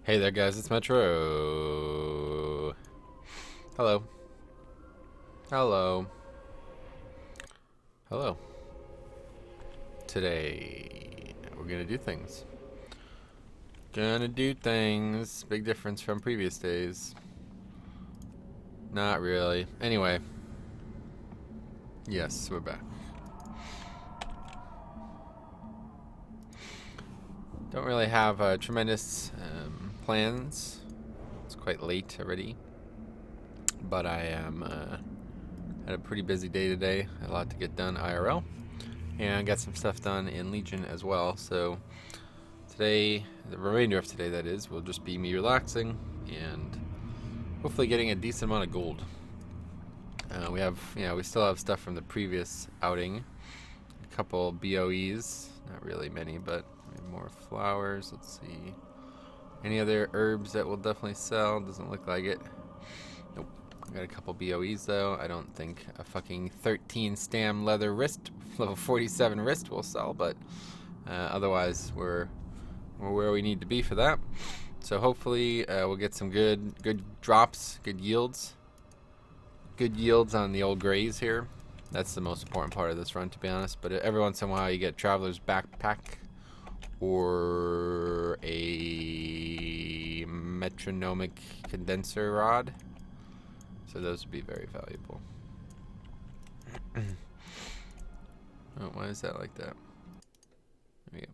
Hey there guys, it's Metro. Hello. Hello. Hello. Today, we're gonna do things. Big difference from previous days. Not really. Anyway. Yes, we're back. Don't really have tremendous plans. It's quite late already. But I am had a pretty busy day today. A lot to get done IRL. And I got some stuff done in Legion as well. So today, the remainder of today that is, will just be me relaxing and hopefully getting a decent amount of gold. We still have stuff from the previous outing. A couple BOEs, not really many, but more flowers. Let's see. Any other herbs that will definitely sell? Doesn't look like it. Nope. I got a couple BOEs though. I don't think a fucking 13 stam leather wrist, level 47 wrist will sell, but otherwise we're where we need to be for that. So hopefully we'll get some good drops, good yields on the old grays here. That's the most important part of this run, to be honest. But every once in a while you get Traveler's Backpack or a metronomic condenser rod. So those would be very valuable. Oh, why is that like that? There we go.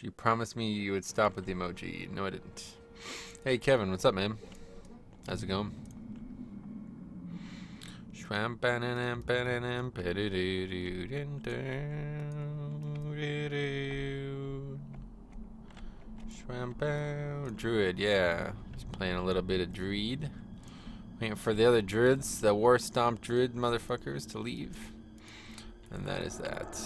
You promised me you would stop with the emoji. No, I didn't. Hey, Kevin, what's up, man? How's it going? Druid, yeah. Just playing a little bit of Druid. Waiting for the other Druids, the War Stomp Druid motherfuckers, to leave. And that is that.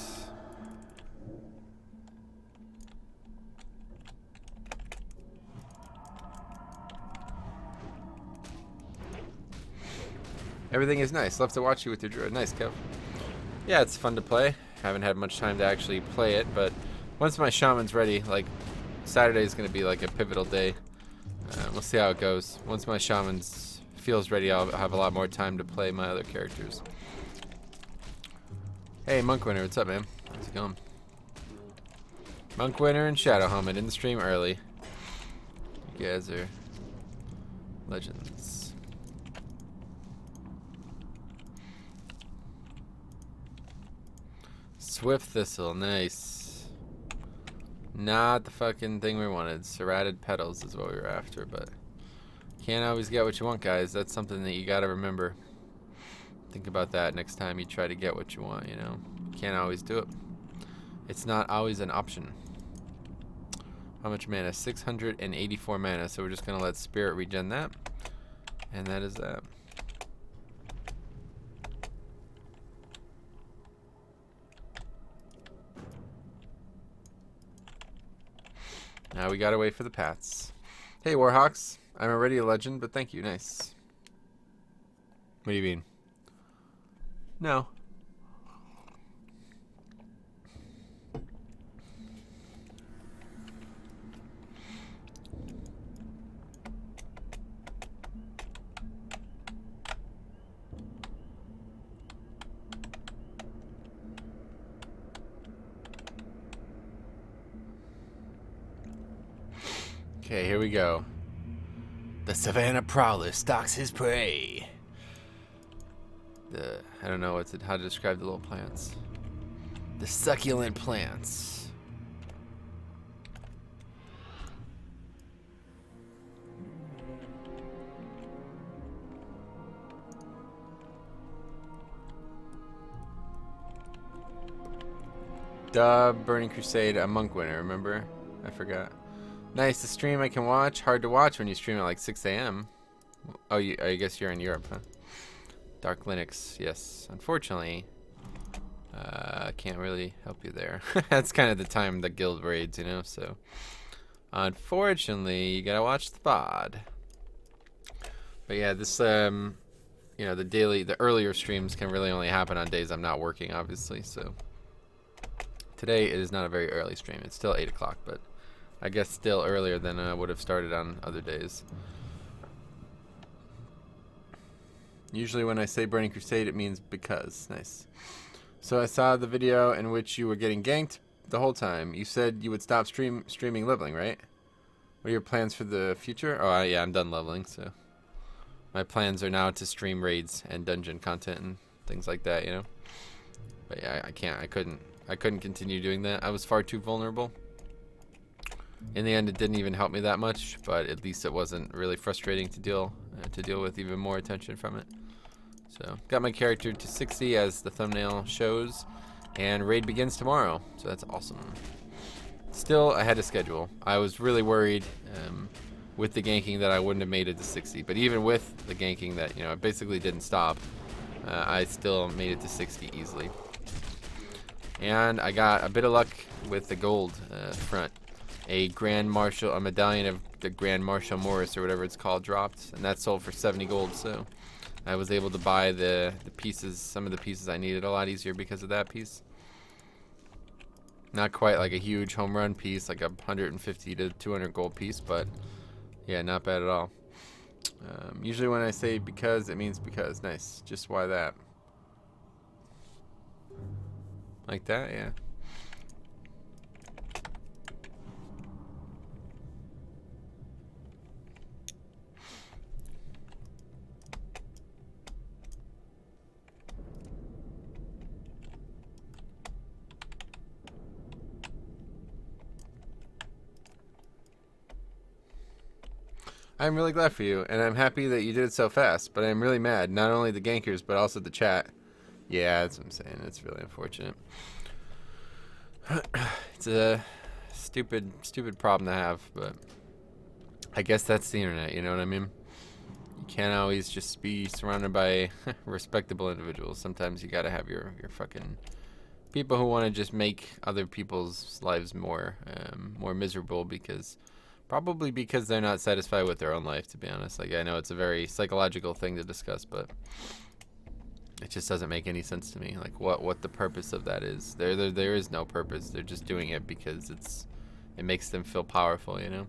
Everything is nice. Love to watch you with your Druid. Nice, Kev. Yeah, it's fun to play. Haven't had much time to actually play it, but once my Shaman's ready, like, Saturday is going to be like a pivotal day. We'll see how it goes. Once my Shaman's feels ready, I'll have a lot more time to play my other characters. Hey, Monk Winner, what's up, man? How's it going? Monk Winner and Shadow Helmet in the stream early. You guys are legends. Swift Thistle, nice. Not the fucking thing we wanted. Serrated Petals is what we were after, but can't always get what you want, guys. That's something that you gotta remember. Think about that next time you try to get what you want, you know? Can't always do it. It's not always an option. How much mana? 684 mana, so we're just gonna let Spirit regen that. And that is that. Now we gotta wait for the paths. Hey, Warhawks. I'm already a legend, but thank you. Nice. What do you mean? No. Okay, here we go. The Savannah Prowler stalks his prey. I don't know how to describe the little plants. The succulent plants. Duh, Burning Crusade, a Monk Winner, remember? I forgot. Nice, the stream I can watch. Hard to watch when you stream at like 6 a.m. Oh, I guess you're in Europe, huh? Dark Linux, yes. Unfortunately, can't really help you there. That's kind of the time the guild raids, you know, so. Unfortunately, you gotta watch the VOD. But yeah, this, the earlier streams can really only happen on days I'm not working, obviously, so. Today is not a very early stream. It's still 8 o'clock, but I guess still earlier than I would have started on other days. Usually when I say Burning Crusade, it means because. Nice. So I saw the video in which you were getting ganked the whole time. You said you would stop streaming leveling, right? What are your plans for the future? Oh, yeah, I'm done leveling, so my plans are now to stream raids and dungeon content and things like that, you know. But yeah, I couldn't continue doing that. I was far too vulnerable. In the end, it didn't even help me that much, but at least it wasn't really frustrating to deal with even more attention from it. So, got my character to 60 as the thumbnail shows, and raid begins tomorrow, so that's awesome. Still ahead of schedule. I was really worried with the ganking that I wouldn't have made it to 60, but even with the ganking that, you know, it basically didn't stop, I still made it to 60 easily. And I got a bit of luck with the gold front. A Grand Marshal, a medallion of the Grand Marshal Morris or whatever it's called dropped, and that sold for 70 gold, so I was able to buy the pieces, some of the pieces I needed a lot easier because of that piece. Not quite like a huge home run piece, like a 150 to 200 gold piece, but yeah, not bad at all. Usually when I say because, it means because. Nice. Just why that? Like that, yeah. I'm really glad for you, and I'm happy that you did it so fast, but I'm really mad. Not only the gankers, but also the chat. Yeah, that's what I'm saying. It's really unfortunate. It's a stupid problem to have, but I guess that's the internet, you know what I mean? You can't always just be surrounded by respectable individuals. Sometimes you gotta have your fucking people who want to just make other people's lives more miserable probably because they're not satisfied with their own life, to be honest. Like, I know it's a very psychological thing to discuss, but it just doesn't make any sense to me. Like, what the purpose of that is. There is no purpose. They're just doing it because it makes them feel powerful, you know?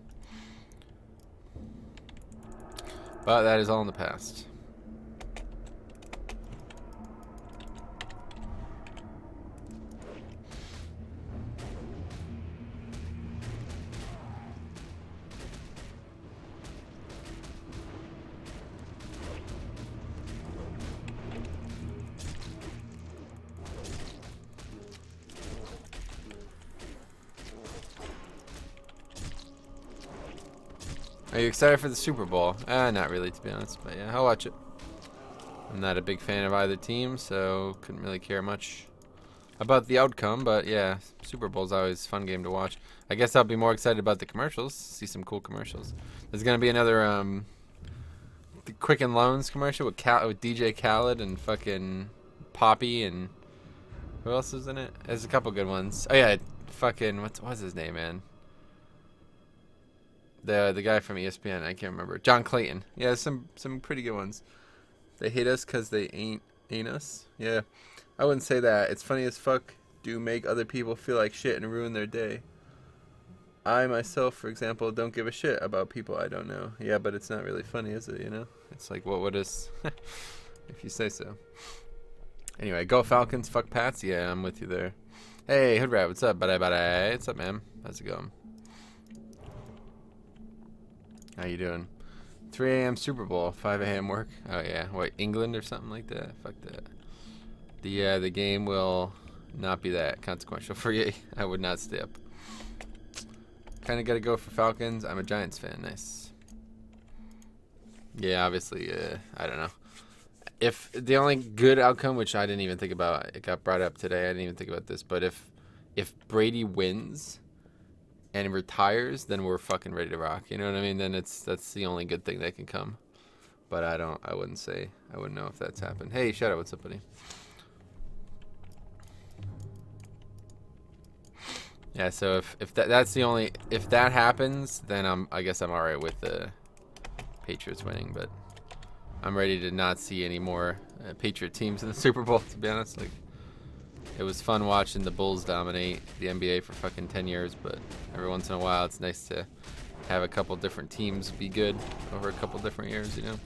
But that is all in the past. Are you excited for the Super Bowl? Not really, to be honest, but yeah, I'll watch it. I'm not a big fan of either team, so couldn't really care much about the outcome, but yeah, Super Bowl's always a fun game to watch. I guess I'll be more excited about the commercials, see some cool commercials. There's gonna be another the Quicken Loans commercial with DJ Khaled and fucking Poppy, and who else is in it? There's a couple good ones. Oh yeah, fucking what's his name, man? The guy from ESPN, I can't remember. John Clayton. Yeah, some pretty good ones. They hate us because they ain't us. Yeah, I wouldn't say that. It's funny as fuck. Do make other people feel like shit and ruin their day. I myself, for example, don't give a shit about people I don't know. Yeah, but it's not really funny, is it? You know, it's like what is if you say so. Anyway, go Falcons. Fuck Pats. Yeah, I'm with you there. Hey, Hoodrat, what's up? Bye. What's up, man? How's it going? How you doing? 3 a.m. Super Bowl, 5 a.m. work. Oh yeah, what, England or something like that? Fuck that. The game will not be that consequential for you. I would not stay up. Kind of got to go for Falcons. I'm a Giants fan. Nice. Yeah, obviously, I don't know. If the only good outcome, which I didn't even think about, it got brought up today. I didn't even think about this, but if Brady wins and retires, then we're fucking ready to rock. You know what I mean? Then that's the only good thing that can come. But I wouldn't know if that's happened. Hey, Shadow, what's up, buddy? Yeah, so if that happens, then I guess I'm alright with the Patriots winning, but I'm ready to not see any more Patriot teams in the Super Bowl, to be honest. Like, It was fun watching the Bulls dominate the NBA for fucking 10 years, but every once in a while it's nice to have a couple different teams be good over a couple different years, you know?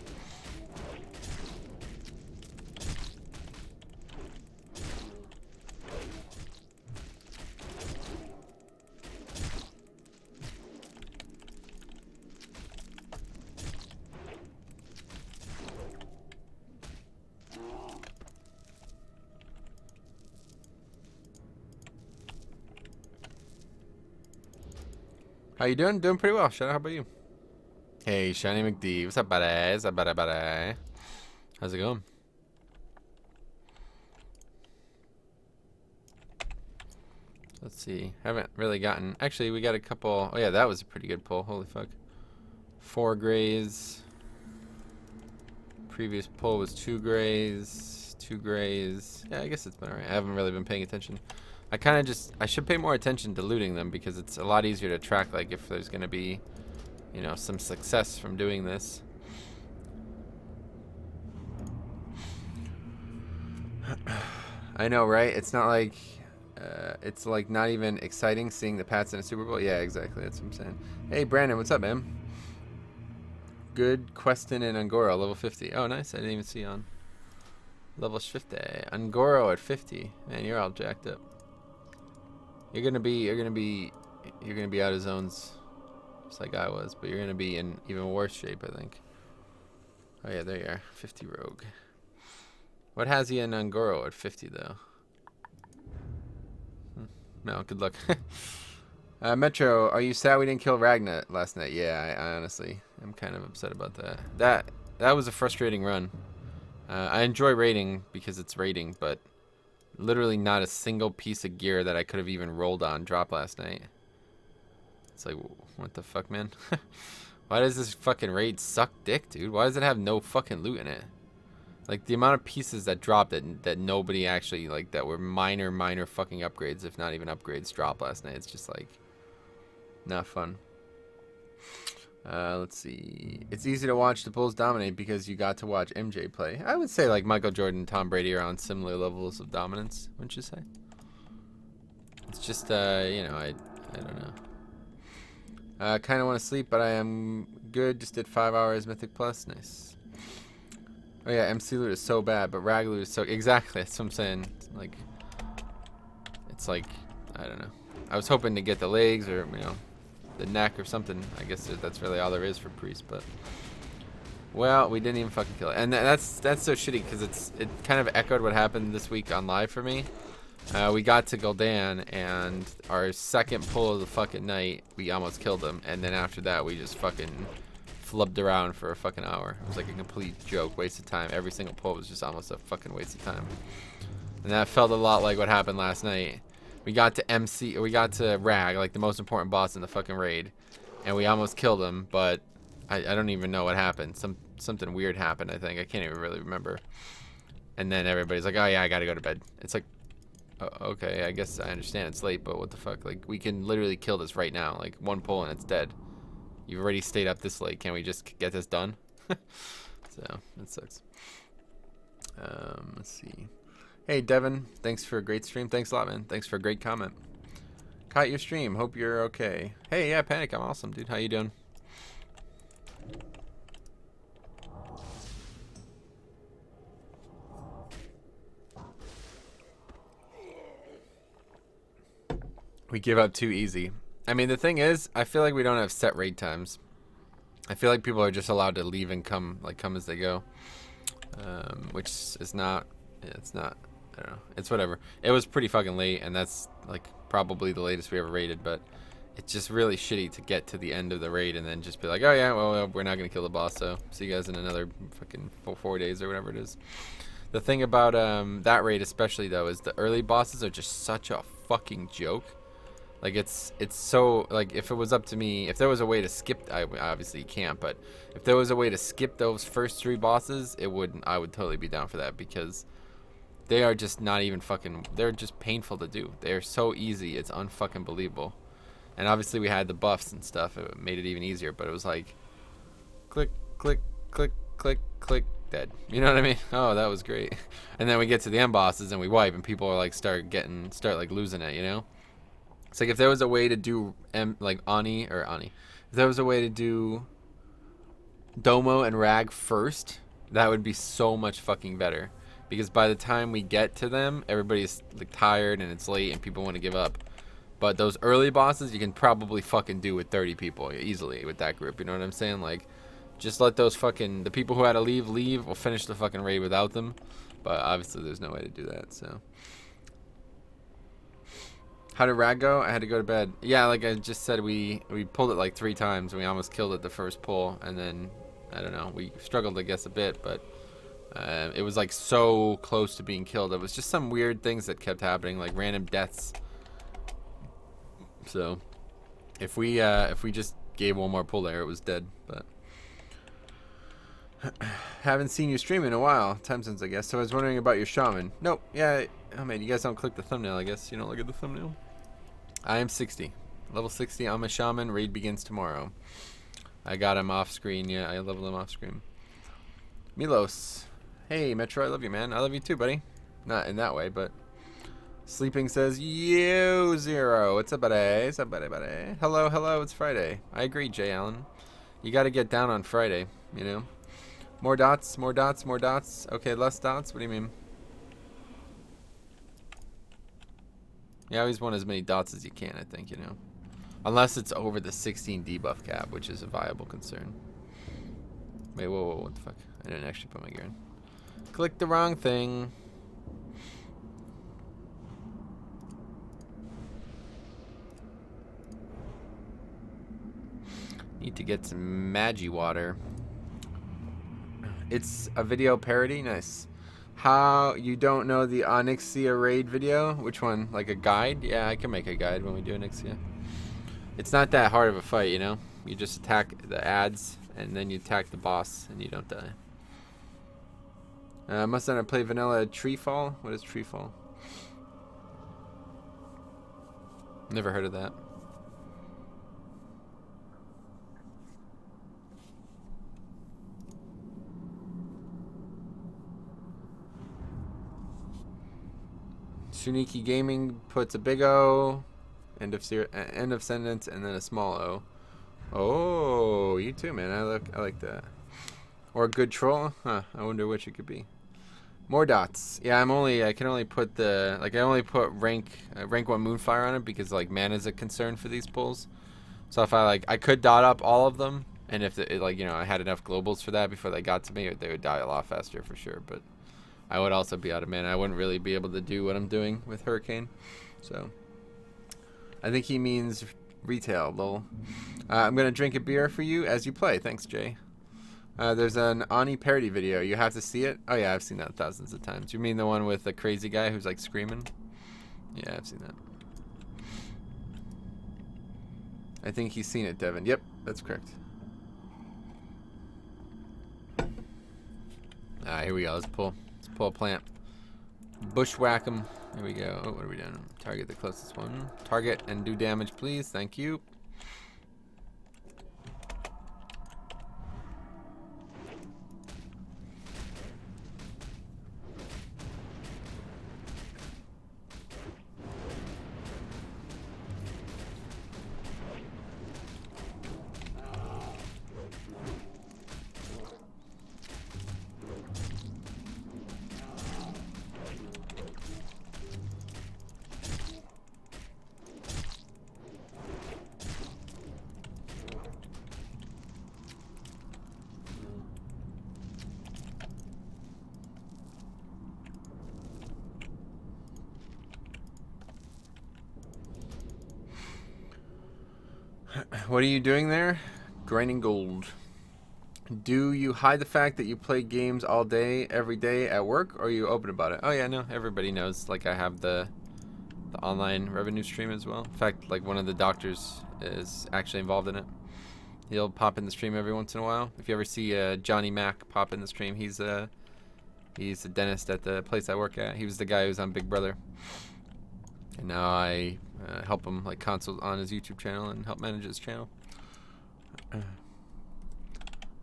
How you doing? Doing pretty well. Shadow, how about you? Hey, Shiny McD. What's up, buddy? What's up, buddy? How's it going? Let's see. Haven't really gotten... Actually, we got a couple... Oh, yeah, that was a pretty good pull. Holy fuck. 4 grays. Previous pull was 2 grays. 2 grays. Yeah, I guess it's been alright. I haven't really been paying attention. I kind of just... I should pay more attention to looting them because it's a lot easier to track, like, if there's going to be, you know, some success from doing this. I know, right? It's not like... it's like not even exciting seeing the Pats in a Super Bowl. Yeah, exactly. That's what I'm saying. Hey, Brandon, what's up, man? Good Queston and Angoro, level 50. Oh, nice. I didn't even see on. Level 50. Angoro at 50. Man, you're all jacked up. You're gonna be out of zones, just like I was, but you're gonna be in even worse shape, I think. Oh yeah, there you are. 50 rogue. What has he in Angoro at 50 though? No, good luck. Metro, are you sad we didn't kill Ragna last night? Yeah, I honestly, I'm kind of upset about that. That was a frustrating run. I enjoy raiding because it's raiding, but literally not a single piece of gear that I could have even rolled on dropped last night. It's like, what the fuck, man? Why does this fucking raid suck dick, dude? Why does it have no fucking loot in it? Like, the amount of pieces that dropped that nobody actually, like, that were minor fucking upgrades, if not even upgrades, dropped last night. It's just, like, not fun. Let's see. It's easy to watch the Bulls dominate because you got to watch MJ play. I would say, like, Michael Jordan and Tom Brady are on similar levels of dominance, wouldn't you say? It's just, you know, I don't know. I kind of want to sleep, but I am good. Just did 5 hours Mythic Plus. Nice. Oh yeah, MC loot is so bad, but rag loot is so... Exactly, that's what I'm saying. It's like, I don't know. I was hoping to get the legs or, you know, the neck or something. I guess that's really all there is for Priest, but... Well, we didn't even fucking kill it. And that's so shitty, because it kind of echoed what happened this week on live for me. We got to Gul'dan, and our second pull of the fucking night, we almost killed him. And then after that, we just fucking flubbed around for a fucking hour. It was like a complete joke, waste of time. Every single pull was just almost a fucking waste of time. And that felt a lot like what happened last night. We got to Rag, like the most important boss in the fucking raid. And we almost killed him, but I don't even know what happened. Something weird happened, I think. I can't even really remember. And then everybody's like, oh yeah, I gotta go to bed. It's like, okay, I guess I understand it's late, but what the fuck? Like, we can literally kill this right now. Like, one pull and it's dead. You've already stayed up this late. Can't we just get this done? So, that sucks. Let's see. Hey, Devin. Thanks for a great stream. Thanks a lot, man. Thanks for a great comment. Caught your stream. Hope you're okay. Hey, yeah, Panic. I'm awesome, dude. How you doing? We give up too easy. I mean, the thing is, I feel like we don't have set raid times. I feel like people are just allowed to leave and come as they go. Which is not, yeah, it's not, I don't know. It's whatever. It was pretty fucking late, and that's, like, probably the latest we ever raided, but it's just really shitty to get to the end of the raid and then just be like, oh yeah, well, we're not going to kill the boss, so see you guys in another fucking 4 days or whatever it is. The thing about that raid especially, though, is the early bosses are just such a fucking joke. Like, it's so, like, if it was up to me, if there was a way to skip, obviously you can't, but if there was a way to skip those first 3 bosses, I would totally be down for that, because they are just not even fucking, they're just painful to do. They're so easy, it's unfucking believable. And obviously we had the buffs and stuff, it made it even easier, but it was like, click, click, click, click, click, dead. You know what I mean? Oh, that was great. And then we get to the end bosses and we wipe, and people are like start like losing it. You know? It's like if there was a way to do like Ani, if there was a way to do Domo and Rag first, that would be so much fucking better. Because by the time we get to them, everybody's like tired and it's late and people want to give up. But those early bosses, you can probably fucking do with 30 people easily with that group. You know what I'm saying? Like, just let those the people who had to leave. We'll finish the fucking raid without them. But obviously there's no way to do that, so. How did Rag go? I had to go to bed. Yeah, like I just said, we pulled it like 3 times. We almost killed it the first pull. And then, I don't know, we struggled, I guess, a bit. But it was like so close to being killed. It was just some weird things that kept happening, like random deaths. So, if we just gave one more pull there, it was dead. But haven't seen you stream in a while, time since I guess. So I was wondering about your shaman. Nope. Yeah. Oh man, you guys don't click the thumbnail. I guess you don't look at the thumbnail. I am 60, level 60. I'm a shaman. Raid begins tomorrow. I got him off screen. Yeah, I leveled him off screen. Milos, hey Metro, I love you, man. I love you too, buddy. Not in that way, but. Sleeping says, you zero. What's up, buddy? What's up, buddy? Hello, hello. It's Friday. I agree, Jay Allen. You got to get down on Friday, you know? More dots, more dots, more dots. Okay, less dots. What do you mean? You always want as many dots as you can, I think, you know? Unless it's over the 16 debuff cap, which is a viable concern. Wait, whoa, what the fuck? I didn't actually put my gear in. Click the wrong thing. Need to get some Magi water. It's a video parody. Nice. How you don't know the Onyxia raid video? Which one? Like a guide? Yeah, I can make a guide when we do Onyxia. It's not that hard of a fight, you know? You just attack the ads and then you attack the boss and you don't die. Must not have played vanilla Treefall. What is Treefall? Never heard of that. Suniki Gaming puts a big O, end of sentence, and then a small O. Oh, you too, man. I like that. Or a good troll? Huh. I wonder which it could be. More dots. Yeah, I can only put I only put rank 1 Moonfire on it because like mana's a concern for these pulls. So if I could dot up all of them, and if I had enough globals for that before they got to me, they would die a lot faster for sure. But I would also be out of mana. I wouldn't really be able to do what I'm doing with Hurricane. So I think he means retail, lol. I'm going to drink a beer for you as you play. Thanks, Jay. There's an Ani parody video. You have to see it. Oh, yeah, I've seen that thousands of times. You mean the one with the crazy guy who's, like, screaming? Yeah, I've seen that. I think he's seen it, Devin. Yep, that's correct. Here we go. Let's pull a plant. Bushwhack him. Here we go. Oh, what are we doing? Target the closest one. Target and do damage, please. Thank you. What are you doing there? Grinding gold. Do you hide the fact that you play games all day, every day at work, or are you open about it? Oh yeah, no, everybody knows. Like I have the online revenue stream as well. In fact, like one of the doctors is actually involved in it. He'll pop in the stream every once in a while. If you ever see Johnny Mac pop in the stream, he's a dentist at the place I work at. He was the guy who was on Big Brother. And now I help him like consult on his YouTube channel and help manage his channel.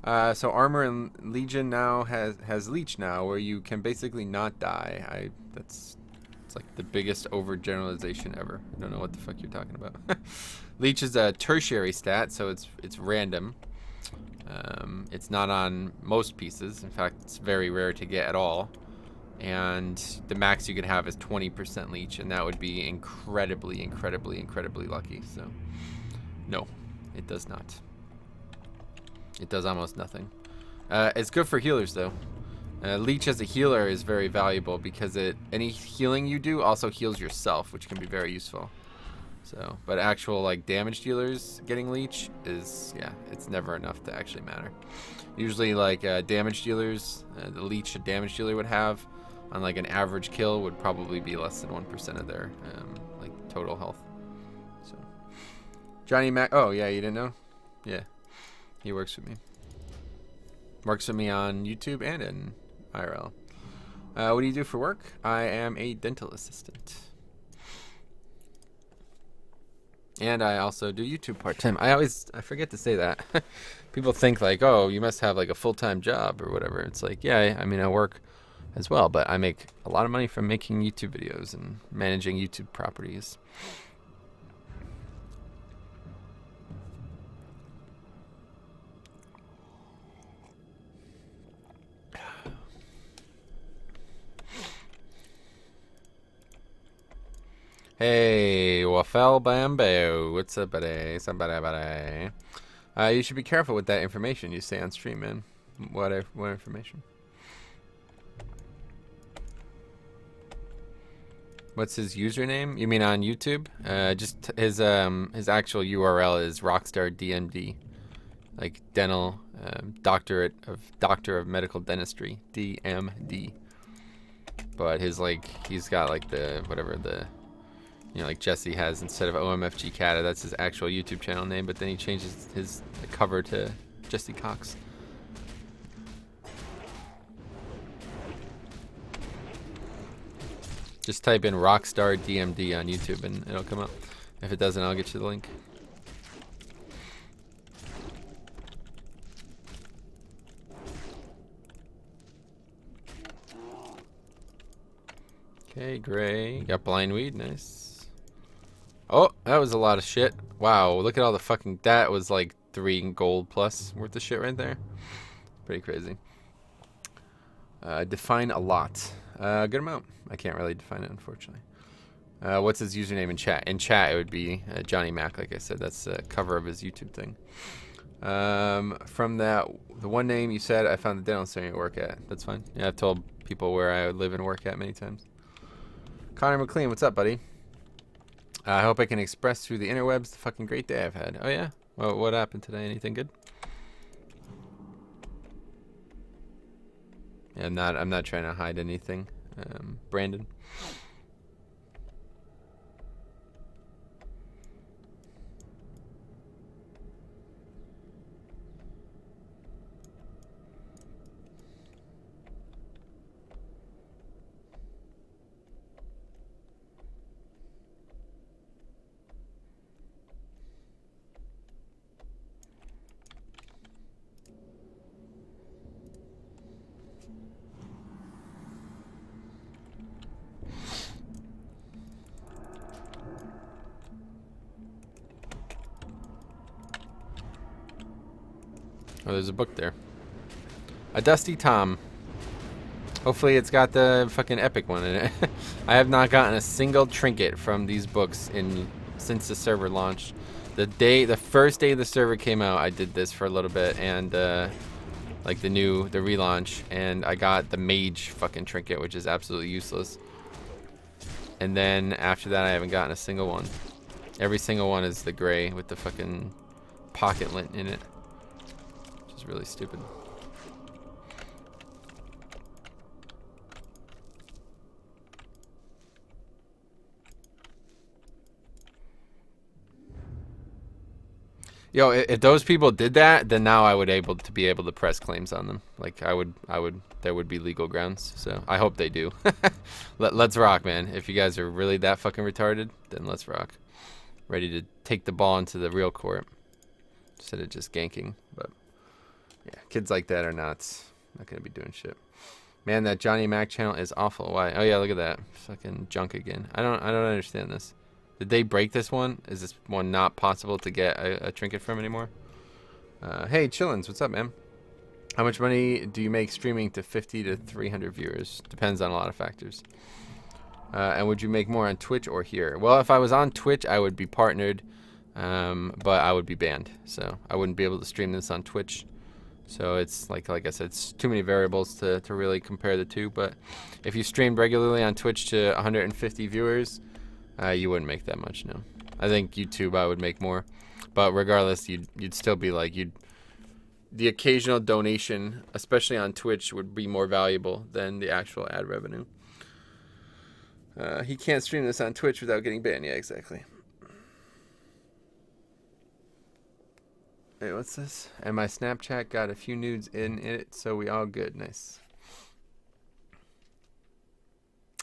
So Armor and Legion now has Leech now, where you can basically not die. It's like the biggest overgeneralization ever. I don't know what the fuck you're talking about. Leech is a tertiary stat, so it's random. It's not on most pieces. In fact, it's very rare to get at all. And the max you could have is 20% Leech, and that would be incredibly, incredibly, incredibly lucky. So, no, it does not. It does almost nothing. It's good for healers, though. Leech as a healer is very valuable because any healing you do also heals yourself, which can be very useful. So, but actual like damage dealers getting Leech is, yeah, it's never enough to actually matter. Usually, like damage dealers, the Leech a damage dealer would have on like an average kill would probably be less than 1% of their like total health. So, Johnny Mac. Oh yeah, you didn't know? Yeah, he works with me. Works with me on YouTube and in IRL. What do you do for work? I am a dental assistant. And I also do YouTube part-time. I forget to say that. People think like, oh, you must have like a full-time job or whatever. It's like, yeah, I mean, I work as well, but I make a lot of money from making YouTube videos and managing YouTube properties. Hey, Wafel Bambo. What's up, buddy? Somebody. You should be careful with that information you say on stream, man. What information? What's his username? You mean on YouTube? Just his actual URL is Rockstar DMD, like dental doctor of medical dentistry, DMD. But his he's got like the whatever the. You know, like Jesse has instead of OMFG Cata, that's his actual YouTube channel name, but then he changes his cover to Jesse Cox. Just type in Rockstar DMD on YouTube and it'll come up. If it doesn't, I'll get you the link. Okay, Gray. Got blind weed, nice. Oh, that was a lot of shit. Wow, look at all the fucking... That was like 3 gold plus worth of shit right there. Pretty crazy. Define a lot. Good amount. I can't really define it, unfortunately. What's his username in chat? In chat, it would be Johnny Mac, like I said. That's the cover of his YouTube thing. From that, the one name you said, I found the dental center you work at. That's fine. Yeah, I've told people where I live and work at many times. Connor McLean, what's up, buddy? I hope I can express through the interwebs the fucking great day I've had. Oh yeah? Well, what happened today? Anything good? Yeah, I'm not trying to hide anything. Brandon. Oh, there's a book there. A Dusty Tom. Hopefully it's got the fucking epic one in it. I have not gotten a single trinket from these books since the server launched. The first day the server came out, I did this for a little bit, and like the relaunch, and I got the mage fucking trinket, which is absolutely useless. And then after that, I haven't gotten a single one. Every single one is the gray with the fucking pocket lint in it. Which is really stupid. Yo, if those people did that, then now I would be able to press claims on them. Like there would be legal grounds. So I hope they do. Let's rock, man. If you guys are really that fucking retarded, then let's rock. Ready to take the ball into the real court instead of just ganking. But Yeah, kids like that are not gonna be doing shit. Man, that Johnny Mac channel is awful. Why? Oh yeah, look at that. Fucking junk again. I don't understand this. Did they break this one? Is this one not possible to get a trinket from anymore? Hey, Chillins, what's up, man? How much money do you make streaming to 50 to 300 viewers? Depends on a lot of factors. And would you make more on Twitch or here? Well, if I was on Twitch, I would be partnered, but I would be banned. So I wouldn't be able to stream this on Twitch. So it's like I said, it's too many variables to really compare the two. But if you streamed regularly on Twitch to 150 viewers, you wouldn't make that much, no. I think YouTube I would make more. But regardless, you'd still be like, the occasional donation, especially on Twitch, would be more valuable than the actual ad revenue. He can't stream this on Twitch without getting banned. Yeah, exactly. Wait, what's this? And my Snapchat got a few nudes in it, so we all good. Nice.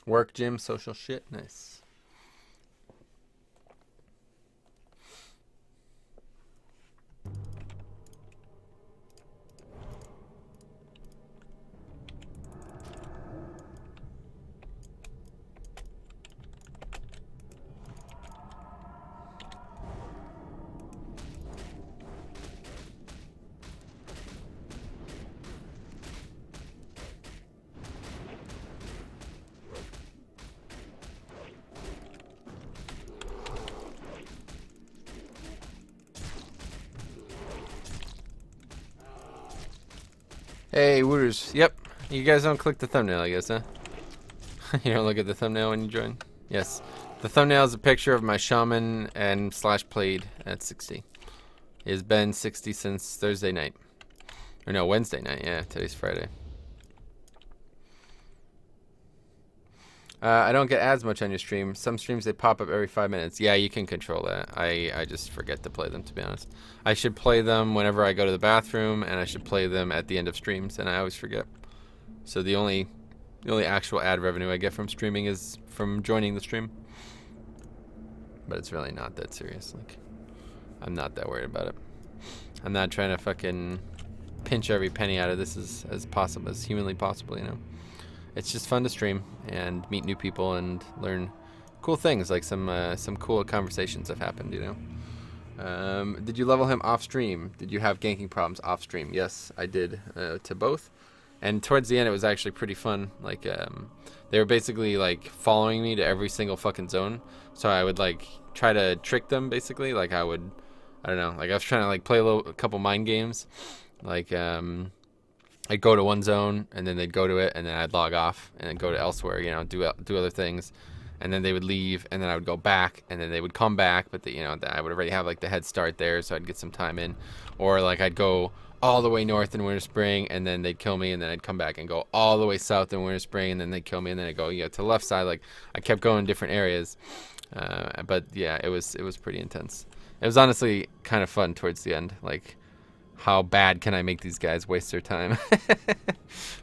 Work, gym, social shit. Nice. Hey, Wooters. Yep. You guys don't click the thumbnail, I guess, huh? You don't look at the thumbnail when you join? Yes. The thumbnail is a picture of my Shaman and / played at 60. It has been 60 since Thursday night. Or no, Wednesday night. Yeah, today's Friday. I don't get ads much on your stream. Some streams, they pop up every 5 minutes. Yeah, you can control that. I just forget to play them, to be honest. I should play them whenever I go to the bathroom, and I should play them at the end of streams, and I always forget. So the only actual ad revenue I get from streaming is from joining the stream. But it's really not that serious. Like, I'm not that worried about it. I'm not trying to fucking pinch every penny out of this as possible, as humanly possible, you know? It's just fun to stream and meet new people and learn cool things, like some cool conversations have happened, you know? Did you level him off stream? Did you have ganking problems off stream? Yes, I did, to both. And towards the end, it was actually pretty fun. Like, they were basically, like, following me to every single fucking zone. So I would, like, try to trick them, basically. Like, I don't know. Like, I was trying to, like, play a couple mind games. Like, I'd go to one zone, and then they'd go to it, and then I'd log off, and then go to elsewhere, you know, do other things. And then they would leave, and then I would go back, and then they would come back, but, you know, I would already have, like, the head start there, so I'd get some time in. Or, like, I'd go all the way north in Winter Spring, and then they'd kill me, and then I'd come back and go all the way south in Winter Spring, and then they'd kill me, and then I'd go, you know, to the left side. Like, I kept going different areas. But, yeah, it was pretty intense. It was honestly kind of fun towards the end, like, how bad can I make these guys waste their time?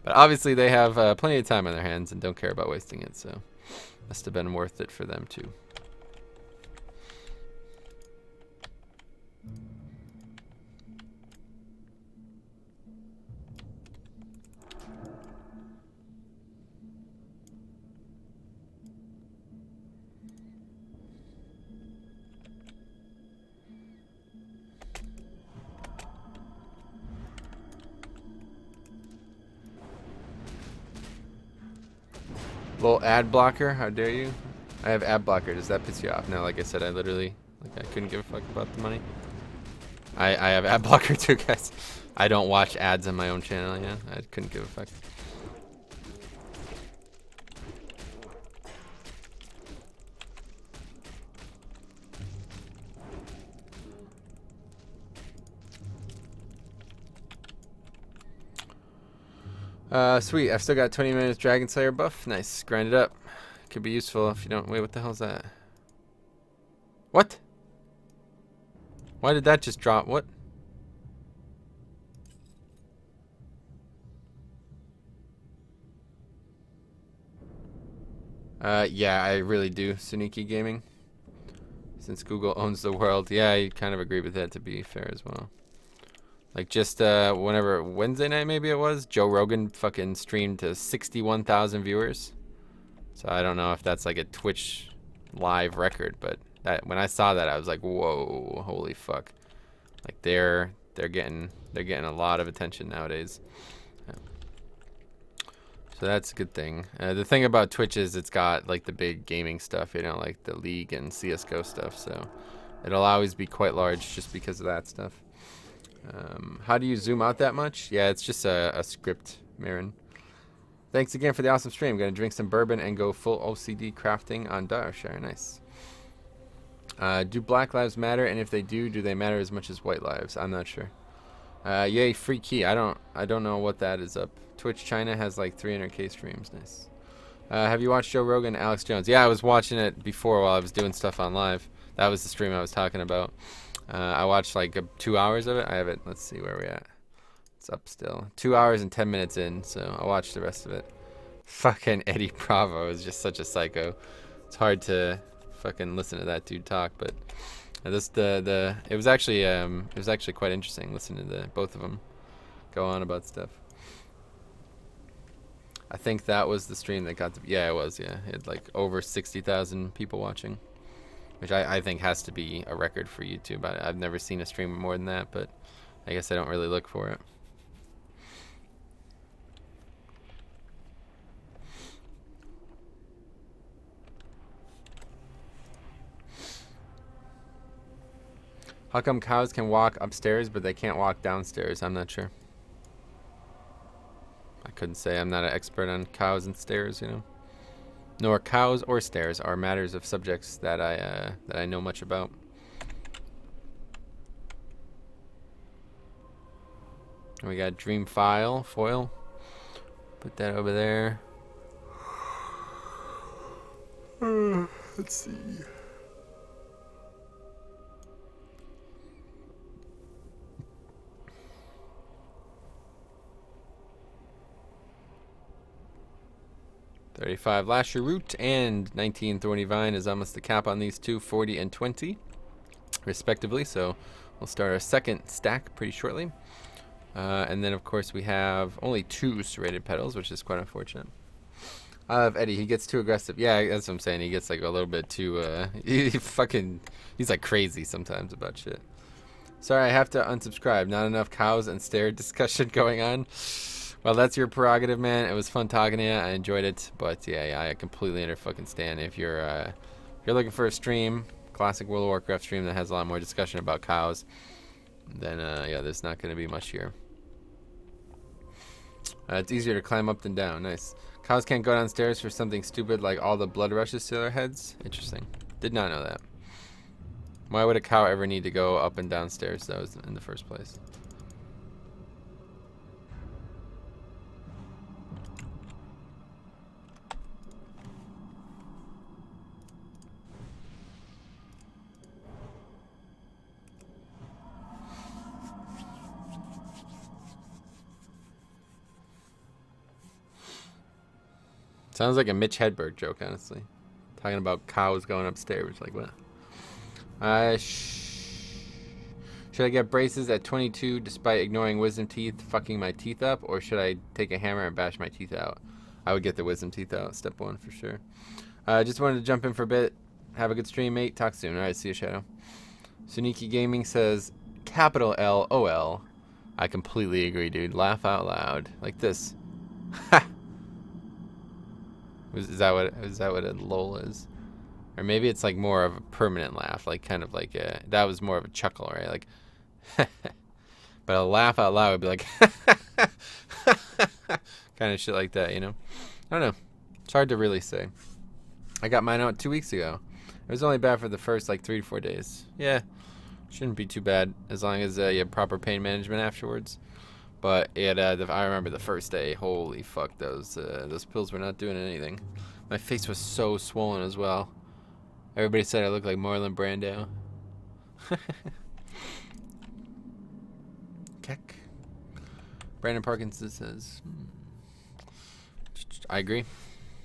But obviously they have plenty of time on their hands and don't care about wasting it, so must have been worth it for them too. Little ad blocker, how dare you? I have ad blocker, does that piss you off? No, like I said, I literally, like, I couldn't give a fuck about the money. I have ad blocker too, guys. I don't watch ads on my own channel, yeah. I couldn't give a fuck. Sweet. I've still got 20 minutes Dragon Slayer buff. Nice. Grind it up. Could be useful if you don't... Wait, what the hell's that? What? Why did that just drop? What? Yeah, I really do. Suniki Gaming. Since Google owns the world. Yeah, I kind of agree with that, to be fair as well. Like just whenever Wednesday night maybe it was, Joe Rogan fucking streamed to 61,000 viewers. So I don't know if that's like a Twitch live record, but that when I saw that I was like, whoa, holy fuck! Like they're getting a lot of attention nowadays. Yeah. So that's a good thing. The thing about Twitch is it's got like the big gaming stuff, you know, like the League and CS:GO stuff. So it'll always be quite large just because of that stuff. How do you zoom out that much? Yeah, it's just a script, Marin. Thanks again for the awesome stream. Gonna drink some bourbon and go full OCD crafting on Darshire. Nice. Do Black Lives matter? And if they do they matter as much as white lives? I'm not sure. Yay, free key. I don't know what that is up. Twitch China has like 300k streams. Nice. Have you watched Joe Rogan and Alex Jones? Yeah, I was watching it before while I was doing stuff on live. That was the stream I was talking about. I watched like 2 hours of it. I have it. Let's see where we're at. It's up still. 2 hours and 10 minutes in, so I'll watch the rest of it. Fucking Eddie Bravo is just such a psycho. It's hard to fucking listen to that dude talk, but it was actually quite interesting listening to both of them go on about stuff. I think that was the stream that got yeah, it was, yeah. It had like over 60,000 people watching, which I think has to be a record for YouTube. I've never seen a stream more than that, but I guess I don't really look for it. How come cows can walk upstairs but they can't walk downstairs? I'm not sure. I couldn't say. I'm not an expert on cows and stairs, you know. Nor cows or stairs are matters of subjects that I know much about. We got dream foil. Put that over there. Let's see. $35 Lasher Root and 19 Thorny Vine is almost the cap on these two, 40 and 20, respectively. So we'll start our second stack pretty shortly. And then, of course, we have only 2 serrated petals, which is quite unfortunate. I love Eddie. He gets too aggressive. Yeah, that's what I'm saying. He gets like a little bit too, he's like crazy sometimes about shit. Sorry, I have to unsubscribe. Not enough cows and stair discussion going on. Well, that's your prerogative, man. It was fun talking to you. I enjoyed it, but yeah, I completely understand. If you're looking for a stream, classic World of Warcraft stream that has a lot more discussion about cows, then yeah, there's not going to be much here. It's easier to climb up than down. Nice. Cows can't go downstairs for something stupid like all the blood rushes to their heads. Interesting. Did not know that. Why would a cow ever need to go up and downstairs though in the first place? Sounds like a Mitch Hedberg joke, honestly. Talking about cows going upstairs. Like, what? Should I get braces at 22 despite ignoring wisdom teeth fucking my teeth up? Or should I take a hammer and bash my teeth out? I would get the wisdom teeth out. Step 1 for sure. Just wanted to jump in for a bit. Have a good stream, mate. Talk soon. Alright, see you, Shadow. Suniki Gaming says, capital LOL. I completely agree, dude. Laugh out loud. Like this. Ha! Is that what a lol is? Or maybe it's like more of a permanent laugh, like kind of like that was more of a chuckle, right? Like, but a laugh out loud would be like, kind of shit like that, you know? I don't know. It's hard to really say. I got mine out 2 weeks ago. It was only bad for the first like 3 to 4 days. Yeah, shouldn't be too bad as long as you have proper pain management afterwards. But it, I remember the first day. Holy fuck, those pills were not doing anything. My face was so swollen as well. Everybody said I looked like Marlon Brando. Keck. Brandon Parkinson says, I agree.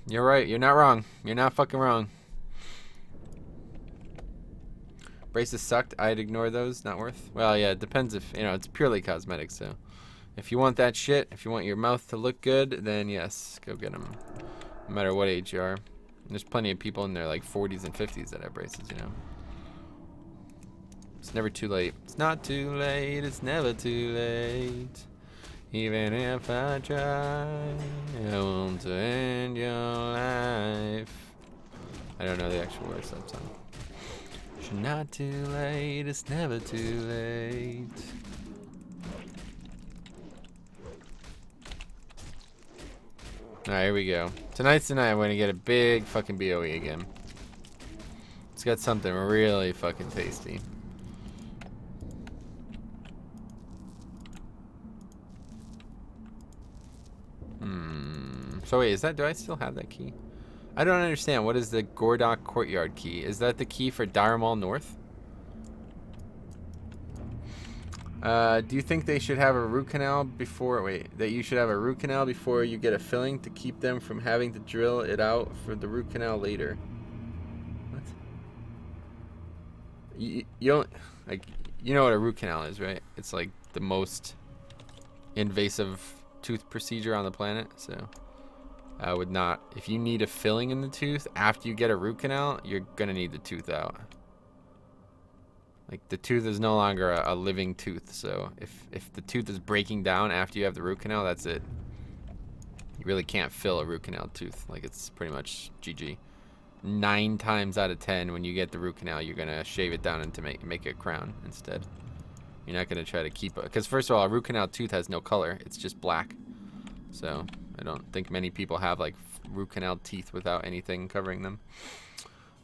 You're right. You're not wrong. You're not fucking wrong. Braces sucked. I'd ignore those. Not worth. Well, yeah, it depends if, you know, it's purely cosmetic, so. If you want that shit, if you want your mouth to look good, then yes, go get them. No matter what age you are. There's plenty of people in their like 40s and 50s that have braces, you know. It's never too late. It's not too late. It's never too late. Even if I try, I want to end your life. I don't know the actual words of that song. It's not too late. It's never too late. Alright, here we go. Tonight's the night I'm gonna get a big fucking BOE again. It's got something really fucking tasty. So wait, is that, do I still have that key? I don't understand. What is the Gordok Courtyard key? Is that the key for Dharmal North? Do you think they should have a root canal before, that you should have a root canal before you get a filling to keep them from having to drill it out for the root canal later? What? You don't, like, you know what a root canal is, right? It's like the most invasive tooth procedure on the planet, so I would not, if you need a filling in the tooth after you get a root canal, you're gonna need the tooth out. Like, the tooth is no longer a living tooth, so if the tooth is breaking down after you have the root canal, that's it. You really can't fill a root canal tooth. Like, it's pretty much GG. 9 times out of 10, when you get the root canal, you're gonna shave it down and to make a crown instead. You're not gonna try to keep it, because first of all, a root canal tooth has no color. It's just black. So I don't think many people have like root canal teeth without anything covering them.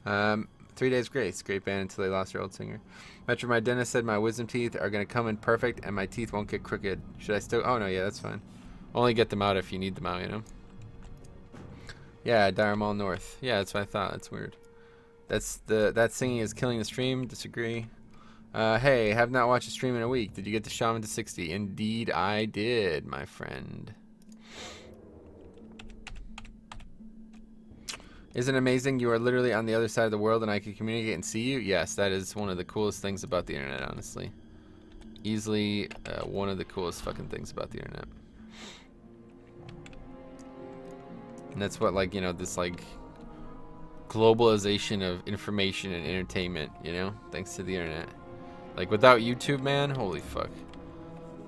3 Days Grace, great band until they lost their old singer. Metro, my dentist said my wisdom teeth are gonna come in perfect and my teeth won't get crooked. Should I still? Oh no, yeah, that's fine. Only get them out if you need them out, you know. Yeah, Dharmal North. Yeah, that's what I thought. That's weird. That singing is killing the stream. Disagree. Hey, have not watched a stream in a week. Did you get the Shaman to 60? Indeed, I did, my friend. Isn't it amazing? You are literally on the other side of the world and I can communicate and see you? Yes, that is one of the coolest things about the internet, honestly. Easily one of the coolest fucking things about the internet. And that's what, like, you know, this, like, globalization of information and entertainment, you know? Thanks to the internet. Like, without YouTube, man, holy fuck.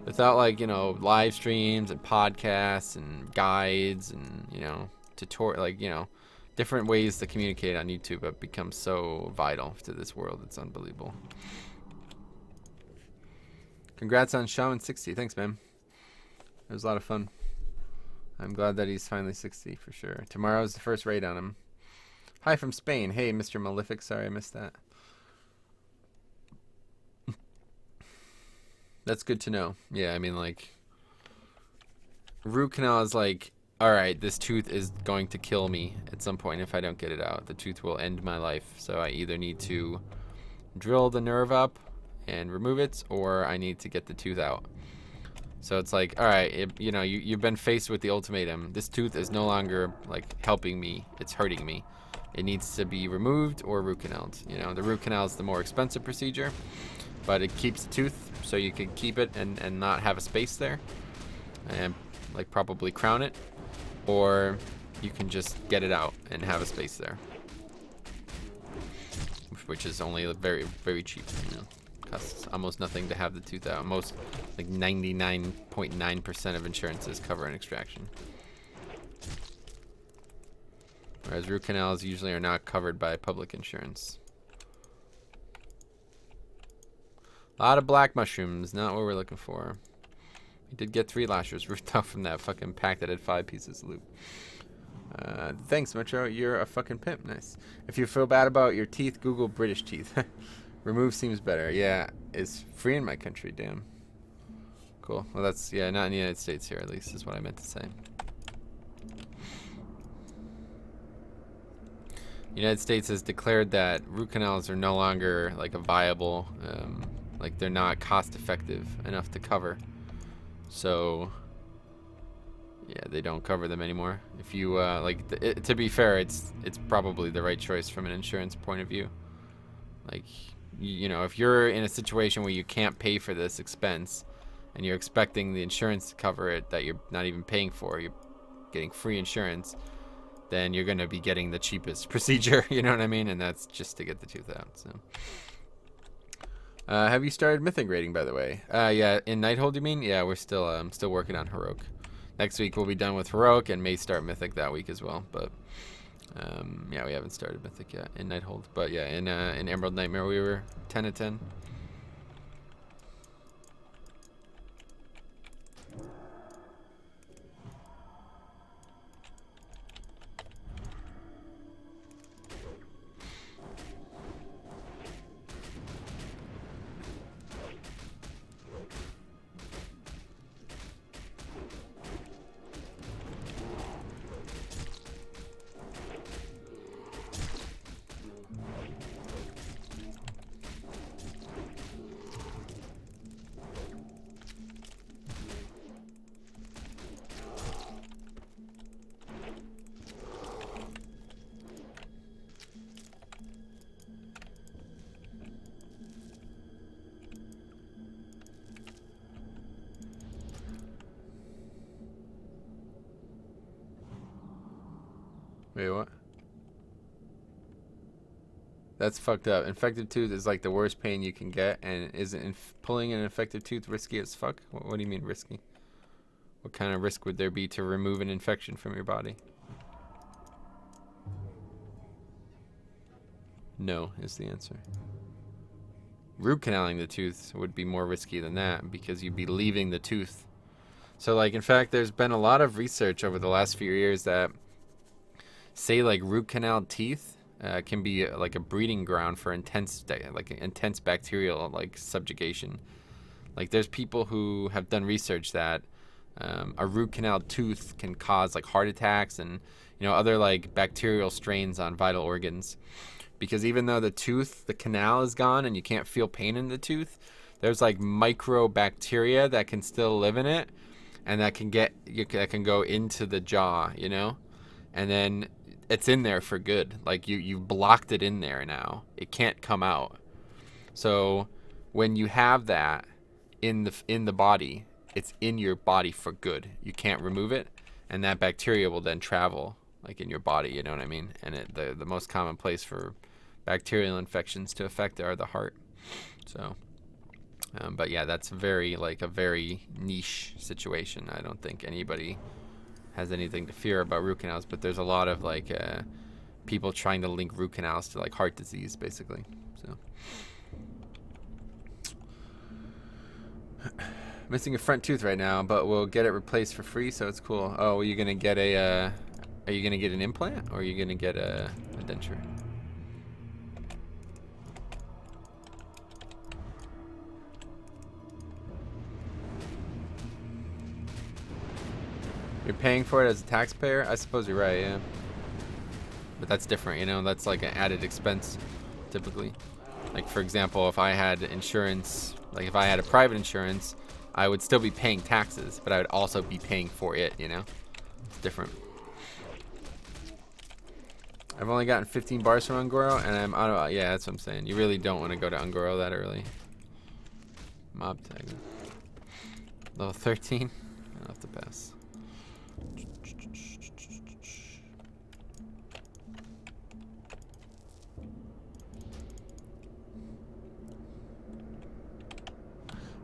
Without, like, you know, live streams and podcasts and guides and, you know, tutorial, like, you know, different ways to communicate on YouTube have become so vital to this world. It's unbelievable. Congrats on Shaman 60. Thanks, man. It was a lot of fun. I'm glad that he's finally 60 for sure. Tomorrow's the first raid on him. Hi from Spain. Hey, Mr. Malefic. Sorry I missed that. That's good to know. Yeah, I mean, like, root canal is like, all right, this tooth is going to kill me at some point if I don't get it out. The tooth will end my life. So I either need to drill the nerve up and remove it, or I need to get the tooth out. So it's like, all right, you know, you've been faced with the ultimatum. This tooth is no longer, like, helping me. It's hurting me. It needs to be removed or root canaled. You know, the root canal is the more expensive procedure, but it keeps the tooth, so you can keep it and not have a space there, and, like, probably crown it. Or you can just get it out and have a space there, which is only very, very cheap. You know, costs almost nothing to have the tooth out. Most, like 99.9% of insurances cover an extraction, whereas root canals usually are not covered by public insurance. A lot of black mushrooms, not what we're looking for. We did get 3 lashers roofed off from that fucking pack that had 5 pieces of loot. Thanks, Metro. You're a fucking pimp. Nice. If you feel bad about your teeth, Google British teeth. Remove seems better. Yeah, it's free in my country. Damn. Cool. Well, that's, yeah, not in the United States here, at least, is what I meant to say. The United States has declared that root canals are no longer, like, a viable, like, they're not cost effective enough to cover. So, yeah, they don't cover them anymore. If you, to be fair, it's probably the right choice from an insurance point of view. Like, you know, if you're in a situation where you can't pay for this expense and you're expecting the insurance to cover it that you're not even paying for, you're getting free insurance, then you're going to be getting the cheapest procedure, you know what I mean? And that's just to get the tooth out. So have you started mythic rating, by the way? Yeah, in Nighthold, you mean? Yeah, we're still still working on heroic. Next week we'll be done with heroic and may start mythic that week as well. But yeah, we haven't started mythic yet in Nighthold. But yeah, in Emerald Nightmare we were 10 of 10. Wait, what? That's fucked up. Infected tooth is like the worst pain you can get, and isn't pulling an infected tooth risky as fuck? What do you mean risky? What kind of risk would there be to remove an infection from your body? No is the answer. Root canaling the tooth would be more risky than that because you'd be leaving the tooth. So like, in fact, there's been a lot of research over the last few years that say like root canal teeth can be like a breeding ground for intense bacterial like subjugation. Like there's people who have done research that a root canal tooth can cause like heart attacks and, you know, other like bacterial strains on vital organs, because even though the canal is gone and you can't feel pain in the tooth, there's like microbacteria that can still live in it, and that can go into the jaw, you know, and then it's in there for good. Like you've blocked it in there now. It can't come out. So when you have that in the body, it's in your body for good. You can't remove it, and that bacteria will then travel like in your body, you know what I mean? And the most common place for bacterial infections to affect are the heart. So but yeah, that's a very niche situation. I don't think anybody has anything to fear about root canals, but there's a lot of like people trying to link root canals to like heart disease, basically. So missing a front tooth right now, but we'll get it replaced for free, so it's cool. Oh, are you gonna get a are you gonna get an implant, or are you gonna get a denture? You're paying for it as a taxpayer? I suppose you're right, yeah. But that's different, you know? That's like an added expense, typically. Like, for example, if I had insurance, like if I had a private insurance, I would still be paying taxes, but I would also be paying for it, you know? It's different. I've only gotten 15 bars from Ungoro, and I'm out of... Yeah, that's what I'm saying. You really don't want to go to Ungoro that early. Mob tag. Level 13? I'll have to pass.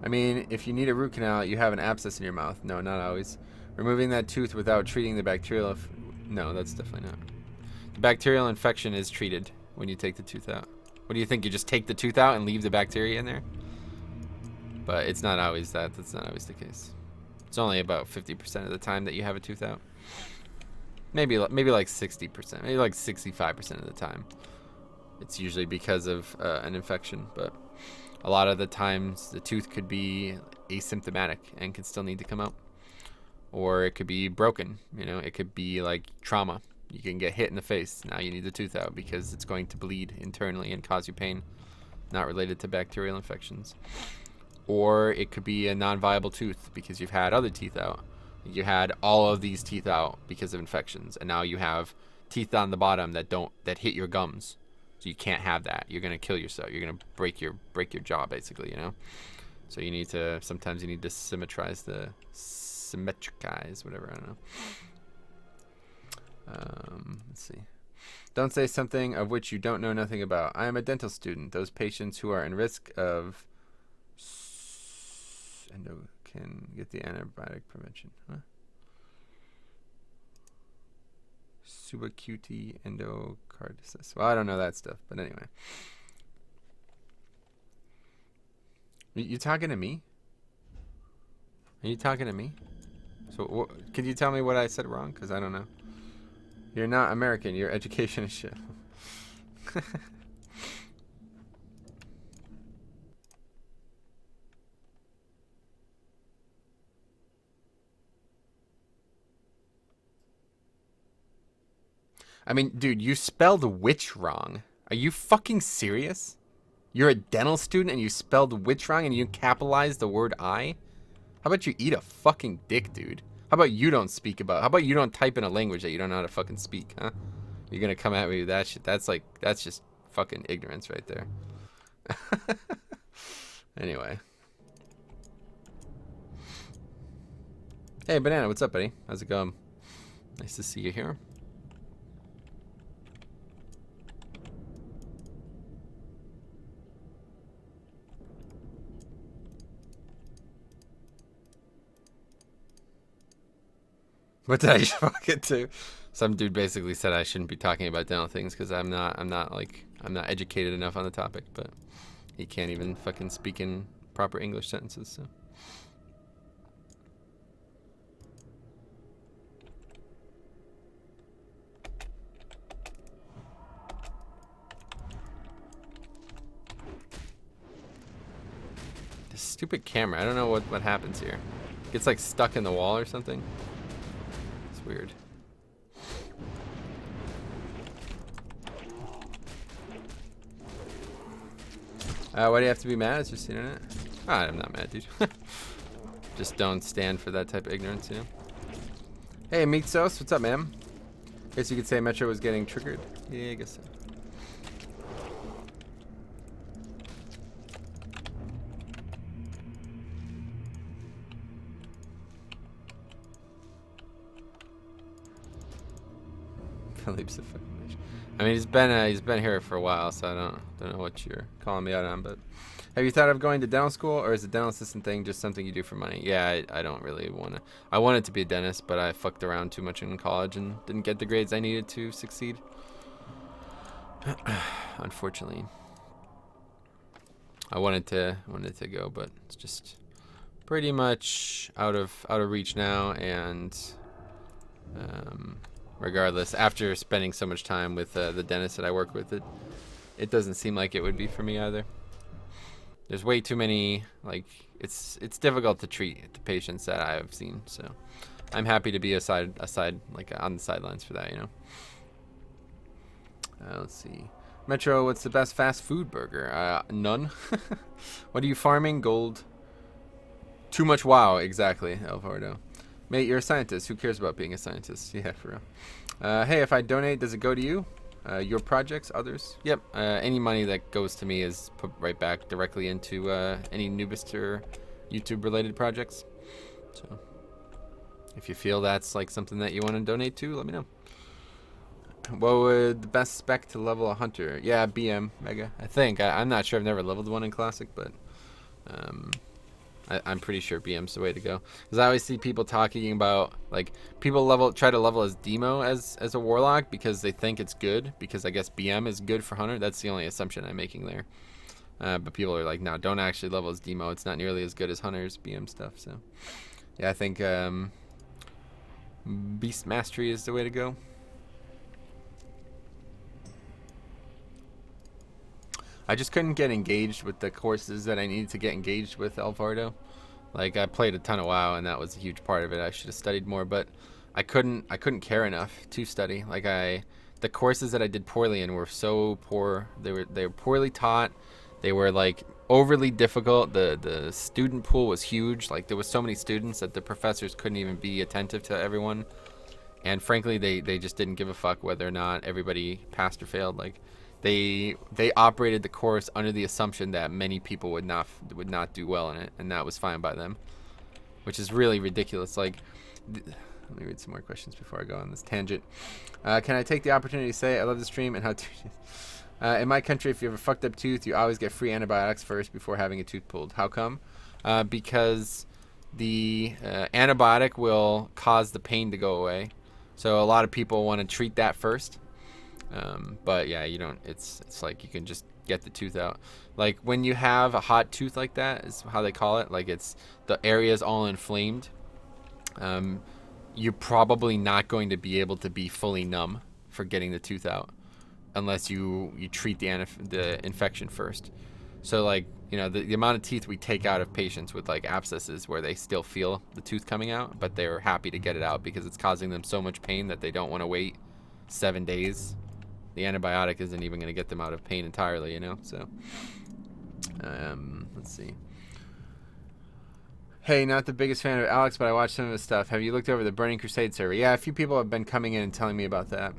I mean, if you need a root canal, you have an abscess in your mouth. No, not always. Removing that tooth without treating the bacterial... No, that's definitely not. The bacterial infection is treated when you take the tooth out. What do you think? You just take the tooth out and leave the bacteria in there? But it's not always that. That's not always the case. It's only about 50% of the time that you have a tooth out. Maybe like 60%. Maybe like 65% of the time. It's usually because of an infection, but a lot of the times the tooth could be asymptomatic and could still need to come out. Or it could be broken, you know, it could be like trauma. You can get hit in the face, now you need the tooth out because it's going to bleed internally and cause you pain, not related to bacterial infections. Or it could be a non-viable tooth because you've had other teeth out. You had all of these teeth out because of infections, and now you have teeth on the bottom that hit your gums. So you can't have that. You're gonna kill yourself. You're gonna break your jaw, basically, you know. So you need to, sometimes you need to symmetrize, whatever, I don't know. Let's see. Don't say something of which you don't know nothing about. I am a dental student. Those patients who are in risk of endo can get the antibiotic prevention. Huh? Subacute endocarditis. Well, I don't know that stuff, but anyway. You talking to me? Are you talking to me? So, can you tell me what I said wrong? Because I don't know. You're not American. Your education is shit. I mean, dude, you spelled witch wrong. Are you fucking serious? You're a dental student and you spelled witch wrong and you capitalized the word I? How about you eat a fucking dick, dude? How about you don't speak about... How about you don't type in a language that you don't know how to fucking speak, huh? You're gonna come at me with that shit. That's like... That's just fucking ignorance right there. Anyway. Hey, Banana, what's up, buddy? How's it going? Nice to see you here. What did I fucking do? Some dude basically said I shouldn't be talking about dental things because I'm not educated enough on the topic, but he can't even fucking speak in proper English sentences, so. This stupid camera, I don't know what happens here. It gets like stuck in the wall or something. It's weird. Why do you have to be mad? It's just the internet. I'm not mad, dude. Just don't stand for that type of ignorance, you know? Hey, Meat Sauce, what's up, man? Guess you could say Metro was getting triggered. Yeah, I guess so. Philippe's a fucking bitch. I mean, he's been here for a while, so I don't know what you're calling me out on. But have you thought of going to dental school, or is the dental assistant thing just something you do for money? Yeah, I don't really want to. I wanted to be a dentist, but I fucked around too much in college and didn't get the grades I needed to succeed. Unfortunately, I wanted to go, but it's just pretty much out of reach now, and regardless, after spending so much time with the dentist that I work with, it doesn't seem like it would be for me either. There's way too many, like, it's difficult to treat the patients that I've seen, so I'm happy to be aside like on the sidelines for that, you know. Let's see. Metro, what's the best fast food burger? None. What are you farming? Gold. Too much wow, exactly, Alvardo. Mate, you're a scientist. Who cares about being a scientist? Yeah, for real. Hey, if I donate, does it go to you? Your projects, others? Yep. Any money that goes to me is put right back directly into any Nubist or YouTube-related projects. So, if you feel that's like something that you want to donate to, let me know. What would the best spec to level a hunter? Yeah, BM Mega. I think. I'm not sure. I've never leveled one in Classic, but I'm pretty sure BM's the way to go. Because I always see people talking about, like, people try to level as Demo as a Warlock because they think it's good. Because I guess BM is good for Hunter. That's the only assumption I'm making there. But people are like, no, don't actually level as Demo. It's not nearly as good as Hunter's BM stuff. So, yeah, I think Beast Mastery is the way to go. I just couldn't get engaged with the courses that I needed to get engaged with, Alvardo. Like, I played a ton of WoW, and that was a huge part of it. I should have studied more, but I couldn't care enough to study. Like, the courses that I did poorly in were so poor. They were poorly taught. They were like overly difficult. The student pool was huge. Like, there was so many students that the professors couldn't even be attentive to everyone. And frankly, they just didn't give a fuck whether or not everybody passed or failed. Like, they operated the course under the assumption that many people would not do well in it, and that was fine by them, which is really ridiculous. Like, let me read some more questions before I go on this tangent. Can I take the opportunity to say I love the stream and how in my country, if you have a fucked up tooth, you always get free antibiotics first before having a tooth pulled. How come? Because the antibiotic will cause the pain to go away. So a lot of people want to treat that first. But yeah, you don't, it's like you can just get the tooth out. Like when you have a hot tooth like that, is how they call it. Like it's, the area is all inflamed. You're probably not going to be able to be fully numb for getting the tooth out unless you treat the infection first. So like, you know, the amount of teeth we take out of patients with like abscesses where they still feel the tooth coming out, but they're happy to get it out because it's causing them so much pain that they don't want to wait 7 days. The antibiotic isn't even going to get them out of pain entirely, you know? So, let's see. Hey, not the biggest fan of Alex, but I watched some of his stuff. Have you looked over the Burning Crusade server? Yeah, a few people have been coming in and telling me about that.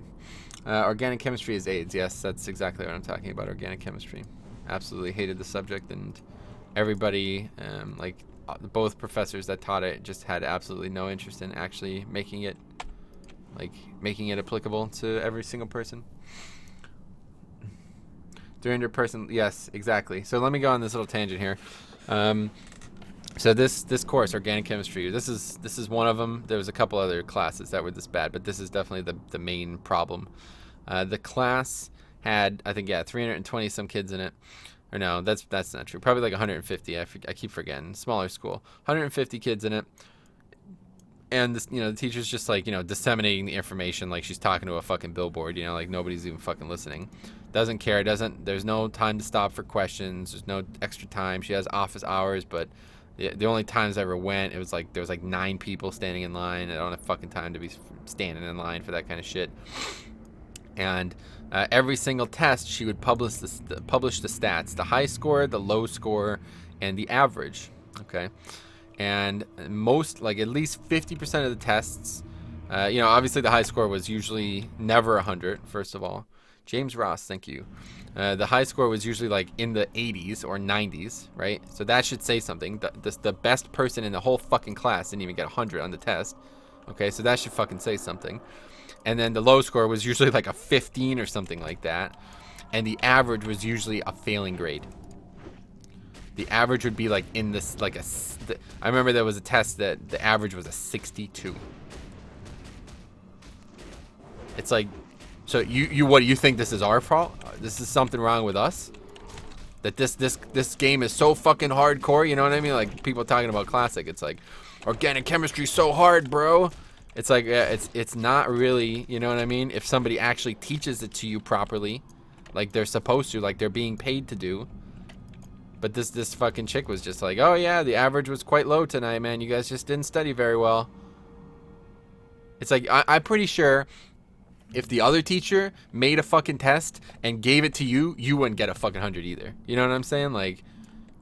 Organic chemistry is AIDS. Yes, that's exactly what I'm talking about, organic chemistry. Absolutely hated the subject, and everybody, like both professors that taught it, just had absolutely no interest in actually making it applicable to every single person. 300 person, yes, exactly. So let me go on this little tangent here. So this course, organic chemistry, this is one of them. There was a couple other classes that were this bad, but this is definitely the main problem. The class had, I think, 320 some kids in it. Or no, that's not true. Probably like 150. I keep forgetting. Smaller school, 150 kids in it. And this, you know, the teacher's just like, you know, disseminating the information like she's talking to a fucking billboard, you know, like nobody's even fucking listening. Doesn't care. There's no time to stop for questions. There's no extra time. She has office hours, but the only times I ever went, it was like there was like 9 people standing in line. I don't have fucking time to be standing in line for that kind of shit. And every single test, she would publish the stats, the high score, the low score, and the average. Okay. And most, like at least 50% of the tests, you know, obviously the high score was usually never 100, first of all. James Ross, thank you. The high score was usually like in the 80s or 90s, right? So that should say something. The best person in the whole fucking class didn't even get 100 on the test. Okay, so that should fucking say something. And then the low score was usually like a 15 or something like that. And the average was usually a failing grade. The average would be like in this, like I remember there was a test that the average was a 62. It's like, so what do you think this is our fault? This is something wrong with us? That this game is so fucking hardcore, you know what I mean? Like people talking about Classic, it's like organic chemistry's so hard, bro. It's like it's not really, you know what I mean? If somebody actually teaches it to you properly, like they're supposed to, like they're being paid to do. But this fucking chick was just like, oh yeah, the average was quite low tonight, man. You guys just didn't study very well. It's like, I'm pretty sure if the other teacher made a fucking test and gave it to you, you wouldn't get a fucking 100 either. You know what I'm saying? Like,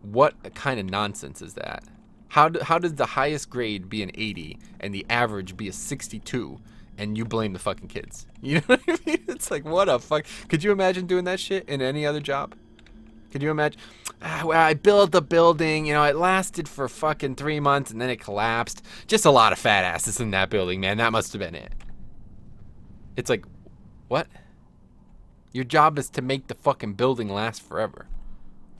what kind of nonsense is that? How does the highest grade be an 80 and the average be a 62 and you blame the fucking kids? You know what I mean? It's like, what a fuck. Could you imagine doing that shit in any other job? Could you imagine? Well, I built the building, you know, it lasted for fucking 3 months and then it collapsed. Just a lot of fat asses in that building, man. That must have been it. It's like, what? Your job is to make the fucking building last forever.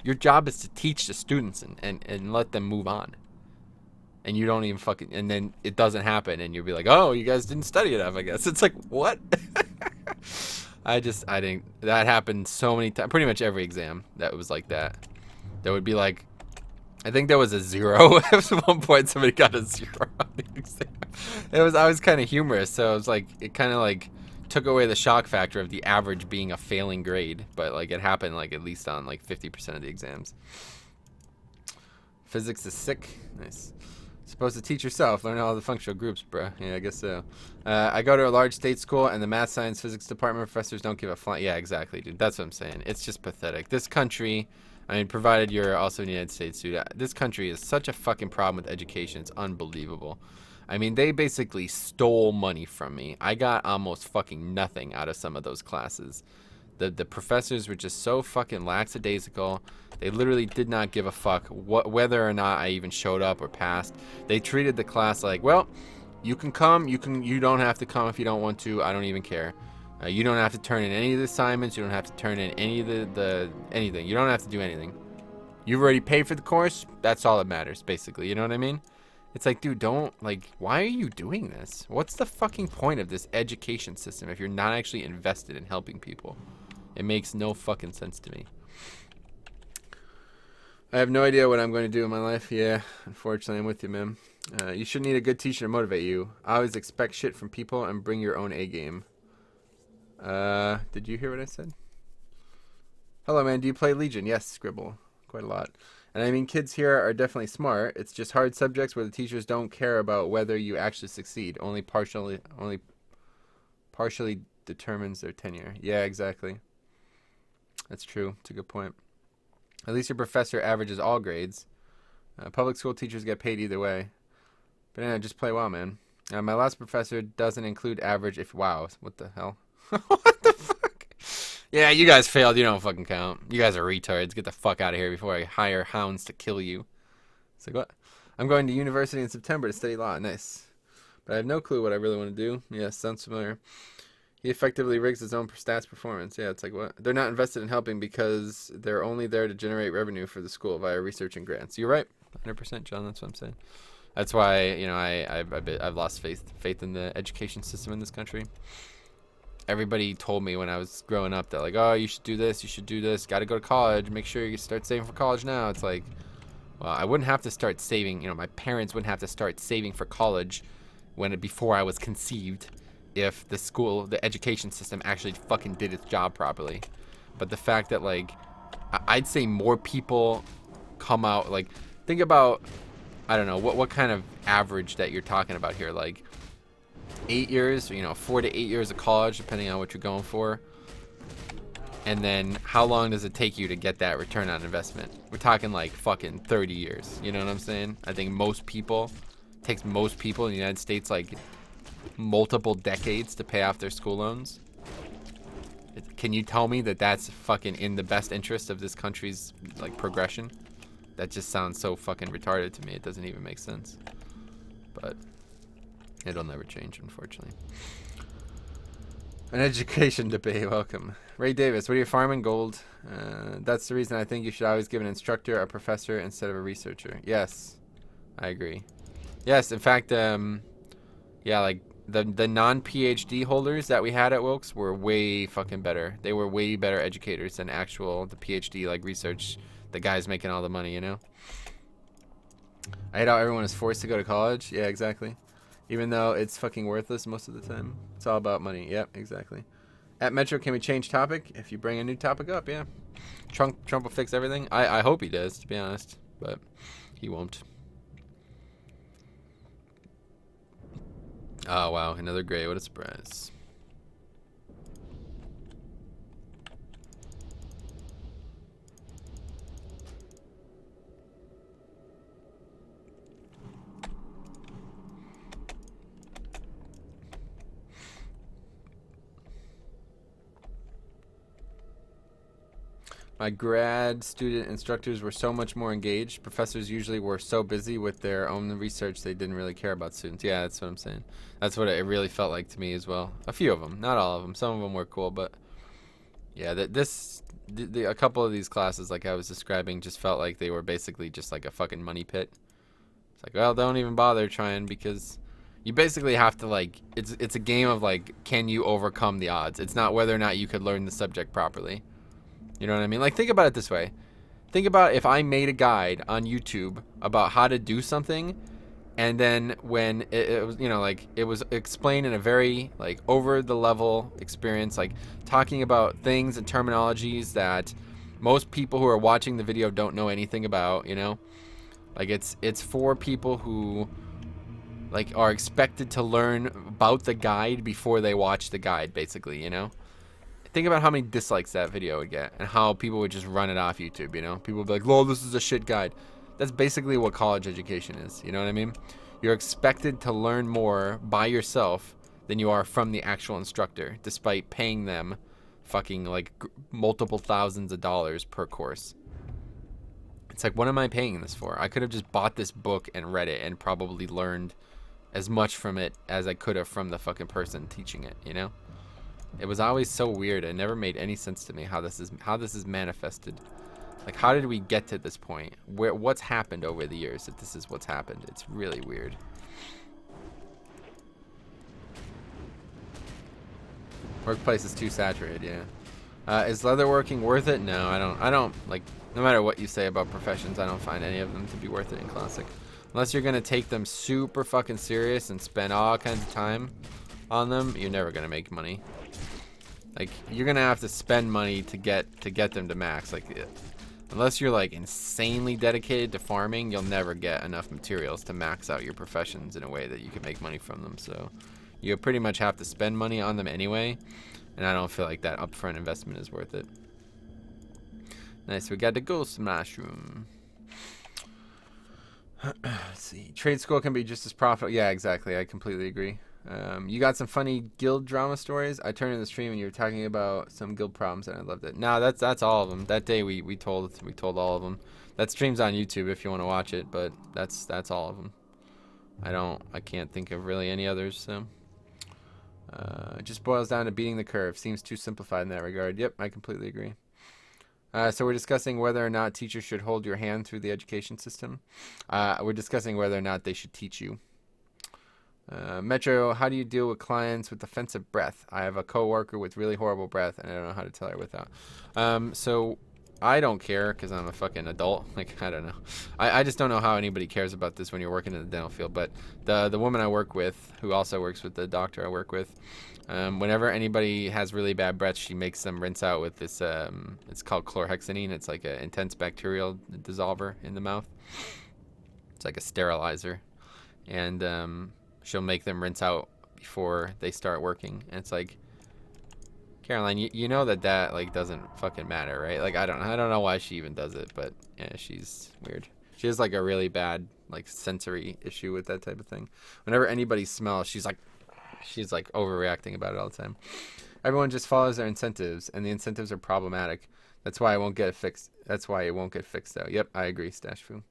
Your job is to teach the students and let them move on. And you don't even fucking, and then it doesn't happen and you'll be like, oh, you guys didn't study enough, I guess. It's like, what? I think that happened so many times. Pretty much every exam that was like that. There would be like, I think there was a 0. At one point somebody got a 0 on the exam. I was kind of humorous, so it was like, it kind of like took away the shock factor of the average being a failing grade. But like it happened like at least on like 50% of the exams. Physics is sick. Nice. Supposed to teach yourself, learn all the functional groups, bro. Yeah, I guess so. I go to a large state school, and the math, science, physics department professors don't give a flying. Yeah, exactly, dude. That's what I'm saying. It's just pathetic. This country, I mean, provided you're also in the United States, dude, this country is such a fucking problem with education. It's unbelievable. I mean, they basically stole money from me. I got almost fucking nothing out of some of those classes. The professors were just so fucking lackadaisical. They literally did not give a fuck whether or not I even showed up or passed. They treated the class like, well, you can come, you don't have to come if you don't want to. I don't even care. You don't have to turn in any of the assignments. You don't have to turn in any of the anything. You don't have to do anything. You've already paid for the course. That's all that matters, basically. You know what I mean? It's like, dude, don't, like, why are you doing this? What's the fucking point of this education system if you're not actually invested in helping people? It makes no fucking sense to me. I have no idea what I'm going to do in my life. Yeah, unfortunately, I'm with you, man. You should need a good teacher to motivate you. I always expect shit from people and bring your own A game. Did you hear what I said? Hello, man. Do you play Legion? Yes, Scribble. Quite a lot. And I mean, kids here are definitely smart. It's just hard subjects where the teachers don't care about whether you actually succeed. Only partially determines their tenure. Yeah, exactly. That's true. It's a good point. At least your professor averages all grades. Public school teachers get paid either way. But yeah, just play well, man. My last professor doesn't include average if... Wow, what the hell? What the fuck? Yeah, you guys failed. You don't fucking count. You guys are retards. Get the fuck out of here before I hire hounds to kill you. It's like, what? I'm going to university in September to study law. Nice. But I have no clue what I really want to do. Yeah, sounds familiar. He effectively rigs his own stats performance. Yeah, it's like, what? They're not invested in helping because they're only there to generate revenue for the school via research and grants. You're right. 100%, John. That's what I'm saying. That's why, you know, I've lost faith in the education system in this country. Everybody told me when I was growing up that, like, oh, you should do this, got to go to college, make sure you start saving for college now. It's like, well, I wouldn't have to start saving, you know, my parents wouldn't have to start saving for college before I was conceived if the education system actually fucking did its job properly. But the fact that, like, I'd say more people come out, like, think about, I don't know, what kind of average that you're talking about here, like, 8 years, you know, 4 to 8 years of college, depending on what you're going for. And then how long does it take you to get that return on investment? We're talking like fucking 30 years. You know what I'm saying? I think takes most people in the United States like multiple decades to pay off their school loans. Can you tell me that that's fucking in the best interest of this country's like progression? That just sounds so fucking retarded to me. It doesn't even make sense. But it'll never change, unfortunately. An education debate, welcome. Ray Davis, what are you farming? Gold. That's the reason I think you should always give an instructor a professor instead of a researcher. Yes, I agree. Yes, in fact, yeah, like the non-PhD holders that we had at Wilkes were way fucking better. They were way better educators than the PhD, like research, the guys making all the money, you know? I hate how everyone is forced to go to college. Yeah, exactly. Even though it's fucking worthless most of the time. It's all about money. Yep, exactly. At Metro, can we change topic? If you bring a new topic up, yeah. Trump will fix everything. I hope he does, to be honest. But he won't. Oh, wow. Another gray. What a surprise. My grad student instructors were so much more engaged. Professors usually were so busy with their own research they didn't really care about students. Yeah, that's what I'm saying. That's what it really felt like to me as well. A few of them, not all of them. Some of them were cool, but yeah, a couple of these classes, like I was describing, just felt like they were basically just like a fucking money pit. It's like, well, don't even bother trying because you basically have to like. It's a game of like, can you overcome the odds? It's not whether or not you could learn the subject properly. You know what I mean? Like, think about it this way. Think about if I made a guide on YouTube about how to do something, and then when it was, you know, like, it was explained in a very, like, over-the-level experience, like, talking about things and terminologies that most people who are watching the video don't know anything about, you know? Like, it's for people who, like, are expected to learn about the guide before they watch the guide, basically, you know? Think about how many dislikes that video would get and how people would just run it off YouTube, you know? People would be like, lol, this is a shit guide. That's basically what college education is, you know what I mean? You're expected to learn more by yourself than you are from the actual instructor, despite paying them fucking like multiple thousands of dollars per course. It's like, what am I paying this for? I could have just bought this book and read it and probably learned as much from it as I could have from the fucking person teaching it, you know? It was always so weird. It never made any sense to me how this is manifested. Like, how did we get to this point? What's happened over the years that this is what's happened? It's really weird. Workplace is too saturated, yeah. Is leatherworking worth it? No, I don't, like, no matter what you say about professions, I don't find any of them to be worth it in Classic. Unless you're going to take them super fucking serious and spend all kinds of time on them, you're never going to make money. Like, you're going to have to spend money to get them to max. Like, unless you're, like, insanely dedicated to farming, you'll never get enough materials to max out your professions in a way that you can make money from them. So you pretty much have to spend money on them anyway, and I don't feel like that upfront investment is worth it. Nice, we got the ghost mushroom. Let's see. Trade school can be just as profitable. Yeah, exactly. I completely agree. You got some funny guild drama stories. I turned in the stream and you were talking about some guild problems and I loved it. No, that's all of them. That day we told all of them. That stream's on YouTube if you want to watch it, but that's all of them. I can't think of really any others. So it just boils down to beating the curve. Seems too simplified in that regard. Yep, I completely agree. So we're discussing whether or not teachers should hold your hand through the education system. We're discussing whether or not they should teach you. Metro, how do you deal with clients with offensive breath? I have a coworker with really horrible breath, and I don't know how to tell her without. So I don't care because I'm a fucking adult. Like, I don't know. I just don't know how anybody cares about this when you're working in the dental field. But the woman I work with, who also works with the doctor I work with, whenever anybody has really bad breath, she makes them rinse out with this, it's called chlorhexidine. It's like an intense bacterial dissolver in the mouth. It's like a sterilizer. And she'll make them rinse out before they start working. And it's like, Caroline, you know that like doesn't fucking matter, right? Like, I don't know why she even does it, but yeah, she's weird. She has like a really bad like sensory issue with that type of thing. Whenever anybody smells, she's like overreacting about it all the time. Everyone just follows their incentives, and the incentives are problematic. That's why it won't get fixed. That's why it won't get fixed though. Yep, I agree, Stash Fu.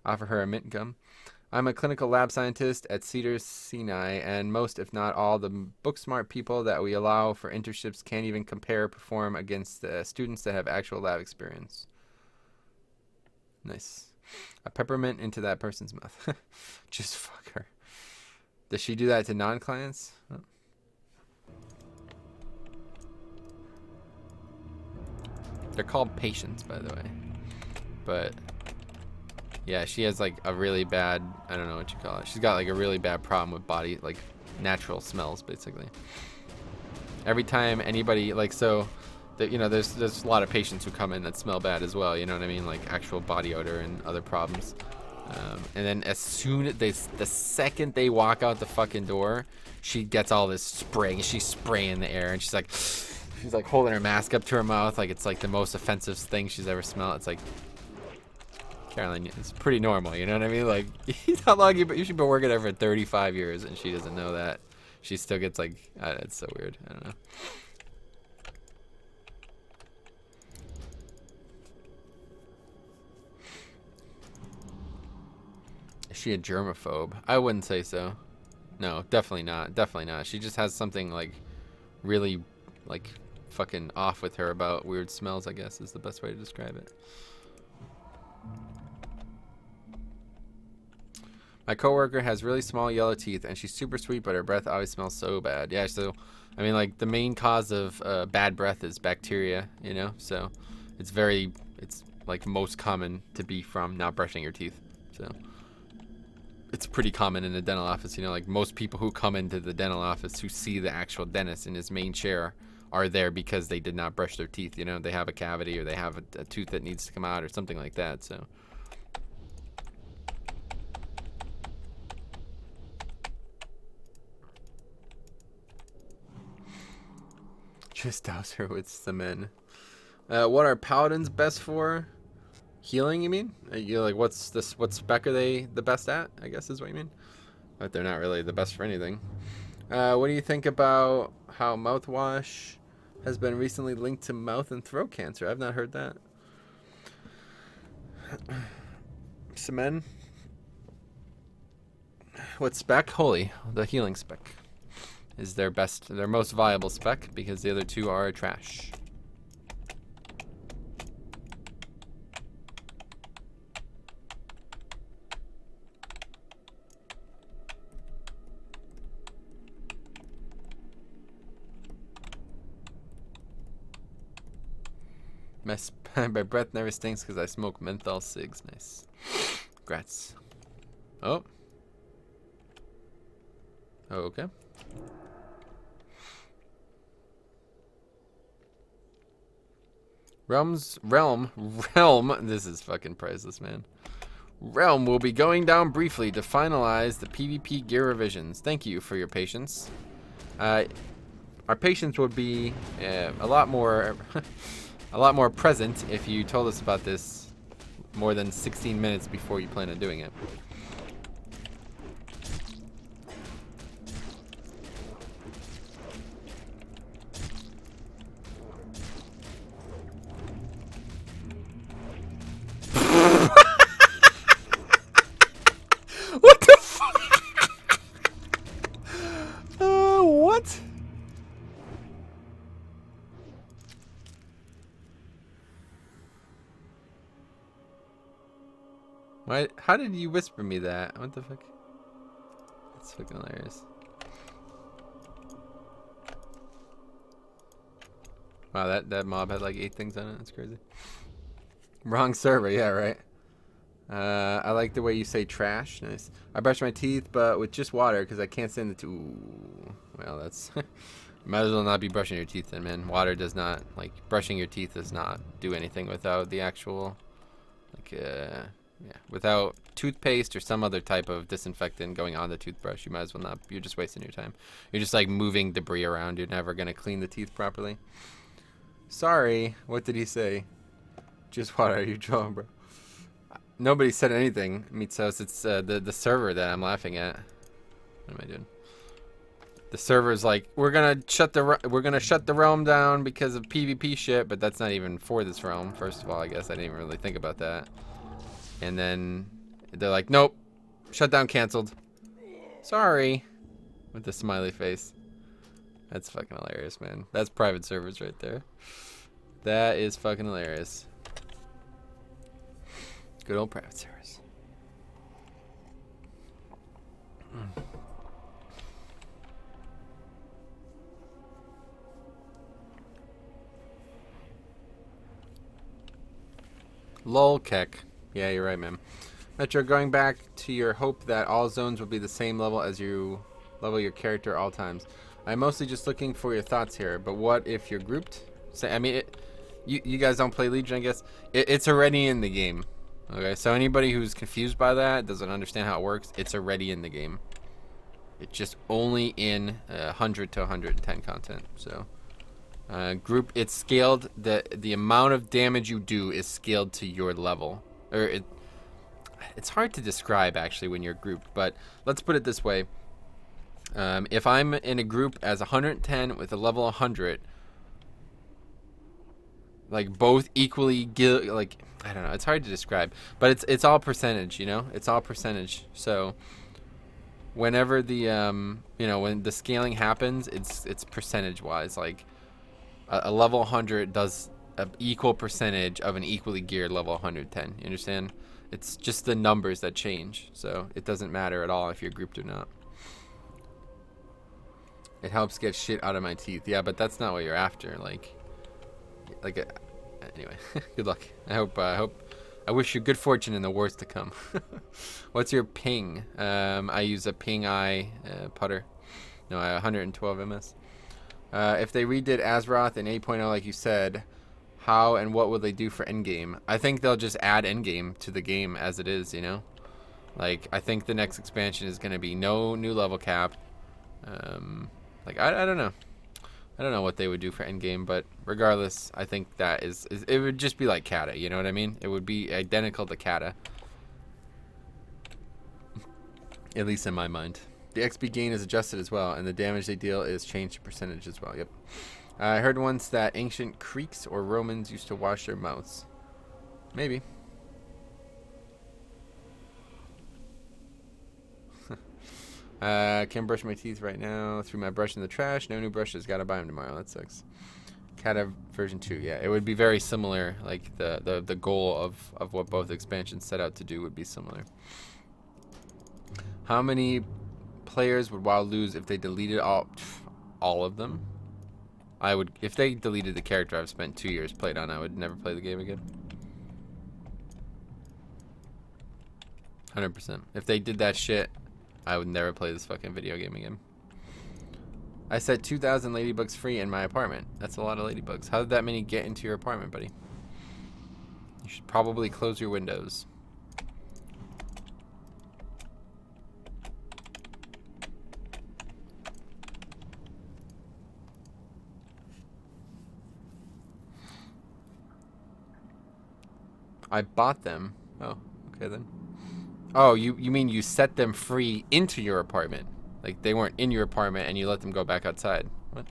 Offer her a mint gum. I'm a clinical lab scientist at Cedars-Sinai, and most, if not all, the book-smart people that we allow for internships can't even perform against students that have actual lab experience. Nice. A peppermint into that person's mouth. Just fuck her. Does she do that to non-clients? Oh. They're called patients, by the way. But yeah, she has like a really bad, I don't know what you call it. She's got like a really bad problem with body, like natural smells, basically. Every time anybody, like, so, you know, there's a lot of patients who come in that smell bad as well, you know what I mean? Like actual body odor and other problems. And then as soon as the second they walk out the fucking door, she gets all this spray. She's spraying the air and she's like holding her mask up to her mouth like it's like the most offensive thing she's ever smelled. It's like, Caroline, it's pretty normal, you know what I mean? Like, how long you've been working there for 35 years and she doesn't know that. She still gets like, it's so weird. I don't know. Is she a germaphobe? I wouldn't say so. No, definitely not. Definitely not. She just has something like really like fucking off with her about weird smells, I guess is the best way to describe it. My coworker has really small yellow teeth and she's super sweet, but her breath always smells so bad. Yeah, so I mean, like, the main cause of bad breath is bacteria, you know? So it's like most common to be from not brushing your teeth. So it's pretty common in the dental office, you know, like most people who come into the dental office who see the actual dentist in his main chair are there because they did not brush their teeth, you know? They have a cavity or they have a tooth that needs to come out or something like that, so. Just douse her with cement. What are paladins best for? Healing, you mean? You're like, what spec are they the best at? I guess is what you mean. but they're not really the best for anything. What do you think about how mouthwash has been recently linked to mouth and throat cancer? I've not heard that. Shaman? What spec? Holy, the healing spec is their most viable spec because the other two are trash. My breath never stinks because I smoke menthol cigs. Nice. Grats. Oh. Oh, okay. Realm. This is fucking priceless, man. Realm will be going down briefly to finalize the PvP gear revisions. Thank you for your patience. Our patience would be a lot more, a lot more present if you told us about this more than 16 minutes before you plan on doing it. What the fuck? What? Why? How did you whisper me that? What the fuck? That's fucking hilarious. Wow, that mob had like 8 things on it. That's crazy. Wrong server, yeah, right. I like the way you say trash. Nice. I brush my teeth, but with just water because I can't stand the ooh. Well, that's might as well not be brushing your teeth then, man. Water does not, like, brushing your teeth does not do anything without the actual, like, yeah, without toothpaste or some other type of disinfectant going on the toothbrush. You might as well not. You're just wasting your time. You're just like moving debris around. You're never gonna clean the teeth properly. Sorry. What did he say? Just water. Are you drawing, bro? Nobody said anything, Mitsos. It's the server that I'm laughing at. What am I doing? The server's like, we're gonna shut the realm down because of PvP shit, but that's not even for this realm. First of all, I guess I didn't even really think about that. And then they're like, nope, shutdown canceled. Sorry, with the smiley face. That's fucking hilarious, man. That's private servers right there. That is fucking hilarious. Good old private servers. Lol keck. Yeah, you're right, man. Metro, going back to your hope that all zones will be the same level as you level your character at all times. I'm mostly just looking for your thoughts here, but what if you're grouped? Say, I mean, you guys don't play Legion, I guess. It's already in the game. Okay, so anybody who's confused by that, doesn't understand how it works, it's already in the game. It's just only in 100 to 110 content. So group, it's scaled. The amount of damage you do is scaled to your level. Or it's hard to describe actually when you're grouped, but let's put it this way. If I'm in a group as 110 with a level 100, like both equally, like, I don't know, it's hard to describe, but it's all percentage, you know, it's all percentage. So whenever the you know, when the scaling happens, it's percentage wise. Like a level 100 does an equal percentage of an equally geared level 110. You understand? It's just the numbers that change, so it doesn't matter at all if you're grouped or not. It helps get shit out of my teeth. Yeah, but that's not what you're after. Like anyway, good luck. I wish you good fortune in the wars to come. What's your ping? I use a ping eye putter. No, I 112 ms. If they redid Azeroth in 8.0 like you said, how and what will they do for endgame? I think they'll just add endgame to the game as it is, you know? Like, I think the next expansion is going to be no new level cap. Like, I don't know. I don't know what they would do for endgame, but regardless, I think that is it would just be like Kata, you know what I mean? It would be identical to Kata. At least in my mind. The XP gain is adjusted as well, and the damage they deal is changed to percentage as well. Yep. I heard once that ancient Greeks or Romans used to wash their mouths. Maybe. Can't brush my teeth right now. Threw my brush in the trash. No new brushes. Gotta buy them tomorrow. That sucks. Cata version 2. Yeah, it would be very similar. Like the goal of what both expansions set out to do would be similar. How many players would WoW lose if they deleted all of them? I would, if they deleted the character I've spent 2 years played on, I would never play the game again. 100%. If they did that shit, I would never play this fucking video game again. I said 2,000 ladybugs free in my apartment. That's a lot of ladybugs. How did that many get into your apartment, buddy? You should probably close your windows. I bought them. Oh, okay then. Oh, you mean you set them free into your apartment? Like they weren't in your apartment and you let them go back outside. What?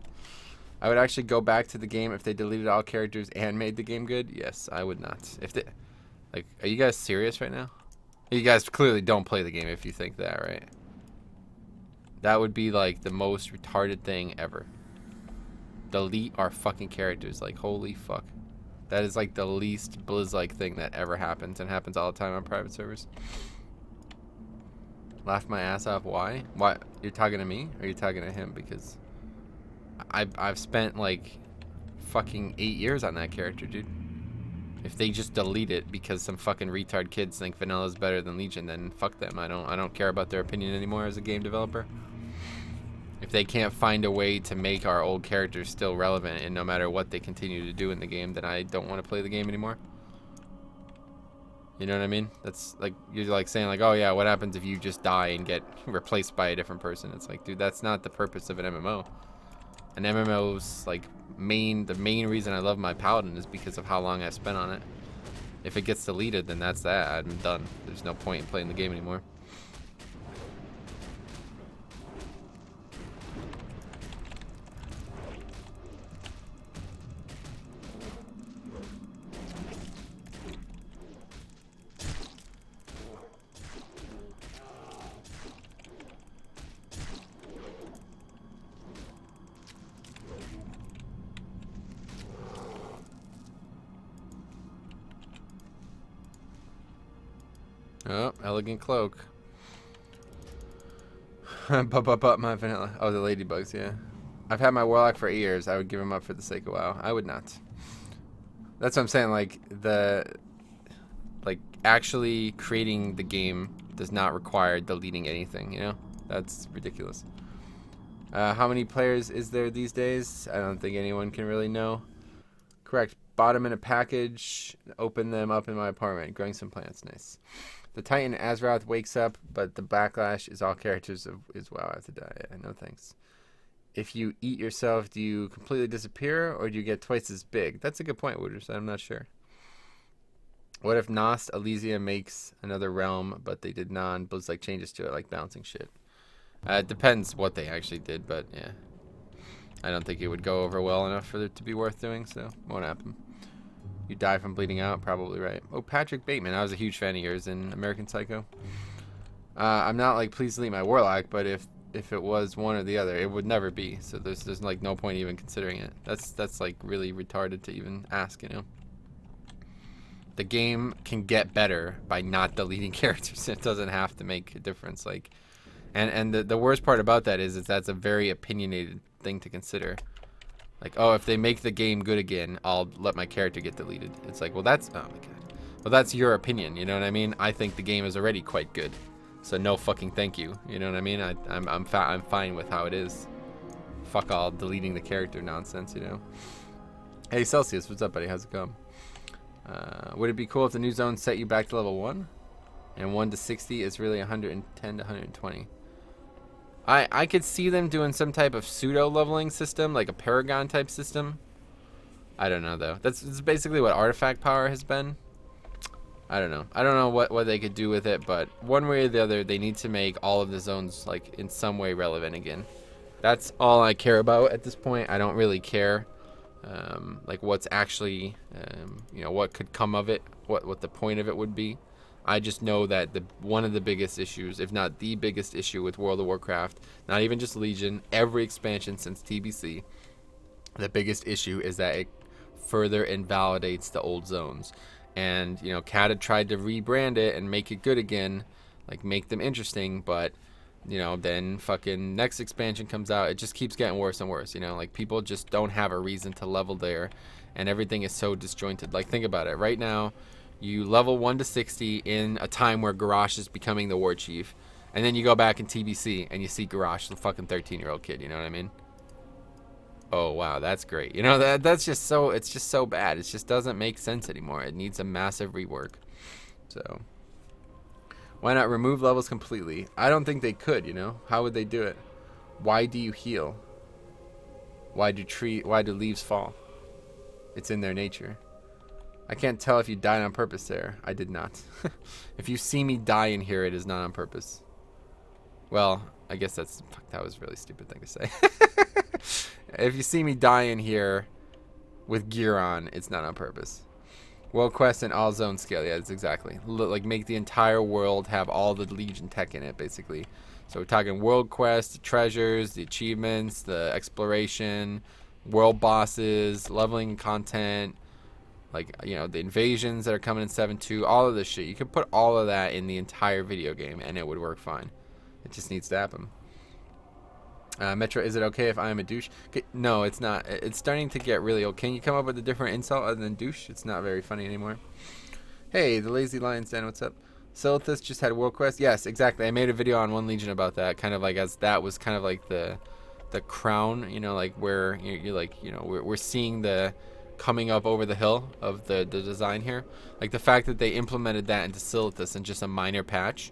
I would actually go back to the game if they deleted all characters and made the game good. Yes, I would not. If they, like, are you guys serious right now? You guys clearly don't play the game if you think that, right? That would be like the most retarded thing ever. Delete our fucking characters. Like, holy fuck. That is like the least Blizz-like thing that ever happens, and happens all the time on private servers. Laugh my ass off. Why? Why? You're talking to me, or are you talking to him? Because I've spent like fucking 8 years on that character, dude. If they just delete it because some fucking retard kids think Vanilla's better than Legion, then fuck them. I don't care about their opinion anymore as a game developer. If they can't find a way to make our old characters still relevant, and no matter what they continue to do in the game, then I don't want to play the game anymore. You know what I mean? That's like, you're like saying like, oh yeah, what happens if you just die and get replaced by a different person? It's like, dude, that's not the purpose of an MMO. An MMO's like the main reason I love my Paladin is because of how long I spent on it. If it gets deleted, then that's that. I'm done. There's no point in playing the game anymore. Oh, elegant cloak. But my vanilla. Oh, the ladybugs, yeah. I've had my warlock for 8 years. I would give him up for the sake of WoW. I would not. That's what I'm saying. Like actually creating the game does not require deleting anything. You know, that's ridiculous. How many players is there these days? I don't think anyone can really know. Correct. Bought them in a package. Opened them up in my apartment. Growing some plants. Nice. The Titan Azeroth wakes up, but the backlash is all characters is WoW have to die. Yeah, no thanks. If you eat yourself, do you completely disappear, or do you get twice as big? That's a good point, Wooders. I'm not sure. What if Nost Elysium makes another realm, but they did non-Blizz like changes to it, like bouncing shit? It depends what they actually did, but yeah. I don't think it would go over well enough for it to be worth doing, so won't happen. You die from bleeding out, probably right. Oh, Patrick Bateman. I was a huge fan of yours in American Psycho. I'm not like, please delete my warlock, but if it was one or the other, it would never be. So there's like no point even considering it. That's like really retarded to even ask, you know. The game can get better by not deleting characters. It doesn't have to make a difference. Like, and the worst part about that is that's a very opinionated thing to consider. Like, oh, if they make the game good again, I'll let my character get deleted. It's like, well, that's, oh my god. Well, that's your opinion, you know what I mean? I think the game is already quite good. So no fucking thank you, you know what I mean? I'm fine with how it is. Fuck all deleting the character nonsense, you know? Hey, Celsius, what's up, buddy? How's it going? Would it be cool if the new zone set you back to level 1? And 1 to 60 is really 110 to 120. I could see them doing some type of pseudo leveling system, like a Paragon type system. I don't know though. That's basically what artifact power has been. I don't know. I don't know what they could do with it, but one way or the other, they need to make all of the zones like in some way relevant again. That's all I care about at this point. I don't really care, like what's actually, you know, what could come of it, what the point of it would be. I just know that one of the biggest issues, if not the biggest issue with World of Warcraft, not even just Legion, every expansion since TBC, the biggest issue is that it further invalidates the old zones. And, you know, Cat had tried to rebrand it and make it good again, like make them interesting, but, you know, then fucking next expansion comes out, it just keeps getting worse and worse, you know, like people just don't have a reason to level there, and everything is so disjointed. Like, think about it. Right now, you level 1 to 60 in a time where Garrosh is becoming the war chief, and then you go back in TBC and you see Garrosh, the fucking 13-year-old kid, you know what I mean? Oh wow, that's great. You know, that's just so, it's just so bad. It just doesn't make sense anymore. It needs a massive rework. So why not remove levels completely? I don't think they could, you know. How would they do it? Why do you heal? Why do leaves fall? It's in their nature. I can't tell if you died on purpose there. I did not. If you see me die in here, it is not on purpose. Well, I guess that was a really stupid thing to say. If you see me die in here with gear on, it's not on purpose. World quest and all zone scale. Yeah, that's exactly. Like, make the entire world have all the Legion tech in it, basically. So we're talking world quest, the treasures, the achievements, the exploration, world bosses, leveling content, like, you know, the invasions that are coming in 7.2, all of this shit. You could put all of that in the entire video game and it would work fine. It just needs to happen. Metro, is it okay if I am a douche? Okay, no, it's not. It's starting to get really old. Can you come up with a different insult other than douche? It's not very funny anymore. Hey, the Lazy Lion's Den, what's up? Silithus just had World Quest. Yes, exactly. I made a video on One Legion about that. Kind of like, as that was kind of like the crown, you know, like where you're like, you know, we're seeing the coming up over the hill of the design here. Like the fact that they implemented that into Silithus in just a minor patch,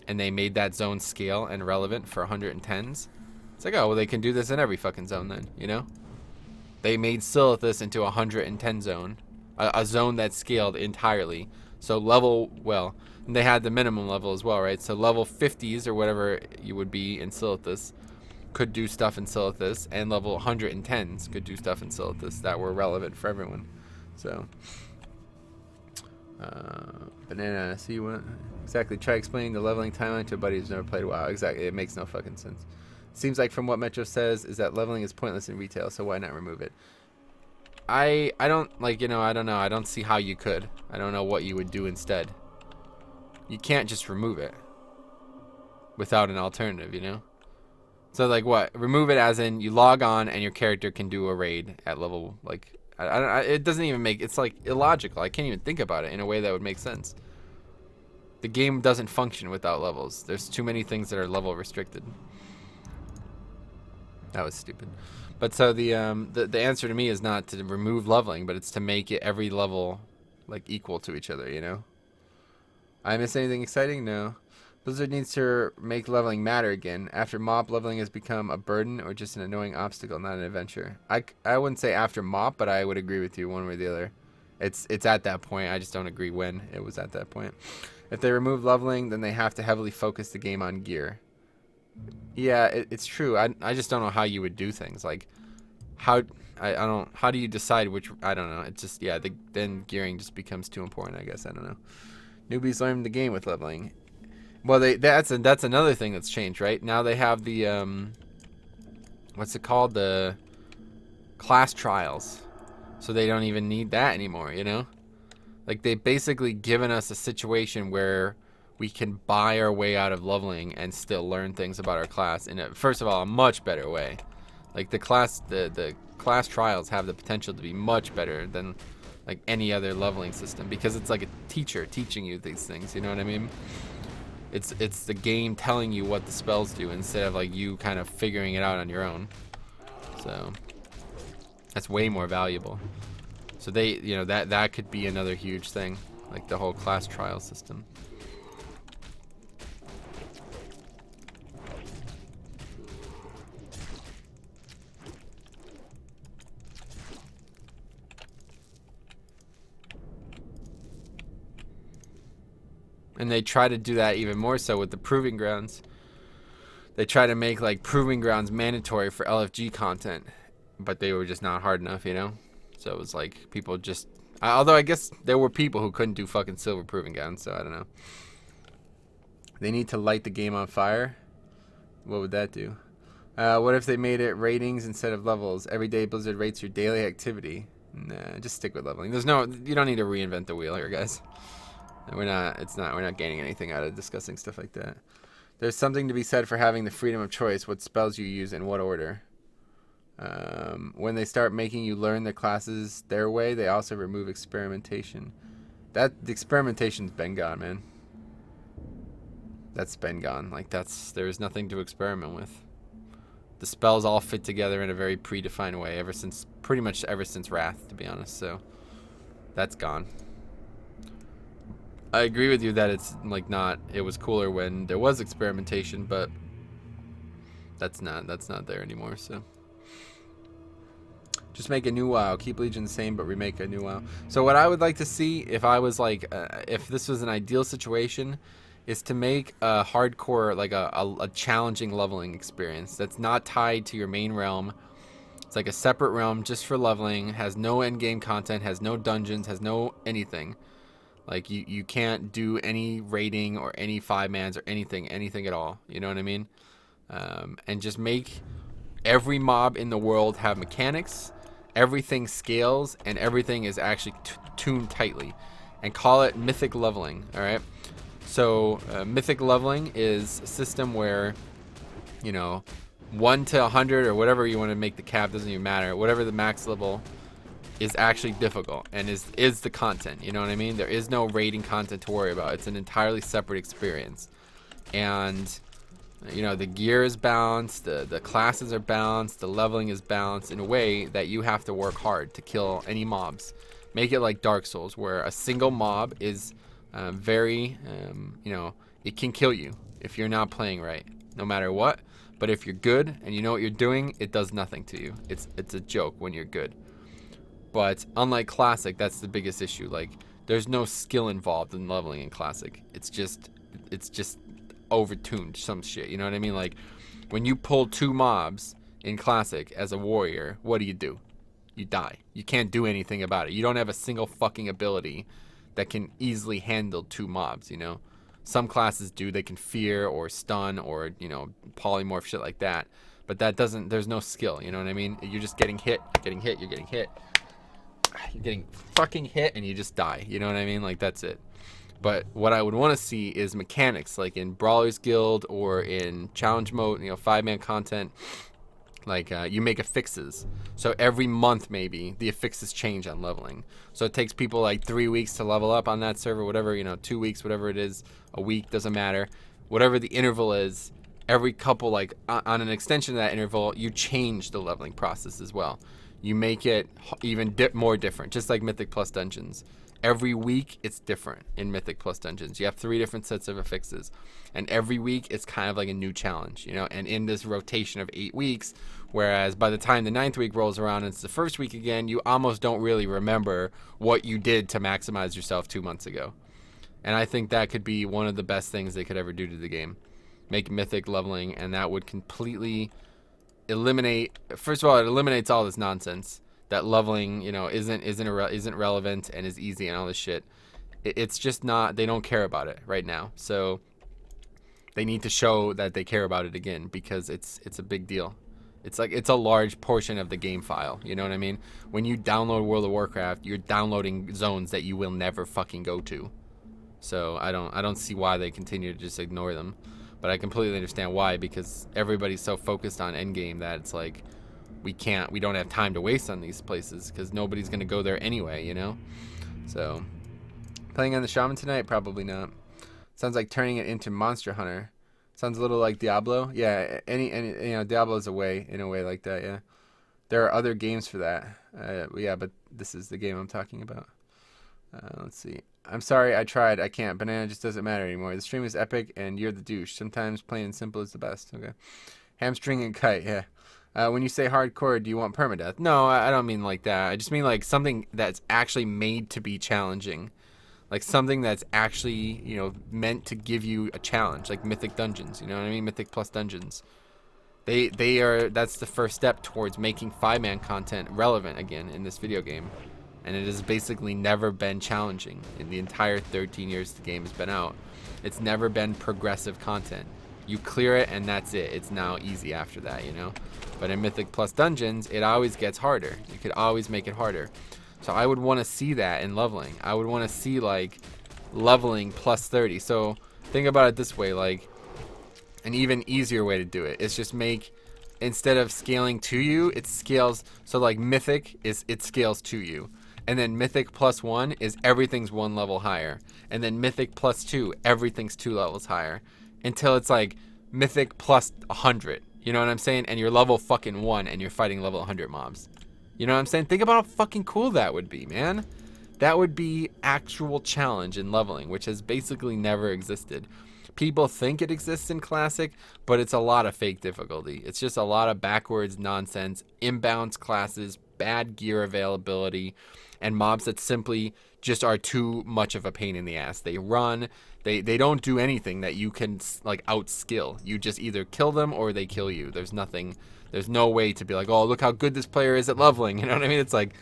and they made that zone scale and relevant for 110s. It's like, oh, well, they can do this in every fucking zone then, you know? They made Silithus into a 110 zone, a zone that's scaled entirely. So level, well, and they had the minimum level as well, right? So level 50s or whatever you would be in Silithus could do stuff in Silithus, and level 110s could do stuff in Silithus that were relevant for everyone. So, banana, see what? Exactly. Try explaining the leveling timeline to a buddy who's never played WoW. Exactly. It makes no fucking sense. Seems like from what Metro says is that leveling is pointless in retail, so why not remove it? I don't, like, you know, I don't know. I don't see how you could. I don't know what you would do instead. You can't just remove it without an alternative, you know? So, like, what? Remove it as in you log on and your character can do a raid at level, like, it doesn't even make, it's like illogical. I can't even think about it in a way that would make sense. The game doesn't function without levels. There's too many things that are level restricted. That was stupid. But so the answer to me is not to remove leveling, but it's to make it every level like equal to each other, you know? I miss anything exciting? No. Blizzard needs to make leveling matter again. After MOP, leveling has become a burden or just an annoying obstacle, not an adventure. I wouldn't say after MOP, but I would agree with you one way or the other. It's at that point. I just don't agree when it was at that point. If they remove leveling, then they have to heavily focus the game on gear. Yeah, it's true. I just don't know how you would do things. Like, how do you decide which, I don't know. It's just, yeah, then gearing just becomes too important, I guess. I don't know. Newbies learn the game with leveling. Well, that's another thing that's changed, right? Now they have the, what's it called? The class trials. So they don't even need that anymore, you know? Like, they've basically given us a situation where we can buy our way out of leveling and still learn things about our class in first of all, a much better way. Like the class trials have the potential to be much better than like any other leveling system, because it's like a teacher teaching you these things, you know what I mean? It's the game telling you what the spells do instead of like you kind of figuring it out on your own. So that's way more valuable. So they, you know, that could be another huge thing, like the whole class trial system. And they try to do that even more so with the proving grounds. They try to make like proving grounds mandatory for LFG content, but they were just not hard enough, you know? So it was like people just, although I guess there were people who couldn't do fucking silver proving grounds, so I don't know. They need to light the game on fire. What would that do? What if they made it ratings instead of levels? Every day Blizzard rates your daily activity. Nah, just stick with leveling. You don't need to reinvent the wheel here, guys. We're not gaining anything out of discussing stuff like that. There's something to be said for having the freedom of choice, what spells you use in what order. When they start making you learn the classes their way, they also remove experimentation. The experimentation's been gone, man. That's been gone. Like, there's nothing to experiment with. The spells all fit together in a very predefined way pretty much ever since Wrath, to be honest. So that's gone. I agree with you that it's like it was cooler when there was experimentation, but that's not there anymore. So just make a new WoW, keep Legion the same, but remake a new WoW. So what I would like to see, if I was like, if this was an ideal situation, is to make a hardcore, like a challenging leveling experience that's not tied to your main realm. It's like a separate realm just for leveling, has no end game content, has no dungeons, has no anything. Like you can't do any raiding or any 5-mans or anything at all. You know what I mean? And just make every mob in the world have mechanics, everything scales, and everything is actually tuned tightly, and call it mythic leveling. All right. So mythic leveling is a system where, 1 to 100 or whatever you want to make the cap, doesn't even matter. Whatever the max level is actually difficult and is the content. You know what I mean? There is no raiding content to worry about. It's an entirely separate experience. And the gear is balanced, the classes are balanced, the leveling is balanced in a way that you have to work hard to kill any mobs. Make it like Dark Souls, where a single mob is very, it can kill you if you're not playing right, no matter what. But if you're good and you know what you're doing, it does nothing to you. It's a joke when you're good. But unlike Classic, that's the biggest issue. Like, there's no skill involved in leveling in Classic. It's just overtuned some shit. You know what I mean? Like, when you pull 2 mobs in Classic as a warrior, what do? You die. You can't do anything about it. You don't have a single fucking ability that can easily handle 2 mobs, Some classes do. They can fear or stun or, polymorph, shit like that. But there's no skill, you know what I mean? You're just getting hit, you're getting fucking hit, and you just die, you know what I mean? Like, that's it. But what I would want to see is mechanics, like in Brawlers Guild or in challenge mode, 5-man content. Like, you make affixes. So every month, maybe, the affixes change on leveling. So it takes people like 3 weeks to level up on that server, whatever, 2 weeks, whatever it is, a week, doesn't matter. Whatever the interval is, every couple, like, on an extension of that interval, you change the leveling process as well. You make it even more different, just like Mythic Plus Dungeons. Every week, it's different in Mythic Plus Dungeons. You have 3 different sets of affixes. And every week, it's kind of like a new challenge, And in this rotation of 8 weeks, whereas by the time the 9th week rolls around and it's the first week again, you almost don't really remember what you did to maximize yourself 2 months ago. And I think that could be one of the best things they could ever do to the game. Make Mythic leveling, and that would completely eliminate... First of all, it eliminates all this nonsense. That leveling, isn't relevant and is easy and all this shit. It's just not... They don't care about it right now. So they need to show that they care about it again, because it's a big deal. It's like it's a large portion of the game file. You know what I mean? When you download World of Warcraft, you're downloading zones that you will never fucking go to. So I don't see why they continue to just ignore them. But I completely understand why, because everybody's so focused on endgame that it's like we don't have time to waste on these places, because nobody's gonna go there anyway, So playing on the Shaman tonight? Probably not. Sounds like turning it into Monster Hunter. Sounds a little like Diablo. Yeah, any Diablo's in a way like that. Yeah, there are other games for that. Yeah, but this is the game I'm talking about. Let's see. I'm sorry, I tried. I can't. Banana just doesn't matter anymore. The stream is epic, and you're the douche. Sometimes plain and simple is the best. Okay. Hamstring and kite. Yeah. When you say hardcore, do you want permadeath? No, I don't mean like that. I just mean like something that's actually made to be challenging. Like something that's actually, you know, meant to give you a challenge, like Mythic Dungeons, you know what I mean? Mythic Plus Dungeons. They are, that's the first step towards making 5-man content relevant again in this video game. And it has basically never been challenging in the entire 13 years the game has been out. It's never been progressive content. You clear it and that's it. It's now easy after that, you know? But in Mythic Plus Dungeons, it always gets harder. You could always make it harder. So I would want to see that in leveling. I would want to see like leveling plus 30. So think about it this way, like an even easier way to do it is just make, instead of scaling to you, it scales. So like Mythic is, it scales to you. And then Mythic plus 1 is everything's 1 level higher. And then Mythic plus 2, everything's 2 levels higher. Until it's like Mythic plus 100. You know what I'm saying? And you're level fucking 1 and you're fighting level 100 mobs. You know what I'm saying? Think about how fucking cool that would be, man. That would be actual challenge in leveling, which has basically never existed. People think it exists in Classic, but it's a lot of fake difficulty. It's just a lot of backwards nonsense, imbalanced classes, bad gear availability, and mobs that simply just are too much of a pain in the ass. They run, they don't do anything that you can like outskill. You just either kill them or they kill you. There's nothing, there's no way to be like, oh, look how good this player is at leveling. You know what I mean? It's like,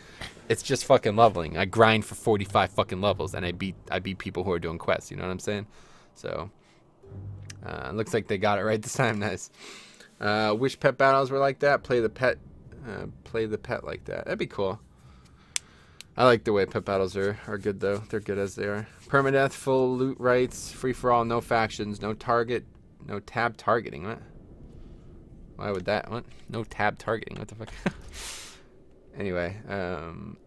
it's just fucking leveling. I grind for 45 fucking levels and I beat people who are doing quests. You know what I'm saying? So looks like they got it right this time. Nice. Wish pet battles were like that. Play the pet like that. That'd be cool. I like the way pet battles are good though. They're good as they are. Permadeath, full loot rights, free for all, no factions, no target, no tab targeting. What? Why would that? What? No tab targeting. What the fuck? Anyway,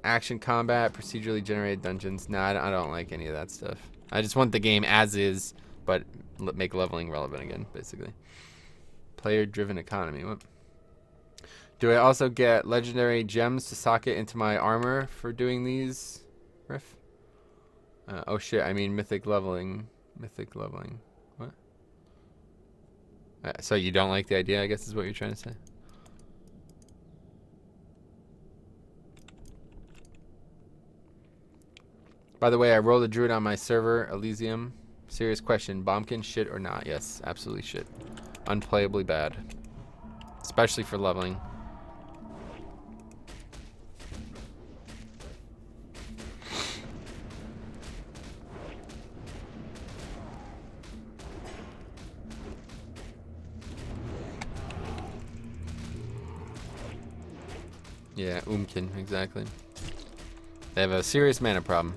action combat, procedurally generated dungeons. Nah, I don't like any of that stuff. I just want the game as is, but make leveling relevant again, basically. Player-driven economy. What? Do I also get legendary gems to socket into my armor for doing these? Riff? Oh shit, I mean mythic leveling. Mythic leveling. What? So you don't like the idea, I guess is what you're trying to say? By the way, I rolled a druid on my server, Elysium. Serious question, bombkin shit or not? Yes, absolutely shit. Unplayably bad. Especially for leveling. Yeah, exactly. They have a serious mana problem.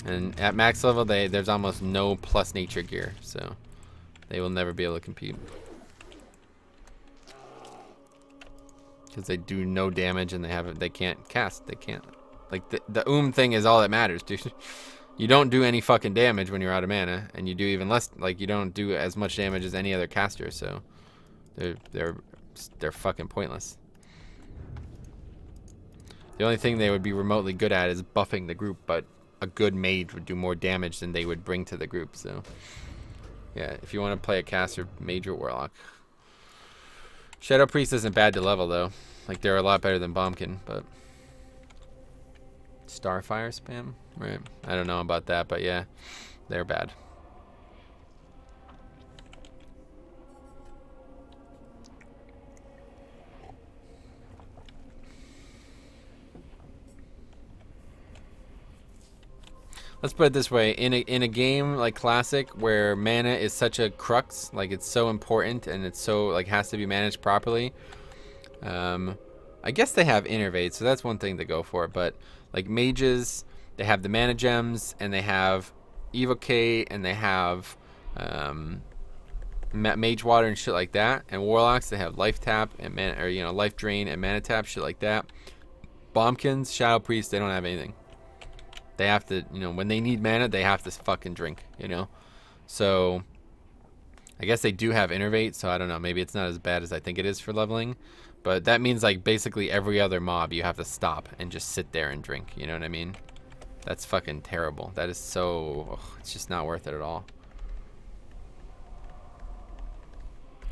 And at max level, there's almost no plus nature gear, so they will never be able to compete. Because they do no damage and they can't cast. They can't. Like the thing is all that matters, dude. You don't do any fucking damage when you're out of mana, and you do even less. Like you don't do as much damage as any other caster, so they're fucking pointless. The only thing they would be remotely good at is buffing the group, but a good mage would do more damage than they would bring to the group. So yeah, if you want to play a caster, mage or warlock. Shadow Priest isn't bad to level though. Like they're a lot better than Bombkin, but Starfire spam? Right. I don't know about that, but yeah, they're bad. Let's put it this way: in a game like Classic, where mana is such a crux, like it's so important and it's so like has to be managed properly. I guess they have Innervate, so that's one thing to go for. But like mages, they have the mana gems, and they have Evocate, and they have Mage Water and shit like that. And Warlocks, they have Life Tap and mana, or Life Drain and Mana Tap, shit like that. Bombkins, Shadow Priest, they don't have anything. They have to, when they need mana, they have to fucking drink, So, I guess they do have Innervate, so I don't know. Maybe it's not as bad as I think it is for leveling. But that means, like, basically every other mob you have to stop and just sit there and drink. You know what I mean? That's fucking terrible. That is so... it's just not worth it at all.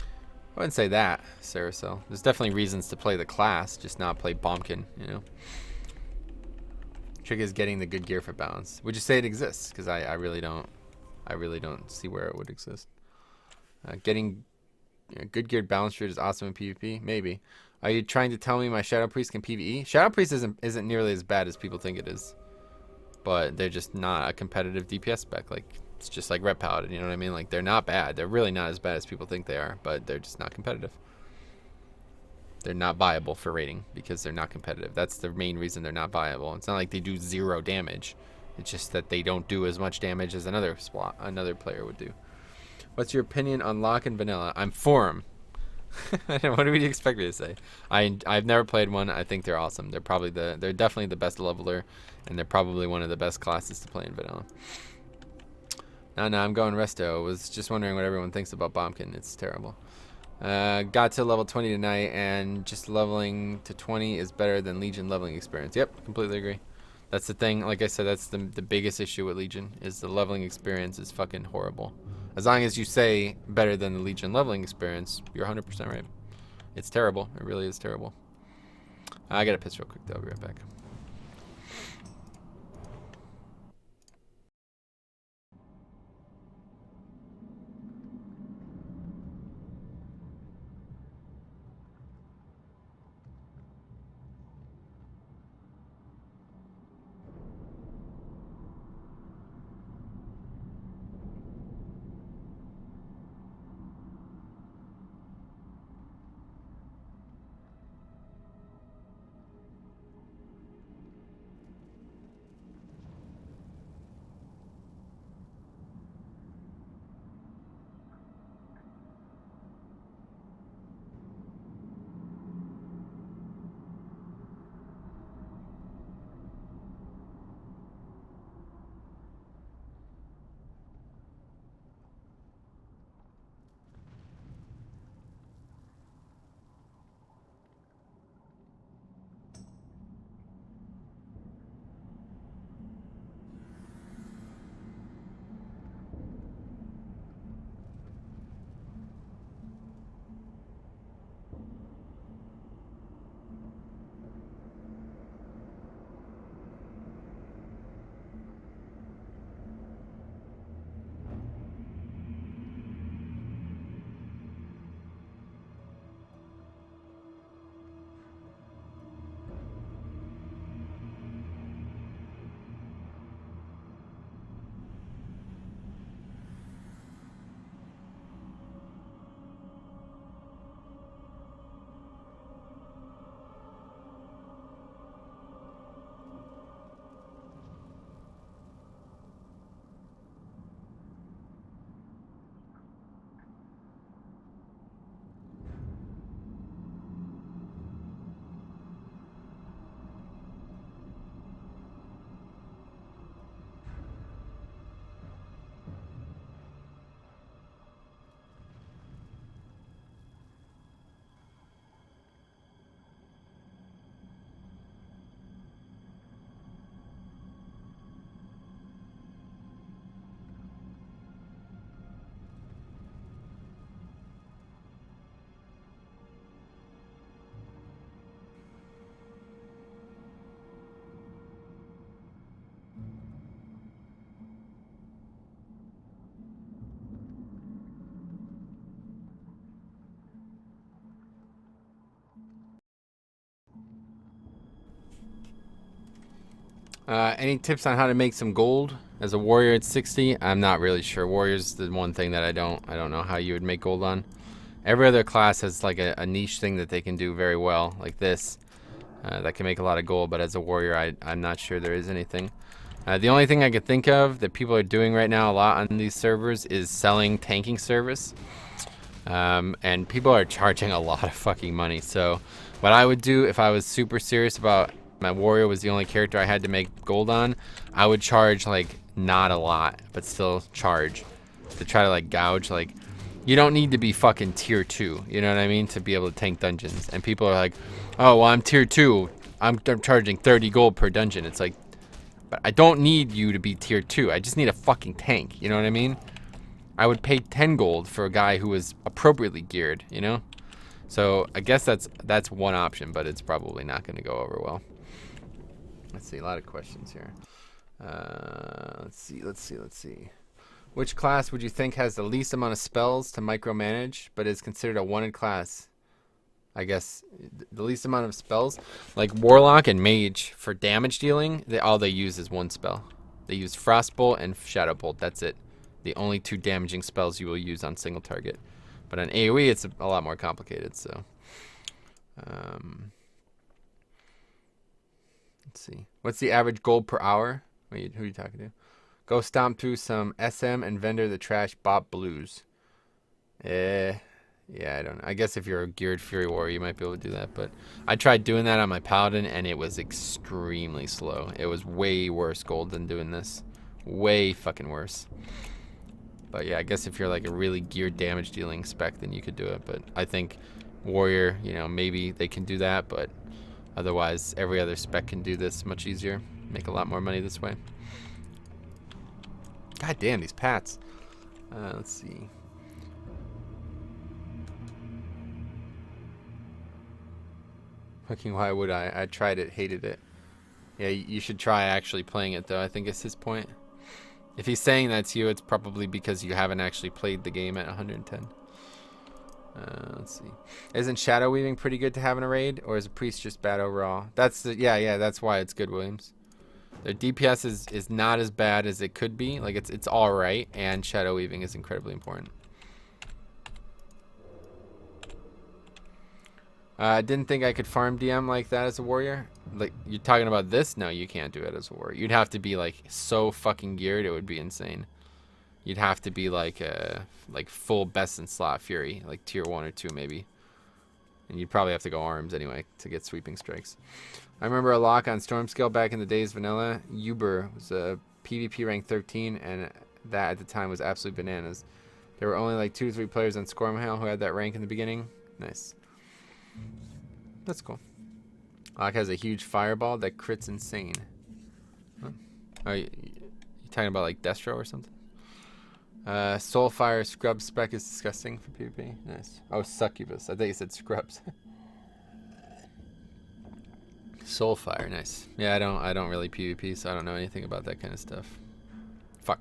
I wouldn't say that, Saracel. There's definitely reasons to play the class, just not play Bombkin, Trick is getting the good gear for balance. Would you say it exists? Because I really don't. I really don't see where it would exist. Getting good geared balance druid is awesome in PvP. Maybe. Are you trying to tell me my Shadow Priest can PvE? Shadow Priest isn't nearly as bad as people think it is, but they're just not a competitive DPS spec. Like it's just like Red Paladin. You know what I mean? Like they're not bad. They're really not as bad as people think they are, but they're just not competitive. They're not viable for rating because they're not competitive. That's the main reason they're not viable. It's not like they do 0 damage. It's just that they don't do as much damage as another player would do. What's your opinion on Lock and Vanilla? I'm for them. What do you expect me to say? I've never played one. I think they're awesome. They're definitely the best leveler, and they're probably one of the best classes to play in Vanilla. No, I'm going Resto. Was just wondering what everyone thinks about Bombkin. It's terrible. Got to level 20 tonight, and just leveling to 20 is better than Legion leveling experience. Yep, completely agree. That's the thing. Like I said, that's the biggest issue with Legion is the leveling experience is fucking horrible. As long as you say better than the Legion leveling experience, you're 100% right. It's terrible. It really is terrible. I gotta piss real quick though. I'll be right back. Any tips on how to make some gold as a warrior at 60? I'm not really sure. Warrior's the one thing that I don't know how you would make gold on. Every other class has like a niche thing that they can do very well, like this, that can make a lot of gold. But as a warrior, I'm not sure there is anything. The only thing I could think of that people are doing right now a lot on these servers is selling tanking service. And people are charging a lot of fucking money. So what I would do if I was super serious about my warrior was the only character I had to make gold on, I would charge like not a lot, but still charge to try to like gouge. Like you don't need to be fucking tier 2, you know what I mean, to be able to tank dungeons. And people are like, oh, well, I'm tier 2. I'm charging 30 gold per dungeon. It's like, but I don't need you to be tier 2. I just need a fucking tank, you know what I mean? I would pay 10 gold for a guy who was appropriately geared, you know? So I guess that's one option, but it's probably not going to go over well. Let's see, a lot of questions here. Let's see. Which class would you think has the least amount of spells to micromanage, but is considered a wanted class? I guess the least amount of spells, like Warlock and Mage for damage dealing, all they use is one spell. They use Frostbolt and Shadowbolt. That's it. The only two damaging spells you will use on single target. But on AoE, it's a lot more complicated. So, let's see. What's the average gold per hour? Wait, who are you talking to? Go stomp through some SM and vendor the trash bop blues. Yeah, I don't know. I guess if you're a geared Fury Warrior, you might be able to do that. But I tried doing that on my Paladin, and it was extremely slow. It was way worse gold than doing this. Way fucking worse. But yeah, I guess if you're like a really geared damage dealing spec, then you could do it. But I think Warrior, you know, maybe they can do that. But otherwise, every other spec can do this much easier. Make a lot more money this way. God damn, these pats. Let's see. Fucking why would I? I tried it, hated it. Yeah, you should try actually playing it though. I think it's his point. If he's saying that to you, it's probably because you haven't actually played the game at 110. Let's see. Isn't shadow weaving pretty good to have in a raid, or is a priest just bad overall? That's the, yeah. That's why it's good, Williams. Their DPS is not as bad as it could be. Like it's all right, and shadow weaving is incredibly important. I didn't think I could farm DM like that as a warrior. Like, you're talking about this? No, you can't do it as a warrior. You'd have to be like so fucking geared, it would be insane. You'd have to be like full best in slot fury, like tier 1 or 2 maybe. And you'd probably have to go arms anyway to get sweeping strikes. I remember a lock on Stormscale back in the days vanilla. UBRS was a PvP rank 13, and that at the time was absolute bananas. There were only like 2 or 3 players on Squirmhail who had that rank in the beginning. Nice. That's cool. Lock has a huge fireball that crits insane. Huh. Oh, you talking about like Destro or something? Soulfire scrub spec is disgusting for PvP. Nice. Oh, succubus. I thought you said scrubs. Soulfire, nice. Yeah, I don't really PvP, so I don't know anything about that kind of stuff. Fuck.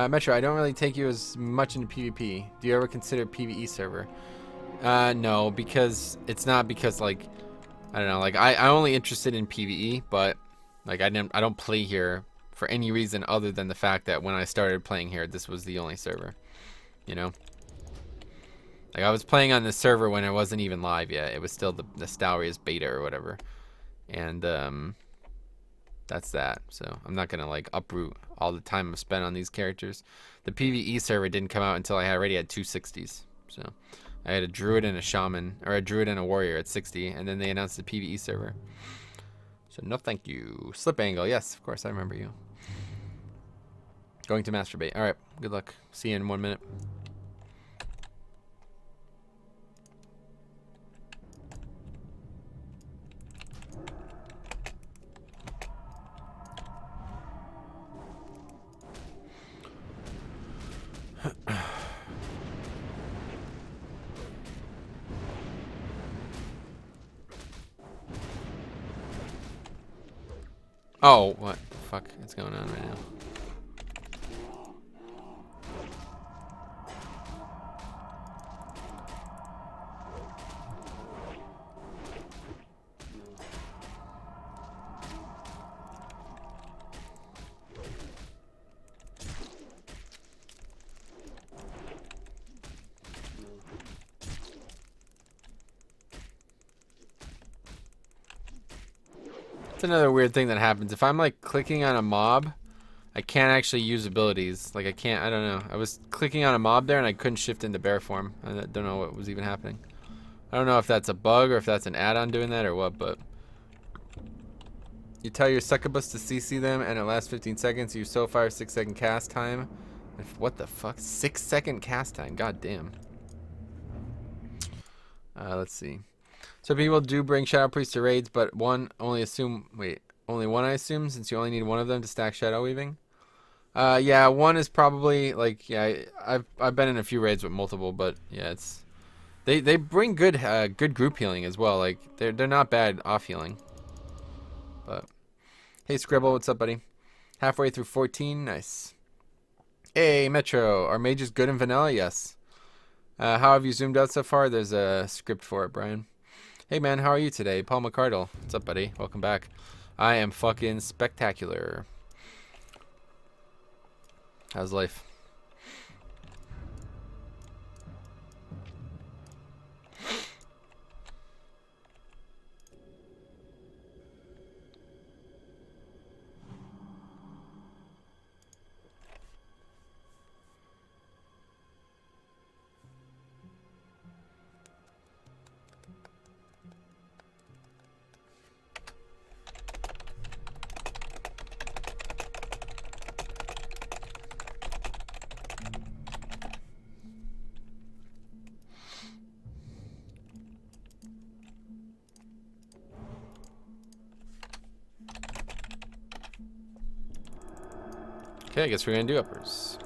Metro, I don't really take you as much into PvP. Do you ever consider PvE server? No, because it's not because like I don't know, like I only interested in PvE, but like I don't play here for any reason other than the fact that when I started playing here, this was the only server. You know? Like I was playing on this server when it wasn't even live yet. It was still the Stalrius beta or whatever. And that's that. So I'm not gonna like uproot all the time I've spent on these characters. The PvE server didn't come out until I already had 260s. So I had a druid and a shaman, or a druid and a warrior at 60, and then they announced the PvE server. So no thank you. Slip angle, yes, of course I remember you. Going to masturbate. All right, good luck. See you in 1 minute. Oh, what the fuck is going on right now? It's another weird thing that happens. If I'm like clicking on a mob, I can't actually use abilities. Like I can't, I don't know. I was clicking on a mob there and I couldn't shift into bear form. I don't know what was even happening. I don't know if that's a bug or if that's an add-on doing that or what, but you tell your succubus to CC them and it lasts 15 seconds. You so fire 6-second cast time. What the fuck? 6-second cast time. God damn. Let's see. So people do bring Shadow Priest to raids, but only one I assume, since you only need one of them to stack Shadow Weaving. Yeah, one is probably like I've been in a few raids with multiple, but yeah, it's they bring good group healing as well. Like they're not bad off healing. But hey, Scribble, what's up, buddy? Halfway through 14, nice. Hey, Metro, are mages good in vanilla? Yes. How have you zoomed out so far? There's a script for it, Brian. Hey man, how are you today? Paul McCardle. What's up, buddy? Welcome back. I am fucking spectacular. How's life? Okay, I guess we're gonna do uppers.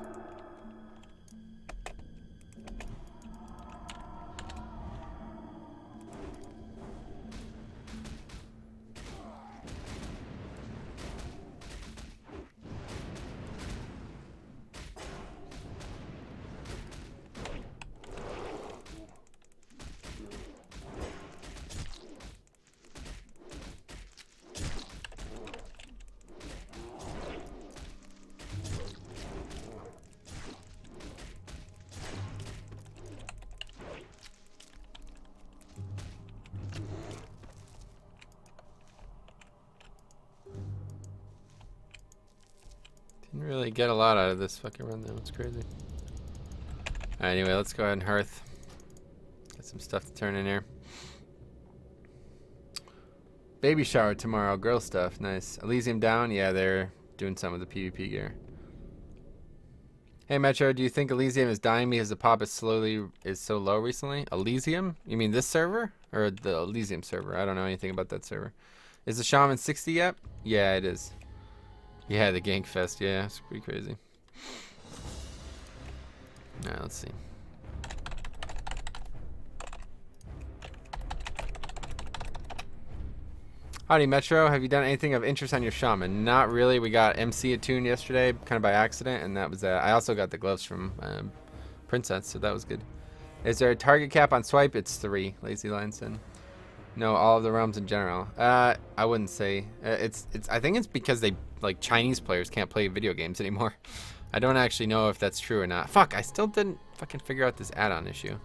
Didn't really get a lot out of this fucking run though. It's crazy. Anyway, let's go ahead and hearth. Got some stuff to turn in here. Baby shower tomorrow. Girl stuff. Nice. Elysium down. Yeah, they're doing some of the PvP gear. Hey Metro, do you think Elysium is dying because the pop is so low recently? Elysium? You mean this server? Or the Elysium server? I don't know anything about that server. Is the Shaman 60 yet? Yeah, it is. Yeah, the Gank Fest. Yeah, it's pretty crazy. Alright, let's see. Howdy Metro, have you done anything of interest on your Shaman? Not really. We got MC attuned yesterday, kind of by accident, and that was that. I also got the gloves from Princess, so that was good. Is there a target cap on swipe? It's 3, Lazy Lionson. No, all of the realms in general. I wouldn't say. I think it's because like Chinese players can't play video games anymore. I don't actually know if that's true or not. Fuck, I still didn't fucking figure out this add-on issue.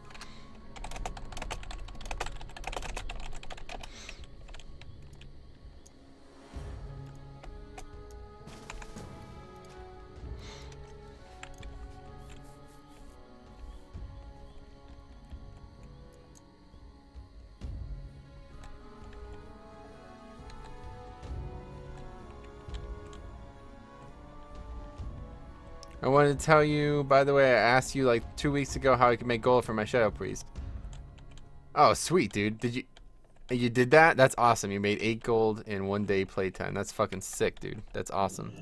I wanted to tell you, by the way, I asked you like 2 weeks ago how I could make gold for my Shadow Priest. Oh, sweet, dude. You did that? That's awesome. You made 8 gold in 1 day playtime. That's fucking sick, dude. That's awesome.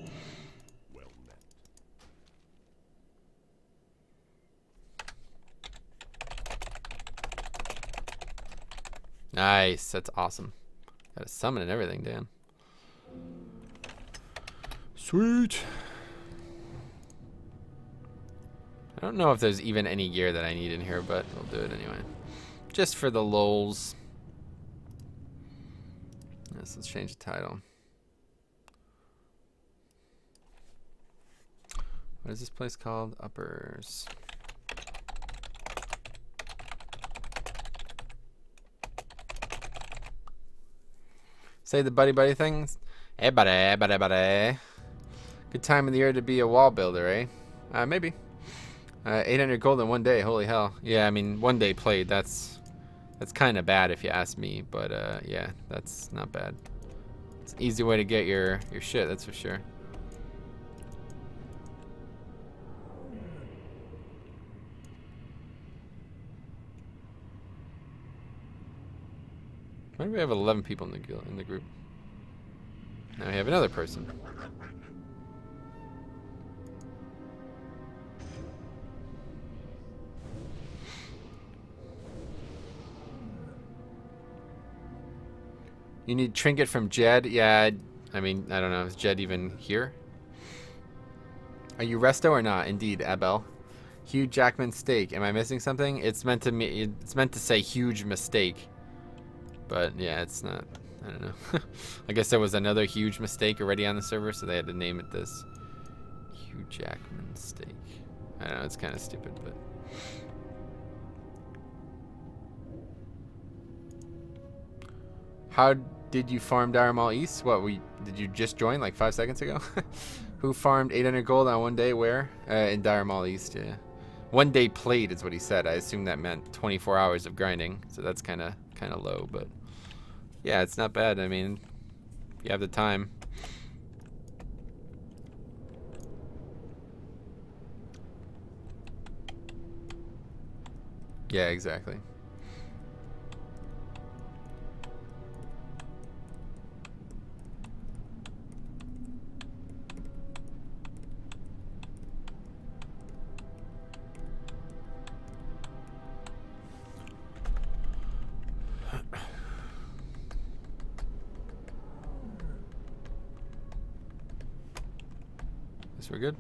Nice. That's awesome. Got a summon and everything, damn. Sweet. I don't know if there's even any gear that I need in here, but I'll do it anyway. Just for the lols. Yes, let's change the title. What is this place called? Uppers. Say the buddy things. Hey buddy. Good time of the year to be a wall builder, eh? Maybe. 800 gold in 1 day. Holy hell. Yeah, I mean, 1 day played. That's kind of bad if you ask me. But yeah, that's not bad. It's an easy way to get your shit. That's for sure. Why do we have 11 people in the group? Now we have another person. You need trinket from Jed. Yeah, I mean, I don't know. Is Jed even here? Are you resto or not? Indeed, Abel. Hugh Jackman steak. Am I missing something? It's meant to say huge mistake. But yeah, it's not. I don't know. I guess there was another huge mistake already on the server, so they had to name it this. Hugh Jackman steak. I don't know, it's kind of stupid, but. How did you farm Dire Mall East? What, did you just join like 5 seconds ago? Who farmed 800 gold on one day? Where? In Dire Mall East, yeah. One day played is what he said. I assume that meant 24 hours of grinding, so that's kind of low, but yeah, it's not bad. I mean, if you have the time. Yeah, exactly. Guess we're good.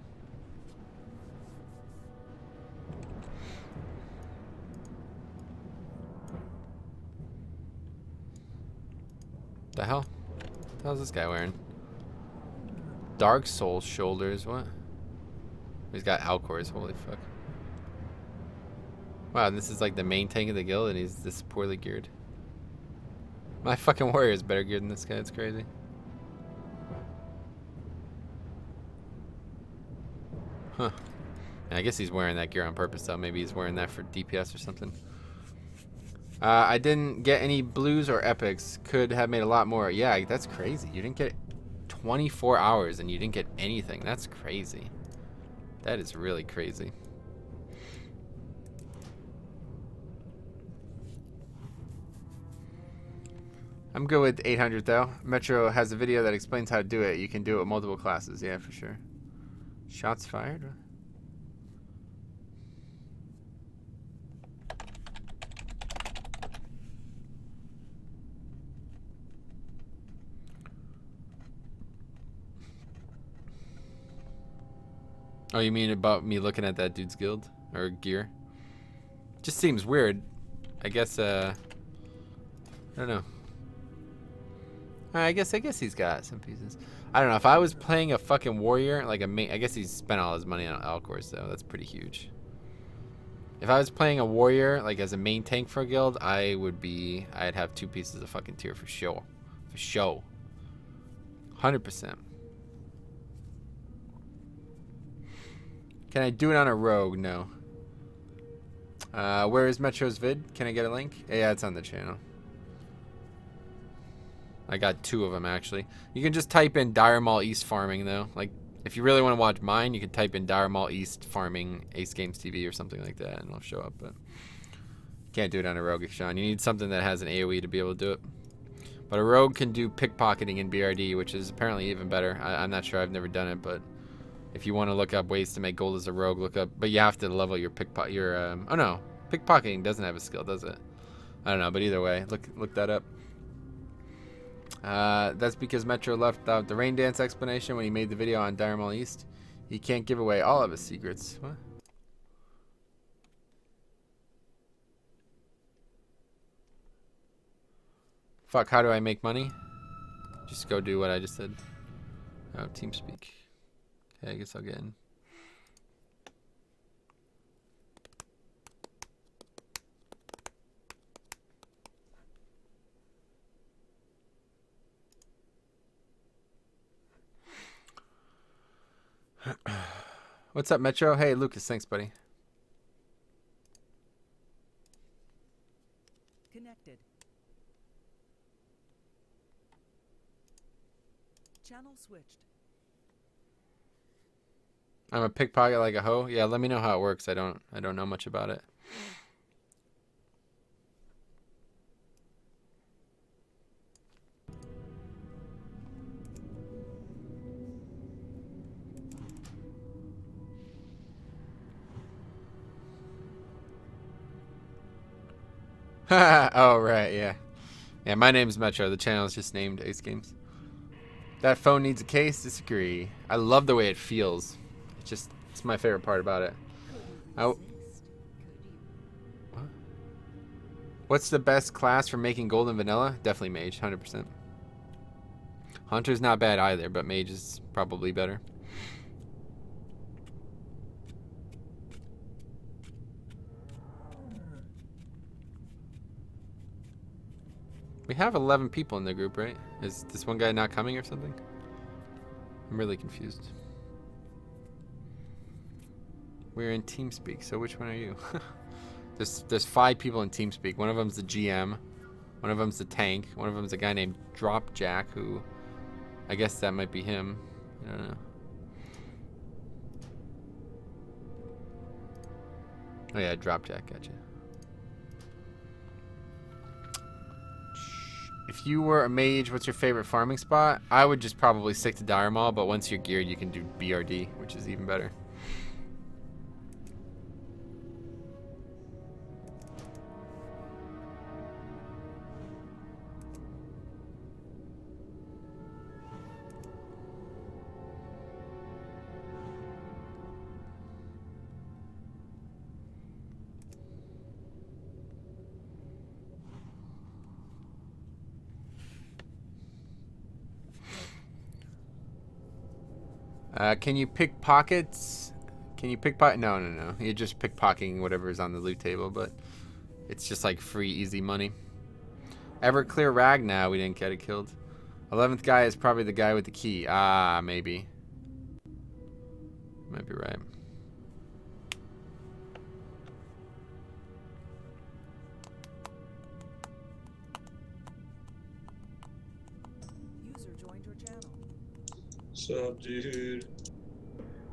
The hell? What the hell is this guy wearing? Dark Soul shoulders, what? He's got Alcors, holy fuck. Wow, this is like the main tank of the guild and he's this poorly geared. My fucking warrior is better geared than this guy, it's crazy. Huh. I guess he's wearing that gear on purpose though. Maybe he's wearing that for DPS or something. I didn't get any blues or epics. Could have made a lot more. Yeah, that's crazy. You didn't get 24 hours and you didn't get anything. That's crazy. That is really crazy. I'm good with 800 though. Metro has a video that explains how to do it. You can do it with multiple classes. Yeah, for sure. Shots fired? Oh, you mean about me looking at that dude's guild or gear? Just seems weird. I guess I don't know. I guess he's got some pieces. I don't know. If I was playing a fucking warrior, like a main, I guess he's spent all his money on Alcors though. That's pretty huge. If I was playing a warrior, like as a main tank for a guild, I'd have 2 pieces of fucking tier for sure. For sure. 100%. Can I do it on a rogue? No. Where is Metro's vid? Can I get a link? Yeah, it's on the channel. I got 2 of them actually. You can just type in Dire Mall East farming though. Like, if you really want to watch mine, you can type in Dire Mall East farming Ace Games TV or something like that, and it'll show up. But can't do it on a rogue, Sean. You need something that has an AOE to be able to do it. But a rogue can do pickpocketing in BRD, which is apparently even better. I'm not sure. I've never done it, but if you want to look up ways to make gold as a rogue, look up. But you have to level your pickpocket. Oh no, pickpocketing doesn't have a skill, does it? I don't know, but either way, look that up. That's because Metro left out the rain dance explanation when he made the video on Dire Mall East. He can't give away all of his secrets. What? Fuck, how do I make money? Just go do what I just said. Oh, TeamSpeak. Okay, I guess I'll get in. What's up, Metro? Hey, Lucas, thanks, buddy. Connected. Channel switched. I'm a pickpocket like a hoe. Yeah, let me know how it works. I don't know much about it. Oh right, yeah. Yeah, my name's Metro. The channel is just named Ace Games. That phone needs a case. Disagree. I love the way it feels. It's my favorite part about it. What? What's the best class for making gold and vanilla? Definitely mage, 100%. Hunter's not bad either, but mage is probably better. We have 11 people in the group, right? Is this one guy not coming or something? I'm really confused. We're in TeamSpeak, so which one are you? There's 5 people in TeamSpeak. One of them's the GM. One of them's the tank. One of them's a guy named Dropjack, who I guess that might be him. I don't know. Oh yeah, Dropjack, gotcha. If you were a mage, what's your favorite farming spot? I would just probably stick to Dire Maul, but once you're geared, you can do BRD, which is even better. Can you pick pockets? Can you pickpocket? No, no, no. You're just pickpocketing whatever is on the loot table, but it's just like free, easy money. Ever clear rag? Now we didn't get it killed. 11th guy is probably the guy with the key. Ah, maybe. Might be right. User joined your channel. Sup, dude?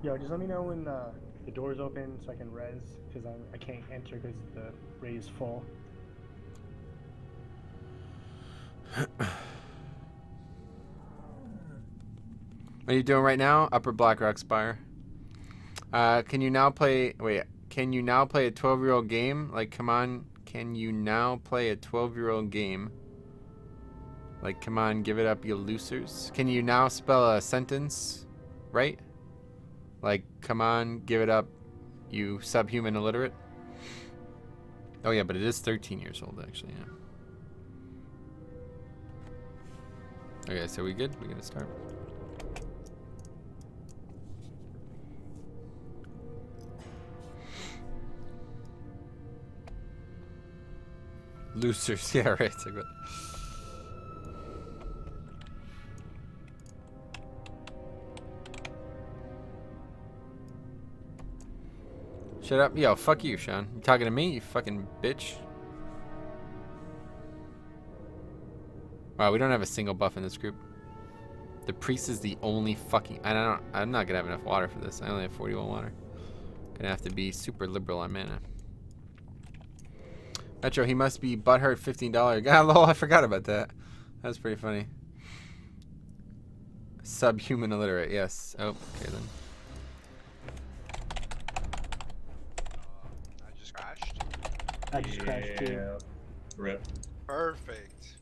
Yo, just let me know when the door's open so I can res, because I can't enter because the ray is full. What are you doing right now? Upper Blackrock Spire. Can you now play... Wait. Can you now play a 12-year-old game? Like, come on. Can you now play a 12-year-old game? Like, come on, give it up, you losers. Can you now spell a sentence? Right? Like, come on, give it up, you subhuman illiterate. Oh, yeah, but it is 13 years old, actually, yeah. Okay, so we good? We're gonna start. Losers, yeah, right. It's like what? Shut up. Yo, fuck you, Sean. You talking to me, you fucking bitch? Wow, we don't have a single buff in this group. The priest is the only fucking... I'm not gonna have enough water for this. I only have 41 water. Gonna have to be super liberal on mana. Metro, he must be butthurt $15. God, lol, I forgot about that. That's pretty funny. Subhuman illiterate, yes. Oh, okay then. I just crashed. I just crashed too. Rip. Perfect.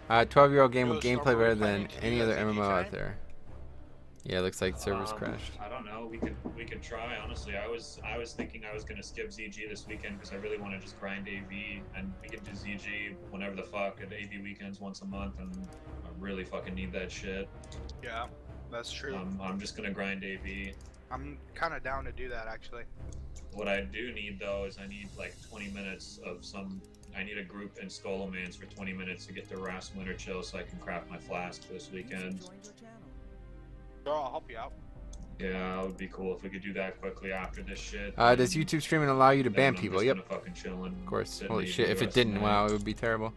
12-year-old game Yo, with gameplay Storm, better are we than planning to do any that other ZG MMO out train? there. Yeah, it looks like servers crashed. I don't know. We could try. Honestly, I was thinking I was gonna skip ZG this weekend because I really want to just grind AV, and we can do ZG whenever the fuck at AV weekends once a month, and I really fucking need that shit. Yeah, that's true. I'm just gonna grind AV. I'm kind of down to do that actually. What I do need though is I need like 20 minutes of some. I need a group in Skolomans for 20 minutes to get the Rast Winter Chill so I can craft my flask this weekend. User joined your channel. Sure, I'll help you out. Yeah, it would be cool if we could do that quickly after this shit. Does YouTube streaming allow you to ban Then I'm people? just Yep. gonna fucking chill and Of course. sit Holy and shit, eat if the it rest of the didn't, night. wow, it would be terrible.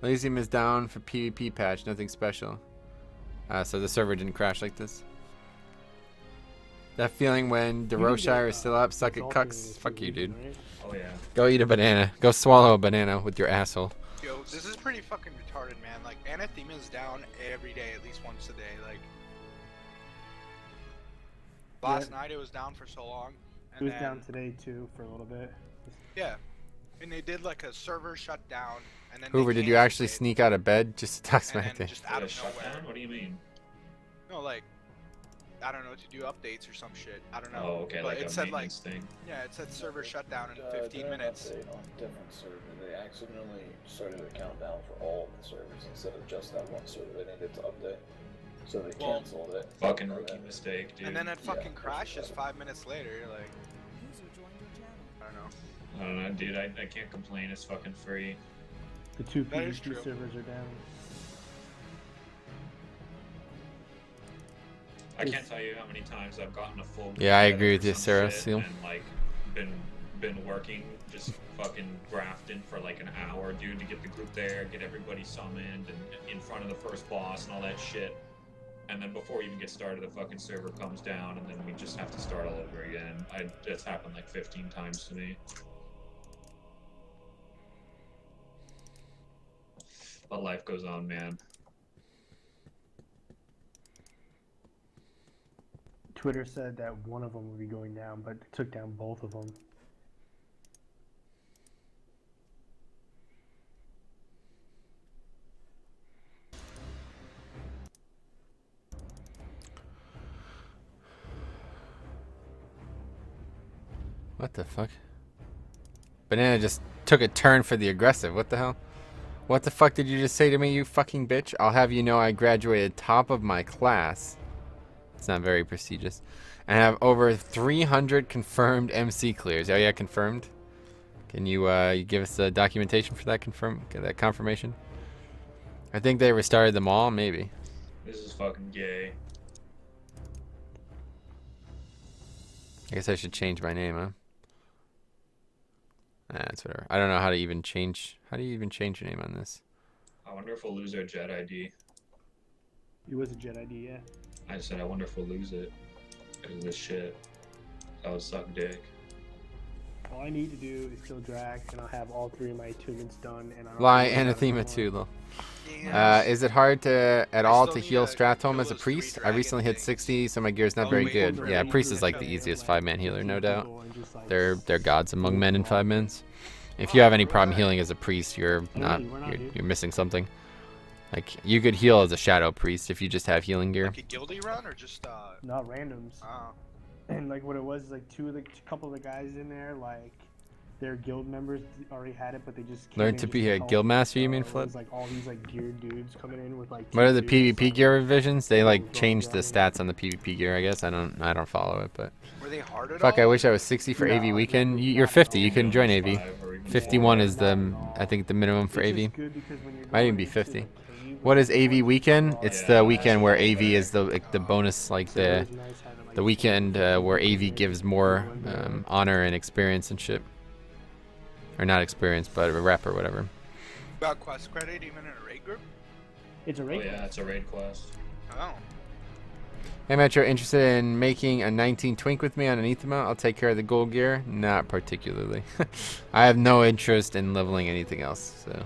Elysium is down for PvP patch, nothing special. So the server didn't crash like this. That feeling when DeRoshire is still up, suck it cucks. Fuck you, dude. Oh yeah. Go eat a banana. Go swallow a banana with your asshole. Yo, this is pretty fucking retarded, man. Like, Anathema's down every day, at least once a day. Like, last night it was down for so long. It And was then, down today too for a little bit. Yeah. And they did like a server shutdown, and then Hoover, they did you canceled actually it, sneak out of bed? Just to talk and smack then there. just out A of nowhere. shutdown? What do you mean? Just Is out it a of shutdown? nowhere. What do you mean? No, like, I don't know, to do updates or some shit. I don't know. Oh, okay, But like it a said like, maintenance thing. yeah, it said server shutdown in Did 15 an minutes. update on a different server. They accidentally started a countdown for all of the servers instead of just that one server they needed to update. So they Well, canceled it. Fucking And rookie then- mistake, dude. And then it fucking Yeah, crashes 5 minutes later. You're like, User joined your channel. I don't know. I don't know, dude. I can't complain. It's fucking free. The 2 That is PvP true. servers are down. I can't tell you how many times I've gotten a full. Yeah, I credit agree for with you, some Sarah shit Seal. And like been working, just fucking grafting for like an hour, dude, to get the group there, get everybody summoned, and in front of the first boss and all that shit. And then before we even get started, the fucking server comes down, and then we just have to start all over again. That's happened like 15 times to me. But life goes on, man. Twitter said that one of them would be going down, but it took down both of them. What the fuck? Banana just took a turn for the aggressive. What the hell? What the fuck did you just say to me, you fucking bitch? I'll have you know I graduated top of my class. It's not very prestigious. And have over 300 confirmed MC clears. Oh yeah, confirmed? Can you give us the documentation for that confirmation? I think they restarted them all, maybe. This is fucking gay. I guess I should change my name, huh? That's whatever. I don't know how to even change. How do you even change your name on this? I wonder if we'll lose our Jet ID. It was a Jet ID, yeah. I said, I wonder if we'll lose it. Because of this shit. That would suck dick. All I need to do is kill Drac, and I'll have all 3 of my attunements done. And I don't Lie have to worry about anathema it too, anymore. though. Is it hard to at I all still to need heal to Stratome kill as a those 3 priest? I dragon recently hit things. 60, so my gear's not Oh, very wait, good. those are Yeah, really priest good is like the kills. easiest 5-man healer, no doubt. And just, like, They're gods among men in 5-mans. If you have any problem healing as a priest, you're not we're not, dude. you're missing something. Like you could heal as a shadow priest if you just have healing gear. Like a guilty run or just not randoms. And like what it was, like couple of the guys in there, like their guild members already had it, but they just came Learn in to just be a help. guild master, you So mean, it Flip? was, like all these like geared dudes coming in with like. What are the two dudes, PvP gear revisions? They like going changed the down. stats on the PvP gear, I guess. I don't follow it, but were they hard at fuck, all? I wish I was 60 for No, AV like, weekend. You're not 50. at You all. can join AV. 5 or even 51 more. is the I think the minimum for It's AV. just good because when you're Might even going be into 50. the cave What with is AV people, weekend? all It's that the Yeah, weekend where that's AV right. is the bonus, like So it the was nice having, like, the weekend where people in AV there, gives people more in there. honor and experience and shit. Or not experience, but a rep or whatever. About quest credit even in a raid group? It's a Oh raid. yeah, it's a raid quest. Oh. Hey Metro, interested in making a 19 twink with me on an Ethema? I'll take care of the gold gear. Not particularly. I have no interest in leveling anything else. So,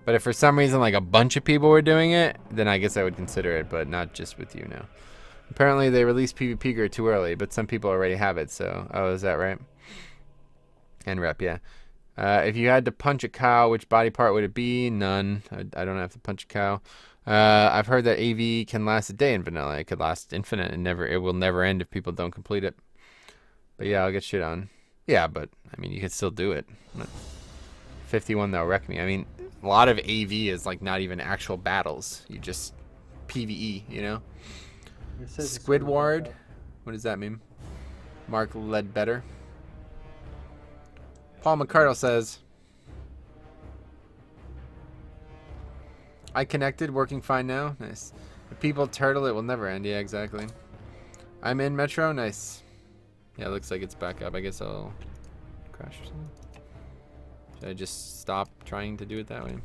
but if for some reason like a bunch of people were doing it, then I guess I would consider it, but not just with you now. Apparently they released PvP gear too early, but some people already have it. So, oh, is that right? And rep, yeah. If you had to punch a cow, which body part would it be? None. I don't have to punch a cow. I've heard that AV can last a day in vanilla. It could last infinite and it will never end if people don't complete it. But yeah, I'll get shit on. Yeah, but I mean, you could still do it. 51 they'll wreck me. I mean, a lot of AV is like not even actual battles. You just PvE, you know? It says it's Squidward. really What does that mean? Mark Ledbetter. Paul McCardle says, I connected, working fine now. Nice. If people turtle, it will never end. Yeah, exactly. I'm in Metro. Nice. Yeah, it looks like it's back up. I guess I'll crash or something. Should I just stop trying to do it that way?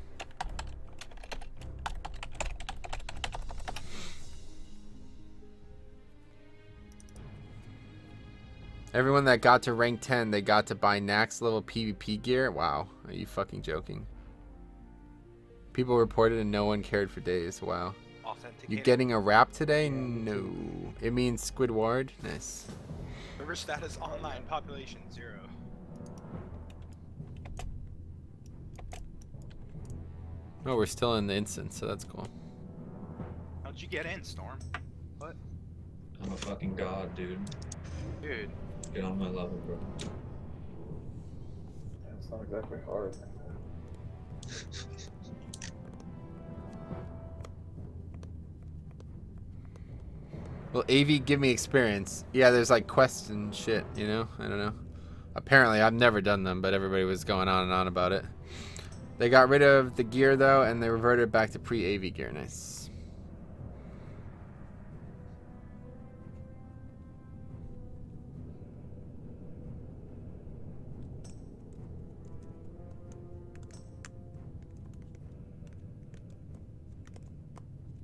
Everyone that got to rank 10, they got to buy Nax level PvP gear? Wow. Are you fucking joking? People reported and no one cared for days. Wow. Authenticated. You getting a rap today? No. It means Squidward? Nice. Server status online population 0. Oh, we're still in the instance, so that's cool. How'd you get in, Storm? What? I'm a fucking god, dude. Dude. Get on my level, bro. Yeah, it's not exactly hard. Well, AV give me experience. Yeah, there's like quests and shit, you know? I don't know. Apparently, I've never done them, but everybody was going on and on about it. They got rid of the gear, though, and they reverted back to pre-AV gear. Nice.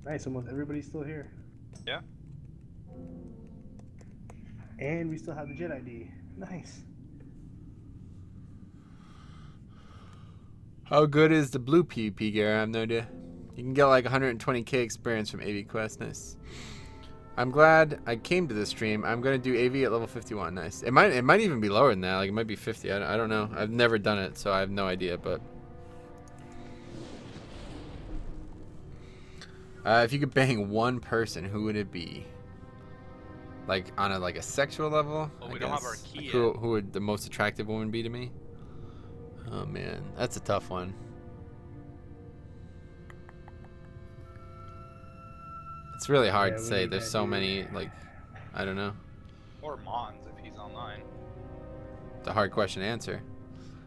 Nice, almost everybody's still here. Yeah. And we still have the Jet ID. Nice. How good is the blue PvP gear? I have no idea. You can get like 120k experience from AV Quest. Nice. I'm glad I came to this stream. I'm gonna do AV at level 51. Nice. It might even be lower than that. Like it might be 50. I don't know. I've never done it, so I have no idea. But if you could bang one person, who would it be? Like on a sexual level? Well, I we don't have our guess. key Like, who would the most attractive woman be to me? Oh man, that's a tough one. It's really hard Yeah, to we say. need There's that so dude. many, like, I don't know. Or Mons if he's online. It's a hard question to answer.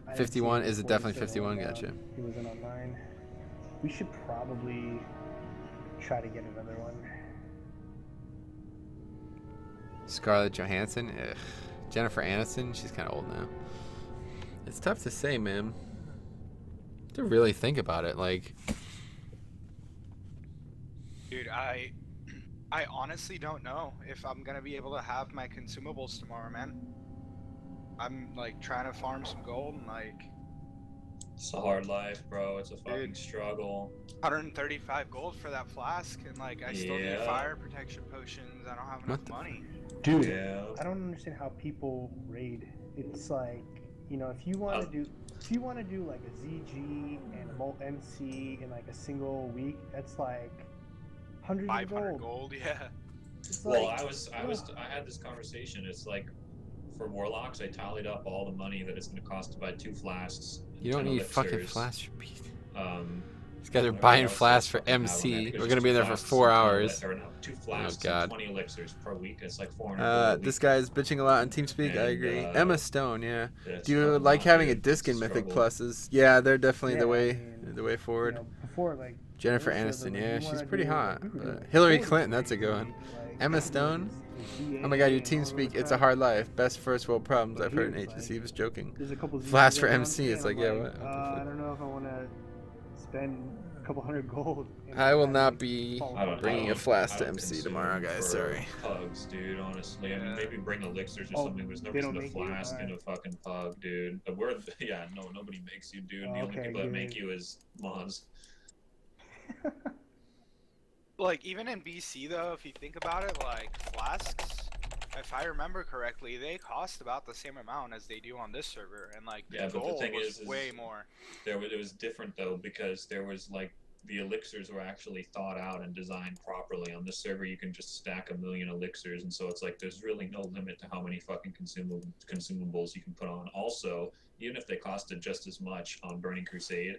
I didn't 51, see him is it before the definitely server 51? went Gotcha. down. He wasn't online. We should probably try to get another one. Scarlett Johansson? Ugh. Jennifer Aniston? She's kind of old now. It's tough to say, man. To really think about it, like... Dude, I honestly don't know if I'm gonna be able to have my consumables tomorrow, man. I'm like trying to farm some gold and like It's a hard life, bro. It's a fucking Dude. struggle. 135 gold for that flask, and like I still need Yeah. fire protection potions. I don't have enough What the- money. Dude, Yeah. I don't understand how people raid. It's like, you know, if you want to do like a ZG and a Molt MC in like a single week, that's like hundreds of 500 gold. gold, yeah. It's Well, like, I had this conversation. It's like, for Warlocks, I tallied up all the money that it's going to cost to buy 2 flasks. and You don't 10 need fucking elixirs. flash. These guys are Everybody buying else flasks doesn't for fucking have them, MC. man, We're because gonna be it's there 2 for flasks 4 and 20 hours. Or no, 2 flasks God. and 20 elixirs per week. It's like 400 gold a This week. guy's bitching a lot on TeamSpeak. I And, agree. uh, Emma Stone, yeah. It's Do you fucking like not, having a dude. disc It's in a Mythic struggle. Pluses? Yeah, they're definitely the Yeah, I way mean, the way forward. you know, before like Jennifer on the Aniston, server, like, yeah, you she's wanna pretty do, hot, we were doing, but like, Hillary 40 Clinton, that's a good crazy, one. like, Emma doing, Stone? like, Oh my god, you ZA and all TeamSpeak, that it's a crap. hard life. Best first world problems But I've heard in here it's ages. like- He was joking. There's a couple ZGs Flash for around MC, me, it's and like, I'm yeah, what the I fuck? don't know if I want to spend a couple hundred gold. and I will have, not like, be fall I don't- apart. bringing a I flask to don't MC consume tomorrow, guys. for Sorry. Pugs, dude. Honestly, I mean, Yeah. maybe bring elixirs or Oh, something. There's no they reason don't to make you? flask in a Alright. fucking pug, dude. The word, yeah, no, nobody makes you, dude. The only Okay, people that make good. you is mods. Like even in BC though, if you think about it, like flasks, if I remember correctly, they cost about the same amount as they do on this server, and like the Yeah, but the gold thing was is way more. It was different though, because there was like the elixirs were actually thought out and designed properly. On this server, you can just stack 1 million elixirs, and so it's like there's really no limit to how many fucking consumables you can put on. Also, even if they costed just as much on Burning Crusade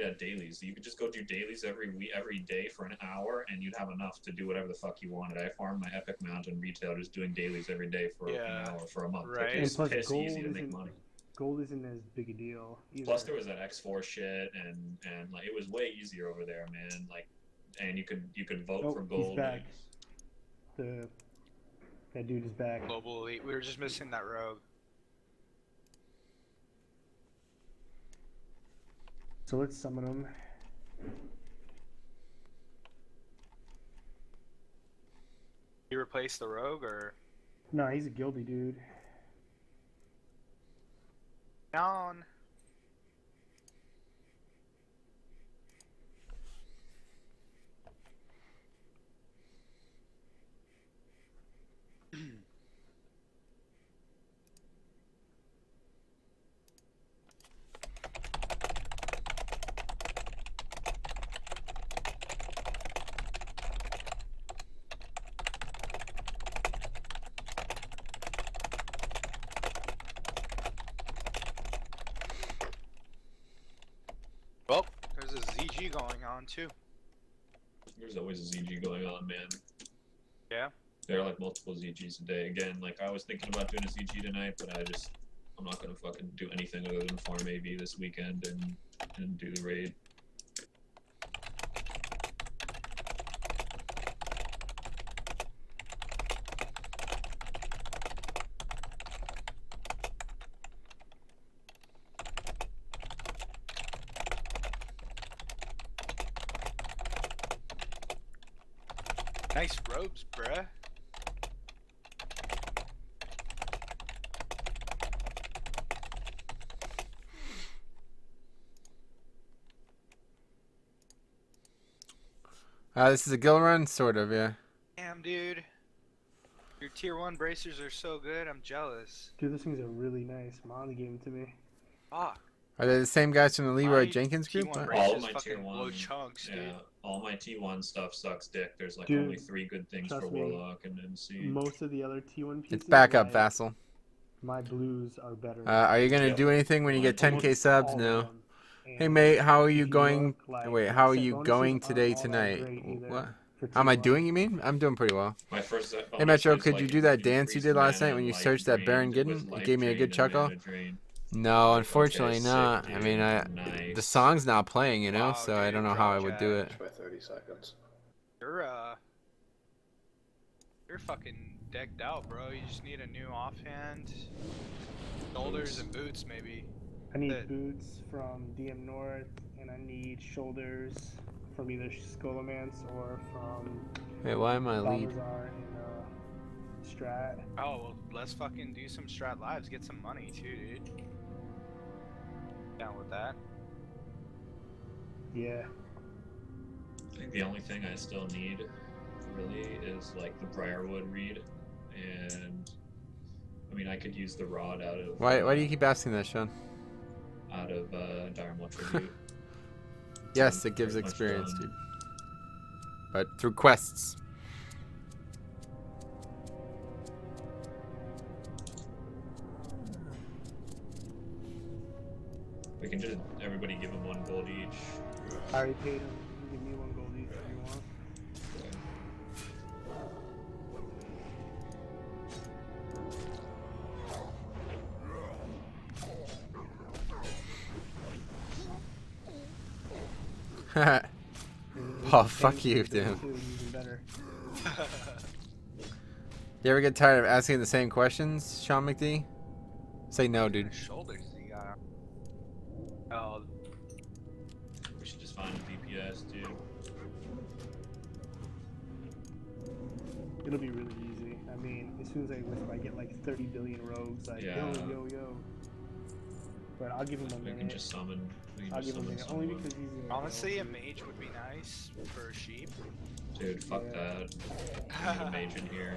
had dailies. You could just go do dailies every day for an hour, and you'd have enough to do whatever the fuck you wanted. I farmed my Epic Mountain retail just doing dailies every day for an hour for a month. Right. Like, it And was plus, piss gold easy to make isn't- money. Gold isn't as big a deal. Either. Plus, there was that X4 shit, and like it was way easier over there, man. Like, and you could vote for gold. He's back. That dude is back. Global elite. We were just missing that rogue. So let's summon him. You replaced the rogue or No, he's a guilty dude. down? ZG going on too. There's always a ZG going on, man. Yeah. There are like multiple ZGs a day. Again, like I was thinking about doing a ZG tonight, but I'm not gonna fucking do anything other than farm AV this weekend and do the raid. Nice robes, bruh. This is a gill run, sort of, yeah. Damn, dude. Your tier 1 bracers are so good, I'm jealous. Dude, those things are really nice. Molly gave them to me. Fuck. Are they the same guys from the Leroy My Jenkins group? T1 What? bracers All of my fucking tier blow 1, chunks, dude. yeah, all my T1 stuff sucks dick. There's like Dude, only 3 good things for trust me, Warlock and MC. Most of the other T1 pieces, It's backup, like, Vassal. my blues are better. Are you gonna Yep. do anything when you get 10k Almost subs? all of No. them. Hey And mate, how are if you going? look, like, Wait, like how I are said, you bonuses going aren't today all that tonight? great either What? for How am I T1. doing? You mean? I'm doing pretty well. My first Hey bonus Metro, is, could like, you if do that do dance you priest did last mana night when and you life searched that Baron drained Giddon? with It life gave me a good drained and chuckle. mana drained? No, Like, unfortunately okay, sick, not. I dude. mean, the Nice. song's not playing, you know, Wow, so I dude, don't know how I drop would do it. jack. By 30 seconds. You're fucking decked out, bro. You just need a new offhand, shoulders, and boots, maybe. I need That- boots from DM North, and I need shoulders from either Skolomance or from Wait, why am I lead? Balthazar in Strat. Oh, well, let's fucking do some strat lives, get some money too, dude. Down with that. Yeah. I think the only thing I still need really is like the Briarwood read, and I mean I could use the rod out of Why do you keep asking that, Sean? out of Direwolf Tribute. Yes, I'm it gives pretty much experience, done. dude. But through quests. We can just everybody give them 1 gold each. I already paid him. Give me 1 gold each if you want. Oh, fuck you, dude. Even better. You ever get tired of asking the same questions, Sean McD? Say no, dude. Shoulders he got. Oh, We should just find a DPS, dude. It'll be really easy. I mean, as soon as I get like 30 billion rogues, like Yeah. yo. But I'll give him a We can minute. just summon. We can I'll just give him a summon minute. Only someone. because he's in honestly, a mage would be nice for a sheep. Dude, fuck Yeah. that. We need a mage in here.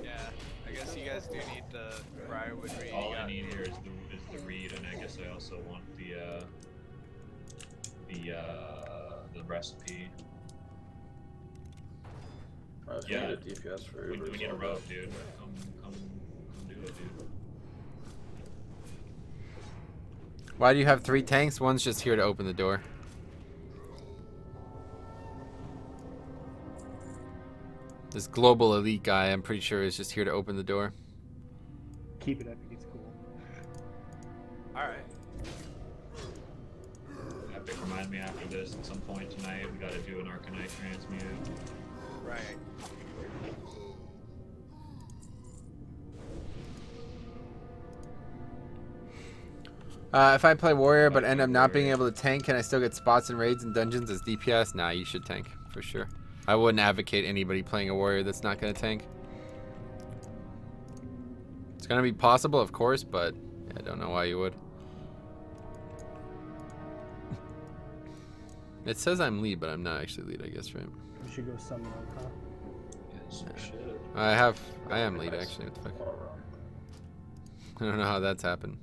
Yeah, I guess you guys do need the Briarwood read. All You I got- need here is the read, and I guess I also want the recipe. If you Yeah. need a DPS for We Uber, need a rope, dude. Come do it, dude. Why do you have 3 tanks? One's just here to open the door. This global elite guy, I'm pretty sure, is just here to open the door. Keep it epic. It's cool. Alright. Epic, remind me after this at some point tonight. We gotta do an Arcanite transmute. Right. If I play warrior but end up not being able to tank, can I still get spots in raids and dungeons as DPS? Nah, you should tank, for sure. I wouldn't advocate anybody playing a warrior that's not going to tank. It's going to be possible, of course, but I don't know why you would. It says I'm lead, but I'm not actually lead, I guess, right? We should go summon him, huh? Yes, we should. I am lead, actually. What the fuck? I don't know how that's happened.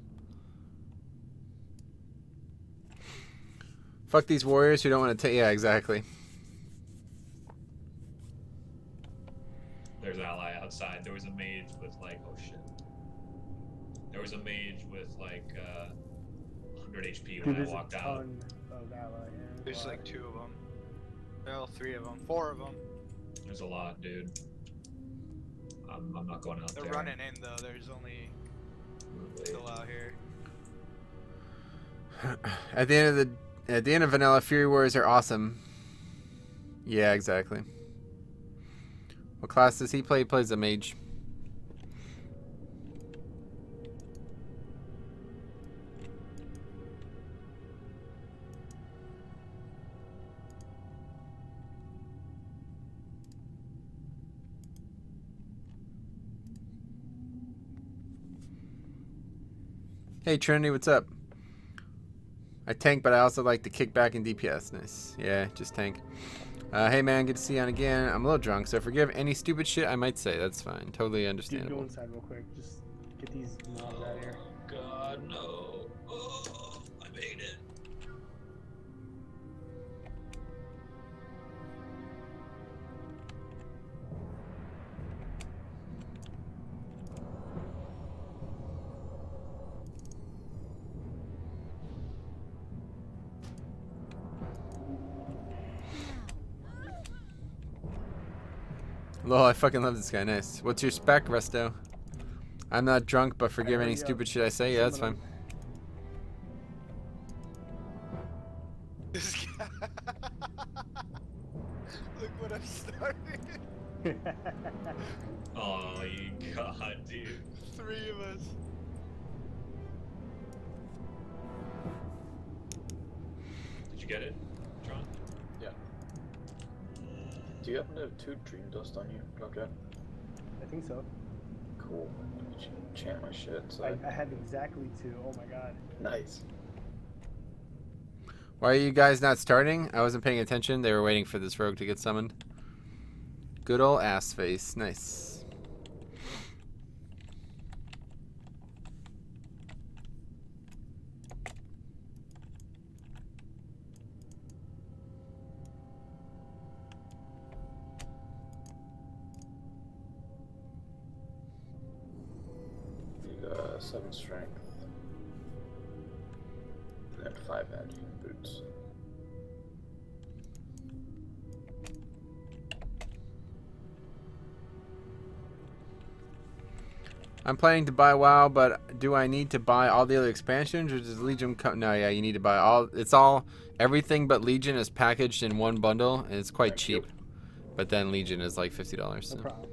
Fuck these warriors who don't want to take. Yeah, exactly. There's an ally outside. There was a mage with like, oh shit. There was a mage with like 100 HP when Dude, I there's a walked out. ton Oh, Vala, yeah. There's like 2 of them. Well, 3 of them. 4 of them. There's a lot, dude. I'm not going out They're there. running in though. There's only still out here. At the end of Vanilla, Fury Warriors are awesome. Yeah, exactly. What class does he play? He plays a mage. Hey Trinity, what's up? I tank, but I also like to kick back in DPS. Nice. Yeah, just tank. Hey man, good to see you on again. I'm a little drunk, so forgive any stupid shit I might say. That's fine. Totally Dude, understandable. go inside real quick. Just get these mobs out of here. God, no. Oh, I made it. Lol, I fucking love this guy. Nice. What's your spec, Resto? I'm not drunk, but forgive any hurry stupid up. shit I say. Yeah, that's Some fine. of This guy. Look what I've started. Oh, you god, dude. 3 of us. Did you get it, Tron? Yeah. Do you happen to have 2 Dream Dust on you, Dropjack? I think so. Cool. You should chant my shit. So I have exactly 2. Oh my god. nice. Why are you guys not starting? I wasn't paying attention. They were waiting for this rogue to get summoned. Good old ass face. Nice. Need 7 strength. And then 5 energy boots. I'm planning to buy WoW, but do I need to buy all the other expansions, or does Legion come? No, yeah, you need to buy all. It's all, everything but Legion is packaged in one bundle, and it's quite Thank you. cheap. But then Legion is like $50. No So. problem.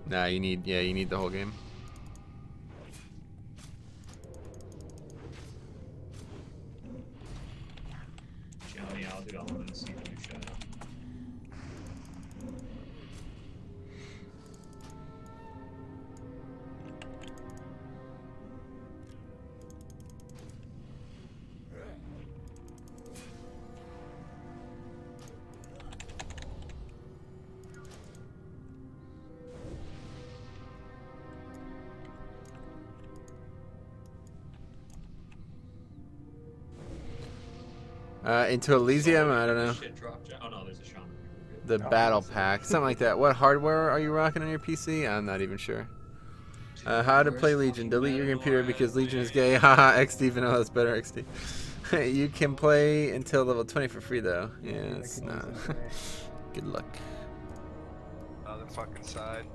Nah, you need the whole game. Johnny, I'll do elements. You do shadow. Into Elysium, I don't know. Shit drop. Oh no, there's a shaman. The Oh, battle that's- pack, something like that. What hardware are you rocking on your PC? I'm not even sure. How to play Legion? Delete your computer because Legion is gay. Haha, XD vanilla is better. XD. You can play until level 20 for free though. Yeah, Dude, I it's could use not. them today. Good luck. Other fucking side.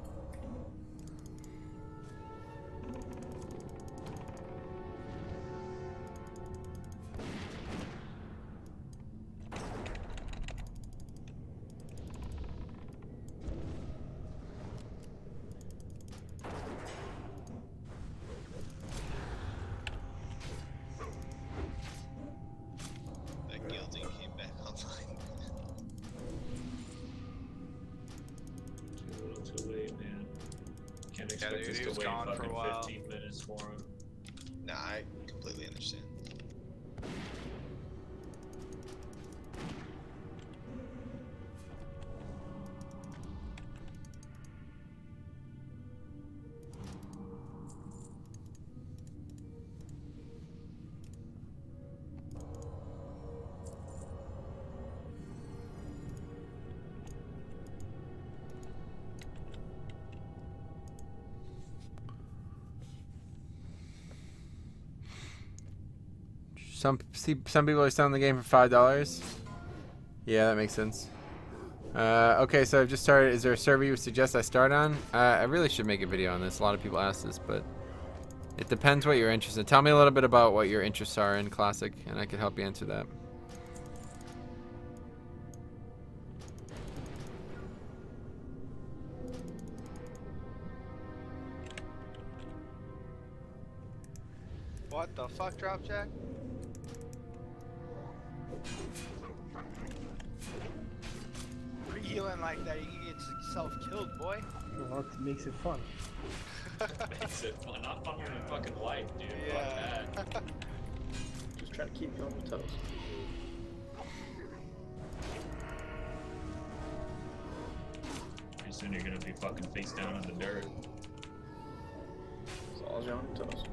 That guilty came back online. A little too late, man. Can't Yeah, expect dude, us he to was wait gone for a fucking while. 15 minutes for him. Nah, I completely understand. Some people are selling the game for $5. Yeah, that makes sense. Okay, so I've just started. Is there a server you would suggest I start on? I really should make a video on this. A lot of people ask this, but it depends what you're interested in. Tell me a little bit about what your interests are in Classic, and I can help you answer that. What the fuck, Drop Jack? Healing like that, you can get yourself killed, boy. Well, it makes it fun. Makes it fun. Not funner than fucking life, dude. Yeah. Fuck that. Just trying to keep you on your toes. Pretty soon you're gonna be fucking face down in the dirt. As long as you're on your toes.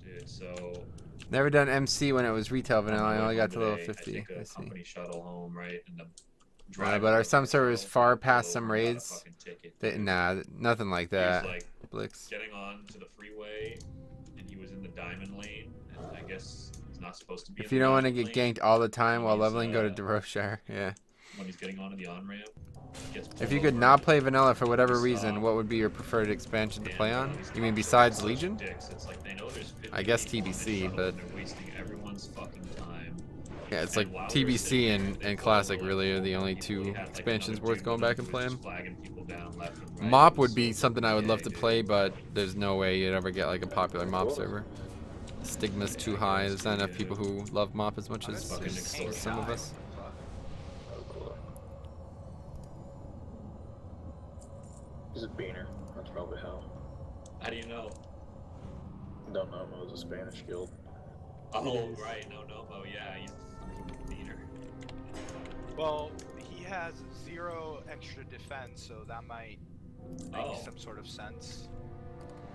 Dude, so Never done MC when it was retail vanilla. I only got to level today, 50. I take a I see. company shuttle home, right? And the But are some servers shuttle, far I past pull some over, got a raids? fucking ticket, They, dude. nah, nothing like He was that. like Blix. getting on to the freeway, and he was in the diamond lane, and I guess he's not supposed to be. If in you the don't want to diamond get lane ganked all the time while He's, leveling, go to Deroshire. Yeah. when he's getting onto the on ramp. If you could not play vanilla for whatever reason, what would be your preferred expansion to play on? You mean besides Legion? It's like they know there's 50 I guess people on this TBC, shuttle, but and they're wasting everyone's fucking time. yeah, it's And like while we were TBC sitting there, and they Classic pulled really are the only people. two We had, like, expansions another worth dude going with back him and who was playing. just flagging people down left and right. Mop It would was be so something I would love gay, to dude. play, but there's no way you'd ever get like a popular Mop server. The stigma's too high. There's not enough people who love Mop as much as fucking extortion. some of us. Oh, cool. He's a beaner. That's probably how. How do you know? Don't know him. It was a Spanish guild. Oh, right. No, yeah, he's a fucking beater. Well, he has 0 extra defense, so that might make Oh. some sort of sense.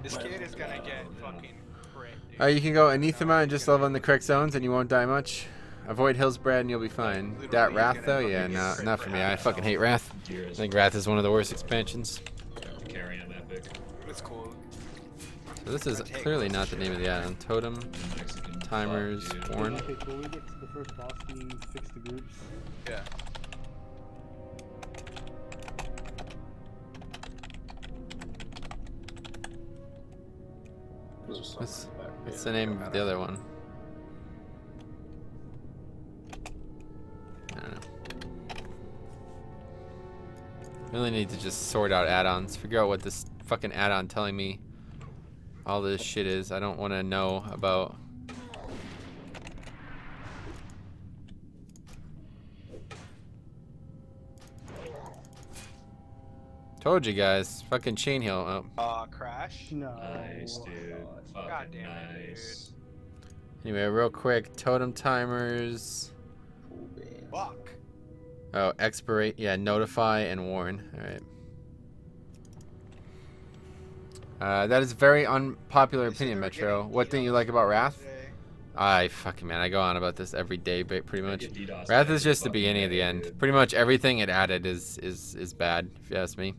This Well, kid is gonna get no. fucking crit, dude. You can go Anathema and he's just gonna level in the correct zones and you won't die much. Avoid Hillsbrad and you'll be fine. Literally, That he's Wrath gonna though, fucking yeah, get no, crit not for for me. half I his fucking health. hate Wrath. Dear I as think Wrath is one of the worst expansions. carry him epic. It's cool. So this is clearly not the name of the add-on. Totem, Mexican timers, fuck, dude. Warren. Okay, so when we get to the first boss, can you fix the groups? Yeah. There's a What's, summoner back. what's Yeah, the name I of the don't other know. one? I don't know. Really need to just sort out add-ons. Figure out what this fucking add-on telling me all this shit is. I don't want to know about. Told you guys. Fucking chain heal. Oh. Crash. No. Nice, dude. Fucking God damn it, dude. nice. Anyway, real quick. Totem timers. Cool beans. Fuck. Oh, expirate. Yeah, notify and warn. Alright. That is very unpopular They said opinion, they were Metro. getting What didn't you like about Wrath? today. I fucking man, I go on about this every day, pretty much. Get DDoS Wrath every is just the fucking beginning of the day, end. dude. Pretty much everything it added is bad, if you ask me.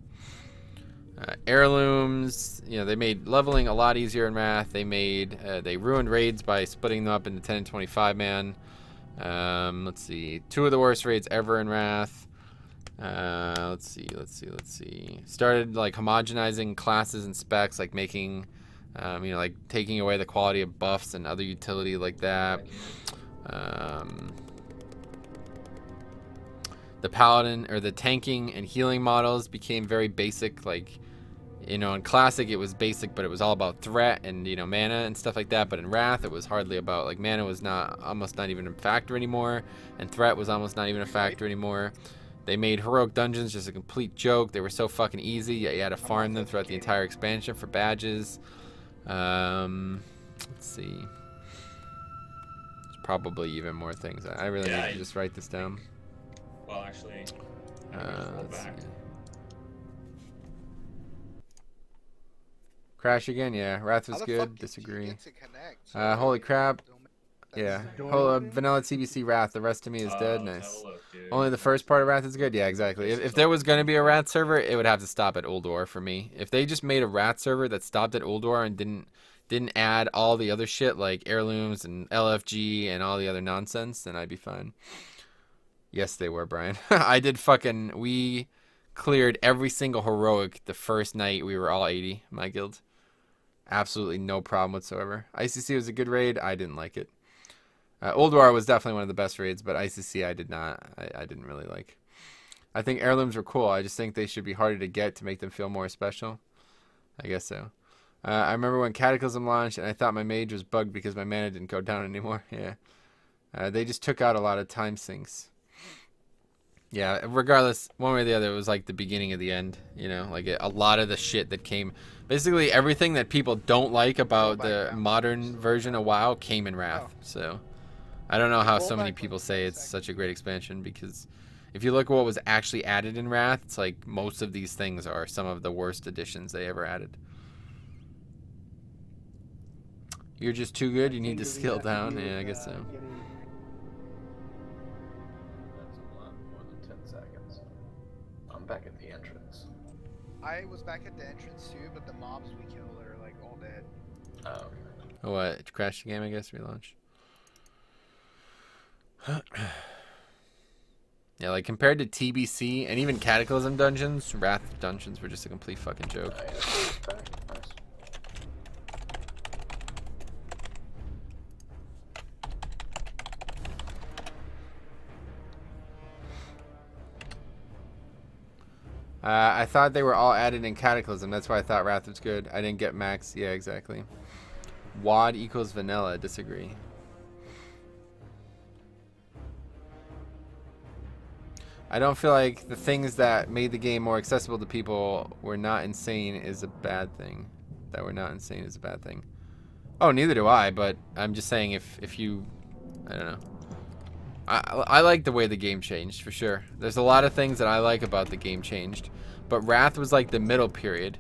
Heirlooms, you know, they made leveling a lot easier in Wrath. They ruined raids by splitting them up into 10 and 25 man. Let's see, 2 of the worst raids ever in Wrath. Let's see. Started like homogenizing classes and specs, like making, you know, like taking away the quality of buffs and other utility like that. The paladin or the tanking and healing models became very basic. Like, you know, in Classic it was basic, but it was all about threat and, you know, mana and stuff like that. But in Wrath it was hardly about, like, mana was almost not even a factor anymore, and threat was almost not even a factor anymore. They made heroic dungeons just a complete joke. They were so fucking easy, yet you had to farm them throughout the entire expansion for badges. Let's see. There's probably even more things. I really Yeah, need to just write this down. Well, actually, I can just roll Let's back. see. Crash again, yeah. Wrath was How the fuck good. did you Disagree. get to connect? Holy crap. Yeah. Door Whole open? vanilla TBC Wrath. The rest of me is dead. Let's have Nice. a look, dude. Only the first part of Wrath is good. Yeah, exactly. If there was gonna be a Wrath server, it would have to stop at Ulduar for me. If they just made a Wrath server that stopped at Ulduar and didn't add all the other shit like heirlooms and LFG and all the other nonsense, then I'd be fine. Yes, they were, Brian. We cleared every single heroic the first night we were all 80, my guild. Absolutely no problem whatsoever. ICC was a good raid. I didn't like it. Ulduar was definitely one of the best raids, but ICC I did not. I didn't really like. I think heirlooms were cool. I just think they should be harder to get to make them feel more special. I guess so. I remember when Cataclysm launched, and I thought my mage was bugged because my mana didn't go down anymore. Yeah. They just took out a lot of time sinks. Yeah, regardless, one way or the other, it was like the beginning of the end. You know, like a lot of the shit that came... Basically, everything that people don't like about the modern version of WoW came in Wrath. So, I don't know how so many people say it's such a great expansion, because if you look at what was actually added in Wrath, it's like most of these things are some of the worst additions they ever added. You're just too good, you need to skill down. Yeah, I guess so. That's a lot more than 10 seconds. I'm back at the entrance. I was back at the entrance too, but the mobs we killed are like all dead. Oh, okay. Oh, what? Crashed the game, I guess, relaunch. Yeah, like compared to TBC and even Cataclysm dungeons, Wrath dungeons were just a complete fucking joke. Nice. I thought they were all added in Cataclysm. That's why I thought Wrath was good. I didn't get Max. Yeah, exactly. WAD equals vanilla. Disagree. I don't feel like the things that made the game more accessible to people were not insane is a bad thing. That were not insane is a bad thing. Oh, neither do I, but I'm just saying if you... I don't know. I like the way the game changed, for sure. There's a lot of things that I like about the game changed. But Wrath was like the middle period.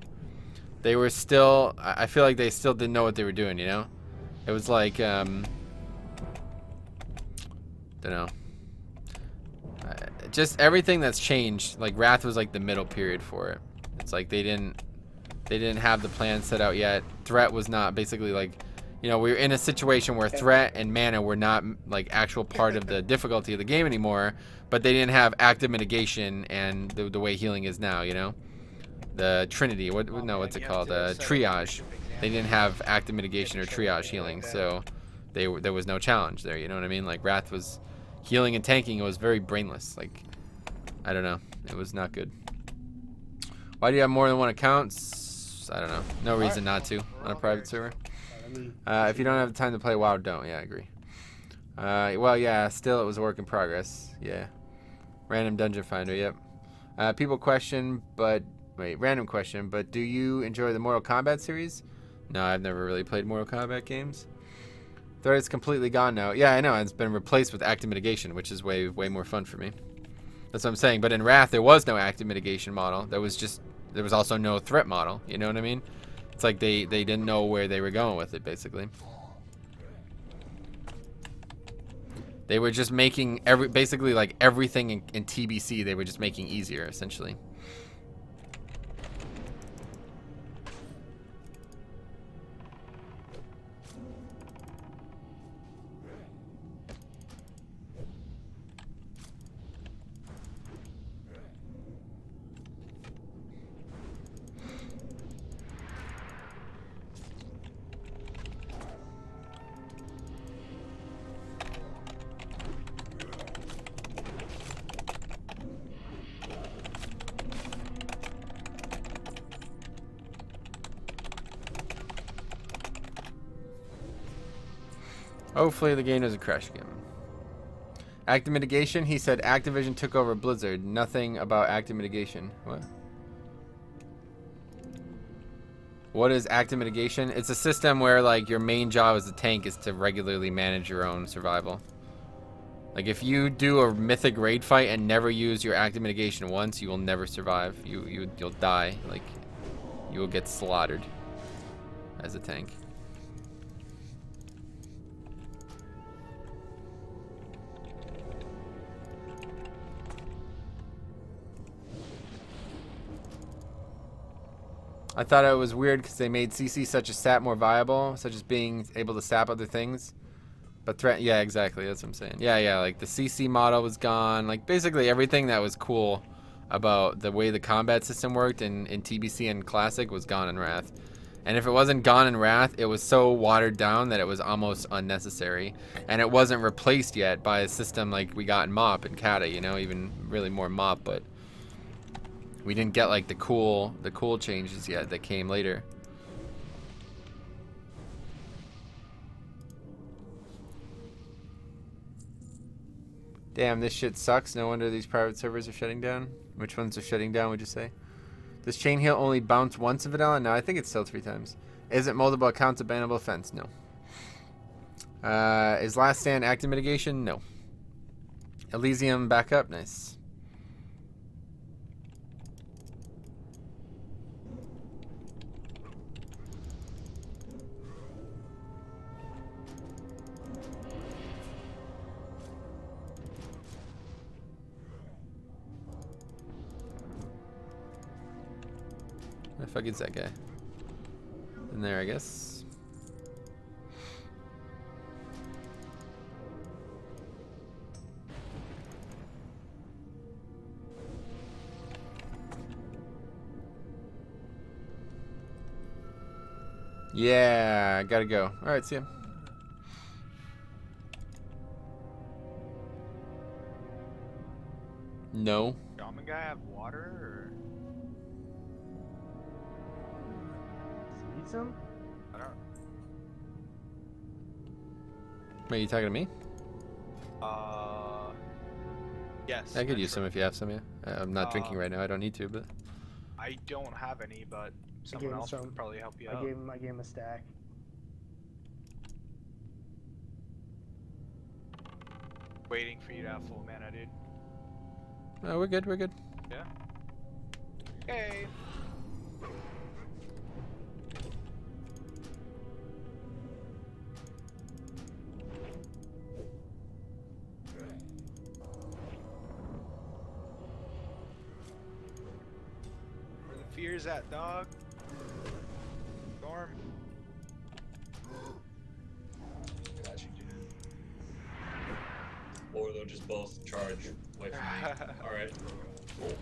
They were still... I feel like they still didn't know what they were doing, you know? It was like... don't know. Just everything that's changed. Like, Wrath was like the middle period for it. It's like they didn't have the plan set out yet. Threat was not basically like... You know, we were in a situation where threat and mana were not like actual part of the difficulty of the game anymore, but they didn't have active mitigation and the way healing is now, you know? The Trinity, what's it called? Triage. They didn't have active mitigation or triage healing, so there was no challenge there, you know what I mean? Like, Wrath was healing and tanking, it was very brainless. Like, I don't know. It was not good. Why do you have more than one account? I don't know. No reason not to on a private server. If you don't have the time to play WoW, don't. Yeah, I agree. Well, yeah, still it was a work in progress. Yeah. Random Dungeon Finder, yep. People question, but... Wait, random question, but do you enjoy the Mortal Kombat series? No, I've never really played Mortal Kombat games. Threat is completely gone now. Yeah, I know. It's been replaced with active mitigation, which is way more fun for me. That's what I'm saying. But in Wrath, there was no active mitigation model. There was also no threat model. You know what I mean? It's like they didn't know where they were going with it, basically. They were just making basically like everything in TBC, they were just making easier, essentially. Hopefully the game doesn't crash again. Active mitigation? He said Activision took over Blizzard. Nothing about active mitigation. What? What is active mitigation? It's a system where like your main job as a tank is to regularly manage your own survival. Like if you do a mythic raid fight and never use your active mitigation once, you will never survive. You'll die. Like you will get slaughtered as a tank. I thought it was weird because they made CC such a stat more viable, such as being able to sap other things. But threat, yeah, exactly. That's what I'm saying. Yeah. Like the CC model was gone. Like basically everything that was cool about the way the combat system worked in TBC and Classic was gone in Wrath. And if it wasn't gone in Wrath, it was so watered down that it was almost unnecessary. And it wasn't replaced yet by a system like we got in MOP and Kata, you know, even really more MOP, but we didn't get like the cool changes yet that came later. Damn, this shit sucks. No wonder these private servers are shutting down. Which ones are shutting down, would you say? Does Chain Heal only bounce once in vanilla? No, I think it's still 3 times. Is it multiple accounts a bannable offense? No. Is Last Stand active mitigation? No. Elysium backup? Nice. Where the fuck is that guy? In there, I guess. Yeah, gotta go. Alright, see ya. No. Shaman guy have water or? Need some? I don't. Wait, you talking to me? Yes. I could use sure. some if you have some, yeah. I'm not drinking right now. I don't need to, but... I don't have any, but someone else would probably help you out. I gave him a stack. Waiting for you to have full mana, dude. Oh, we're good, we're good. Yeah. Hey. Where the fear's at, dog? Storm. Got you, dude. Or they'll just both charge away from me. Alright. Cool.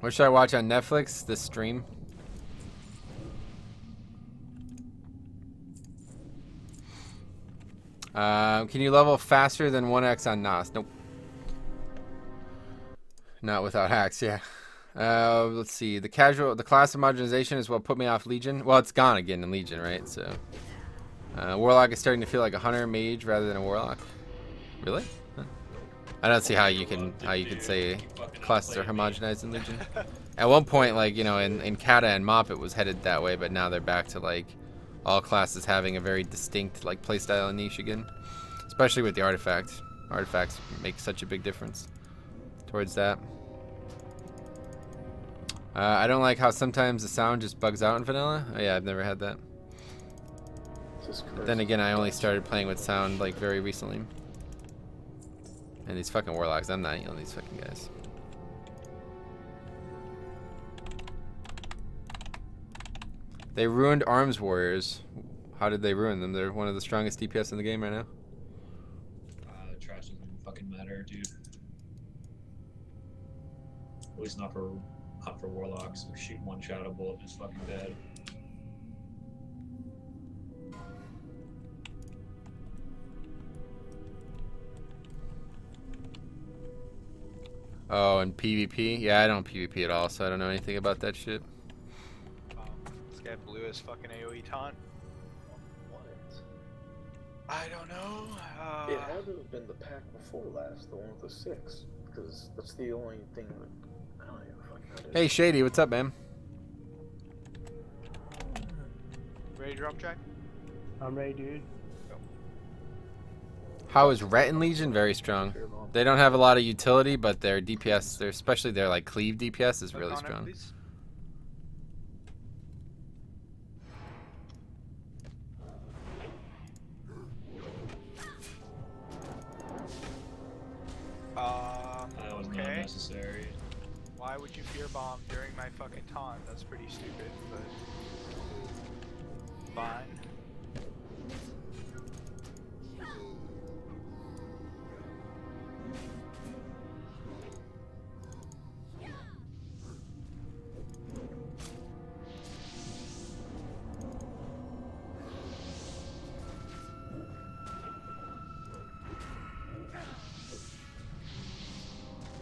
What should I watch on Netflix? This stream? Can you level faster than 1x on Nost? Nope. Not without hacks, yeah. Let's see. The class of marginalization is what put me off Legion. Well, it's gone again in Legion, right? So, Warlock is starting to feel like a hunter mage rather than a Warlock. Really? Huh. I don't see how you can say classes are homogenized in Legion. At one point, like, you know, in Kata and Mop, it was headed that way, but now they're back to like all classes having a very distinct like playstyle and niche again. Especially with the artifact. Artifacts make such a big difference towards that. I don't like how sometimes the sound just bugs out in vanilla. Oh, yeah, I've never had that. But then again, I only started playing with sound like very recently. And these fucking warlocks, I'm not healing these fucking guys. They ruined Arms Warriors. How did they ruin them? They're one of the strongest DPS in the game right now. The trash doesn't even fucking matter, dude. At least not for warlocks. Shoot one shadow bullet, just fucking dead. Oh, and PvP? Yeah, I don't PvP at all, so I don't know anything about that shit. This guy blew his fucking AoE taunt. What? I don't know. It had to have been the pack before last, the one with the 6, because that's the only thing that I don't even fucking know. Hey, Shady, what's up, man? Ready to drop check? I'm ready, dude. How is Ret in Legion? Very strong. They don't have a lot of utility, but their DPS, especially their like cleave DPS, is really strong. Why would you fear bomb during my fucking taunt? That's pretty stupid, but fine.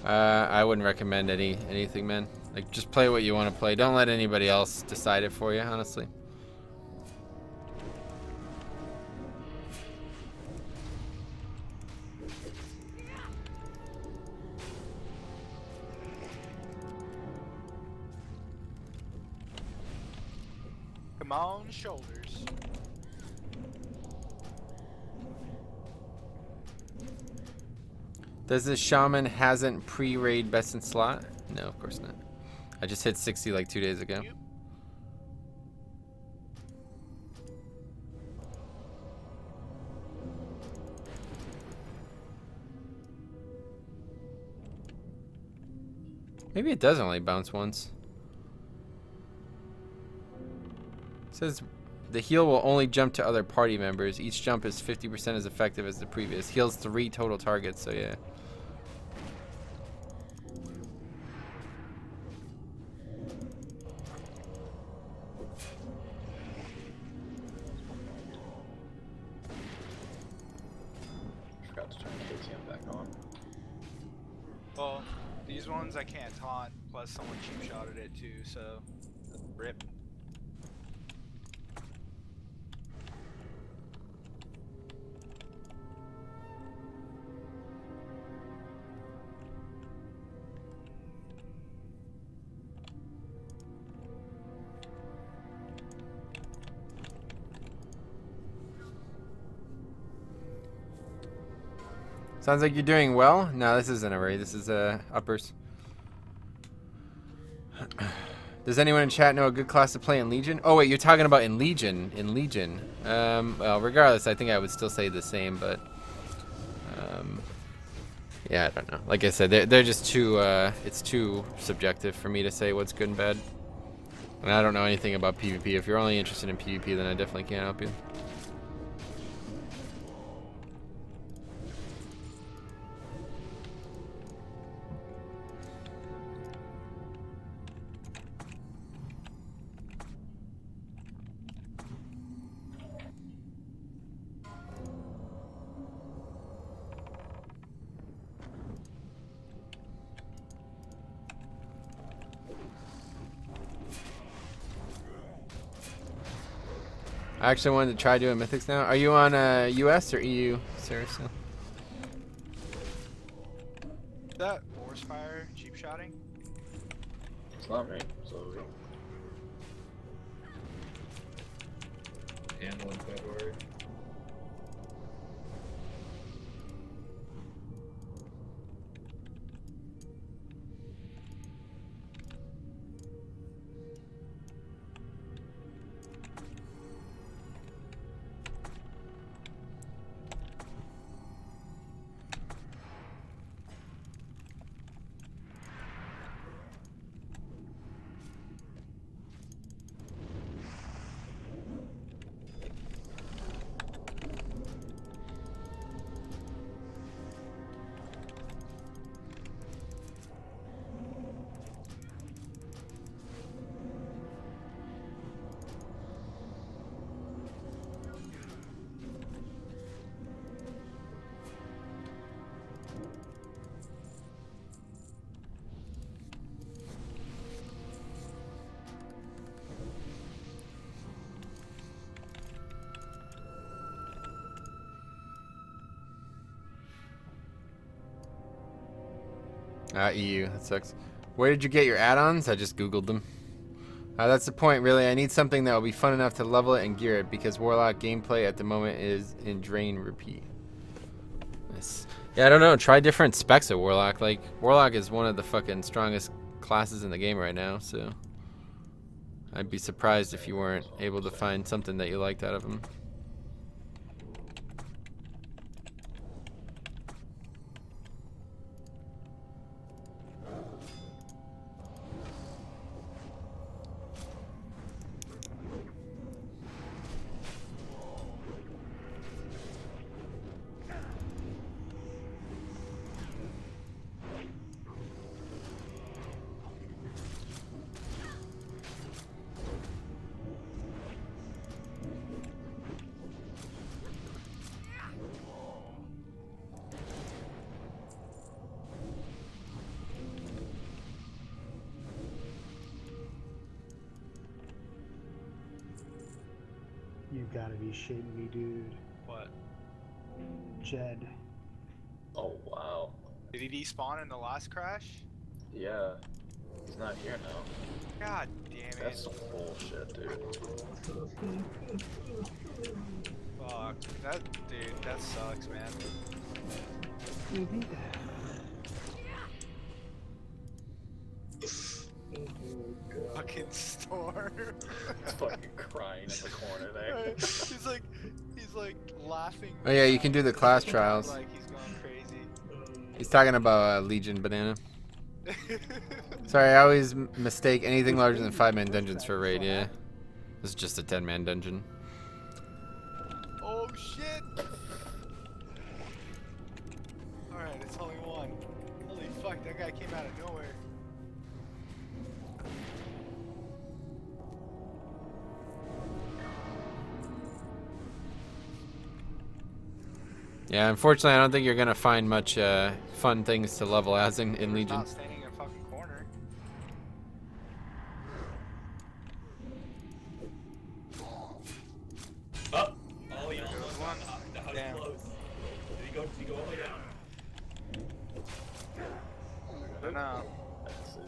I wouldn't recommend anything, man. Like, just play what you want to play. Don't let anybody else decide it for you, honestly. Come on, shoulders. Does the Shaman hasn't pre-raid best in slot? No, of course not. I just hit 60 like 2 days ago. Maybe it does only bounce once. It says the heal will only jump to other party members. Each jump is 50% as effective as the previous. Heals 3 total targets, so yeah. Forgot to turn Elysium back on. Well, these ones I can't taunt, plus someone cheap shotted it too, so rip. Sounds like you're doing well. No, this isn't a raid. This is uppers. Does anyone in chat know a good class to play in Legion? Oh wait, you're talking about in Legion. In Legion. Well, regardless, I think I would still say the same, but yeah, I don't know. Like I said, they're just too. It's too subjective for me to say what's good and bad. And I don't know anything about PvP. If you're only interested in PvP, then I definitely can't help you. I actually wanted to try doing Mythics now. Are you on US or EU, Sarah? Still? Is that force fire cheap shotting? It's not me, so Handle in February. EU. That sucks. Where did you get your add-ons? I just Googled them. That's the point, really. I need something that will be fun enough to level it and gear it, because Warlock gameplay at the moment is in drain repeat. Nice. Yeah, I don't know. Try different specs of Warlock. Like, Warlock is one of the fucking strongest classes in the game right now, so I'd be surprised if you weren't able to find something that you liked out of him. You gotta be shitting me, dude. What? Jed. Oh wow. Did he despawn in the last crash? Yeah. He's not here now. God damn it. That's some bullshit, dude. Fuck. That sucks, man. Fucking Storm. He's fucking crying in the corner there. he's like laughing. Oh yeah, you can do the class trials. Like he's going crazy. He's talking about Legion Banana. Sorry, I always mistake anything larger than 5-man dungeons for a raid. Yeah, this is just a 10-man dungeon. Oh shit! Alright, it's only one. Holy fuck, that guy came out of nowhere. Yeah, unfortunately, I don't think you're gonna find much fun things to level as in Legion. Not standing in a fucking corner. Oh, he almost one. that was Damn. close. Did he go all the way down? I don't know. That's it.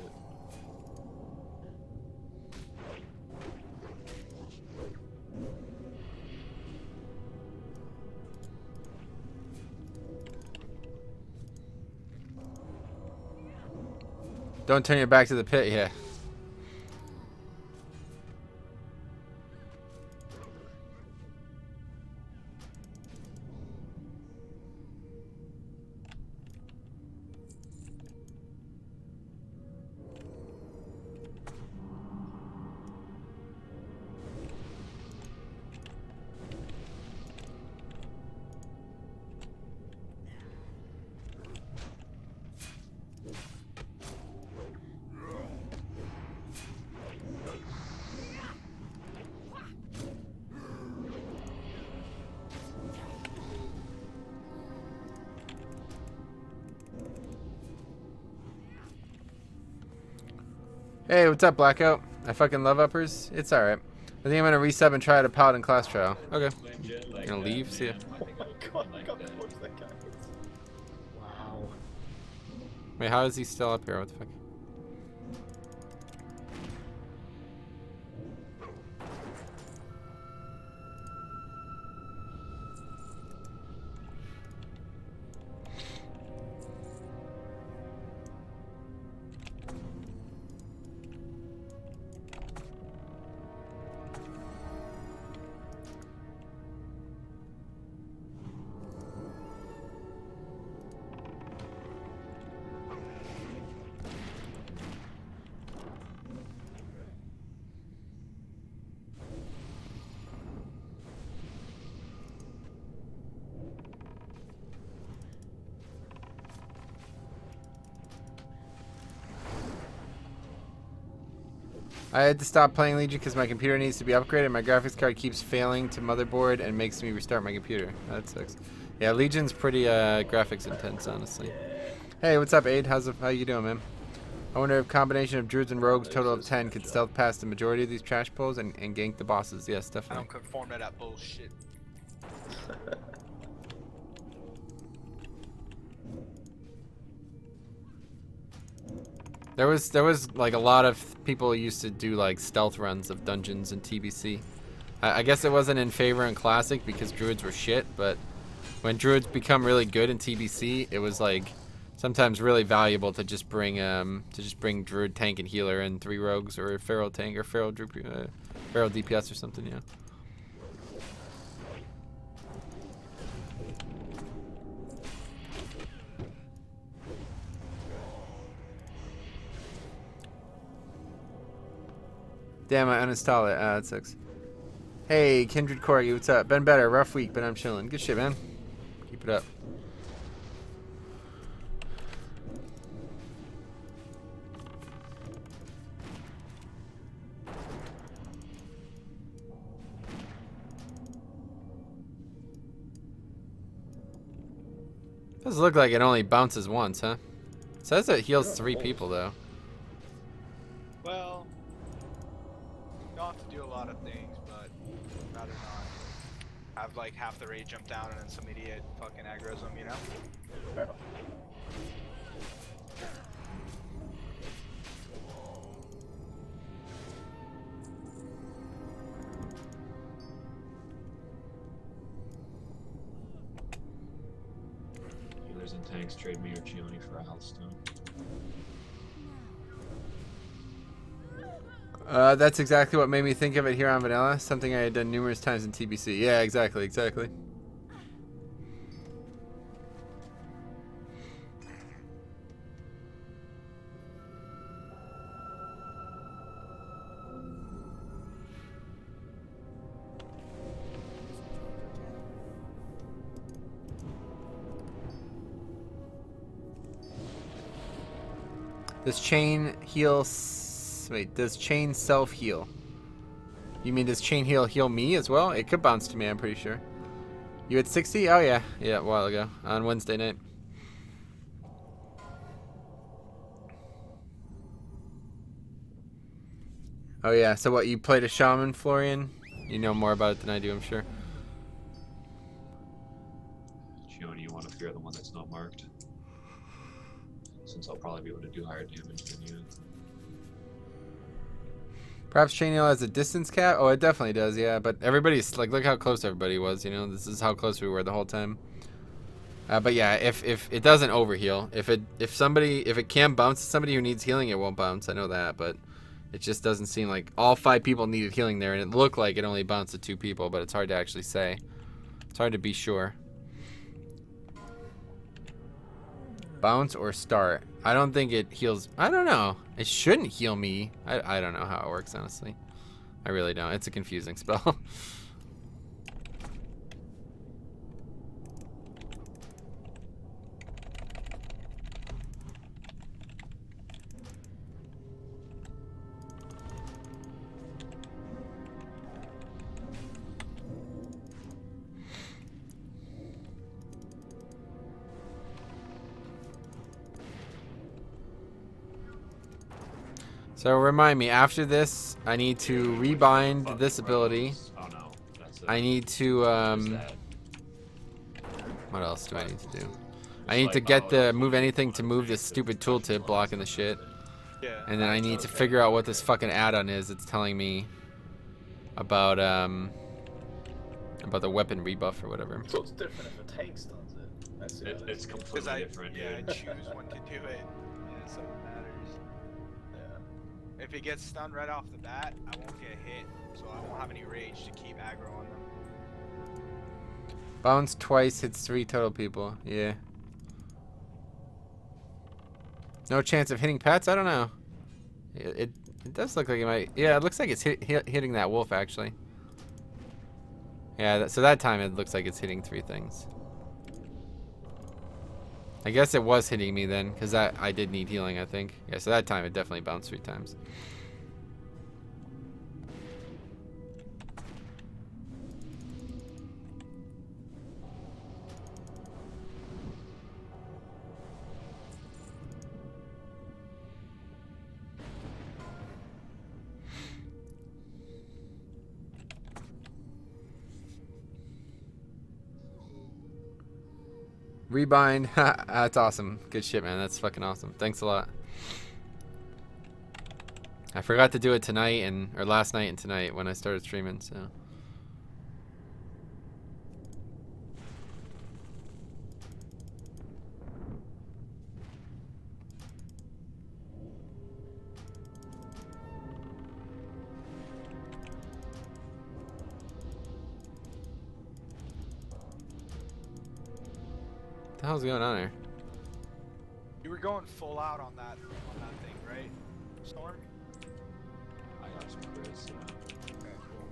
Don't turn your back to the pit. Yeah. Hey, what's up, Blackout? I fucking love uppers. It's alright. I think I'm gonna resub and try out a paladin class trial. Okay. Like Gonna leave? See ya. Oh my god, look how close that guy is. Wow. Wait, how is he still up here? What the fuck? I had to stop playing Legion because my computer needs to be upgraded. My graphics card keeps failing to motherboard and makes me restart my computer. That sucks. Yeah, Legion's pretty graphics intense, honestly. Hey, what's up, Aid? How you doing, man? I wonder if combination of druids and rogues, total of 10, could stealth past the majority of these trash pulls and gank the bosses. Yes, I definitely. don't conform to that bullshit. There was like a lot of people used to do like stealth runs of dungeons in TBC. I guess it wasn't in favor in Classic because druids were shit, but when druids become really good in TBC, it was like sometimes really valuable to just bring druid, tank, and healer and 3 rogues or a feral tank or feral DPS or something. Yeah. Damn, I uninstalled it. That sucks. Hey, Kindred Corgi, what's up? Been better. Rough week, but I'm chilling. Good shit, man. Keep it up. Does look like it only bounces once, huh? It says it heals 3 people, though. Well, you don't have to do a lot of things, but rather not. have like half the raid jump down and then some idiot fucking aggro's them, you know? Fair enough. Healers and tanks trade me or Gioni for a Healthstone. That's exactly what made me think of it here on Vanilla. Something I had done numerous times in TBC. Yeah, exactly. Does chain heal? Wait, does chain self heal? You mean does chain heal me as well? It could bounce to me, I'm pretty sure. You at 60? Oh yeah, a while ago on Wednesday night. Oh yeah, so what? You played a Shaman, Florian? You know more about it than I do, I'm sure. Gioni, you want to fear the one that's not marked? Since I'll probably be able to do higher damage than you. Perhaps chain heal has a distance cap? Oh, it definitely does, yeah. But everybody's, like, look how close everybody was, you know? This is how close we were the whole time. But yeah, if it doesn't overheal, if it can bounce to somebody who needs healing, it won't bounce. I know that, but it just doesn't seem like all 5 people needed healing there, and it looked like it only bounced to 2 people, but it's hard to actually say. It's hard to be sure. Bounce or start? I don't think it heals. I don't know. It shouldn't heal me. I don't know how it works, honestly. I really don't. It's a confusing spell. So remind me, after this, I need to rebind this ability. Oh no, that's it. I need to, what else do I need to do? I need to get the move anything to move this stupid tooltip blocking the shit. Yeah. And then I need to figure out what this fucking add-on is. It's telling me about the weapon rebuff or whatever. So it's different if a tank stuns it. I see that. It's completely different. Yeah, I dude. choose when to do it. Yeah, so it matters. Yeah. If it gets stunned right off the bat, I won't get hit, so I won't have any rage to keep aggro on them. Bounce twice, hits 3 total people. Yeah. No chance of hitting pets? I don't know. It does look like it might. Yeah, it looks like it's hitting that wolf, actually. Yeah, so that time it looks like it's hitting 3 things. I guess it was hitting me then, because I did need healing, I think. Yeah, so that time it definitely bounced 3 times. Rebind. That's awesome. Good shit, man. That's fucking awesome. Thanks a lot. I forgot to do it tonight or last night and tonight when I started streaming, so. What the hell's going on here? You were going full out on that thing, right? Storm? I got some crits, yeah. Okay, cool.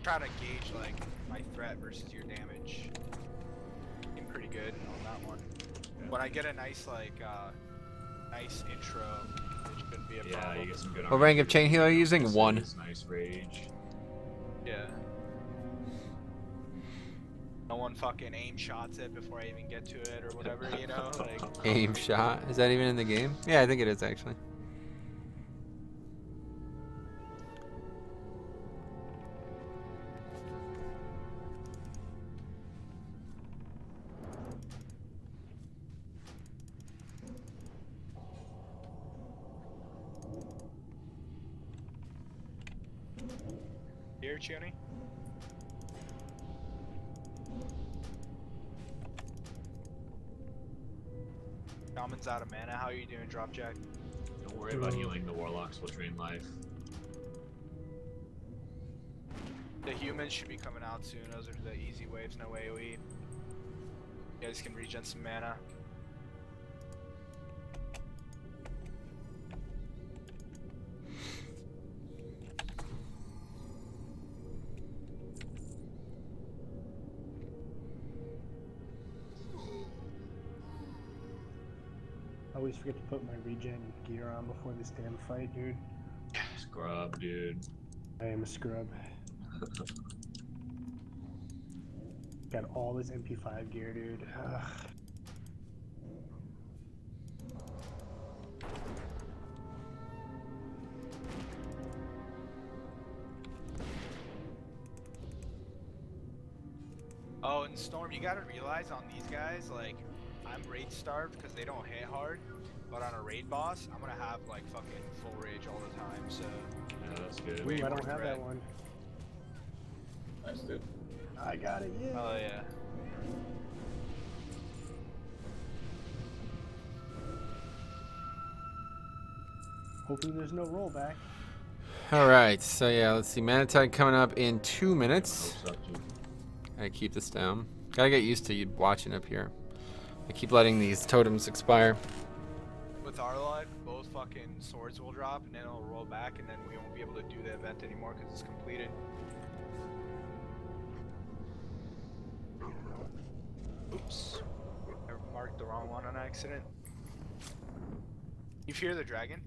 Try to gauge like my threat versus your damage. Seemed pretty good on that one. When I get a nice nice intro, it shouldn't be a Yeah, problem. you get some good. What rank of chain heal are you using? 1. Nice rage. Yeah. No one fucking aim shots it before I even get to it or whatever, you know? Like, Aim shot? Is that even in the game? Yeah, I think it is actually. Here, Chuni. Shaman's out of mana. How are you doing, Dropjack? Don't worry about healing. The warlocks will drain life. The humans should be coming out soon. Those are the easy waves, no AoE. You guys can regen some mana. I always forget to put my regen gear on before this damn fight, dude. Scrub, dude. I am a scrub. Got all this MP5 gear, dude. Ugh. Oh, and Storm, you gotta realize on these guys, like, I'm raid starved because they don't hit hard, but on a raid boss, I'm gonna have like fucking full rage all the time, so. Yeah, that's good. Ooh, I more don't have threat. that one. Nice, dude. I got it, yeah. Oh yeah. Hopefully there's no rollback. Alright, so yeah, let's see. Mana Tide coming up in 2 minutes. What's up, dude? Gotta keep this down. Gotta get used to you watching up here. I keep letting these totems expire. With our luck, both fucking swords will drop, and then it'll roll back, and then we won't be able to do the event anymore because it's completed. Oops. I marked the wrong one on accident. You fear the dragon?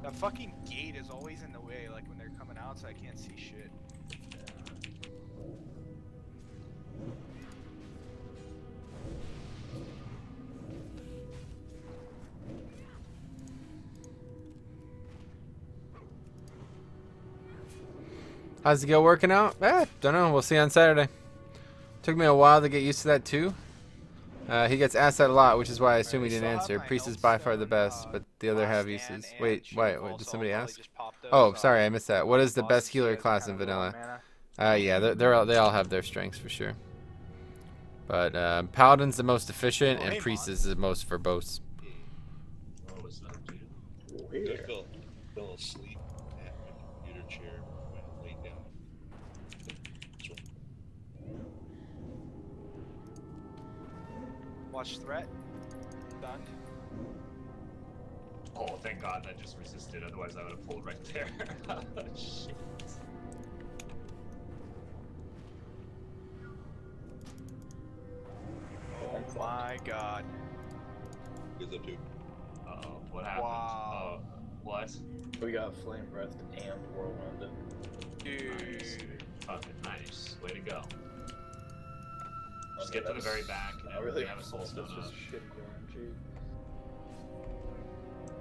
The fucking gate is always in the way, like when they're coming out, so I can't see shit. How's the guild working out? Don't know. We'll see on Saturday. Took me a while to get used to that too. He gets asked that a lot, which is why I assume he didn't answer. Priest is by far the best, but the other have uses. Wait, did somebody ask? Oh, sorry, I missed that. What is the best healer class in vanilla? Yeah, they all have their strengths for sure. But Paladin's the most efficient, and Priest is the most verbose. What was that, dude? Weird. I fell asleep at my computer chair when I laid down. Watch threat. Stunned. Oh, thank God that just resisted. Otherwise, I would have pulled right there. Oh, shit. Oh my God. Good up, dude. Uh-oh, what happened? Wow. What? We got Flame Breath and Whirlwind. Dude. Nice. Fucking nice. Way to go. Just get to the very back and I really have a soul stone That's up. just shit RNG.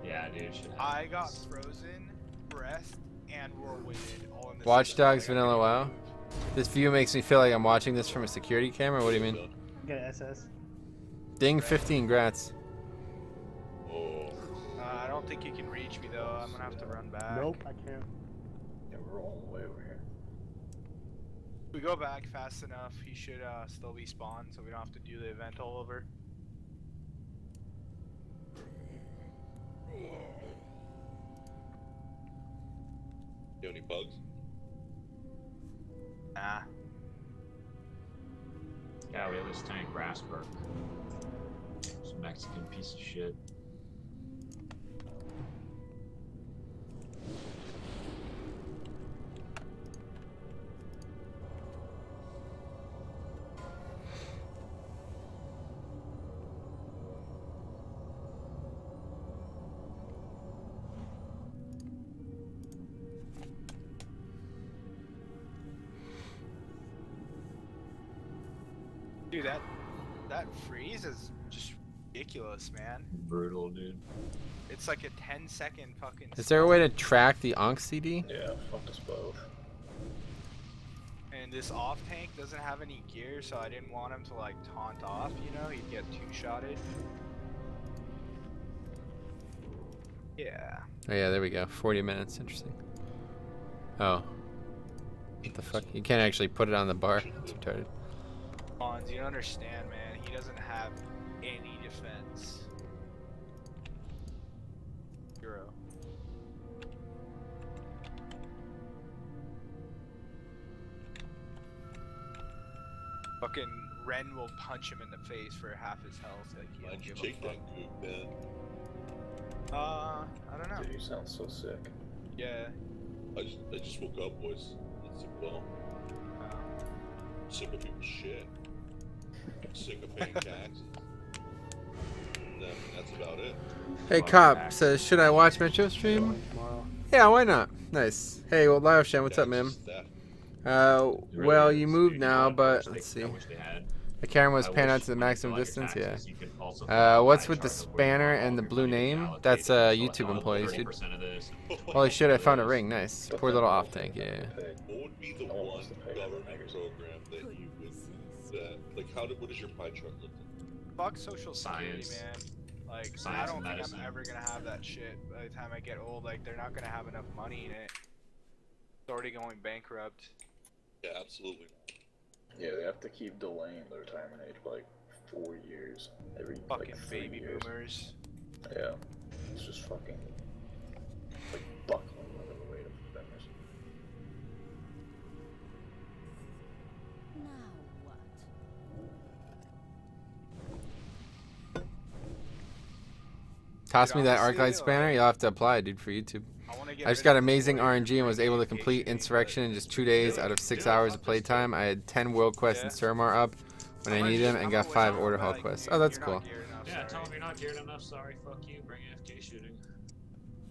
Yeah, dude. Should have I got this. frozen, breath, and whirlwinded all in the Watch same- Dogs like, I Vanilla couldn't WoW. move. This view makes me feel like I'm watching this from a security camera. What do you mean? Get an SS. Ding 15 grats. Oh. I don't think you can reach me though. I'm gonna have to run back. Nope, I can't. Yeah, we're all the way over here. If we go back fast enough, he should still be spawned, so we don't have to do the event all over. You have any bugs? Nah. Yeah, we have this tank Grassberg. Some Mexican piece of shit. Dude, that freeze is just ridiculous, man. Brutal, dude. It's like a 10-second fucking. Is there a way to track the Onk CD? Yeah, fuck us both. And this off tank doesn't have any gear, so I didn't want him to like taunt off. You know, he'd get two-shotted. Yeah. Oh yeah, there we go. 40 minutes. Interesting. Oh. What the fuck? You can't actually put it on the bar. It's retarded. Mons, you don't understand, man. He doesn't have any defense. Zero. Fucking Ren will punch him in the face for half his health. Like, he Why'd don't you give take a fuck. that goop, man? I don't know. Dude, you sound so sick. Yeah. I just woke up, boys. That's it, well. Sick of people's shit. Sick of paying taxes. Then that's about it. Hey, Cop says, should I watch Metro stream? Tomorrow. Yeah, why not? Nice. Hey, well, Live Shan, what's up, man? Taxes, theft. Well, you moved Dude, now, I but wish let's see. I wish they had. The camera was I panned wish out to the when you maximum fill out your distance, yeah. taxes, you could also fill out What's pie with the chart of where spanner all and the your blue money is name? allocated. That's So YouTube how employees, dude. 30% of this, Holy shit, I 20% found a of ring. this. Nice. Poor little off tank, yeah. What would be the No one one wants to pay for government that. program that you would like? What does your pie chart look like? Fuck Social Security, Science. man. Like, I Science don't and think medicine. I'm ever gonna have that shit by the time I get old. Like, they're not gonna have enough money in it. It's already going bankrupt. Yeah, absolutely. Yeah, they have to keep delaying the retirement age by like 4 years. Every Fucking like 3 baby years. boomers. Yeah. It's just fucking like buckling under the weight of boomers. Now what? Toss Dude, me that honestly, Arclight spanner. You'll have to apply, dude, for YouTube. I wanna get I just rid got of this amazing whole RNG and was able to AFK complete shooting, Insurrection in but- just 2 days out of 6 hours of playtime. I had 10 World Quests and Surmar up when I needed them and got 5 Order Hall quests. Oh, that's cool. Yeah, tell them you're not geared enough. Sorry, fuck you. Bring AFK shooting.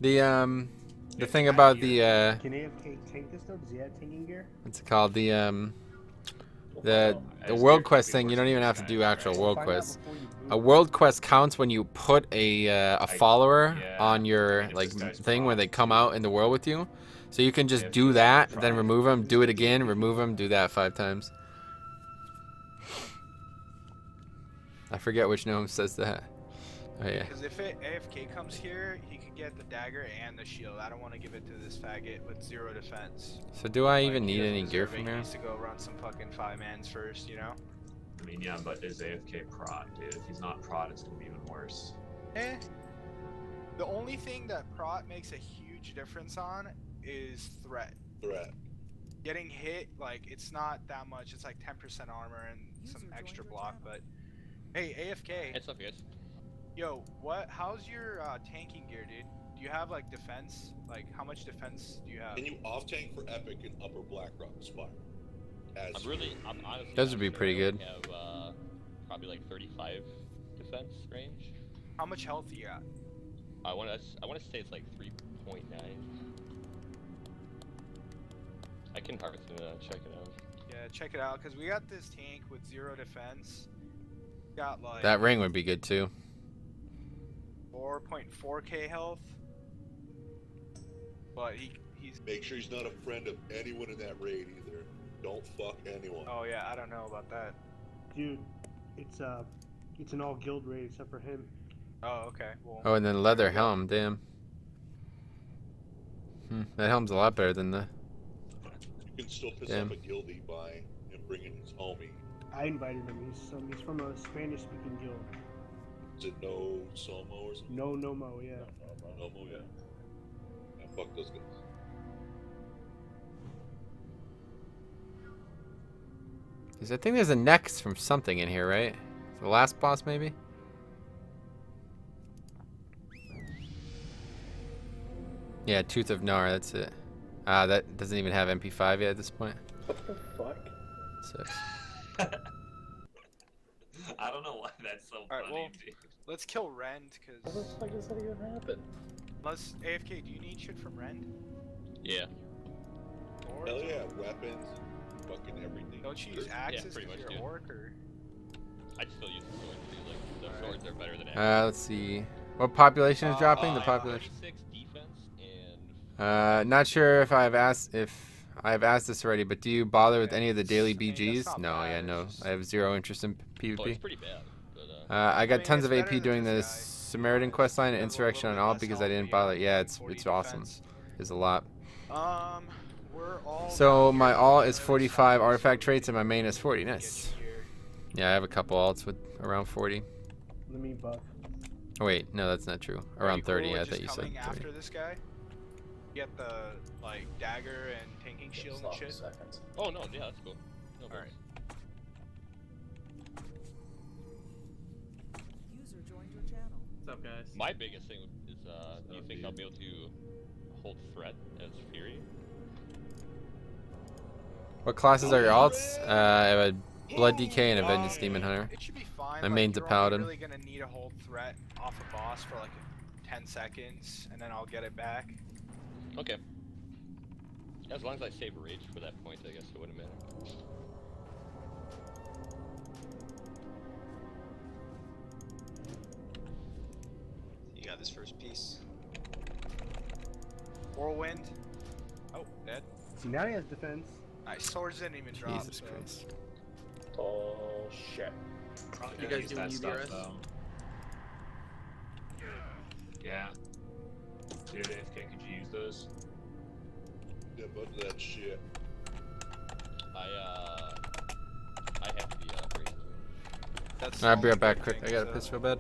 The thing about the Can AFK tank this though? Does he have tanking gear? what's it called? The As world geared quest to be thing, you don't worse even than have to this do guy, actual right? world Find out quests. before you A move. world quest counts when you put a follower yeah, on I your mean, if like this guy's thing where they prot, come too. out in the world with you. So you can just Yeah, do if that, he's then prot. remove them, do it again, remove them, do that 5 times. I forget which gnome says that. Oh yeah. Because if AFK comes here, he could get the dagger and the shield. I don't want to give it to this faggot with 0 defense. So do I Like, even he need doesn't any gear deserve it. from He here? needs to go run some fucking 5-mans first, you know? I mean, yeah, but is AFK prot, dude? If he's not prot, it's gonna be even worse. Eh. The only thing that prot makes a huge difference on is threat. Threat. Getting hit, like, it's not that much. It's like 10% armor and some User extra joined your block, channel. but... Hey, AFK. What's up, guys? Yo, how's your tanking gear, dude? Do you have, like, defense? Like, how much defense do you have? Can you off tank for Epic in Upper Blackrock Spire? I'm honestly. Those would not be sure. pretty I good. have probably like 35 defense range. How much health you got? I want to say it's like 3.9. I can harvest and check it out. Yeah, check it out, because we got this tank with 0 defense. Got, like, That ring would be good too. 4.4k health. But he's... Make sure he's not a friend of anyone in that raid either. Don't fuck anyone. Oh yeah, I don't know about that. Dude, it's an all guild raid except for him. Oh, okay. Well, Oh, and then leather helm, damn. That helm's a lot better than the... You can still piss Damn. off a guildie by bringing his homie. I invited him. He's from a Spanish speaking guild. Is it no Somo or something? No Nomo, yeah. Nomo, yeah. Yeah, fuck those guys. I think there's a next from something in here, right? The last boss, maybe? Yeah, Tooth of Nar, that's it. That doesn't even have MP5 yet at this point. What the fuck? Sucks. I don't know why that's so Alright, funny, well- dude. let's kill Rend, How the because... fuck does that even happen? Unless, AFK, do you need shit from Rend? Yeah. Or Hell yeah, weapons and fucking everything. don't you use axes pretty because much, you're dude. a orc, or... I still use the sword too. Like the Alright. swords are better than axes. Let's see. What population is dropping? The I have population. 36 defense and Not sure if I've asked this already, but do you bother with any of the daily I mean, that's BGs? not No, bad, yeah, it's no. just- I have 0 interest in oh, it's PvP. pretty bad. But I got mean, tons it's of better AP than doing this this Samaritan questline and Insurrection on all because I didn't bother. Yeah, it's 40 awesome. defense. It's a lot. We're all So down my here alt doing is really 45 solid, artifact so traits and my main is 40. get Nice. you here. Yeah, I have a couple alts with around 40. Let me buff. Oh wait, no, that's not true. Are Around you 30. cool I with thought just you said coming 30. after this guy? Get the like dagger and tanking shield and Stop a shit. second. Oh no, yeah, that's cool. No All worries. User joined your channel. What's up, guys? My biggest thing is, do you think I'll be able to hold threat as Fury? What classes are your alts? I have a Blood DK and a Vengeance Demon Hunter. It should be fine. My like, main's a you're Paladin. only really gonna need a hold threat off a boss for like 10 seconds, and then I'll get it back. Okay. As long as I save rage for that point, I guess it wouldn't matter. You got this first piece. Whirlwind. Oh, dead. See, now he has defense. Nice. Swords didn't even drop. Jesus so. Christ. Oh shit. Probably You gonna guys use that doing stuff UBRS? though. Yeah. Dude, AFK, could you use those? Yeah, but that shit. I have the braces. That's I'll be the right back only quick. good I gotta thing, piss so- real bad.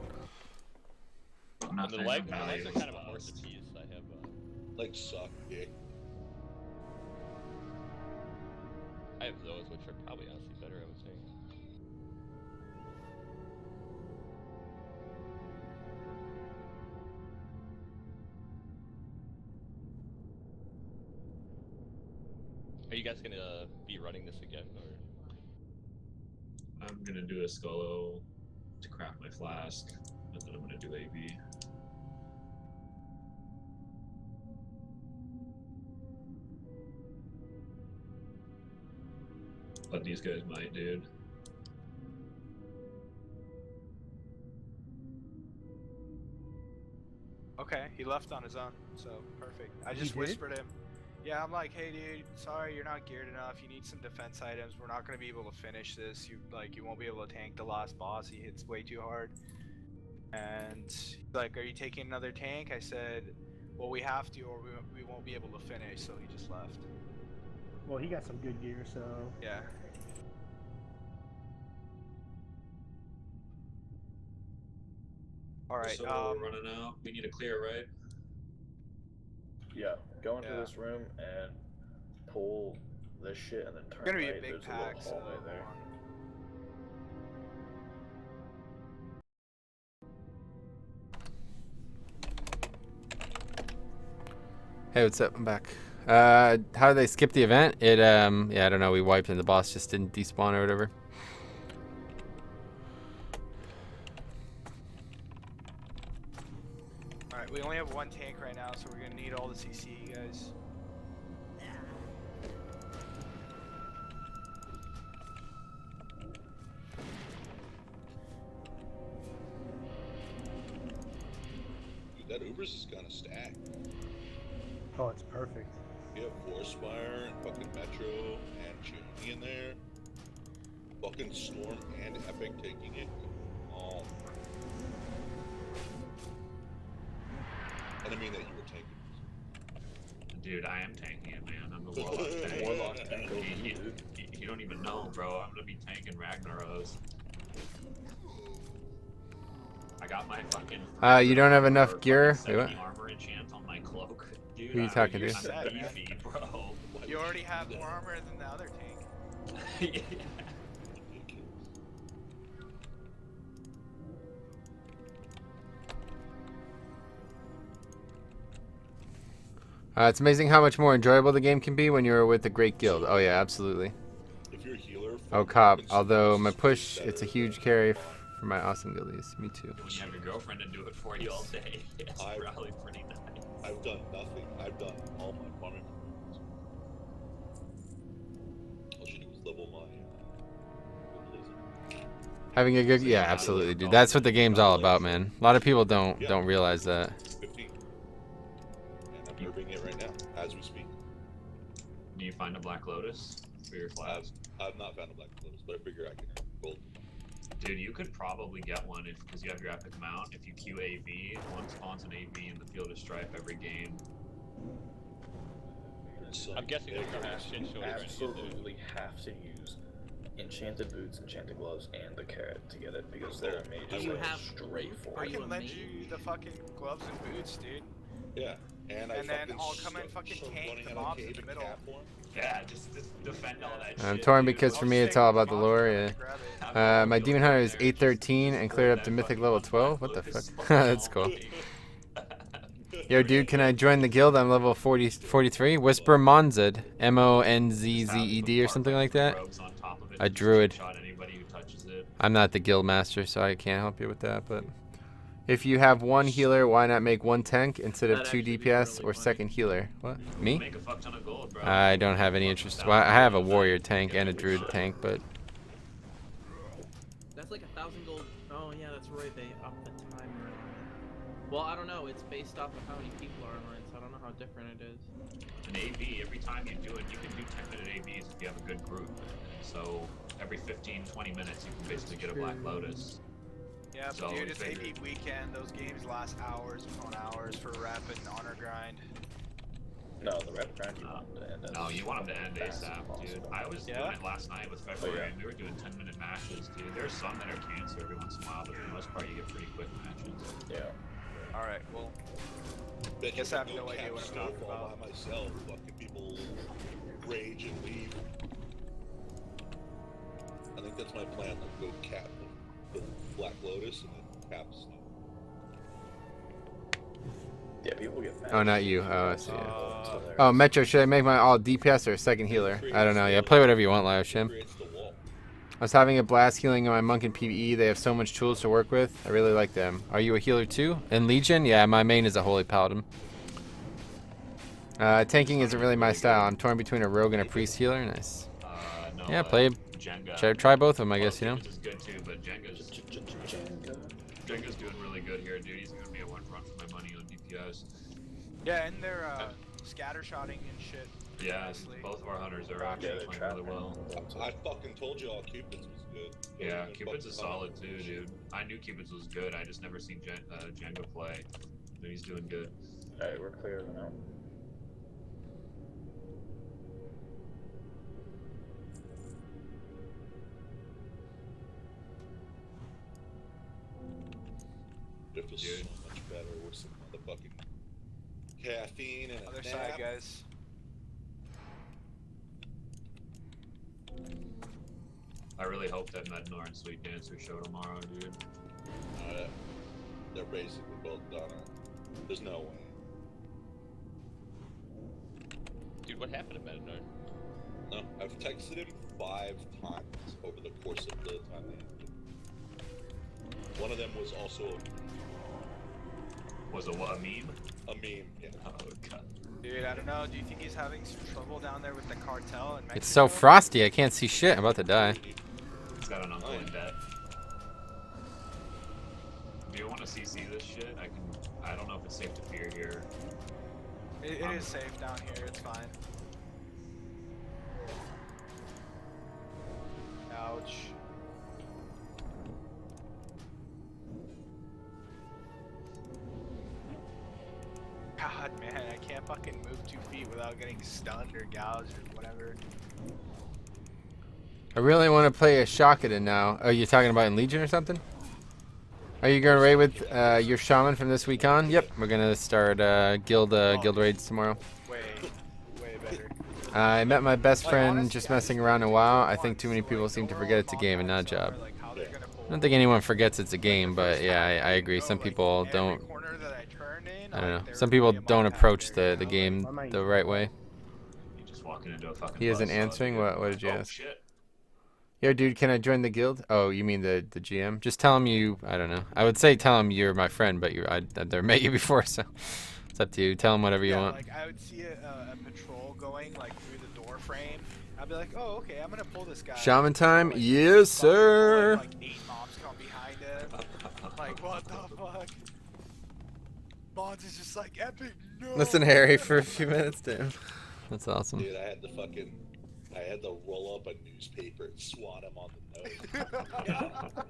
I'm not And the playing legs with are valuables kind of a horse lost. piece. I have Like suck, yeah. I have those, which are probably honestly better, I would say. Are you guys gonna be running this again, or? I'm gonna do a Scullo to craft my flask, and then I'm gonna do AV. But these guys might, dude. Okay, he left on his own, so perfect. I He just did? whispered him. Yeah, I'm like, hey dude, sorry you're not geared enough. You need some defense items. We're not gonna be able to finish this. You won't be able to tank the last boss. He hits way too hard. And he's like, are you taking another tank? I said, well, we have to, or we won't be able to finish. So he just left. Well, he got some good gear, so. Yeah. All right. So we're running out. We need to clear, right? Yeah, go into Yeah. this room and pull this shit and then turn It's gonna be right. a big There's pack, a so little hallway there. Hey, what's up? I'm back. How did they skip the event? It yeah, I don't know. We wiped and the boss just didn't despawn or whatever. All right. We only have one tank right now, so we're gonna need all the CC, guys. Dude, that Uber's is kinda stacked. Oh, it's perfect. You have Forespire and fucking Metro and Juni in there. Fucking Storm and Epic taking it. Oh. I didn't mean that you were tanking. Dude, I am tanking it, man. I'm the Warlock tank. Warlock tank over You- you, dude. You don't even know, bro. I'm gonna be tanking Ragnaros. I got my fucking. You don't have enough fucking gear? Wait, 70 what? armor enchant on my cloak, dude. Who you talking I'm to? Sad, man. beefy, bro. You already have more armor than the other tank. Yeah. It's amazing how much more enjoyable the game can be when you're with a great guild. Oh yeah, absolutely. If you're a healer. Oh cop. Although my push, it's a huge carry for my awesome guildies. Me too. When you have your girlfriend to do it for you all day, it's I- probably pretty nice. I've done nothing. I've done all my farming. All she did was level my Elysium. Having a good, yeah, absolutely, dude. That's what the game's all about, man. A lot of people don't realize that. 15. And I'm herbing it right now, as we speak. Do you find a Black Lotus for your flask? I've not found a Black Lotus, but I figure I can herb gold. Dude, you could probably get one because you have your epic mount. If you queue AV, one spawns an AV in the field of strife every game. So I'm guessing you there's some shit show trying to get there. absolutely have to use enchanted boots, enchanted gloves, and the carrot to get it because there are mages you that have straight proof? for I Are it. you can a lend mage? you the fucking gloves and boots, dude. Yeah. And And then fucking I'll come and fucking start tank running the out of mobs in cave the and middle. cap one. Yeah, just defend all that shit. I'm torn dude. because I'll for just me take it's all the about the mobs lore. and Yeah. grab it. Have your My own demon build hunter in is there, 813 just and cleared up hold to that mythic fucking level one 12. black What the Lucas fuck? spawn That's all cool. night. Yo, dude, can I join the guild? I'm level 43. Whisper Monzed, Monzzed or something like that. A druid. I'm not the guild master, so I can't help you with that. But if you have one healer, why not make one tank instead of That'd 2 actually be DPS really or funny. second healer? What? Me? Make a fuck ton of gold, bro. I don't have any interest. Well, I have a warrior tank and a druid tank, but That's like 1,000 gold. Oh yeah, that's right. They upped the timer on it. Well, I don't know. It's based off of how many people are online, so I don't know how different it is. An AV, every time you do it, you can do 10-minute AVs if you have a good group. So every 15-20 minutes, you can basically get a Black Lotus. Yeah, So but dude, we it's figured- AP weekend. Those games last hours upon hours for rep and honor grind. No, the rep grind you want to end as No, you want them to end fast as ASAP, dude. possible. I was Yeah? doing it last night with February, and we were doing 10-minute matches, dude. There's some that are cancer every once in a while, but for the most part, you get pretty quick matches. Yeah. All right, well, Bet Guess you I have could no go idea cap what I'm talking Snowfall about. by myself. Fucking people rage and leave. I think that's my plan. Like go cap the Black Lotus and then cap Snow. Yeah, people get mad. oh, not you. Oh, I see. Yeah. So there's- Oh, Metro, should I make my all DPS or a second healer? I don't know. Yeah, play whatever you want, Live Shim. Creates the wall. I was having a blast healing on my monk in PvE. They have so much tools to work with. I really like them. Are you a healer too? In Legion? Yeah, my main is a Holy Paladin. Tanking isn't really my style. I'm torn between a rogue and a priest healer. Nice. No, Yeah, play. Jenga. Try both of them, I guess, you know. Kibbutz is good too, but Jenga's doing really good here, dude. He's gonna be a one run for my money on DPS. yeah, and they're scattershotting and shit. Yeah, nicely. both of our hunters are Yeah, actually they're playing trapping really well. I fucking told y'all Cupid's was good. Yeah, Those are Cupid's is fucking solid too, hunters. dude. I knew Cupid's was good. I just never seen Jenga play. But he's doing good. Alright, we're clear now. It feels Dude. so much better with some motherfucking caffeine and a Other nap. side, guys. I really hope that Mednor and Sweet Dancer show tomorrow, dude. They're basically both done. There's no way. Dude, what happened to Metanoid? No, I've texted him 5 times over the course of the time they ended. One of them was also Was it what, a meme? a meme. Yeah. Oh god. Dude, I don't know. Do you think he's having some trouble down there with the cartel in Mexico? It's so frosty. I can't see shit. I'm about to die. He's got an uncle in debt. Do you want to CC this shit? I don't know if it's safe to fear here. It is safe down here. It's fine. Ouch. God, man, I can't fucking move 2 feet without getting stunned or gouged or whatever. I really want to play a Shakadin now. Oh, you talking about in Legion or something? Are you going to raid with your Shaman from this week on? Yep, we're going to start guild raids tomorrow. Way better. I met my best Like, friend honestly, just I messing just around a think while. they I think want too many to, people like, seem to the forget it's a world game and not a mods are, job. like, how they're gonna pull I don't think anyone forgets it's a game, the but first yeah, half I agree. of the Some show, people like, every don't. corner that I turn in, I don't like, know. there Some would people be a don't mine back approach there, the you know? game the right way. You just walking into a fucking He isn't buzzsaw, answering. dude. What did you Oh, ask? shit. Yo, dude, can I join the guild? Oh, you mean the GM? Just tell him you. I don't know. I would say tell him you're my friend, but I've never met you before, so it's up to you. Tell him whatever you want. Like I would see a patrol going like through the door frame. I'd be like, oh, okay, I'm gonna pull this guy. Shaman time? Like, Yes, fucking pull sir. it, like 8 mobs come behind him. Like what the fuck? Mons is just like epic. No. Listen, Harry, for a few minutes, damn. That's awesome. Dude, I had to fucking I had to roll up a newspaper and swat him on the nose.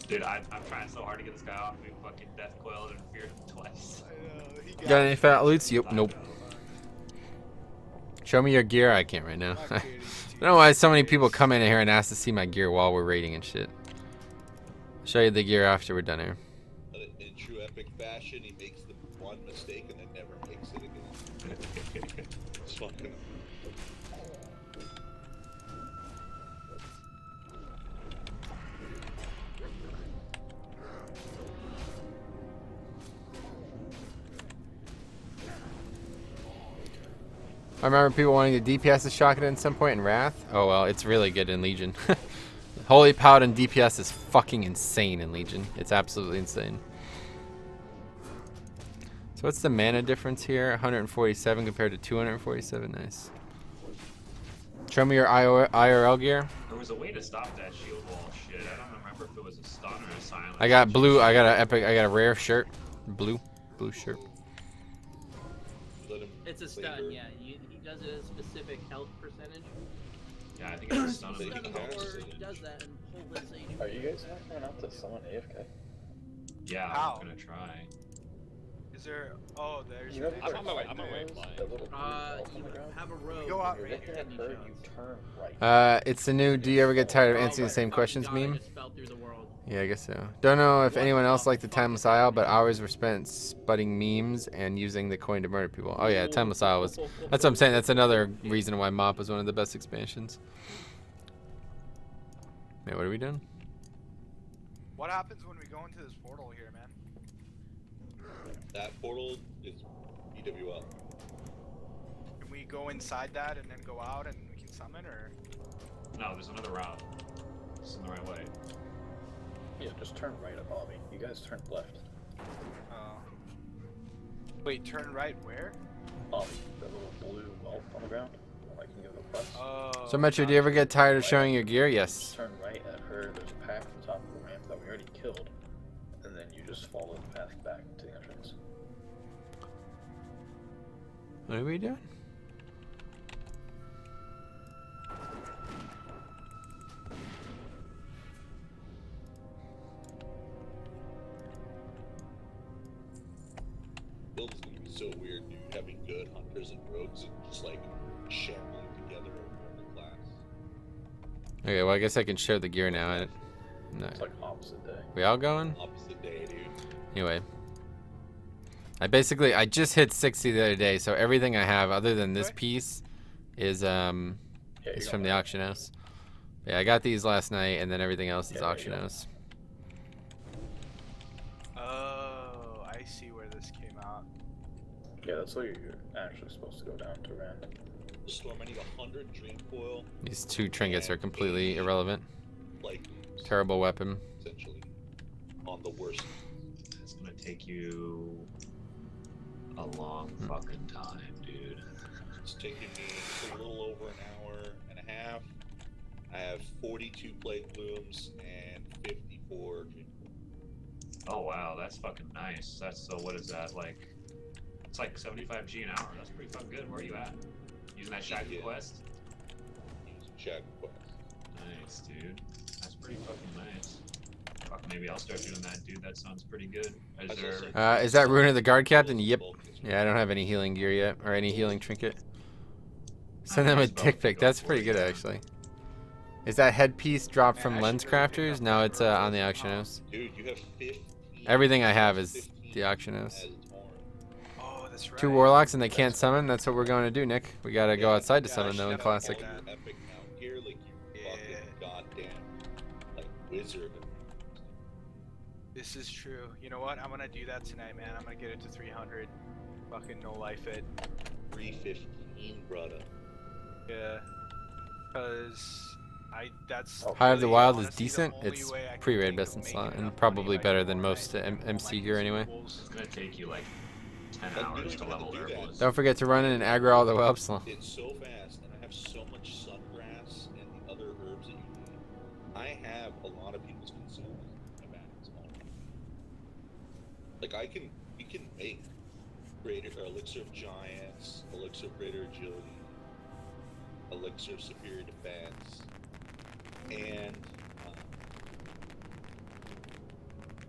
Dude, I'm trying so hard to get this guy off. We fucking death coiled and feared him twice. I know, he Got any fat me. loots? Yep. Nope. Show me your gear. I can't right now. Not I kidding, don't know why so many dude. people come in here and ask to see my gear while we're raiding and shit. I'll show you the gear after we're done here. But in true epic fashion, he makes the one mistake and then never makes it again. It's fucking. I remember people wanting to DPS the shotgun at some point in Wrath. Oh well, it's really good in Legion. Holy Paladin DPS is fucking insane in Legion. It's absolutely insane. So what's the mana difference here? 147 compared to 247. Nice. Show me your IRL gear. There was a way to stop that shield wall shit. I don't remember if it was a stun or a silence. I got blue. I got an epic. I got a rare shirt. Blue shirt. Let him It's a flavor. stun, yeah. He does it at a specific health percentage. Yeah, I think it's a stun. They of can the count. health. He does that and pull this 80. Are you guys not going out to summon AFK? Yeah, How? I'm gonna try. Is there? Oh, there's. You know, I'm these on my way- are I'm on my way fighters, flying. the little blue elf on You the ground. have a road. Go out You're right looking here. at her, you turn right. It's the new. Do you ever get tired of answering the same Oh, questions God, I meme? just fell through the world. Yeah, I guess so. Don't know if anyone else liked the Timeless Isle, but hours were spent sputting memes and using the coin to murder people. Oh yeah, Timeless Isle was. That's what I'm saying. That's another reason why MoP was one of the best expansions. Wait, what are we doing? What happens when we go into this portal here, man? That portal is EWL. Can we go inside that and then go out and we can summon, or? No, there's another route. It's in the right way. Yeah, just turn right above me. You guys turn left. Wait, turn right where? The little blue whelp on the ground. Like you can give a plus. Oh. So Metro, do you ever get tired of showing your gear? Yes. Just turn right at her. There's a path on top of the ramp that we already killed. And then you just follow the path back to the entrance. What are we doing? Build's gonna be so weird, dude. Having good hunters and rogues and just like shambling together over the class. Okay, well I guess I can share the gear now. No. It's like opposite day. We all going? Opposite day, dude. Anyway. I just hit 60 the other day, so everything I have other than this piece is Yeah, you got from the that. auction house. Yeah, I got these last night and then everything else is Yeah, there you auction go. house. Oh, I see where this came out. Yeah, that's what you're actually supposed to go down to rand. The storm, I need 100 dream coil, These two trinkets are completely irrelevant. like Terrible weapon. essentially on the worst. It's gonna take you a long fucking time, dude. It's taking me just a little over an hour and a half. I have 42 plague blooms and 54 dream coil. Oh wow, that's fucking nice. That's so. What is that like? It's like 75G an hour. That's pretty fucking good. Where are you at? Using that Shaggy Yeah. quest? Using Shag Quest. Nice, dude. That's pretty fucking nice. Fuck, maybe I'll start doing that, dude. That sounds pretty good. Is there? Is that Rune of the Guard Captain? Yep. Yeah, I don't have any healing gear yet, or any healing trinket. Send them a dick pic. That's pretty good, actually. Is that headpiece dropped Man, from I Lens should really pick Crafters? up No, the it's purple on the from auction house. Dude, you have 15. Everything I have is 15 the auction house. as its horn. Oh, that's right. 2 warlocks and they can't summon. That's what we're going to do, Nick. We gotta go Yeah, outside to yeah, I summon should though in have classic. all All that. your epic mount gear, like you Yeah. fucking goddamn like wizard. This is true. You know what? I'm gonna do that tonight, man. I'm gonna get it to 300. Fucking no life it. 315, brother. Yeah. Cause that's. High of the really, Wild is honestly, the decent. only It's way I can pre-raid think best of in slot making and enough probably money if I better can than go most right and pull MC my gear anyway. consumables. It's gonna take you like 10 Like, hours you to don't even level have to do that. Herbalist. Don't forget to run in and aggro all the whelps. It's so fast, and I have so much sungrass and the other herbs that you need. I have a lot of people's consumables in my bag. Like we can make greater or elixir of giants, elixir of greater agility, elixir of superior defense, and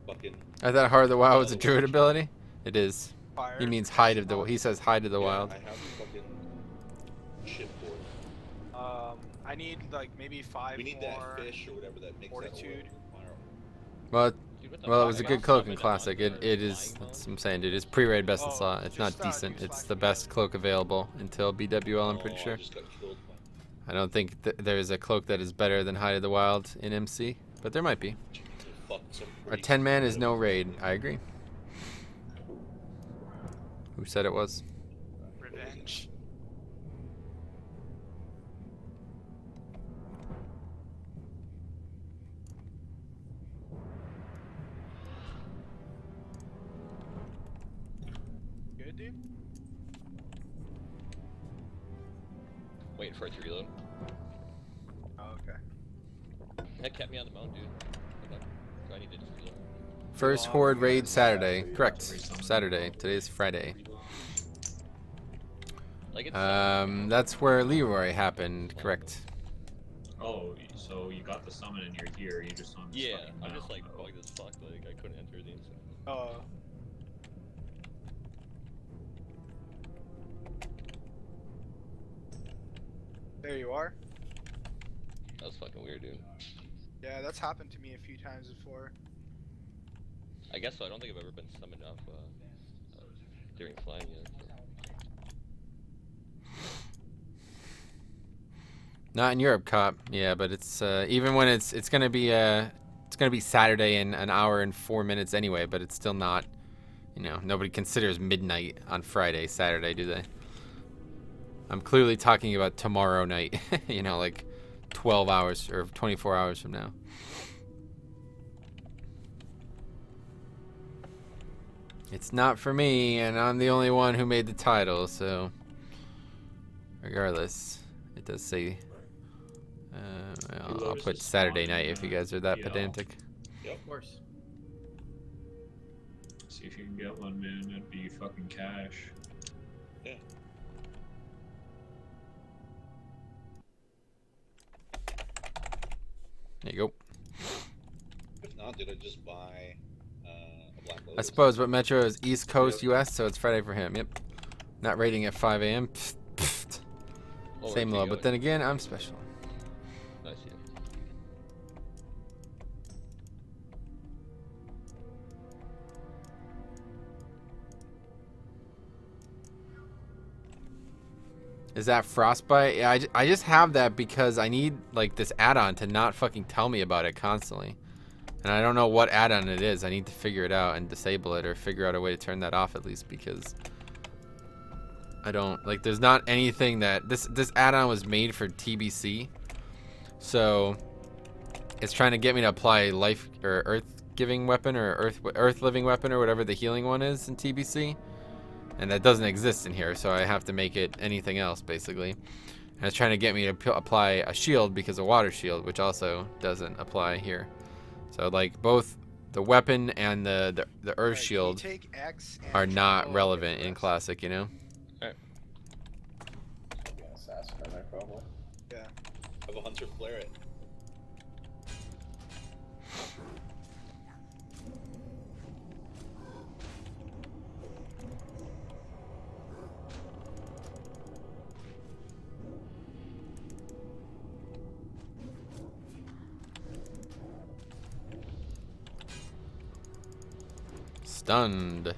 fucking. I thought Heart of the Wild was a druid ability. It is. Fire. He means hide of the. He says hide of the Yeah, wild. I have the fucking shit for it. I need like maybe 5 We need more. that fish or whatever that makes fortitude. that aura. Well, Dude, what the well, it fuck? was a I good got cloak in summoned classic. onto It is. flying That's mode. what I'm saying, dude. It's pre-raid best in Oh, slot. It's not just, decent. do It's slash the me best guys. cloak available until BWL. I'm pretty I sure. just got killed by I don't think there's a cloak that is better than Hide of the Wild in MC, but there might be. fuck some A pretty 10-man is no stupid- raid. I agree. Who said it was? Revenge. Good, dude. Waiting for it to reload. Oh, okay. That kept me on the mount, dude. Hold on. So I need to just reload. First Horde raid Saturday. Correct. Saturday. Today's Friday. Like it's That's where Leroy happened. Correct. Oh, so you got the summon and you're here. You just on this yeah, fucking I'm just mount. like bugged as fuck. Like I couldn't enter the inside. Oh. There you are. That was fucking weird, dude. Yeah, that's happened to me a few times before. I guess so. I don't think I've ever been summoned off during flying yet. So. Not in Europe, cop. Yeah, but it's even when it's gonna be Saturday in an hour and 4 minutes anyway. But it's still not. You know, nobody considers midnight on Friday, Saturday, do they? I'm clearly talking about tomorrow night. You know, like 12 hours or 24 hours from now. It's not for me, and I'm the only one who made the title, so regardless, it does say. I'll put Saturday night if you guys are that pedantic. Of course. See if you can get one, man. That'd be fucking cash. Yeah. There you go. If not, did I just buy a Black Lotus? I suppose, but Metro is East Coast US, so it's Friday for him. Yep. Not rating at 5 a.m. Oh, Same where'd low, you but go? then again, I'm special. I see it. Is that Frostbite? Yeah, I just have that because I need like this add-on to not fucking tell me about it constantly. And I don't know what add-on it is. I need to figure it out and disable it or figure out a way to turn that off at least because I don't like there's not anything that this add-on was made for TBC. So it's trying to get me to apply life or earth-giving weapon or earth-living weapon or whatever the healing one is in TBC. And that doesn't exist in here, so I have to make it anything else, basically. And it's trying to get me to apply a shield because of water shield, which also doesn't apply here. So, like, both the weapon and the earth Alright, can you shield take X and are not triangle relevant up in press? Classic, you know? Be an assassin in there, probably. Yeah. Have a hunter flare it. Stunned.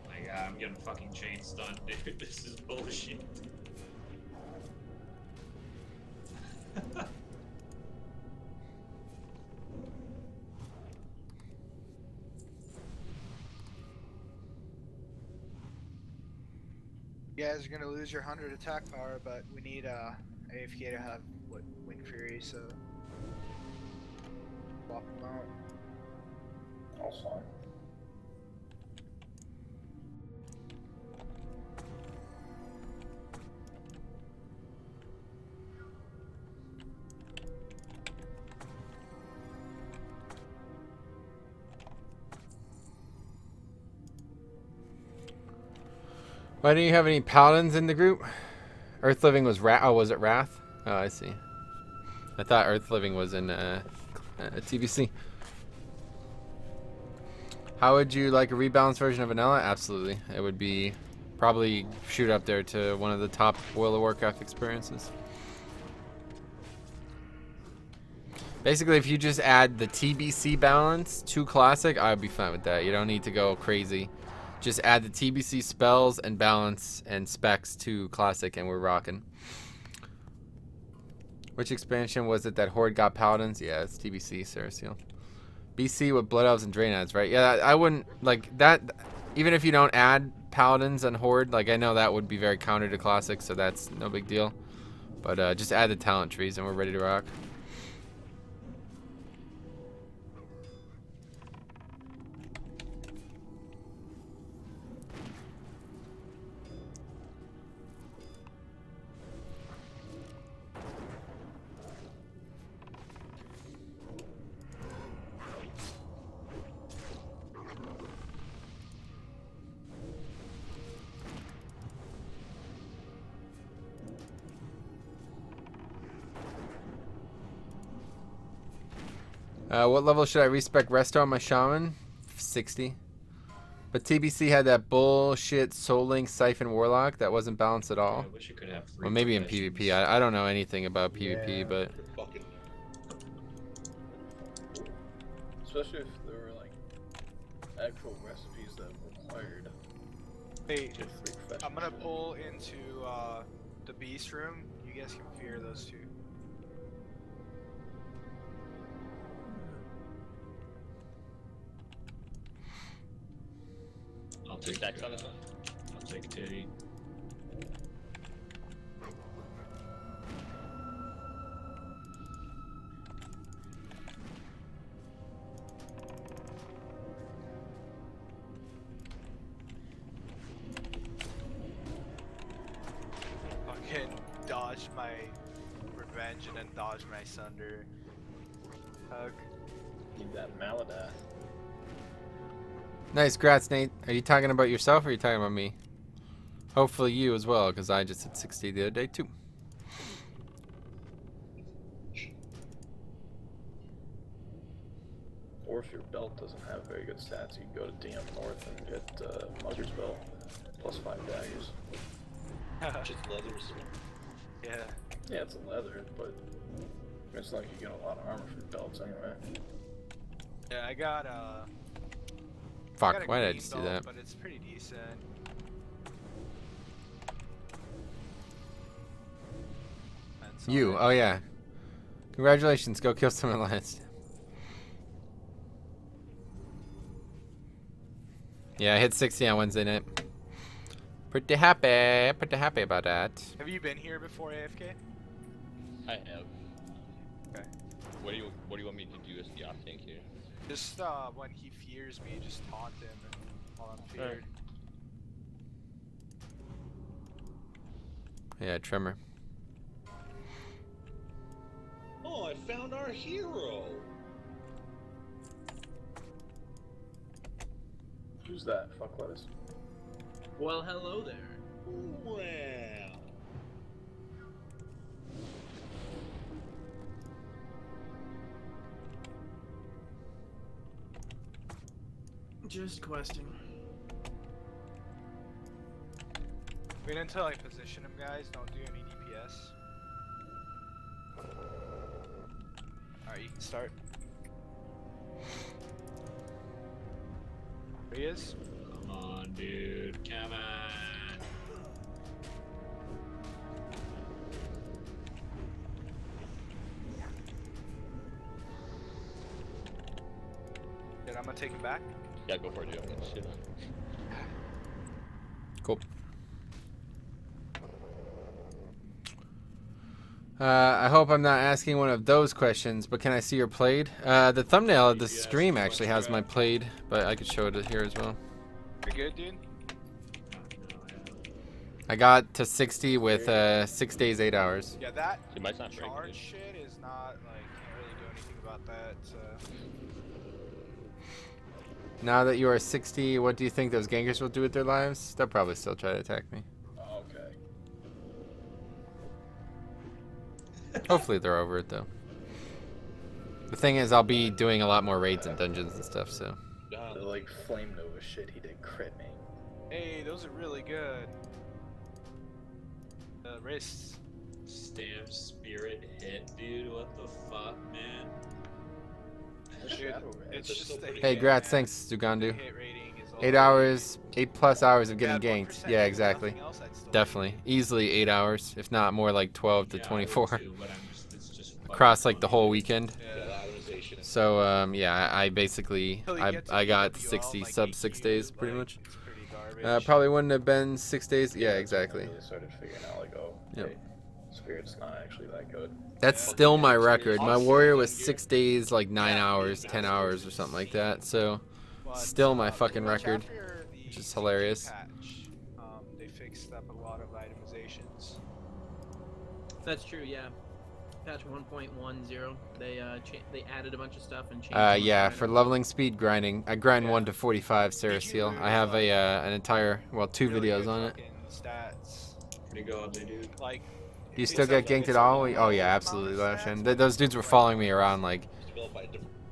My God, I'm getting fucking chain stunned, dude. This is bullshit. You guys are gonna lose your 100 attack power, but we need AFK to have Wind Fury, so swap them out. That's fine. Why didn't you have any paladins in the group? Earth Living was Oh, was it Wrath? Oh, I see. I thought Earth Living was in TBC. How would you like a rebalanced version of Vanilla? Absolutely. It would be probably shoot up there to one of the top World of Warcraft experiences. Basically, if you just add the TBC balance to Classic, I would be fine with that. You don't need to go crazy. Just add the TBC spells and balance and specs to Classic and we're rocking. Which expansion was it that Horde got Paladins? Yeah, it's TBC, Sarasil. BC with Blood Elves and Draenids, right? Yeah, I wouldn't, like, that, even if you don't add Paladins and Horde, like, I know that would be very counter to Classic, so that's no big deal. But just add the talent trees and we're ready to rock. What level should I respec Resto on my Shaman? 60. But TBC had that bullshit Soul Link Siphon Warlock that wasn't balanced at all. I wish you could have 3 Well, maybe in professions. PvP. I don't know anything about PvP, Yeah. but Fucking Especially if there were like actual recipes that required Hey, 3 professions. I'm gonna pull into the beast room. You guys can fear those two. I'll take Stacks on this one. I'll take Titty. Fucking dodged my revenge and then dodged my sunder. Hug. Need that Maladath. nice. Grats, Nate. Are you talking about yourself or are you talking about me? Hopefully you as well, because I just hit 60 the other day too. Or if your belt doesn't have very good stats, you can go to DM North and get Mugger's Belt plus 5 daggers. just leathers. Yeah. Yeah, it's a leather, but it's not like you get a lot of armor for belts anyway. Yeah, I got Fuck, got a why did I green just do belt, that? but it's pretty decent. That's You, all oh yeah. Congratulations, go kill someone last. Yeah, I hit 60 on Wednesday night. Pretty happy about that. Have you been here before, AFK? I have. Okay. What do you want me to do as the off tank here? Just when he fears me, just taunt him while I'm feared. Yeah, Tremor. Oh, I found our hero. Who's that? Fuck lettuce. Well, hello there. Wow. Just questing. Wait until I position him, guys. Don't do any DPS. Alright, you can start. There he is. Come on, dude. Come on. Then I'm gonna take him back. Yeah, go for it, Joe. Shit. Cool. I hope I'm not asking one of those questions, but can I see your played? The thumbnail of the Yes, stream actually has my right. played, but I could show it here as well. You're good, dude? I got to 60 with 6 days, 8 hours. Yeah, that It might not break, charge dude. shit is not, like, can't really do anything about that. Now that you are 60, what do you think those gankers will do with their lives? They'll probably still try to attack me. Okay. Hopefully they're over it, though. The thing is, I'll be doing a lot more raids and dungeons and stuff, so. The, like, Flame Nova shit he did crit me. Hey, those are really good. Wrists. Stam spirit hit, dude. What the fuck, man? Dude, it's just the Hey, hit, grats, man. thanks, The Zugandu. hit rating is 8 all hours, 8+ hours of getting Yeah, ganked. 1% Yeah, and exactly. nothing else, I'd still Definitely. Easily 8 hours, if not more like 12 to Yeah, I would 24. too, but it's just Across fucking like the funny, whole dude. weekend. Yeah. So, yeah, I basically, Till you I, get to I got PWL, 60 like sub 6 AQ, days pretty like, much. It's pretty garbage. Probably wouldn't have been 6 days. Yeah, that's when I exactly. really started figuring out, like, oh, Yep. hey, Spirit's not actually that good. That's Yeah. still my record. My I'll warrior say- was 6 days, like 9 Yeah, hours, 10 hours or something like that. So, But, still my pretty fucking much record, after the which is CG hilarious. Patch, they fixed up a lot of itemizations. That's true, yeah. Patch 1.10, they added a bunch of stuff and changed. a bunch of Yeah, for items. leveling speed grinding, I grind Yeah. 1 to 45 Sarah Seal. I have a an entire, well, 2 Really videos good on it. fucking Stats. Pretty godly, dude. Like, Do you it's still a- get ganked it's at a all? low Oh yeah, amount absolutely, of Lashan. stats, but Those dudes were like- following me around like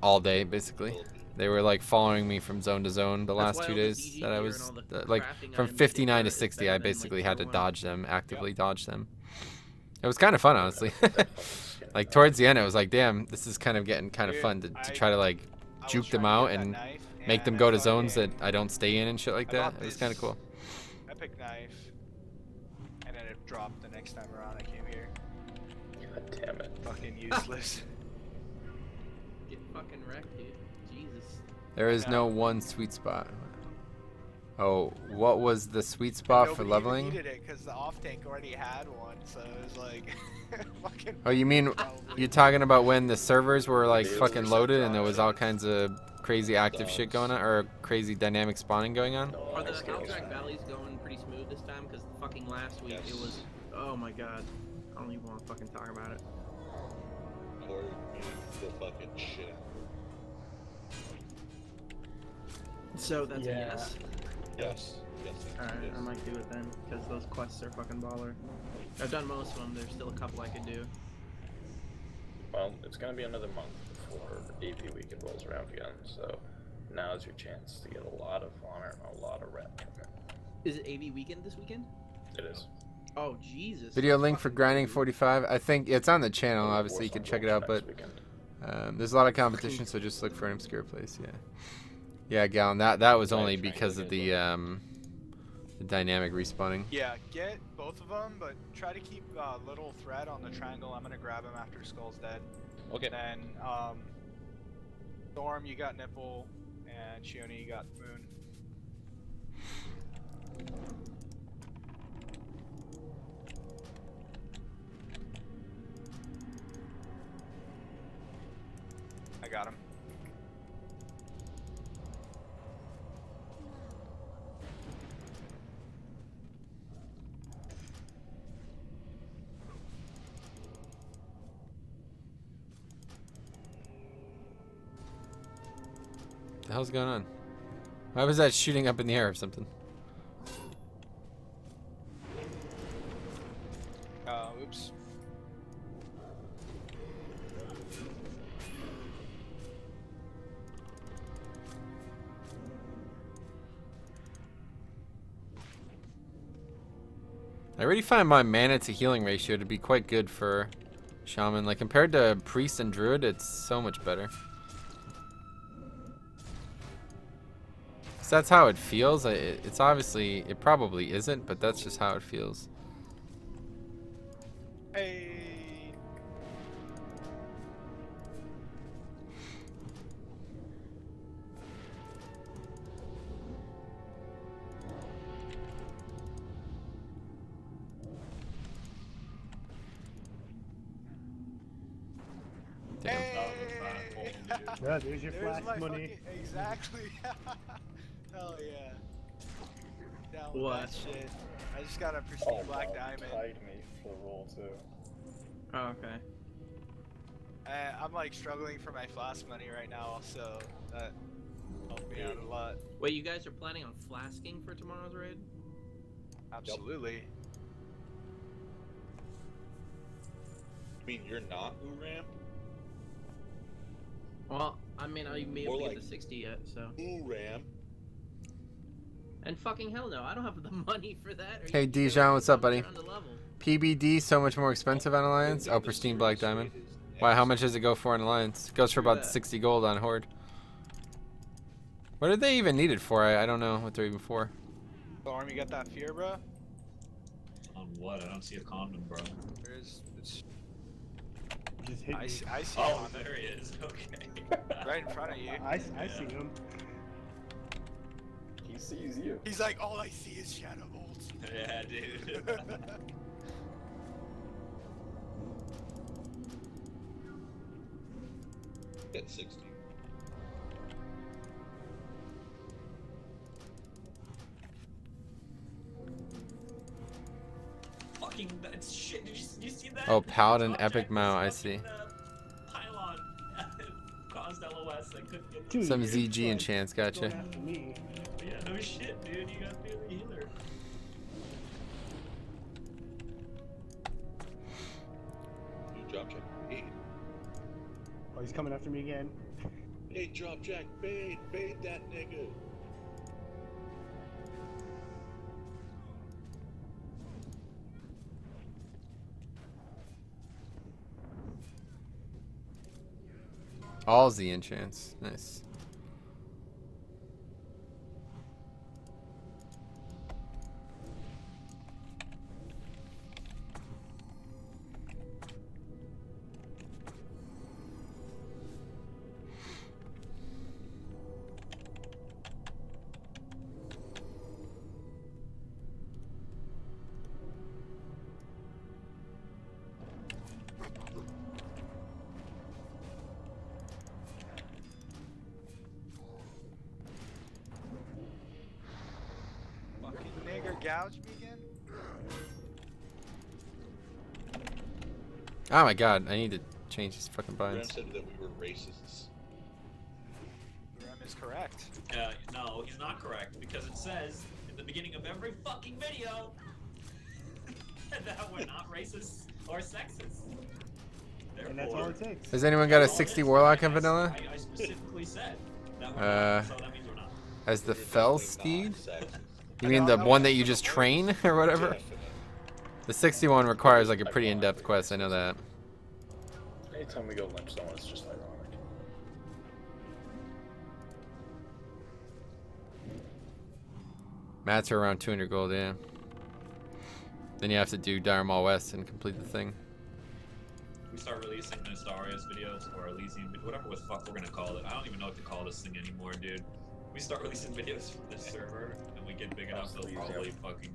all day, basically. They were like following me from zone to zone the That's last why 2 all the days ZG that I gear was and all the like crafting from items get 59 to better. It's 60. better I than, like, basically tier had to 1. dodge them, actively dodge them. It was kind of fun, honestly. Like towards the end, it was like, damn, this is kind of getting kind of Dude, fun to I- try to like I was juke them trying to out get that and knife, make them and go I to zones that fucking- I don't stay in and shit like I that. bought It was kind of this cool. Epic knife, and then it dropped the next time around I came here. God damn it. Fucking useless. Get fucking wrecked, dude. Jesus. There is no one sweet spot. Oh, what was the sweet spot for Nobody leveling? even needed it because the off tank already had one, so it was like fucking. Oh, you mean probably- you're talking about when the servers were like They fucking were loaded and there sometimes. was all kinds of crazy active shit going on, or crazy dynamic spawning going on? No, Are the I still Outtrack can't. Valleys going pretty smooth this time? Because fucking last week it was. Oh my god. I don't even want to fucking talk about it. Or the fucking shit out. So that's a Yeah. yes. Yes. Yes. Alright, yes. I might do it then, because those quests are fucking baller. I've done most of them, there's still a couple I could do. Well, it's gonna be another month before AP weekend rolls around again, so now's your chance to get a lot of honor and a lot of rep from it. Is it AV weekend this weekend? It is. Oh, Jesus. Video link for grinding 45. I think it's on the channel. Obviously, you can check it out, but there's a lot of competition, so just look for an obscure place. Yeah, yeah, Gallon. That was only because of the dynamic respawning. Yeah, get both of them, but try to keep little thread on the triangle. I'm gonna grab him after Skull's dead. Okay. Then Storm, you got Nipple, and Shioni, you got Moon. I got him. The hell's going on? Why was that shooting up in the air or something? Oops. I already find my mana to healing ratio to be quite good for Shaman. Like compared to Priest and Druid, it's so much better. So that's how it feels. It's obviously, it probably isn't, but that's just how it feels. Hey. Damn. Yeah, there's your There's flash my money. fucking- exactly. Hell yeah. Down with What? that shit. I just got a pristine Oh, black wow, diamond. tied me for the roll too. Oh, okay. I'm like struggling for my flask money right now, so that Help me Yeah, out a lot. Wait, you guys are planning on flasking for tomorrow's raid? Absolutely. I mean, you're not Uram? Well, I mean, I may have More to like- get to 60 yet, so. Uram. And fucking hell no, I don't have the money for that. Are Hey, you kidding Dijon, me? what's up, I'm buddy? trying to level. PBD so much more expensive on Alliance. Oh, pristine black diamond. Why? How much does it go for on Alliance? It goes for Screw about that. 60 gold on Horde. What did they even need it for? I don't know what they're even for. Storm, you got that fear, bro? On what? I don't see a condom, bro. There is. It's, Just hit I me. see it Oh, on there he is. Okay. right in front of you. I see him. He sees you. He's like, all I see is shadow bolts. Yeah, dude. Get 60. Fucking that's shit. Did you see that? Oh, Paladin Drop Epic Jack Mount, I was see. fucking, Pylon caused LOS. I couldn't get Dude, Some it's ZG like enchants, going gotcha. after me. Yeah, no shit, dude. You got the healer. You drop jack. Hey, Oh, he's coming after me again. hey, drop jack. Bait that nigga. All Z enchants. Nice. Fucking nigger gouge me again? Oh my god, I need to change these fucking Uram binds. said that we were racists. Rem is correct. No, he's not correct because it says in the beginning of every fucking video that we're not racist or sexist. And that's all it takes. Has anyone got a That's all it 60 is. Warlock in I vanilla? specifically said that we're Uh, not, so that means we're not. As the We're Fell definitely not Steed? sexist. You mean the No, one that that's you for just the train or whatever? Definitely. The 61 requires like a pretty in-depth quest, I know that. Anytime we go lynch someone, it's just ironic. Mats are around 200 gold, yeah. Then you have to do Dharma West and complete the thing. We start releasing the Starius videos or Elysium, whatever the fuck we're gonna call it. I don't even know what to call this thing anymore, dude. We start releasing videos from this server and we get big enough, they'll probably fucking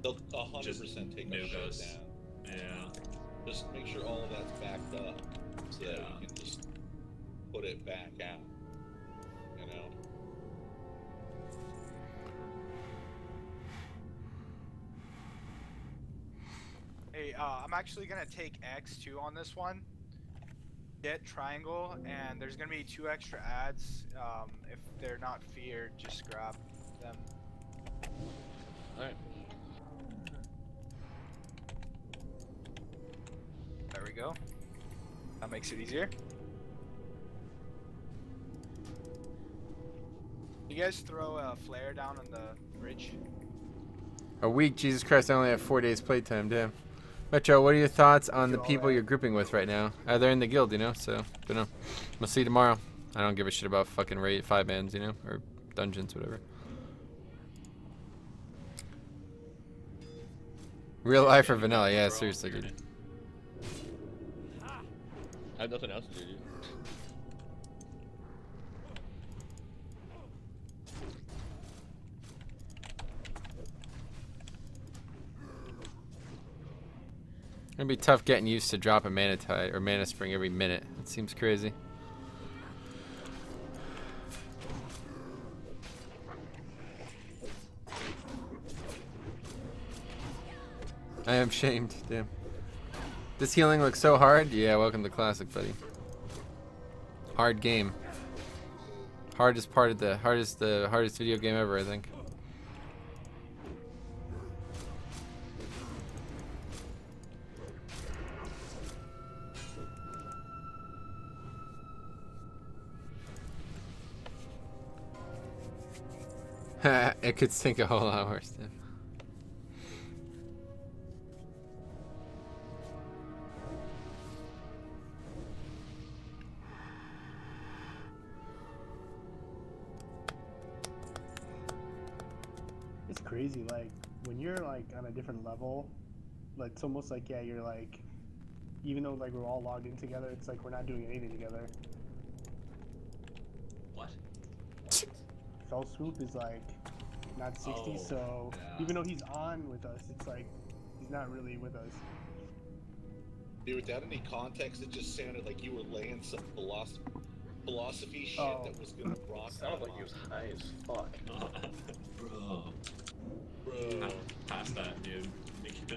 They'll just 100% take nuke that us. shit down. Yeah. Just make sure all of that's backed up so that Yeah. we can just put it back out. You know? Hey, I'm actually gonna take X2 on this one. Get triangle, and there's gonna be 2 extra ads. If they're not feared, just grab them. Alright. There we go. That makes it easier. You guys throw a flare down on the bridge? A week, Jesus Christ, I only have 4 days playtime, damn. Metro, what are your thoughts on the Do all people that. you're grouping with right now? They're in the guild, you know, so, don't know. We'll see you tomorrow. I don't give a shit about fucking raid 5-mans, you know, or dungeons, whatever. Real life or vanilla? Yeah, seriously, dude. I have nothing else to do, dude. It'd be tough getting used to dropping mana tide or mana spring every minute. It seems crazy. I am shamed, damn. This healing looks so hard. Yeah, welcome to Classic, buddy. Hard game. Hardest video game ever, I think. It could sink a whole lot worse. Too. It's crazy, like when you're like on a different level, like it's almost like, yeah, you're like, even though like we're all logged in together, it's like we're not doing anything together. What? Fell Swoop is like not 60, so yeah. even though he's on with us, it's like he's not really with us. Dude, without any context, it just sounded like you were laying some philosophy shit that was gonna rock. Sounded like he was high as fuck. Bro. Past that, dude.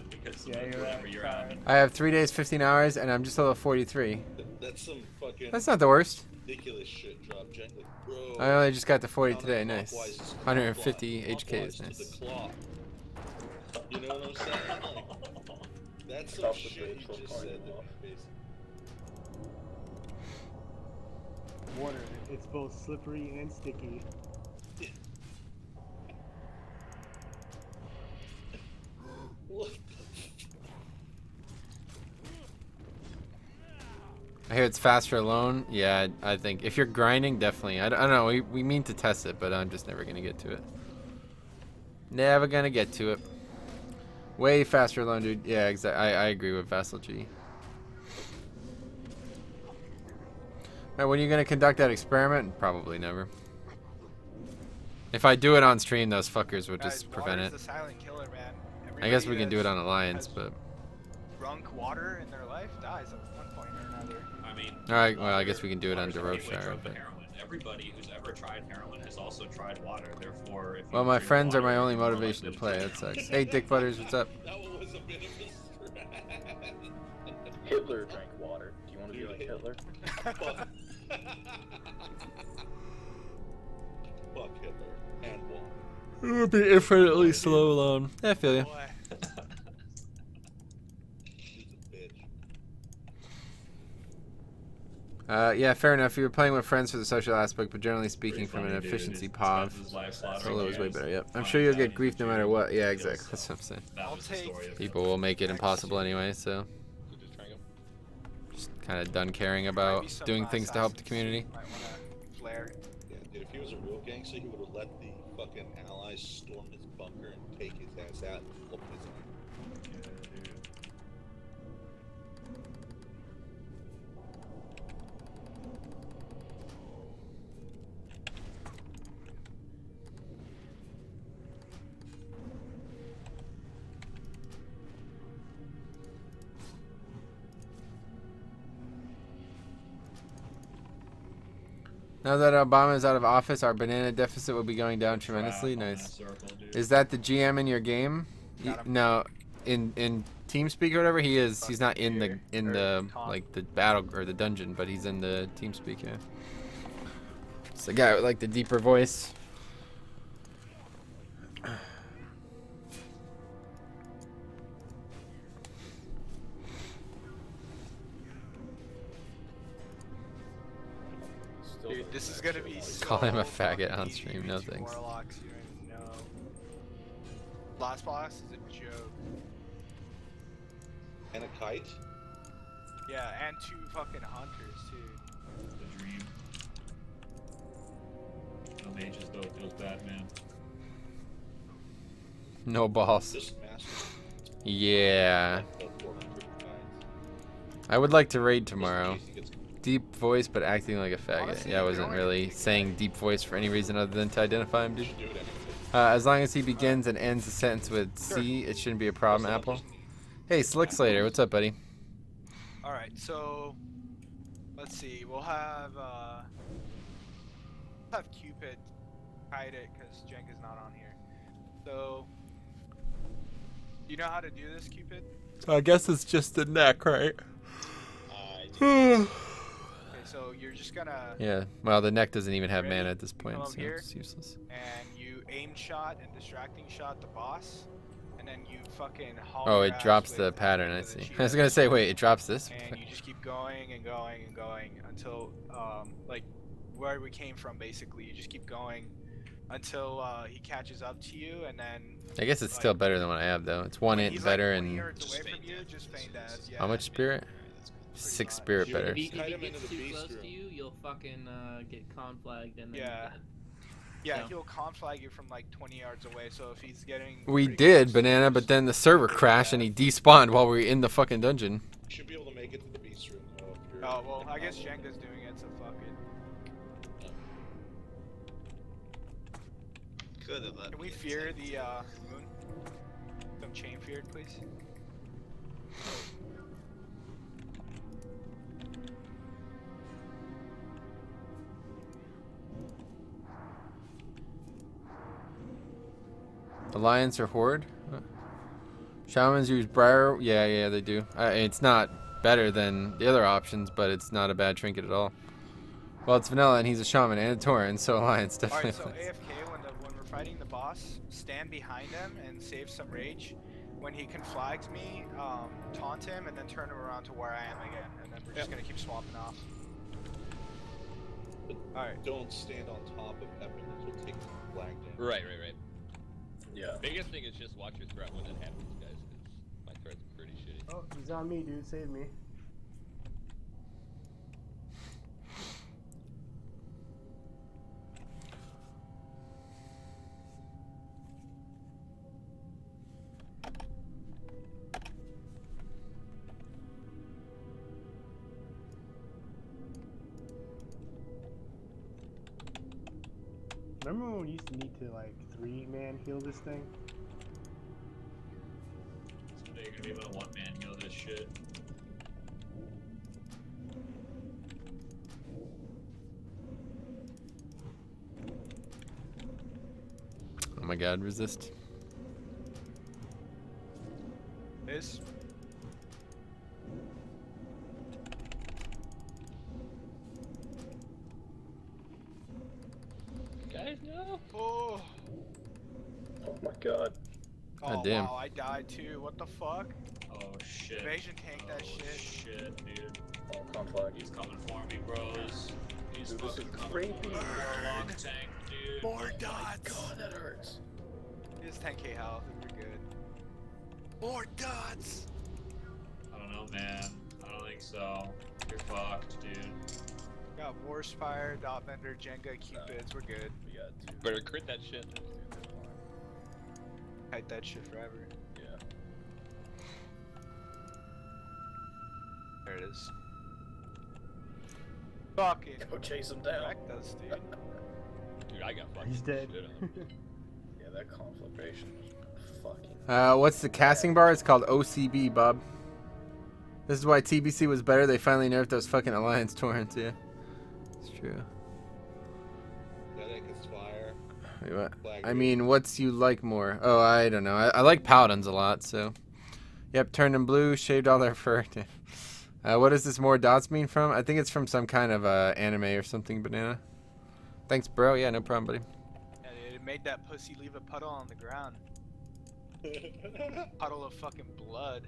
Because Yeah, you're whatever right. you're having. I have 3 days, 15 hours, and I'm just level 43. That's some fucking That's not the worst. ridiculous shit drop, gently. Bro. I only just got to 40 today. Nice. Counterclockwise is 150 clockwise HKs. to Nice. the clock. You know what I'm saying? Like, that's some Stop the shit you bridge, just so said far to me, basically. Water, it's both slippery and sticky. What the I hear it's faster alone. Yeah, I think if you're grinding, definitely. I don't know. We mean to test it, but I'm just never gonna get to it. Never gonna get to it. Way faster alone, dude. Yeah, exactly. I agree with Vassal G. Alright, when are you gonna conduct that experiment? Probably never. If I do it on stream, those fuckers would Guys, just prevent water's it. the silent killer, man. I guess Everybody we can do it that's on Alliance, but. drunk water in their life dies at one point or another. I mean. Alright, well, I guess we can do it on water's the gateway Derosha. drug to But... heroin. Everybody who's ever tried heroin has also tried water. Therefore, if you Well, my drink friends are water, my only you're more motivation to likely play. drink That heroin. sucks. Hey, Dick Butters, what's up? That one was a bit of a stretch. Hitler drank water. Do you want to be like Hitler? Fuck Hitler and water. It would be infinitely slow alone. I feel you. Boy. He's a bitch. Yeah, fair enough. You were playing with friends for the social aspect, but generally speaking, Pretty from an funny, dude. efficiency He POV, spends his life slaughtering solo is way guys, better. Yep. I'm flying sure you'll get Italians grief no and matter shit. what. Yeah, Kills exactly. stuff. That's what I'm saying. That I'll was the take- story of People will make it impossible anyway, so So just trying to. just kind of done caring Might about be some, doing things to help the assassins community. might wanna flare. Yeah, dude, if he was a real gangster, he would have let the fucking allies storm his bunker and take his ass out and whoop his ass. Now that Obama is out of office, our banana deficit will be going down tremendously. Trap on Nice. that circle, dude. Is that the GM in your game? Got him. No, in TeamSpeak or whatever, he is. He's not in the Or comp. like the battle or the dungeon, but he's in the TeamSpeak. Yeah. It's the guy with like the deeper voice. Still Dude, doesn't this is actually gonna be like- so Call him a fucking faggot on easy stream, with no two thanks. Warlocks, you don't even know. Last boss is a joke. And a kite? Yeah, and two fucking hunters too. The dream. No mages though, it feels bad, man. No balls. Just master. Yeah. Like the 400 kites. I would like to raid Just in tomorrow. case he gets- Deep voice, but acting like a faggot. Honestly, Yeah, I you wasn't don't really even saying deep voice for any reason other than to identify him, dude. should do it anyway. As long as he begins and ends the sentence with C, it shouldn't be a problem, Apple. Hey, Slick Slater, what's up, buddy? Alright, so let's see, we'll have Cupid hide it because Jenk is not on here. So you know how to do this, Cupid? I guess it's just the neck, right? I do. Okay, So you're just gonna Yeah. Well, the neck doesn't even have Ready? mana at this You point, come up so here. it's useless. and you aim shot and distracting shot the boss, and then you fucking haul Oh, your it ass drops with the pattern. I into the see. I was cheetah, gonna say, wait, it drops this? and you just keep going and going and going until like where we came from. Basically, you just keep going until he catches up to you, and then I guess it's like, still better than what I have, though. It's one when int he's better like 20 and yards away from you, just feign death. Yeah. how much spirit? Pretty 6 much. spirit You're better. the If he Kite him gets into the too beast close room. to you, you'll fucking get conflagged and then Yeah. you're dead. Yeah, So- he'll conflag you from like 20 yards away. So if he's getting We pretty did, close, Banana, just but then the server feign crashed and death. he despawned while we were in the fucking dungeon. You should be able to make it to the beast room though. If you're Oh well, I guess Jenga's doing it, so fuck it. Could have let Can me we in fear time. the moon? Some chain feared, please. Alliance or Horde? Shamans use Briar. Yeah, they do. It's not better than the other options, but it's not a bad trinket at all. Well, it's vanilla, and he's a shaman and a Tauren, so Alliance definitely. Alright, so AFK when we're fighting the boss, stand behind him and save some rage. When he conflags me, taunt him and then turn him around to where I am again, and then we're just gonna keep swapping off. Alright. don't stand on top of Evan, you'll take some flag damage. Right. Yeah. Biggest thing is just watch your threat when that happens, guys, because my threat's pretty shitty. Oh, he's on me, dude. Save me. Remember when we used to need to like 3-man heal this thing? Someday you're gonna be able to one-man heal this shit. Oh my god, resist. This? Guys, no. Oh! Oh my god. Oh damn. wow, I died too. What the fuck? Oh shit. Evasion tank that Oh, shit. shit, dude. Oh, conflag. He's coming for me, bros. He's Dude, this fucking is coming crazy. for me. Long tank, dude. More God, that hurts. It's 10k health, we're good. More dots! I don't know, man. I don't think so. You're fucked, dude. Got Warspire, Dotbender, Jenga, Cupids, we're good. We got 2. Better crit that shit. Hide that shit forever. Yeah. There it is. Fucking Go chase him down. wrecked us, dude. Dude, I got fucking He's dead. shit on him. Yeah, that conflagration was fucking. What's the casting bar? It's called OCB, Bob. This is why TBC was better. They finally nerfed those fucking Alliance Torrents, yeah. It's true. Medic is fire. Wait, what? Flag I mean, what's you like more? Oh, I don't know. I like Paladins a lot, so. Yep, turned them blue, shaved all their fur. What does this more dots mean from? I think it's from some kind of anime or something, Banana. Thanks, bro. Yeah, no problem, buddy. Yeah, dude, it made that pussy leave a puddle on the ground. Puddle of fucking blood.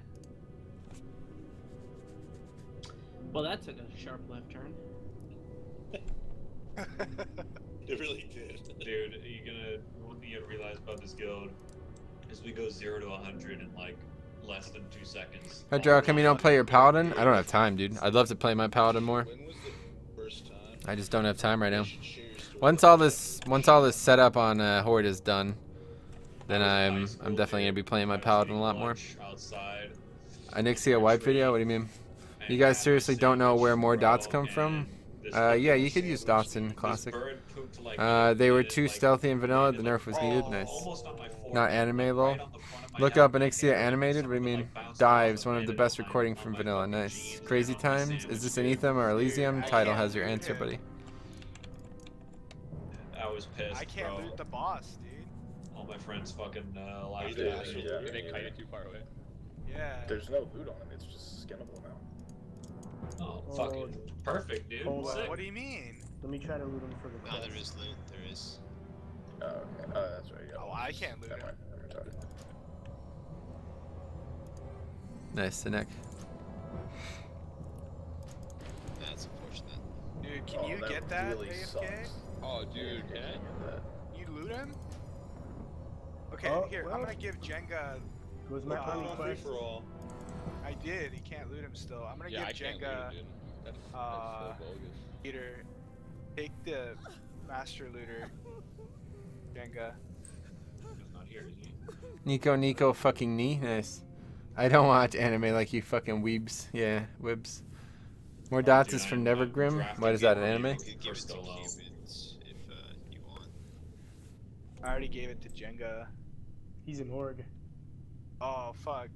Well, that took a sharp left turn. It really did. Dude, one thing you gotta realize about this guild is we go 0 to 100 in like less than 2 seconds. Hey, Joe, how come you don't play your Paladin? I don't have time, dude. I'd love to play my Paladin more. When was the first time? I just don't have time right now. You should share your story. Once all this setup on Horde is done, then I'm definitely gonna be playing my Paladin a lot more. Outside. Anixia wipe video? What do you mean? You guys seriously don't know where more dots come from? Yeah, you could use dots in Classic. They were too stealthy in Vanilla. The nerf was needed. Nice. Not anime, lol. Look up Anixia animated. What do you mean? Dives, one of the best recording from Vanilla. Nice. Crazy Times. Is this an Elysium or Elysium? Title has your answer, buddy. I was pissed, I can't bro. loot the boss, dude. All my friends fucking laughed Yeah, at me. yeah. They kite it too far away. Yeah. There's no loot on him, it's just skinnable now. Oh, Oh, fucking perfect, dude. hold on. Sick. What do you mean? Let me try to loot him for the No, quest. there is loot. There is. Oh, okay. Oh, that's right. Yeah, Oh, I can't loot never him. mind. I'm retarded. Nice, the neck. That's unfortunate. Dude, can Oh, you get that really AFK? sucks. Oh, dude, Yeah, can I? get that. You loot him? Okay, Oh, here, well. I'm gonna give Jenga. Goes my army Free quest. for all. I did. He can't loot him still. I'm gonna Yeah, I give can't Jenga. loot, dude. That's so bogus. Peter, take the master looter. Jenga. He's not here, is he? Nico fucking knee. Nice. I don't watch anime like you fucking weebs. Yeah, wibs. More dots dude, is from I'm Nevergrim. drafting What is that, an people anime? You could give For it to so long. Cubans if you want. I already gave it to Jenga. He's an org. Oh fuck.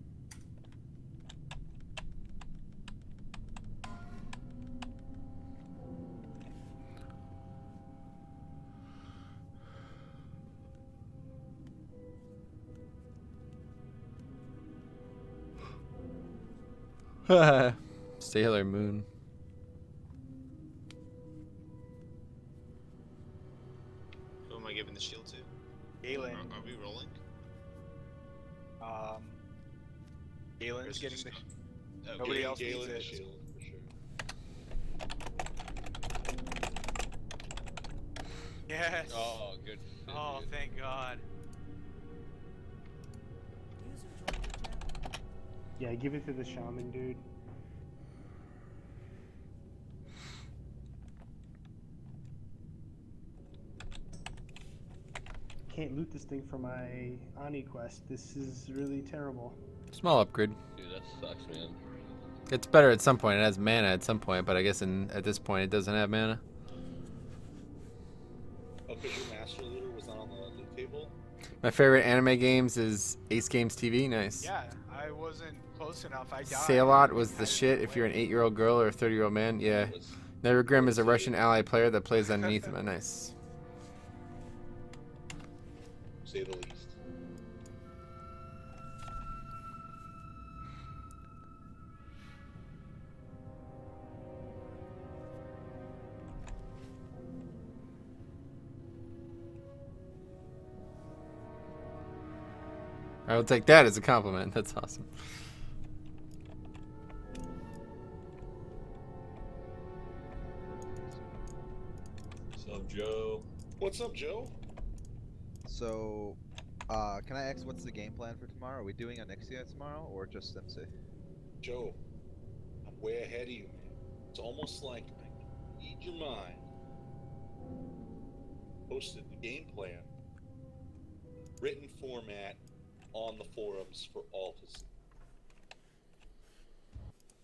Sailor Moon. Who am I giving the shield to? Galen. Are we rolling? Galen's Chris getting just the. got- Oh, Nobody Galen- else needs Galen it. and Shield, for sure. Yes. Oh, good. Shit, Oh, dude. thank God. User joined your channel. Yeah, give it to the shaman, dude. Can't loot this thing for my Ani quest. This is really terrible. Small upgrade. Dude, that sucks, man. It's better at some point. It has mana at some point, but I guess at this point it doesn't have mana. Oh, because your master looter was not on the loot table? My favorite anime games is Ace Games TV. Nice. Yeah, I wasn't close enough. I died. Sailot was the Had to shit go if you're an away. 8-year-old girl or a 30-year-old man. Yeah. Was- Nevergrim is a Russian ally player that plays underneath him. Nice. Say the least. I will take that as a compliment. That's awesome. What's up, Joe? What's up, Joe? So, can I ask what's the game plan for tomorrow? Are we doing Onyxia tomorrow or just MC? Joe, I'm way ahead of you, man. It's almost like I need your mind. Posted the game plan, written format on the forums for all to see.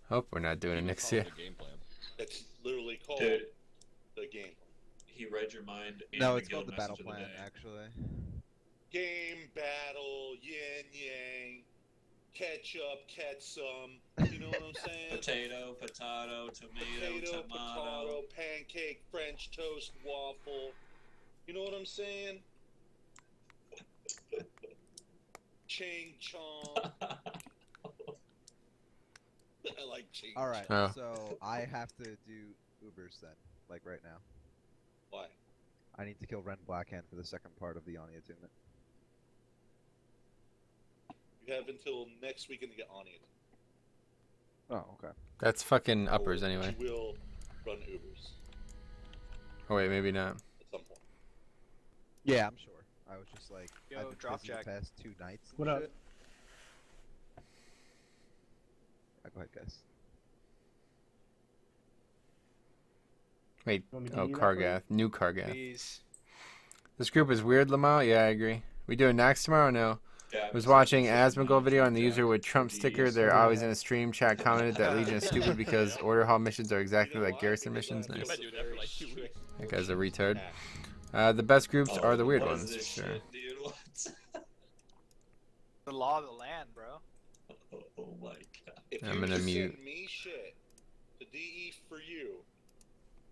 Hope we're not doing it you next follow year. the game plan. It's literally called Dude, the game plan. he read your mind. And No, the it's guild called the battle message of plan, day. actually. Game, battle, yin, yang, ketchup, ketsum. You know what I'm saying? Potato, potato, tomato, Potato, tomato. potato, pancake, French toast, waffle. You know what I'm saying? Ching chong. I like ching. Alright, Oh. so I have to do Ubers then, like right now. Why? I need to kill Ren Blackhand for the second part of the Ani Attunement. You have until next weekend to get on it. Oh, okay. That's fucking uppers Or anyway. You will run Ubers Oh wait, maybe not. at some point. Yeah, I'm sure. I was just like, Yo, I've been drop busy the jack. past 2 nights and What up? shit. Go ahead, guys. Wait. Want me to Oh, do that Kargath. New Kargath. Please. This group is weird, Lamau. Yeah, I agree. We doing Nax tomorrow? No. Yeah, I was because watching it's Asmongold video and the Jack, user with Trump DD, sticker. so They're yeah. always in a stream chat commented that Legion is stupid because order hall missions are exactly You know like why? garrison Because missions. I Nice. feel I've been doing that for like 2 very weeks. That guy's a retard. act. The best groups Oh, are the weird what is ones. this Sure. shit, dude? What? The law of the land, bro. Oh my god. If I'm you gonna just mute. send me shit to DE for you,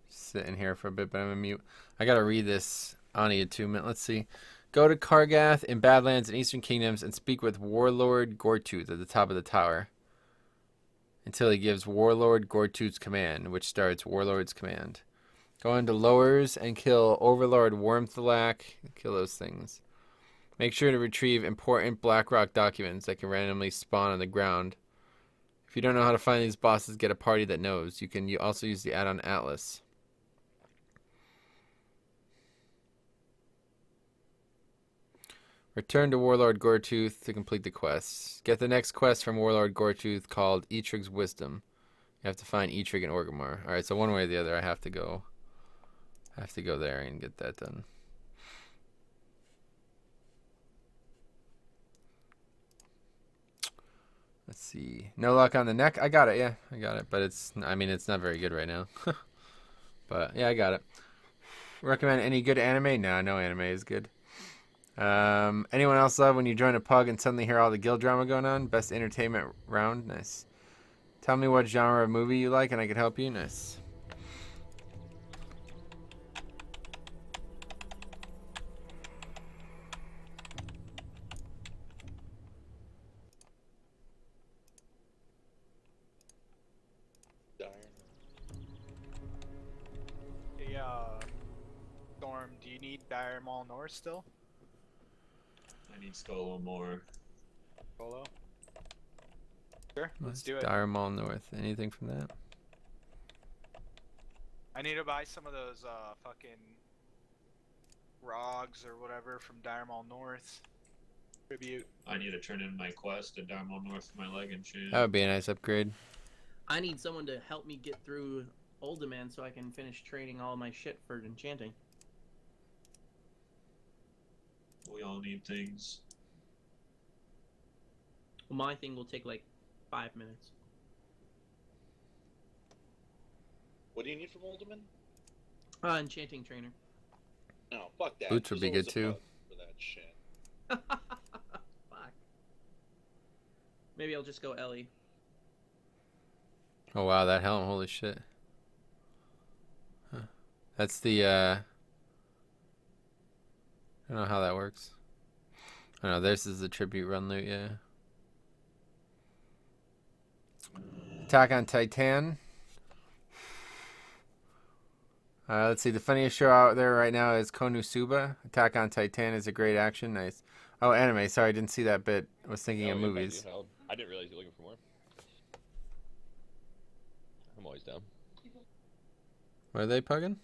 Sitting here for a bit, but I'm gonna mute. I gotta read this Ani Attunement. Let's see. Go to Kargath in Badlands and Eastern Kingdoms and speak with Warlord Gortooth at the top of the tower. until he gives Warlord Gortooth's command, which starts Warlord's command. Go into lowers and kill Overlord Wormthalak. Kill those things. Make sure to retrieve important Blackrock documents that can randomly spawn on the ground. If you don't know how to find these bosses, get a party that knows. You can also use the add-on Atlas. Return to Warlord Gortooth to complete the quests. Get the next quest from Warlord Gortooth called Eitrig's Wisdom. You have to find Eitrig and Orgrimmar. Alright, so one way or the other I have to go there and get that done. Let's see. No luck on the neck. I got it, yeah. I got it. But it's not very good right now. But yeah, I got it. Recommend any good anime? No, no anime is good. Anyone else love when you join a pug and suddenly hear all the guild drama going on? Best entertainment round? Nice. Tell me what genre of movie you like and I could help you. Nice. Hey, Storm, do you need Dire Mall North still? I need Skolo more. Polo? Sure, let's do it. Dire Mall North. Anything from that? I need to buy some of those fucking Rogs or whatever from Dire Mall North. Tribute. I need to turn in my quest at Darmo North for my leg and shit. That would be a nice upgrade. I need someone to help me get through Uldaman so I can finish trading all my shit for enchanting. We all need things. Well, my thing will take like 5 minutes. What do you need from Alderman? Enchanting trainer. No, fuck that. Boots would be There's good too. always a bug for that shit. Fuck. Maybe I'll just go Ellie. Oh wow, that helm, holy shit. Huh. That's the I don't know how that works. I don't know, this is the tribute run loot, yeah. Attack on Titan. Let's see, the funniest show out there right now is Konosuba. Attack on Titan is a great action, nice. Oh, anime, sorry, I didn't see that bit. I was thinking of movies. I didn't realize you were looking for more. I'm always down. Were they pugging?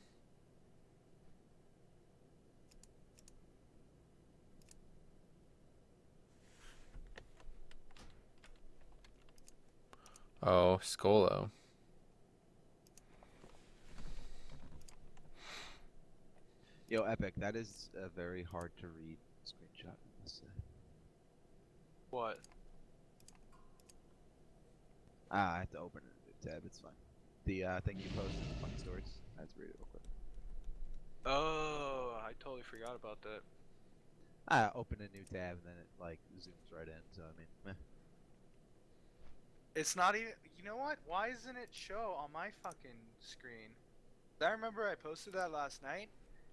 Oh, Skolo. Yo, Epic, that is a very hard to read screenshot, I must say. What? I have to open a new tab, it's fine. The thing you posted, funny stories. I have to read it real quick. Oh, I totally forgot about that. I open a new tab and then it like zooms right in, so I mean, meh. It's not even. You know what? Why isn't it show on my fucking screen? I remember I posted that last night,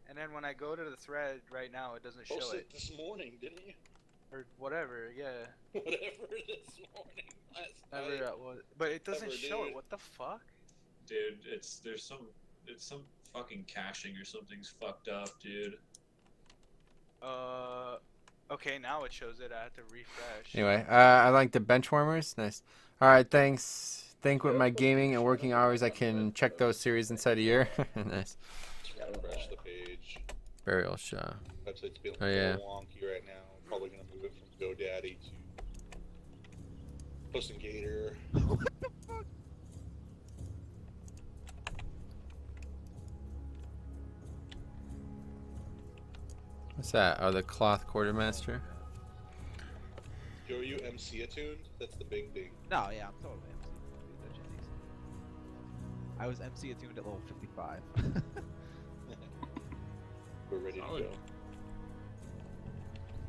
and then when I go to the thread right now, it doesn't show Posted it. this morning, didn't you? Or whatever, yeah. Whatever this morning, last Never night. that was. But it doesn't Never show did. it. What the fuck? Dude, it's some fucking caching or something's fucked up, dude. Okay, now it shows it. I have to refresh. Anyway, I like the bench warmers. Nice. All right, thanks. Think with my gaming and working hours, I can check those series inside a year. Nice. Refresh the page. Burial Shaw. Website's feeling Oh, a yeah. little wonky right now. Probably gonna move it from GoDaddy to Puss and Gator. What the fuck? What's that? Oh, the cloth quartermaster. Joe, are you MC attuned? That's the big thing. No, yeah, I'm totally MC. That shit's easy. I was MC attuned at level 55. We're ready Solid. to go.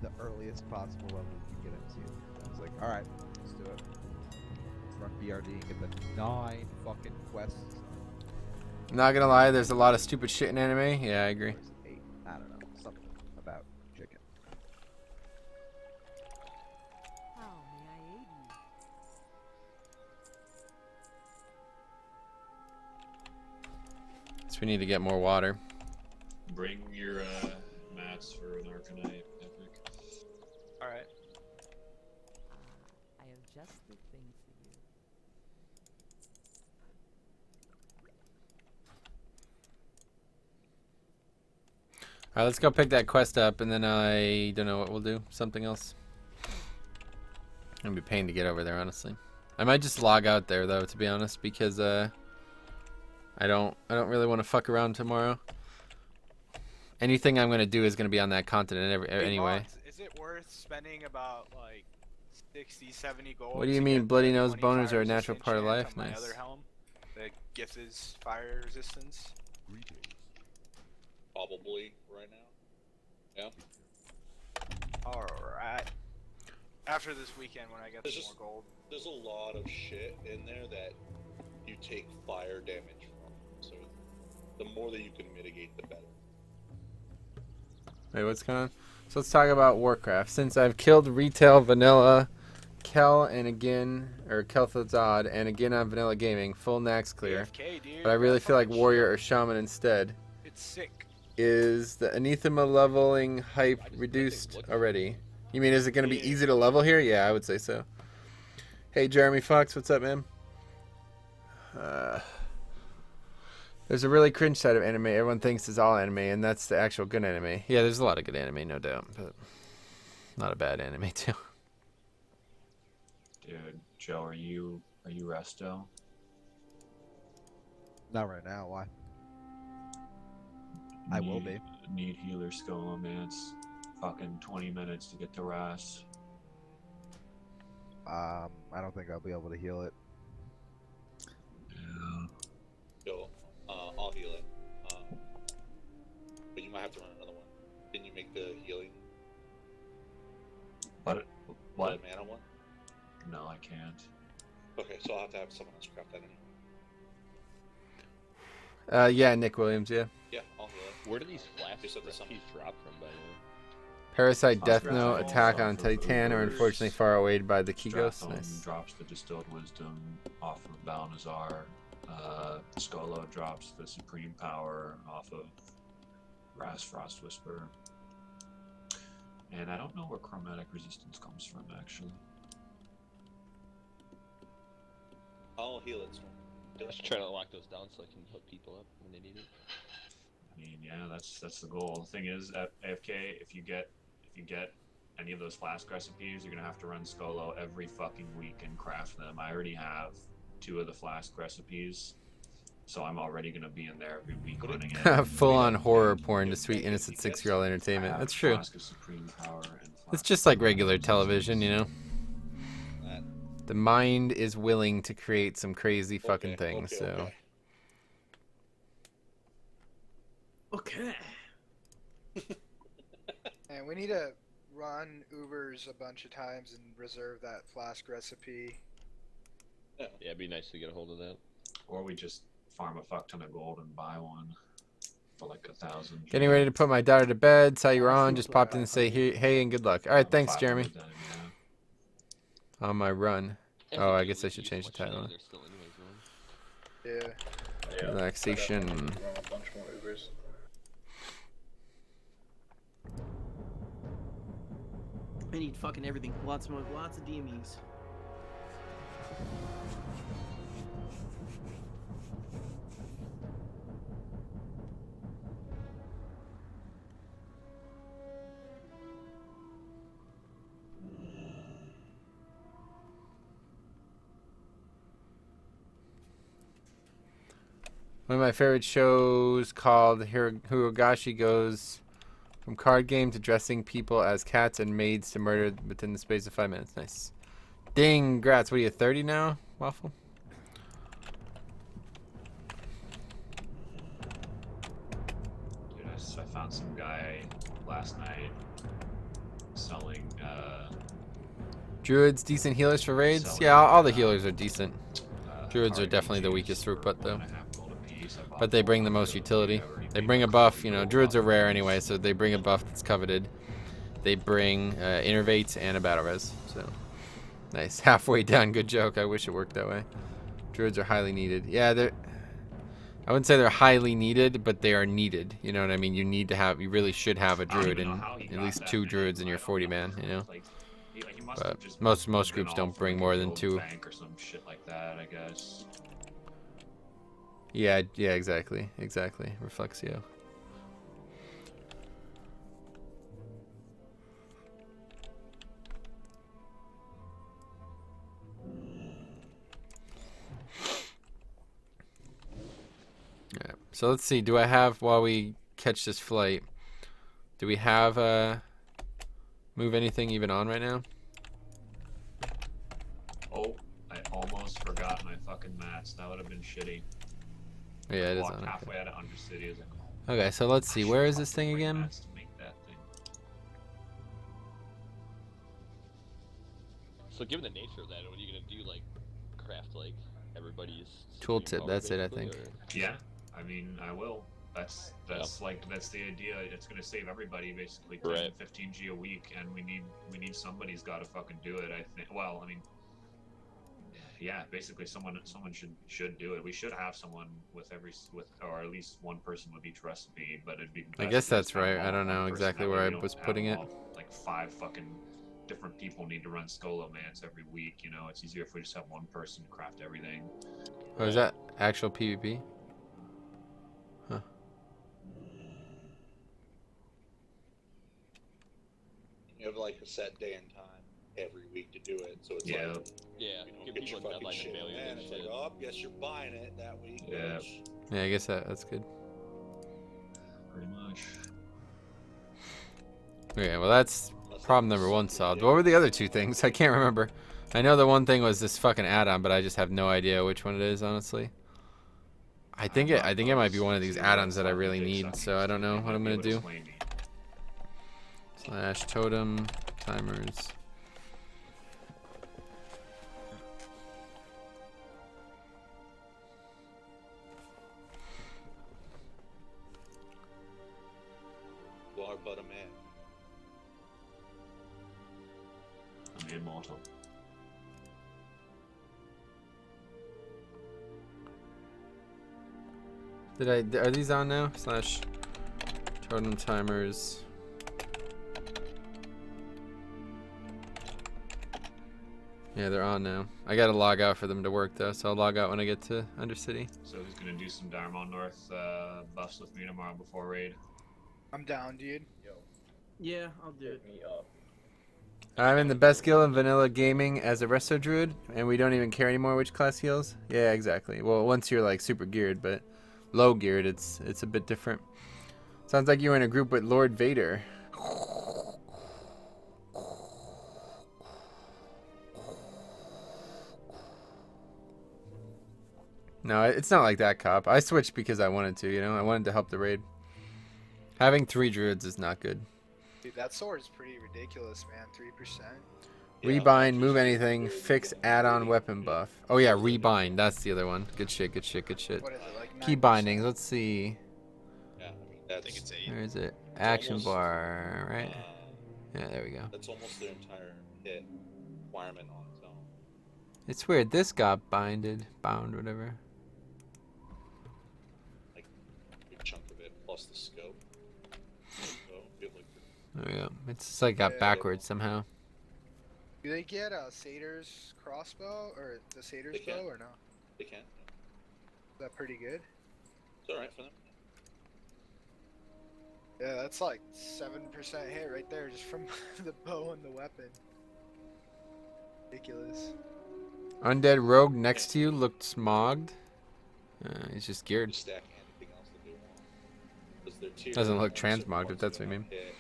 The earliest possible level you can get MC attuned. I was like, alright, let's do it. Let's run BRD and get the 9 fucking quests. I'm not gonna lie, there's a lot of stupid shit in anime. Yeah, I agree. Or is it 8? I don't know. Something about chicken. How may I aid you? So we need to get more water. Bring your mats for an Arcanite epic. Alright. I have just the thing for you. All right, let's go pick that quest up, and then I don't know what we'll do. Something else. It'll be a pain to get over there, honestly. I might just log out there though, to be honest, because I don't really want to fuck around tomorrow. Anything I'm gonna do is gonna be on that continent anyway. Mods, is it worth spending about like 60, 70 gold? What do you to mean get bloody the nose 20 boners fire are a natural resistant part of chant life? on my Nice. other helm that gives fire resistance. Probably right now. Yeah. Alright. After this weekend when I get some more gold. There's a lot of shit in there that you take fire damage from. So the more that you can mitigate, the better. Wait, what's going on? So let's talk about Warcraft. Since I've killed retail, vanilla, Kel, and again, or Kel'Thuzad, and again on vanilla gaming, full Nax clear. AFK, dude, But I really that feel like fucking warrior shit. or shaman instead. It's sick. Is the anathema leveling hype reduced already? You mean, is it going to be easy to level here? Yeah, I would say so. Hey, Jeremy Fox, what's up, man? There's a really cringe side of anime. Everyone thinks is all anime, and that's the actual good anime. Yeah, there's a lot of good anime, no doubt, but not a bad anime too. Dude, Joe, are you resto? Not right now. Why? I will be. Need healer Skola, man. It's fucking 20 minutes to get to Ras. I don't think I'll be able to heal it. Yeah. So, I'll heal it. But you might have to run another one. Can you make the healing? What? The mana one? No, I can't. Okay, so I'll have to have someone else craft that in. Yeah, Nick Williams, yeah. Yeah, I'll heal it. Where do these flash Just at the recipes drop from, by the way? Parasite, Death Strathmore Note, Attack on also for Titan are Ubers. unfortunately far away by the Kigos. Strathmore Nice. drops the Distilled Wisdom off of Balnazar. Skolo drops the Supreme Power off of Ras Frost Whisper. And I don't know where Chromatic Resistance comes from, actually. I'll heal it. Just trying to lock those down so I can hook people up when they need it. I mean, yeah, that's the goal. The thing is, at AFK, if you get any of those flask recipes, you're gonna have to run Skolo every fucking week and craft them. I already have 2 of the flask recipes, so I'm already gonna be in there every week running it. Full-on horror porn to sweet innocent 6-year-old entertainment. I have That's a true. Flask of Supreme Power and It's Flask just of like regular television, you know. That. The mind is willing to create some crazy fucking Okay, things. okay, So okay. Okay. And we need to run Ubers a bunch of times and reserve that flask recipe. Yeah, it'd be nice to get a hold of that. Or we just farm a fuck ton of gold and buy one for like 1,000. getting ready to put my daughter to bed. Saw you were on. Just popped in to say hey and good luck. All right, thanks, Jeremy. 500 then, yeah. On my run. Yeah, Oh, I you guess I use should change the much title. longer still anyways, man. Yeah. Yeah. Relaxation. Run a bunch more Ubers. I need fucking everything. Lots of DMEs. One of my favorite shows called Hirogashi goes from card game to dressing people as cats and maids to murder within the space of 5 minutes. Nice. Ding, grats. What are you, 30 now, Waffle? Dude, I found some guy last night selling Druids, decent healers for raids? selling, Yeah, all the healers are decent. Druids are card definitely the DGs weakest for throughput, though. 1.5 gold apiece. I bought But they bring the one most of utility. I already They paid bring a like buff, 50 you know, gold druids are off rare of anyway, it. so they bring a buff that's coveted. They bring innervates and a battle res, so nice. Halfway down, good joke. I wish it worked that way. Druids are highly needed. Yeah, they're I wouldn't say they're highly needed, but they are needed. You know what I mean? You need to have, you really should have a I don't druid even know and how he at got least that 2 many. druids in I your don't 40 know. man, you know? Like, he must But have just most been groups all don't from, bring like, more the than guild 2. bank or some shit like that, I guess. Yeah, yeah, exactly. Exactly. Reflexio. Yeah. So let's see. Do I have, while we catch this flight, do we have move anything even on right now? Oh, I almost forgot my fucking mats. That would have been shitty. Yeah, it is Walked on. halfway out of Undercity. I was like, Okay, so let's see. Where is this thing bring again? mats to make that thing. So given the nature of that, what are you gonna do? Like craft like everybody's Tooltip, power, that's it, I basically, think. or- Yeah, I mean, I will. That's that's the idea. It's gonna save everybody basically 10, Right. 15 G a week, and we need somebody's got to fucking do it. I think. Well, I mean, yeah, basically someone should do it. We should have someone with or at least one person with each recipe. But it'd be. I best guess to just that's have right. them I all don't one know person. exactly That way where I we don't was have putting them it. all, like 5 fucking different people need to run Scholomance every week. You know, it's easier if we just have one person craft everything. Oh, is that actual PvP? Huh. You have like a set day and time every week to do it, so it's Yeah. like Yeah, you don't give get your people a fucking deadline to shit mail you in, their it's like, shit. oh, guess you're buying it that week. Yeah. bitch. Yeah, I guess that's good. Pretty much. Okay, well that's Unless problem they number suck 1 your solved. dick. What were the other 2 things? I can't remember. I know the one thing was this fucking add-on, but I just have no idea which one it is, honestly. I think it might be one of these add-ons that I really need, so I don't know what I'm gonna do. Slash totem timers. You are but a man. I'm immortal. Are these on now? Slash totem timers. Yeah, they're on now. I gotta log out for them to work though, so I'll log out when I get to Undercity. So who's gonna do some Darmon North buffs with me tomorrow before raid? I'm down, dude. Yeah, I'll do it. Me up. I'm in the best skill in vanilla gaming as a resto druid, and we don't even care anymore which class heals. Yeah, exactly. Well, once you're like super geared, but low geared, it's a bit different. Sounds like you were in a group with Lord Vader. No, it's not like that, Cop. I switched because I wanted to, you know? I wanted to help the raid. Having 3 druids is not good. Dude, that sword is pretty ridiculous, man. 3%. Rebind, move anything, fix add-on weapon buff. Oh yeah, rebind. That's the other one. Good shit, good shit, good shit. What is it, like Key 9%? bindings. Let's see. Yeah, I mean, I think it's 8. Where is it? Action almost, bar, right? uh, Yeah, there we go. That's almost their entire hit requirement on its own. It's weird. This got bound, whatever. Like a big chunk of it plus the scope. So you have like There we go. It's just like got Yeah. backwards somehow. Do they get a satyr's crossbow or the satyr's They can. bow or no? they can. Is that pretty good? It's alright for them. Yeah, that's like 7% hit right there just from the bow and the weapon. Ridiculous. Undead rogue next to you looked smogged. He's just geared. Just stack anything else that they want. 'Cause they're tiered Doesn't on look certain transmogged, if ones that's that what you don't hit.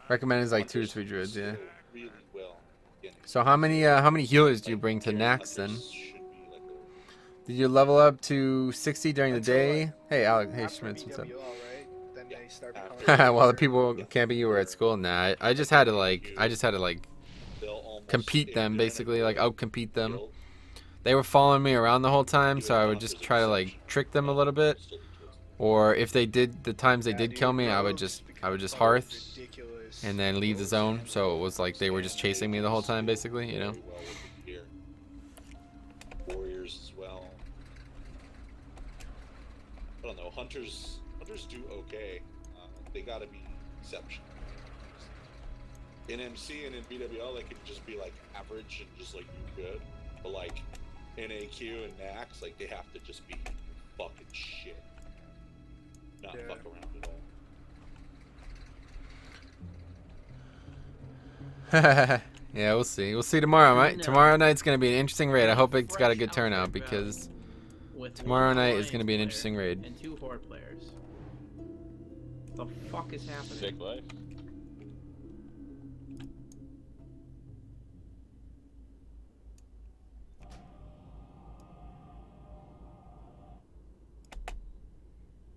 Recommend is like 2 or Hunters 3 druids, yeah. score really well against So how many healers do you bring to Like, Nax then? hunters should be like a- Did you level up to 60 during the Until, day? like, Hey Alex, hey After Schmitz, what's up? BWL, right? Then they start After becoming While the better. people camping you were at school, nah. I just had to like they'll almost compete them basically, like outcompete them. guild. They were following me around the whole time, so I would just try to like trick them a little bit. Or if they did, the times they Yeah, did dude, kill me, I would rogues just become hearth ridiculous. and then leave the zone. So it was like they were just chasing me the whole time, basically, you know. Very well with the gear. Warriors as well. I don't know. Hunters do okay. They gotta be exceptional. In MC and in BWL, they can just be like average and just like do good. But like in AQ and Max, like they have to just be fucking shit. Not fuck around at all. Yeah, we'll see. We'll see tomorrow, right? No. Tomorrow night's gonna be an interesting raid. I hope it's got a Fresh good turnout Outbreak because with tomorrow one night is Alliance gonna be an player interesting raid. and 2 Horde players. The fuck is happening? Sick life.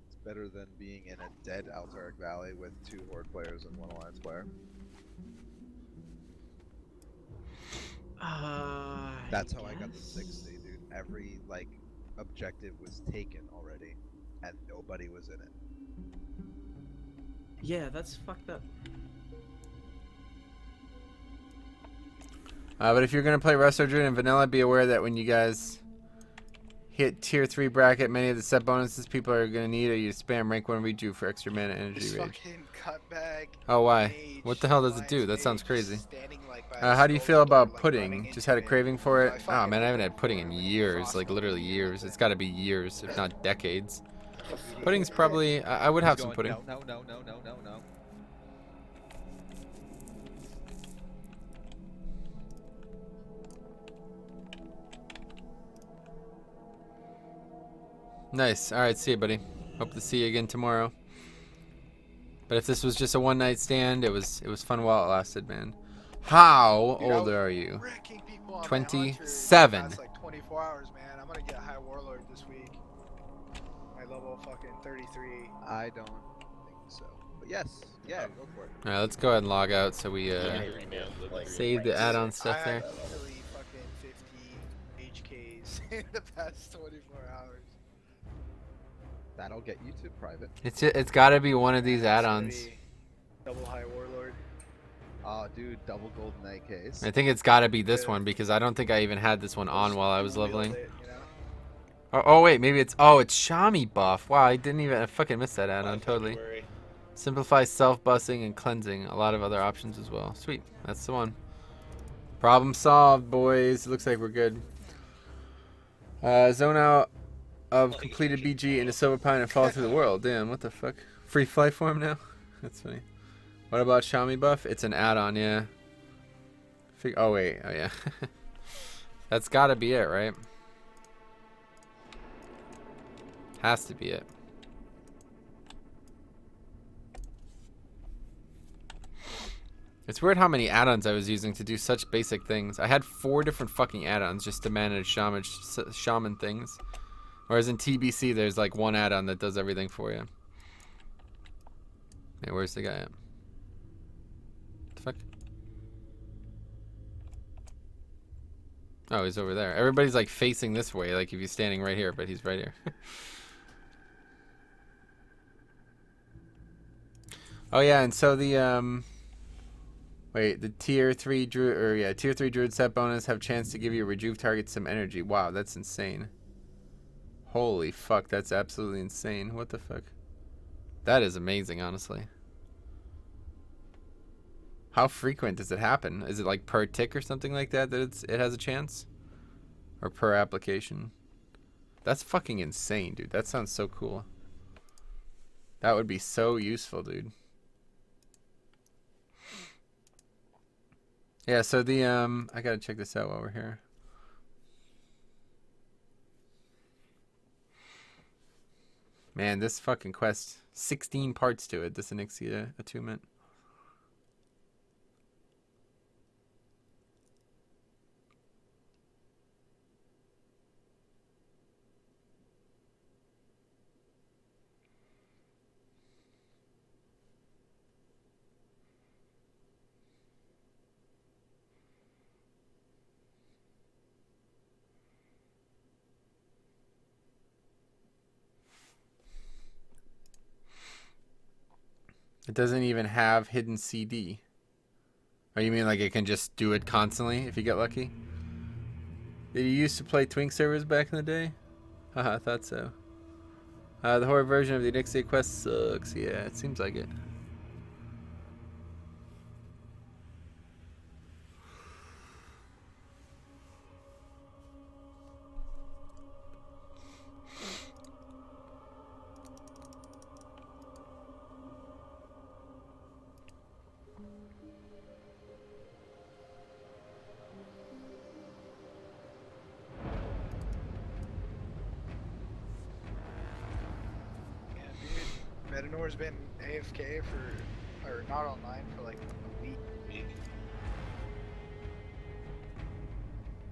It's better than being in a dead Altaric Valley with 2 Horde players and 1 Alliance player. That's how I got the 60, dude. Every, like, objective was taken already, and nobody was in it. Yeah, that's fucked up. But if you're gonna play Resto Druid and Vanilla, be aware that when you guys hit tier 3 bracket, many of the set bonuses people are gonna need are you to spam rank 1 redo for extra mana energy This rage. fucking cutbag. Oh, why? Mage, What the hell does it do? Alliance That sounds mage, crazy. standing, like, by How do you his feel door, about like, pudding? running Just into had a it. craving for it. I Oh fucking man, I haven't hate had pudding in like, years, like frostbite literally and years. shit. It's got to be years, if not decades. Pudding's probably. I would have some pudding. No, no, no, no, no, no. Nice. All right, see you, buddy. Hope to see you again tomorrow. But if this was just a one-night stand, it was fun while it lasted, man. How Dude, I old was are you? wrecking people on that 27. Hunter the past, like 24 hours, man. I'm gonna get high warlord this week. My level fucking 33. I don't think so. But yes, yeah, go for it. All right, let's go ahead and log out so we save the add-on stuff I there. had literally fucking 50 HKs in the past 24 hours. That'll get you to private. It's got to be one of these It's gonna add-ons. be Double high warlord. Oh, dude, double golden AKs. I think it's got to be this one because I don't think I even had this one on while I was Wield leveling. it, you know? Oh wait, maybe it's Shami buff. Wow, I fucking missed that add-on totally. February. Simplify self-bussing and cleansing. A lot of other options as well. Sweet, that's the one. Problem solved, boys. Looks like we're good. Zone out of completed BG into Silver Pine and fall through the world. Damn, what the fuck? Free flight for him now? That's funny. What about Shami buff? It's an add-on, yeah. Oh wait, oh yeah. That's gotta be it, right? Has to be it. It's weird how many add-ons I was using to do such basic things. I had 4 different fucking add-ons just to manage shaman things. Whereas in TBC, there's like 1 add-on that does everything for you. Hey, where's the guy at? The fuck? Oh, he's over there. Everybody's like facing this way, like if he's standing right here, but he's right here. Oh yeah, and so the wait, the tier 3 druid set bonus have chance to give you rejuve target some energy. Wow, that's insane. Holy fuck, that's absolutely insane. What the fuck? That is amazing, honestly. How frequent does it happen? Is it like per tick or something like that it has a chance? Or per application? That's fucking insane, dude. That sounds so cool. That would be so useful, dude. Yeah, so the I gotta check this out while we're here. Man, this fucking quest, 16 parts to it, this Onyxia Attunement. It doesn't even have hidden CD. Oh, you mean like it can just do it constantly if you get lucky? Did you used to play Twink servers back in the day? Haha, I thought so. The horror version of the Nixie quest sucks. Yeah, it seems like it. Yeah, dude. Metanor's been AFK or not online for like a week.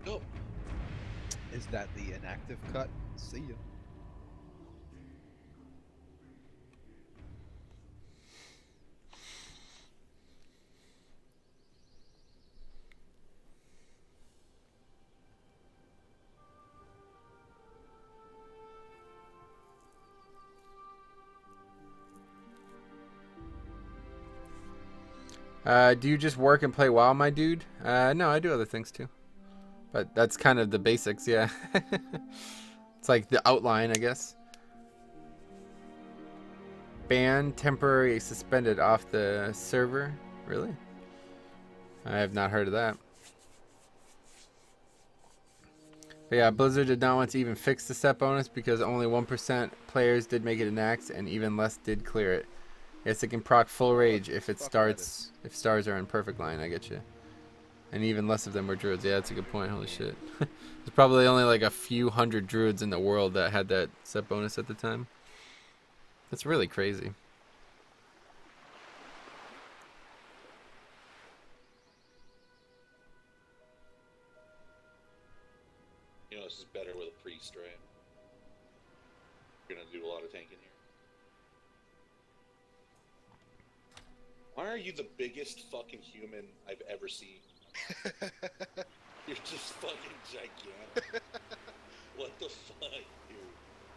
Nope. Is that the inactive cut? See ya. Do you just work and play WoW, my dude? No, I do other things too. But that's kind of the basics, yeah. It's like the outline, I guess. Banned, temporarily suspended off the server. Really? I have not heard of that. But yeah, Blizzard did not want to even fix the set bonus because only 1% players did make it an axe and even less did clear it. Yes, it can proc full rage if it starts, if stars are in perfect line, I get you. And even less of them were druids. Yeah, that's a good point. Holy shit. There's probably only like a few hundred druids in the world that had that set bonus at the time. That's really crazy. You know, this is better with a priest, right? You're gonna do a lot of tanking here. Why are you the biggest fucking human I've ever seen? You're just fucking gigantic. What the fuck, dude?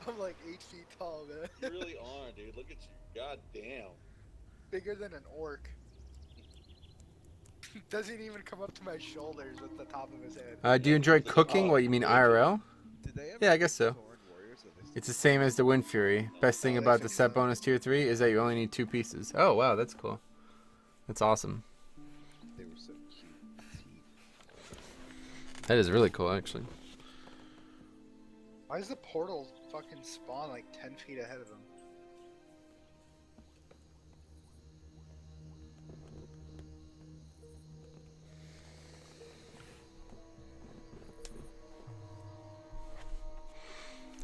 I'm like 8 feet tall, man. You really are, dude. Look at you. God damn. Bigger than an orc. Doesn't even come up to my shoulders with the top of his head. Do you enjoy cooking? What, you mean IRL? Did they ever Yeah, I guess so. Thorn Warriors, or they It's the same as the Wind Fury. Best thing about the set bonus tier 3 is that you only need 2 pieces. Oh, wow, that's cool. That's awesome. They were so cute. That is really cool, actually. Why does the portal fucking spawn like 10 feet ahead of him?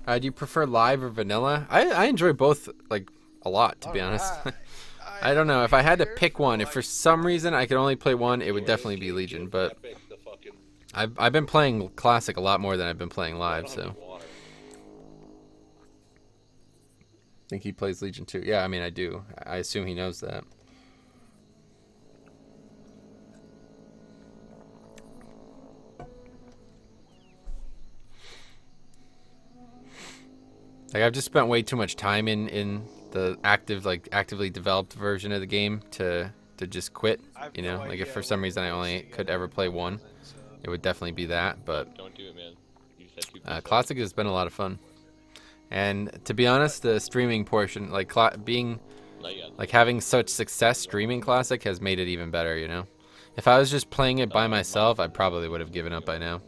Do you prefer live or vanilla? I enjoy both, like, a lot, to be honest. I don't know. If I had to pick one, if for some reason I could only play one, it would definitely be Legion. But I've been playing Classic a lot more than I've been playing live, so. I think he plays Legion too. Yeah, I mean, I do. I assume he knows that. Like, I've just spent way too much time in the actively developed version of the game to just quit. You know, like if for some reason I only could ever play one, it would definitely be that. But Don't do it, man. You just had 2 Classic has been a lot of fun. And to be honest, the streaming portion, like having such success streaming Classic has made it even better, you know? If I was just playing it by myself, I probably would have given up by now.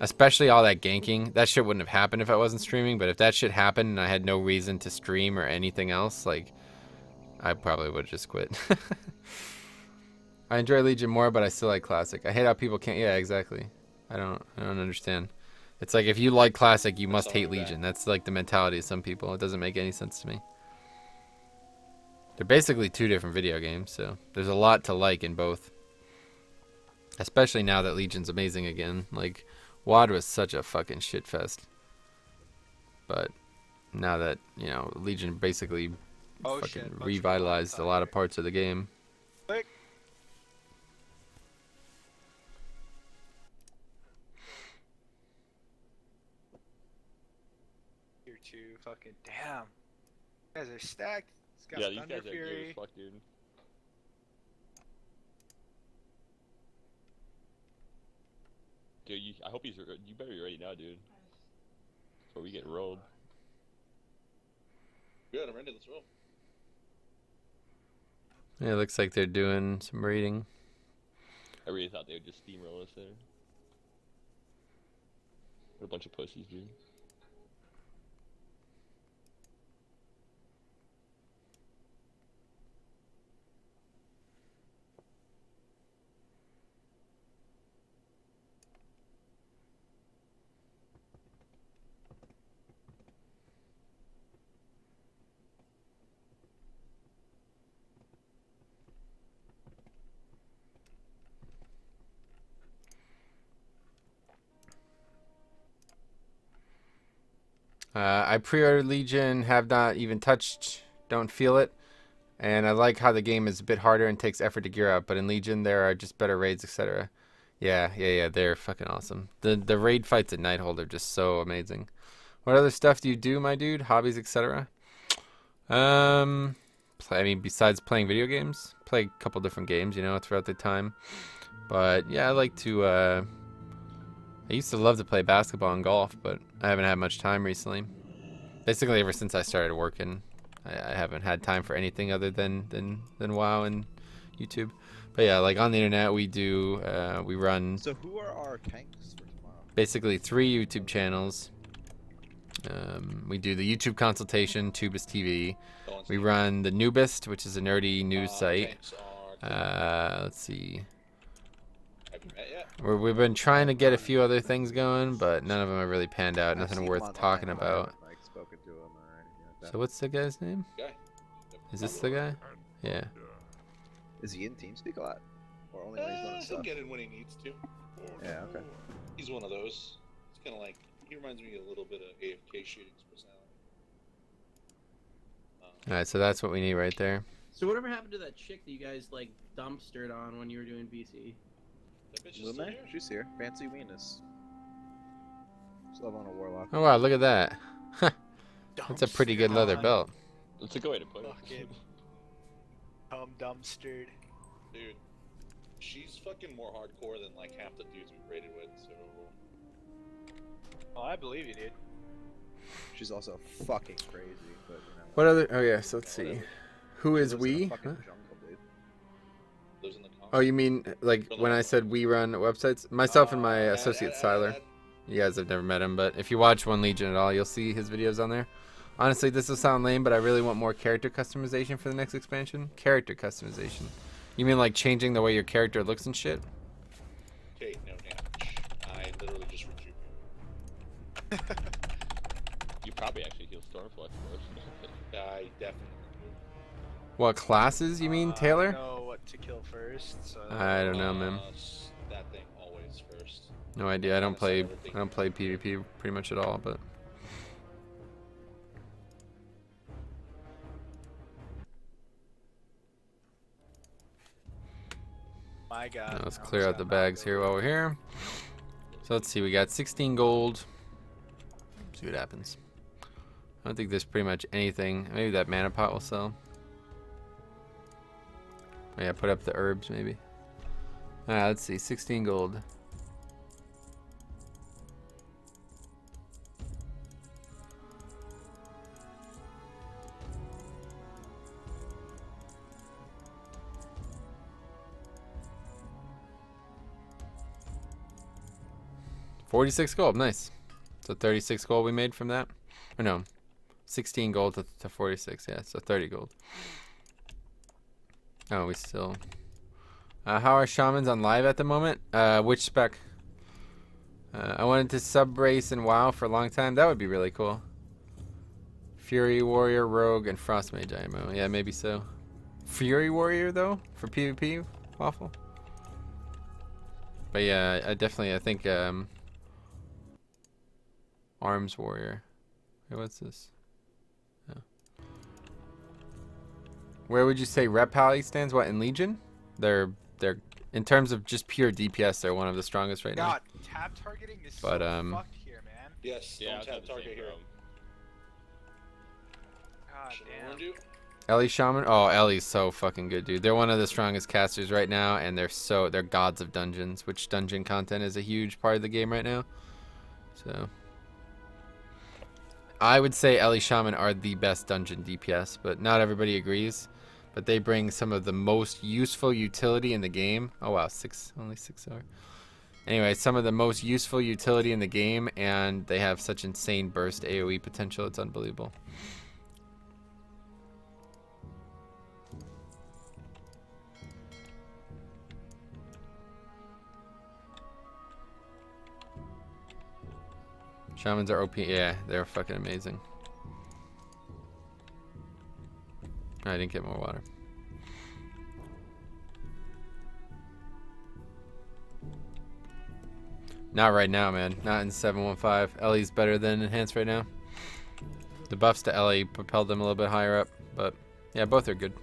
Especially all that ganking. That shit wouldn't have happened if I wasn't streaming, but if that shit happened and I had no reason to stream or anything else, like, I probably would have just quit. I enjoy Legion more, but I still like Classic. I hate how people can't. Yeah, exactly. I don't understand. It's like if you like Classic, you must hate Legion. That's like the mentality of some people. It doesn't make any sense to me. They're basically 2 different video games, so there's a lot to like in both. Especially now that Legion's amazing again. Like, WoD was such a fucking shit fest. But now that, you know, Legion basically revitalized a lot of parts of the game. Click. Tier 2, fucking damn. You guys are stacked. It's got Yeah, these Thunder guys are good Fury. as fuck, dude. Dude, I hope you better be ready now, dude. Before we get rolled. Good, I'm ready. Let's roll. Yeah, it looks like they're doing some raiding. I really thought they would just steamroll us there. What a bunch of pussies, dude. I pre-ordered Legion, have not even touched, don't feel it. And I like how the game is a bit harder and takes effort to gear up. But in Legion, there are just better raids, etc. Yeah, they're fucking awesome. The raid fights at Nighthold are just so amazing. What other stuff do you do, my dude? Hobbies, etc. Besides playing video games, play a couple different games, throughout the time. But yeah, I like to. I used to love to play basketball and golf, but I haven't had much time recently. Basically, ever since I started working, I haven't had time for anything other than WoW and YouTube. But yeah, like on the internet, we run. So who are our tanks for tomorrow? Basically 3 YouTube channels. We do the YouTube consultation, Tubist TV. We run the Noobist, which is a nerdy news site. Let's see. We've been trying to get a few other things going, but none of them have really panned out. Nothing worth talking about. So what's the guy's name? Is this the guy? Yeah. Is he in TeamSpeak a lot? Or only when he's running He'll stuff? get in when he needs to. Yeah, okay. He's one of those. It's kind of like, he reminds me a little bit of AFK Shooting's personality. Alright, so that's what we need right there. So whatever happened to that chick that you guys like dumpstered on when you were doing BC? That bitch is still Lume? here. She's here. Fancy Venus. Still have on a warlock. Oh wow, look at that. That's a pretty good leather belt. That's a good way to put it. Fucking dumpstered. Dude, she's fucking more hardcore than like half the dudes we've raided with, so... Oh, I believe you, dude. She's also fucking crazy, but you know. What other? Oh yeah, so let's see. Who is Lives in a we? fucking Huh? jungle, dude. Lives in the comments. Oh, you mean like when I said we run websites? Myself and my associate Siler. You guys have never met him, but if you watch One Legion at all, you'll see his videos on there. Honestly, this will sound lame, but I really want more character customization for the next expansion. Character customization. You mean like changing the way your character looks and shit? Okay, no damage. I literally just rejuvenated. You probably actually heal Stormflux first. I definitely do. What classes you mean, I Taylor? know what to kill first. So I don't know, man. That thing always first. No idea. I don't play PvP pretty much at all, but My God. let's clear out the bags here while we're here. So let's see. We got 16 gold. See what happens. I don't think there's pretty much anything. Maybe that mana pot will sell. Oh, yeah, put up the herbs maybe. Let's see. 16 gold. $46 gold, nice. So 36 gold we made from that. Or no, 16 gold to 46. Yeah, so 30 gold. Oh, we still. How are shamans on live at the moment? Which spec? I wanted to sub race in WoW for a long time. That would be really cool. Fury Warrior, Rogue, and Frost Mage IMO. Yeah, maybe so. Fury Warrior though for PvP, waffle. But yeah, I think Arms Warrior. Hey, what's this? Oh. Where would you say Rep Pally stands? What, in Legion? They're in terms of just pure DPS, they're one of the strongest right now. God, tab targeting is But, so fucked here, man. Yes, Yeah, I don't was tap about to target say, here. God Should I damn. warn you? Ellie Shaman? Oh, Ellie's so fucking good, dude. They're one of the strongest casters right now, and they're gods of dungeons, which dungeon content is a huge part of the game right now. So I would say Ellie Shaman are the best dungeon DPS, but not everybody agrees. But they bring some of the most useful utility in the game. Oh wow, only 6 hours. Anyway, some of the most useful utility in the game, and they have such insane burst AoE potential, it's unbelievable. Shamans are OP, yeah, they're fucking amazing. I didn't get more water. Not right now, man. Not in 715. Ellie's better than Enhanced right now. The buffs to Ellie propelled them a little bit higher up, but yeah, both are good.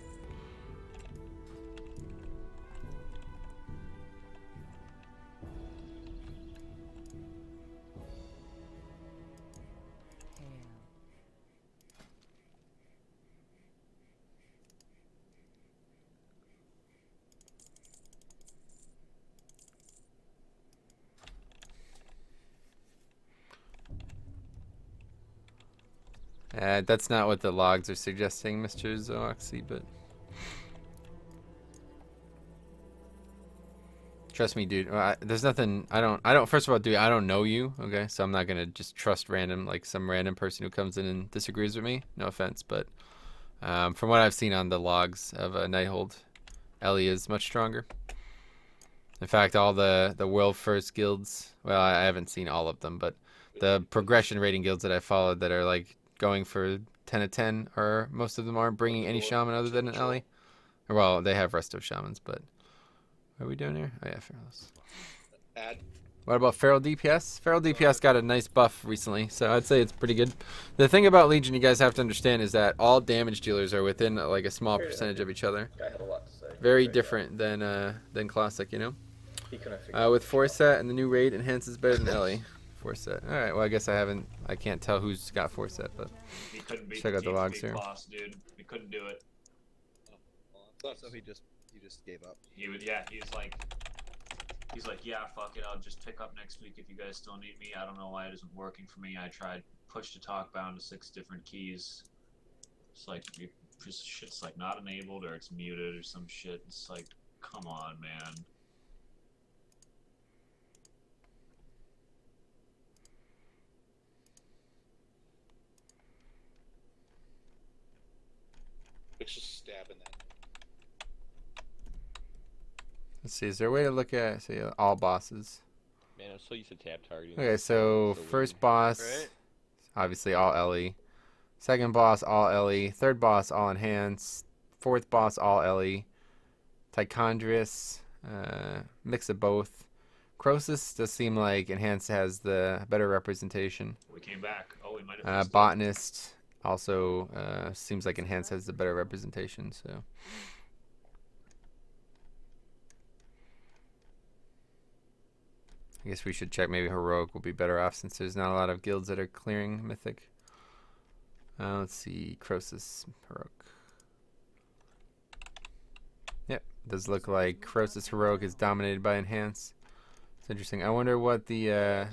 That's not what the logs are suggesting, Mr. Zoxy, but trust me, dude. There's nothing. I don't. First of all, dude, I don't know you. Okay, so I'm not gonna just trust some random person who comes in and disagrees with me. No offense, but from what I've seen on the logs of Nighthold, Ellie is much stronger. In fact, all the world first guilds. Well, I haven't seen all of them, but the progression rating guilds that I followed that are like going for 10 of 10, or most of them aren't bringing any shaman other than an Ellie. Well, they have resto shamans, but what are we doing here? Oh yeah, Fearless. What about Feral DPS? Feral DPS got a nice buff recently, so I'd say it's pretty good. The thing about Legion you guys have to understand is that all damage dealers are within like a small percentage of each other. I had a lot to say. Very different than Classic, you know? With Forset and the new raid, Enhance is better than Ellie. Forset. Alright, well I guess I can't tell who's got Forset, but check out the logs here. Boss, dude. We couldn't do it. So he just gave up. He's like, yeah, fuck it, I'll just pick up next week if you guys still need me. I don't know why it isn't working for me. I tried push to talk bound to 6 different keys. It's like shit's like not enabled or it's muted or some shit. It's like, come on, man. It's just stabbing that. Let's see, is there a way to look at, say, all bosses? Man, I'm so used to tab targeting. Okay, so first boss, obviously all Ellie. Second boss, all Ellie. Third boss, all Enhance. Fourth boss, all Ellie. Tichondrius, mix of both. Croesus does seem like Enhance has the better representation. We came back. Oh, we might have Botanist also seems like Enhance has the better representation, so. I guess we should check maybe Heroic will be better off since there's not a lot of guilds that are clearing Mythic. Let's see, Croesus, Heroic. Yep, does look like Croesus Heroic is dominated by Enhance. It's interesting. I wonder what the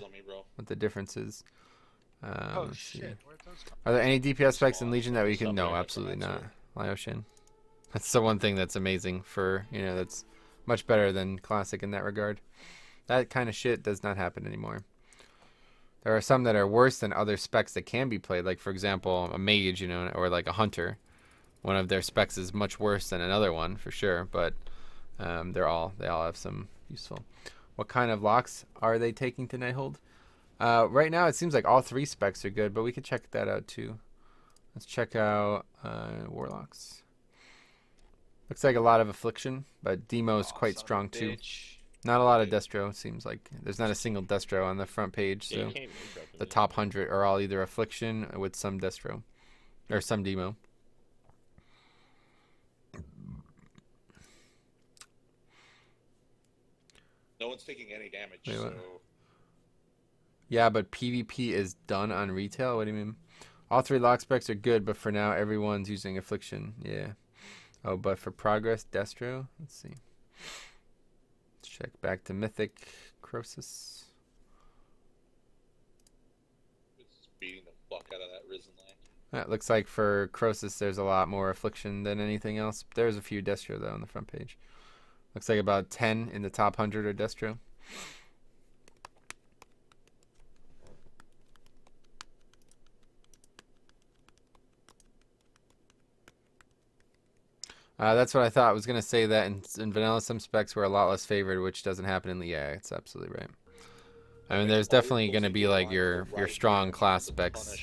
difference is. Oh let's see. shit! Where'd those come Are there any DPS specs in Legion that we can? No, absolutely not. Lyoshin. That's the one thing that's amazing for, that's much better than Classic in that regard. That kind of shit does not happen anymore. There are some that are worse than other specs that can be played. Like, for example, a mage, or like a hunter. One of their specs is much worse than another one, for sure. But they all have some useful. What kind of locks are they taking to Nighthold? Right now, it seems like all 3 specs are good, but we could check that out too. Let's check out Warlocks. Looks like a lot of Affliction, but Demo's quite strong too. Not a lot of Destro, seems like. There's not a single Destro on the front page, so the top 100 are all either Affliction with some Destro. Or some Demo. No one's taking any damage, Wait, so... Yeah, but PvP is done on retail? What do you mean? All 3 lock specs are good, but for now, everyone's using Affliction. Yeah. Oh, but for progress, Destro? Let's see. Let's check back to Mythic Croesus. It's beating the fuck out of that Risen Land. It looks like for Croesus, there's a lot more affliction than anything else. There's a few Destro though on the front page. Looks like about 10 in the top 100 are Destro. That's what I thought. I was going to say that in vanilla, some specs were a lot less favored, which doesn't happen in the... Yeah, it's absolutely right. I mean, there's definitely going to be like your strong class specs,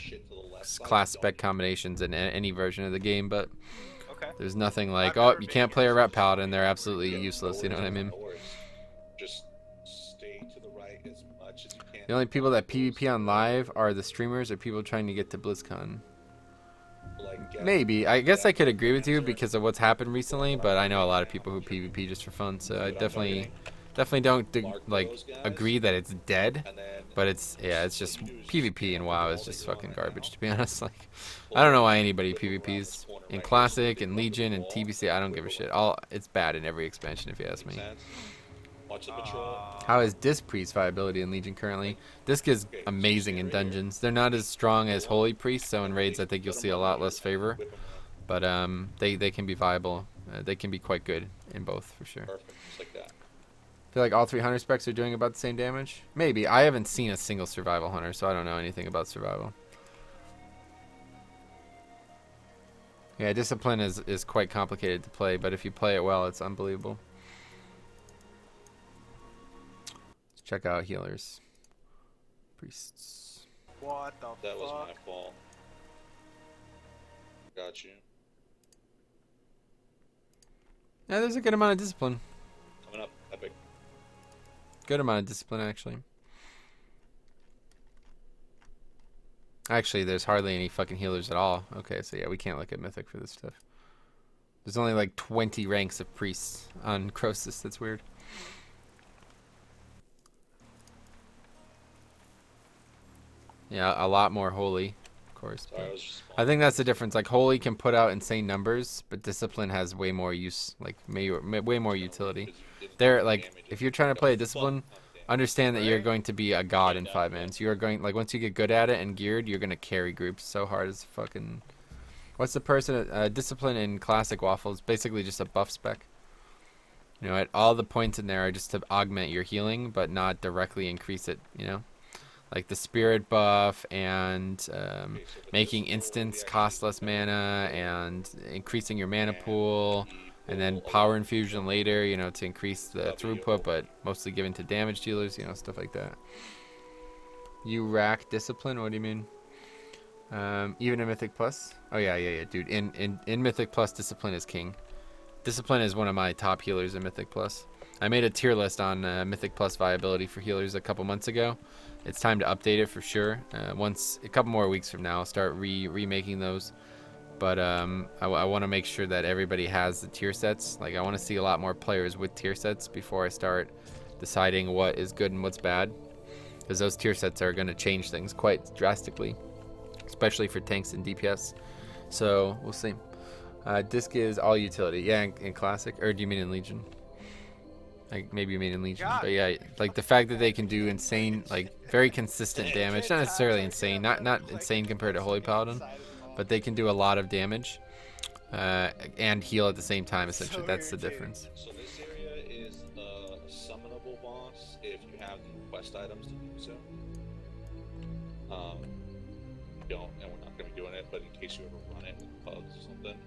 class spec combinations in any version of the game, but there's nothing like, oh, you can't play a rep paladin, they're absolutely useless, you know what I mean? Just stay to the right as much as you can. The only people that PvP on live are the streamers or people trying to get to BlizzCon. Maybe. I guess I could agree with you because of what's happened recently, but I know a lot of people who PvP just for fun, so I definitely don't agree that it's dead, but it's just PvP and WoW is just fucking garbage, to be honest. Like, I don't know why anybody PvPs in Classic and Legion and TBC. I don't give a shit. It's bad in every expansion if you ask me. How is Disc Priest viability in Legion currently? Disc is amazing in dungeons. They're not as strong as Holy Priest, so in raids I think you'll see a lot less favor, but they can be viable. They can be quite good in both for sure. Perfect, just like that. I feel like all 3 hunter specs are doing about the same damage. Maybe. I haven't seen a single survival hunter, so I don't know anything about survival. Yeah, discipline is quite complicated to play, but if you play it well, it's unbelievable. Let's check out healers. Priests. What the That fuck? was my fault. Got you. Yeah, there's a good amount of discipline. Coming up, epic. Good amount of discipline, actually. Actually, there's hardly any fucking healers at all. Okay, so yeah, we can't look at Mythic for this stuff. There's only like 20 ranks of priests on Croesus. That's weird. Yeah, a lot more holy, of course. Sorry, I think that's the difference. Like, holy can put out insane numbers, but discipline has way more use, like way more utility. There, like, if you're trying to play a discipline, understand that you're going to be a god in 5 minutes. You are going, like, once you get good at it and geared, you're gonna carry groups so hard as fucking. What's the person? Discipline in classic waffles, basically just a buff spec. You know, all the points in there are just to augment your healing, but not directly increase it. You know. Like the spirit buff and making instants cost less mana and increasing your mana pool, and then power infusion later, you know, to increase the throughput, but mostly given to damage dealers, you know, stuff like that. You rack discipline? What do you mean? Even in Mythic Plus? Oh yeah, dude. In Mythic Plus, discipline is king. Discipline is one of my top healers in Mythic Plus. I made a tier list on Mythic Plus viability for healers a couple months ago. It's time to update it for sure. Once a couple more weeks from now, I'll start remaking those. But I want to make sure that everybody has the tier sets. Like, I want to see a lot more players with tier sets before I start deciding what is good and what's bad, because those tier sets are going to change things quite drastically, especially for tanks and DPS. So we'll see. Disc is all utility. Yeah, in Classic, or do you mean in Legion? Like, maybe you mean in Legion, but yeah, like the fact that they can do insane, like very consistent damage, not necessarily insane, not insane compared to Holy Paladin, but they can do a lot of damage and heal at the same time. Essentially, that's the difference. So this area is a summonable boss if you have the quest items to do so. Don't, and we're not going to be doing it, but in case you ever run it with bugs or something.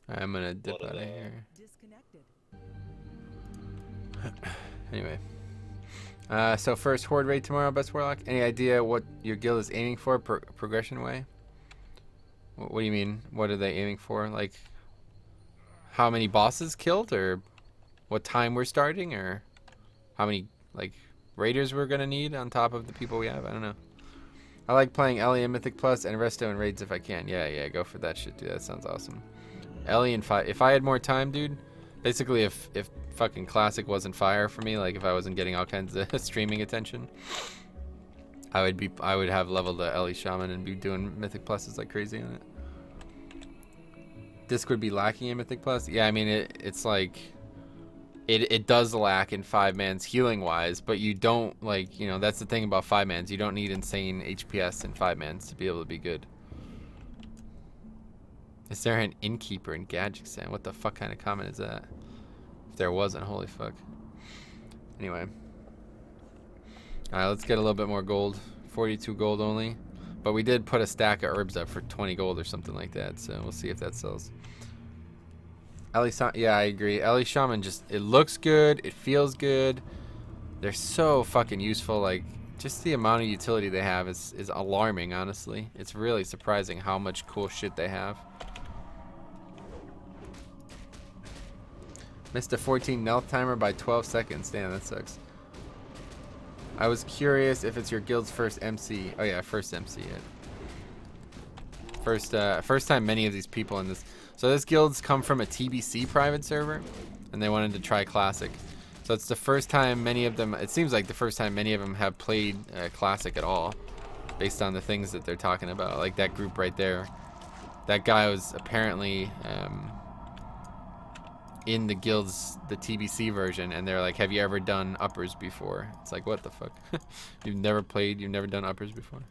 I'm gonna dip out of here. Disconnected. Anyway, so first horde raid tomorrow, best warlock. Any idea what your guild is aiming for progression way? What do you mean? What are they aiming for? Like, how many bosses killed, or what time we're starting, or how many like raiders we're gonna need on top of the people we have? I don't know. I like playing Ellie in Mythic Plus and Resto in raids if I can. Yeah, go for that shit, dude. That sounds awesome. Ellie in 5. If I had more time, dude. Basically, if fucking Classic wasn't fire for me, like if I wasn't getting all kinds of streaming attention, I would have leveled the Ellie Shaman and be doing Mythic Pluses like crazy on it. Disc would be lacking in Mythic Plus. Yeah, I mean it's like it does lack in 5-mans healing wise, but you don't, like, you know, that's the thing about 5-mans. You don't need insane HPS in 5-mans to be able to be good. Is there an innkeeper in Gadgekstan? What the fuck kind of comment is that? If there wasn't, holy fuck. Anyway. Alright, let's get a little bit more gold. 42 gold only. But we did put a stack of herbs up for 20 gold or something like that, so we'll see if that sells. Yeah, I agree. Shaman just, it looks good, it feels good. They're so fucking useful. Like, just the amount of utility they have is alarming, honestly. It's really surprising how much cool shit they have. Missed a 14 melt timer by 12 seconds. Damn, that sucks. I was curious if it's your guild's first MC. Oh yeah, first MC. Yeah. First time many of these people in this. So this guild's come from a TBC private server, and they wanted to try Classic. So it's the first time many of them. It seems like the first time many of them have played Classic at all, based on the things that they're talking about. Like that group right there. That guy was apparently in the guild's the TBC version, and they're like, "Have you ever done uppers before?" It's like, what the fuck? You've never played. You've never done uppers before.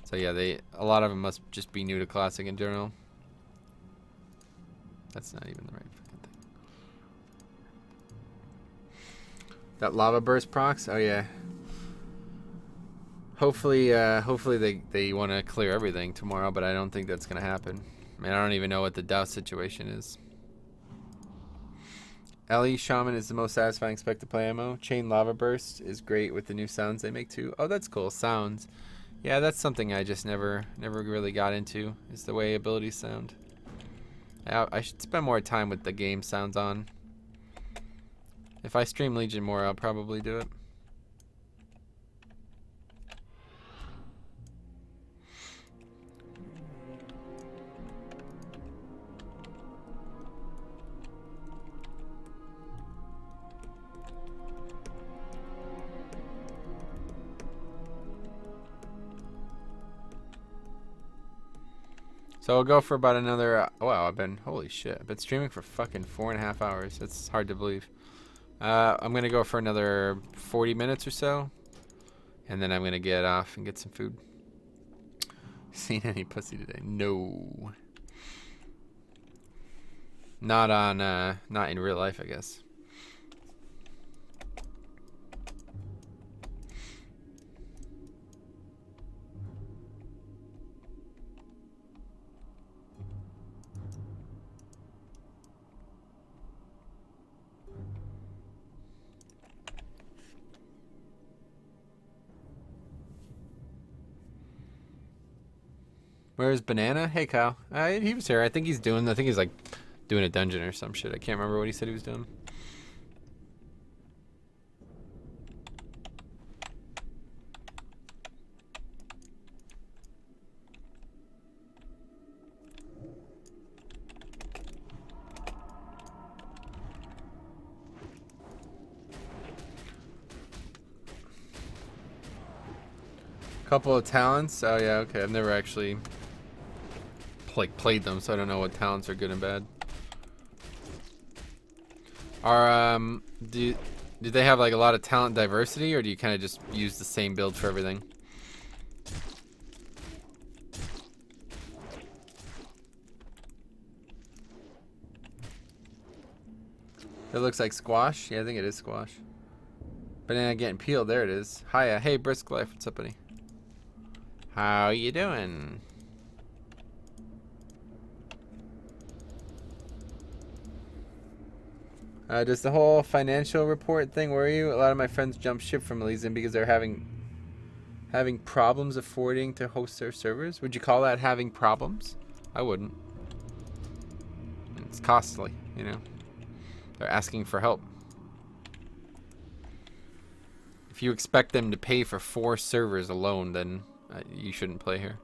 So yeah, a lot of them must just be new to Classic in general. That's not even the right fucking thing. That lava burst procs? Oh yeah. Hopefully they want to clear everything tomorrow, but I don't think that's gonna happen. I mean, I don't even know what the Douse situation is. Shaman is the most satisfying spec to play ammo. Chain lava burst is great with the new sounds they make too. Oh, that's cool. Sounds. Yeah, that's something I just never really got into, is the way abilities sound. I should spend more time with the game sounds on. If I stream Legion more, I'll probably do it. So I'll go for about another, wow, holy shit, I've been streaming for fucking 4.5 hours. That's hard to believe. I'm gonna go for another 40 minutes or so, and then I'm gonna get off and get some food. Seen any pussy today? No. Not in real life, I guess. Where's Banana? Hey, Kyle. He was here. I think he's like doing a dungeon or some shit. I can't remember what he said he was doing. Couple of talents. Oh yeah, okay. I've never actually played them, so I don't know what talents are good and bad. Do they have like a lot of talent diversity, or do you kind of just use the same build for everything? It looks like squash. Yeah, I think it is squash. Banana getting peeled. There it is. Hiya. Hey, Brisk Life. What's up, buddy? How you doing? Does the whole financial report thing worry you? A lot of my friends jumped ship from Elysium because they're having problems affording to host their servers. Would you call that having problems? I wouldn't. It's costly, you know. They're asking for help. If you expect them to pay for 4 servers alone, then you shouldn't play here.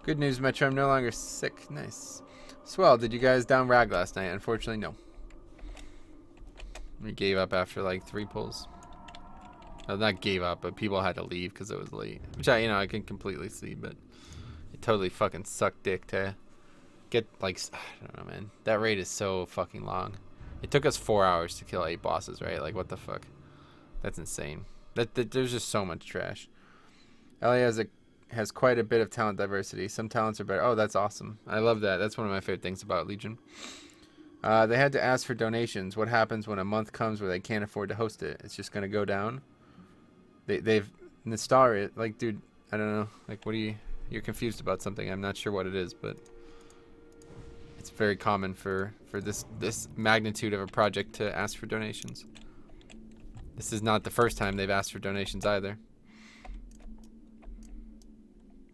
Good news, Metro. I'm no longer sick. Nice. Swell, did you guys down rag last night? Unfortunately, no. We gave up after like 3 pulls. Well, not gave up, but people had to leave because it was late. Which I can completely see, but it totally fucking sucked dick to get like, I don't know, man. That raid is so fucking long. It took us 4 hours to kill 8 bosses, right? Like, what the fuck? That's insane. That there's just so much trash. Ellie has quite a bit of talent diversity. Some talents are better. Oh, that's awesome. I love that. That's one of my favorite things about Legion. They had to ask for donations. What happens when a month comes where they can't afford to host it? It's just gonna go down. They've installed it. Like, dude, I don't know. Like, what do you? You're confused about something. I'm not sure what it is, but it's very common for this magnitude of a project to ask for donations. This is not the first time they've asked for donations either.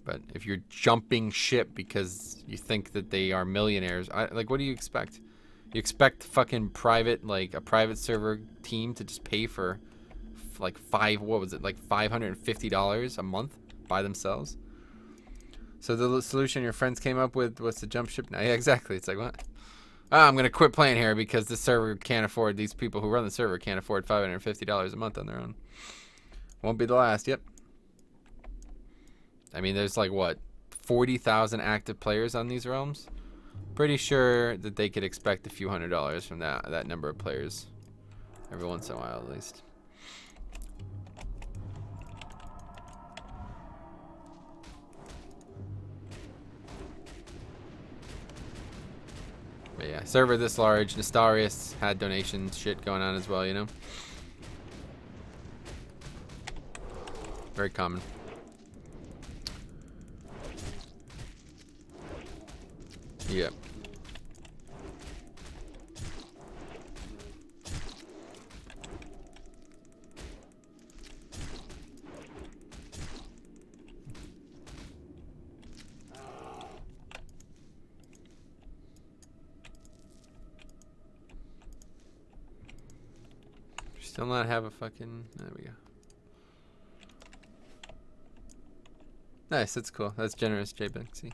But if you're jumping ship because you think that they are millionaires, like, what do you expect? You expect fucking private, like a private server team to just pay for like $550 a month by themselves? So the solution your friends came up with was to jump ship now. Yeah, exactly. It's like, what? Oh, I'm gonna quit playing here because this server can't afford. These people who run the server can't afford $550 a month on their own. Won't be the last. Yep. I mean, there's like what, 40,000 active players on these realms. Pretty sure that they could expect a few $100s from that number of players every once in a while, at least. But yeah, server this large, Nestarius had donation shit going on as well, you know? Very common. Yep. Still not have a fucking... There we go. Nice, that's cool. That's generous, JPEG. See?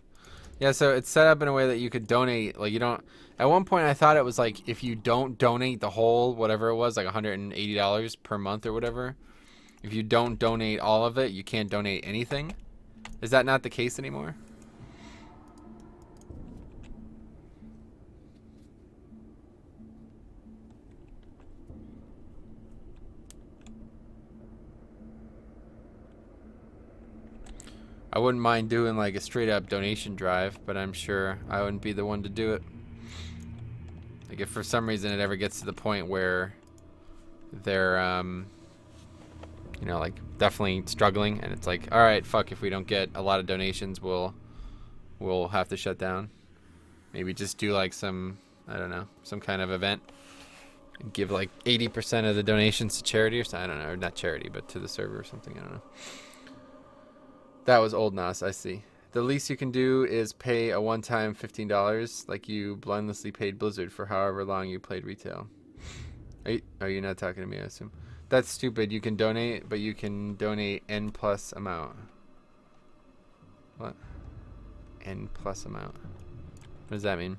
Yeah, so it's set up in a way that you could donate. Like, you don't... At one point, I thought it was like, if you don't donate the whole, whatever it was, like $180 per month or whatever. If you don't donate all of it, you can't donate anything. Is that not the case anymore? I wouldn't mind doing like a straight up donation drive, but I'm sure I wouldn't be the one to do it. Like, if for some reason it ever gets to the point where they're, you know, like definitely struggling, and it's like, all right, fuck, if we don't get a lot of donations, we'll have to shut down. Maybe just do like some, I don't know, some kind of event and give like 80% of the donations to charity or something. I don't know, or not charity, but to the server or something. I don't know. That was old Nost, I see. The least you can do is pay a one-time $15, like you blindlessly paid Blizzard for however long you played retail. Are you not talking to me, I assume? That's stupid. You can donate, but you can donate N plus amount. What? N plus amount. What does that mean?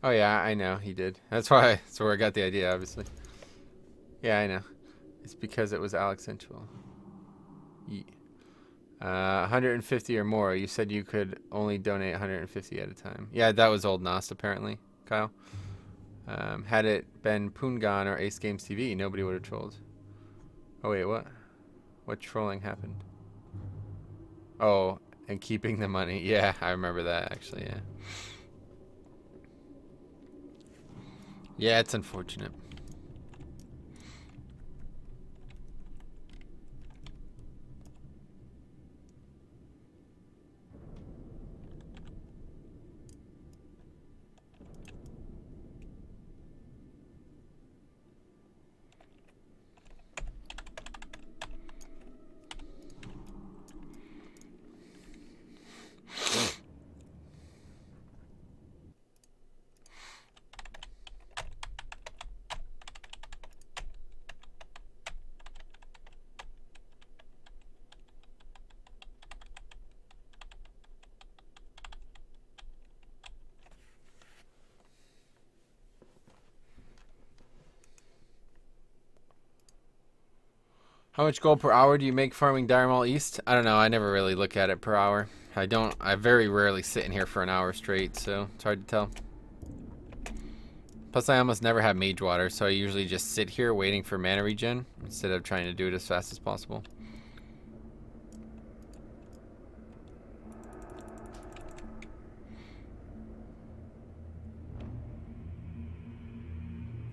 Oh yeah, I know he did. That's where I got the idea, obviously. Yeah, I know. It's because it was Alex Sensual. 150 or more. You said you could only donate 150 at a time. Yeah, that was old Nost, apparently, Kyle. Had it been Poongon or Ace Games TV, nobody would have trolled. Oh wait, what? What trolling happened? Oh, and keeping the money. Yeah, I remember that, actually, yeah. Yeah, it's unfortunate. How much gold per hour do you make farming Dire Mall East? I don't know. I never really look at it per hour. I very rarely sit in here for an hour straight, so it's hard to tell. Plus, I almost never have mage water, so I usually just sit here waiting for mana regen instead of trying to do it as fast as possible.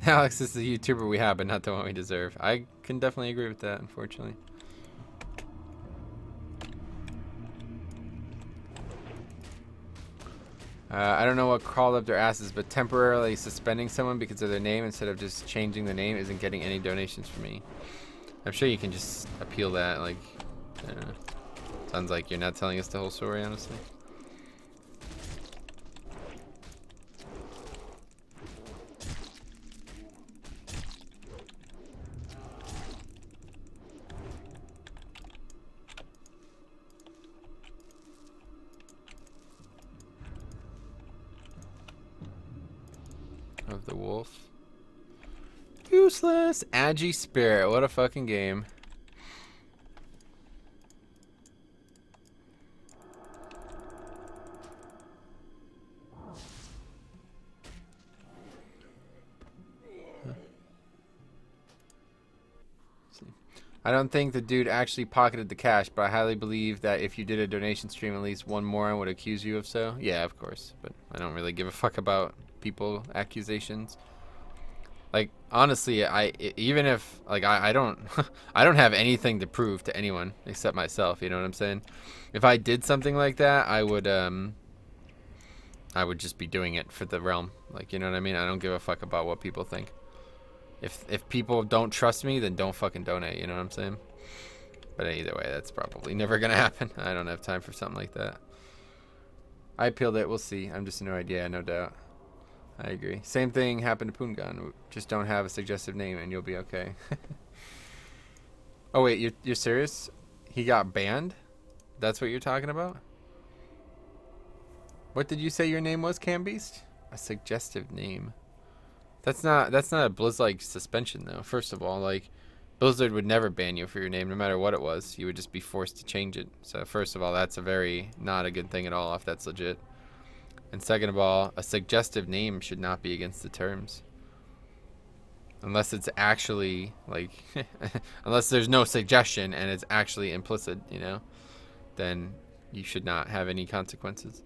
Alex is the YouTuber we have, but not the one we deserve. I can definitely agree with that, unfortunately. I don't know what crawled up their asses, but temporarily suspending someone because of their name instead of just changing the name isn't getting any donations from me. I'm sure you can just appeal that, like, I don't know. Sounds like you're not telling us the whole story, honestly. Of the wolf. Useless. Agi Spirit. What a fucking game. I don't think the dude actually pocketed the cash, but I highly believe that if you did a donation stream, at least one moron would accuse you of so. Yeah, of course. But I don't really give a fuck about people accusations. Like, honestly, even if, like, I don't I don't have anything to prove to anyone except myself, you know what I'm saying? If I did something like that, I would just be doing it for the realm. Like, you know what I mean? I don't give a fuck about what people think. If people don't trust me, then don't fucking donate, you know what I'm saying? But either way, that's probably never gonna happen. I don't have time for something like that. I appealed it, we'll see. I'm just a no idea, no doubt. I agree. Same thing happened to Poongan. Just don't have a suggestive name and you'll be okay. Oh wait, you're serious? He got banned? That's what you're talking about? What did you say your name was, Cambeast? A suggestive name. That's not a Blizz-like suspension though. First of all, like, Blizzard would never ban you for your name no matter what it was. You would just be forced to change it. So first of all, that's not a good thing at all if that's legit. And second of all, a suggestive name should not be against the terms. Unless it's actually, like, unless there's no suggestion and it's actually implicit, you know, then you should not have any consequences.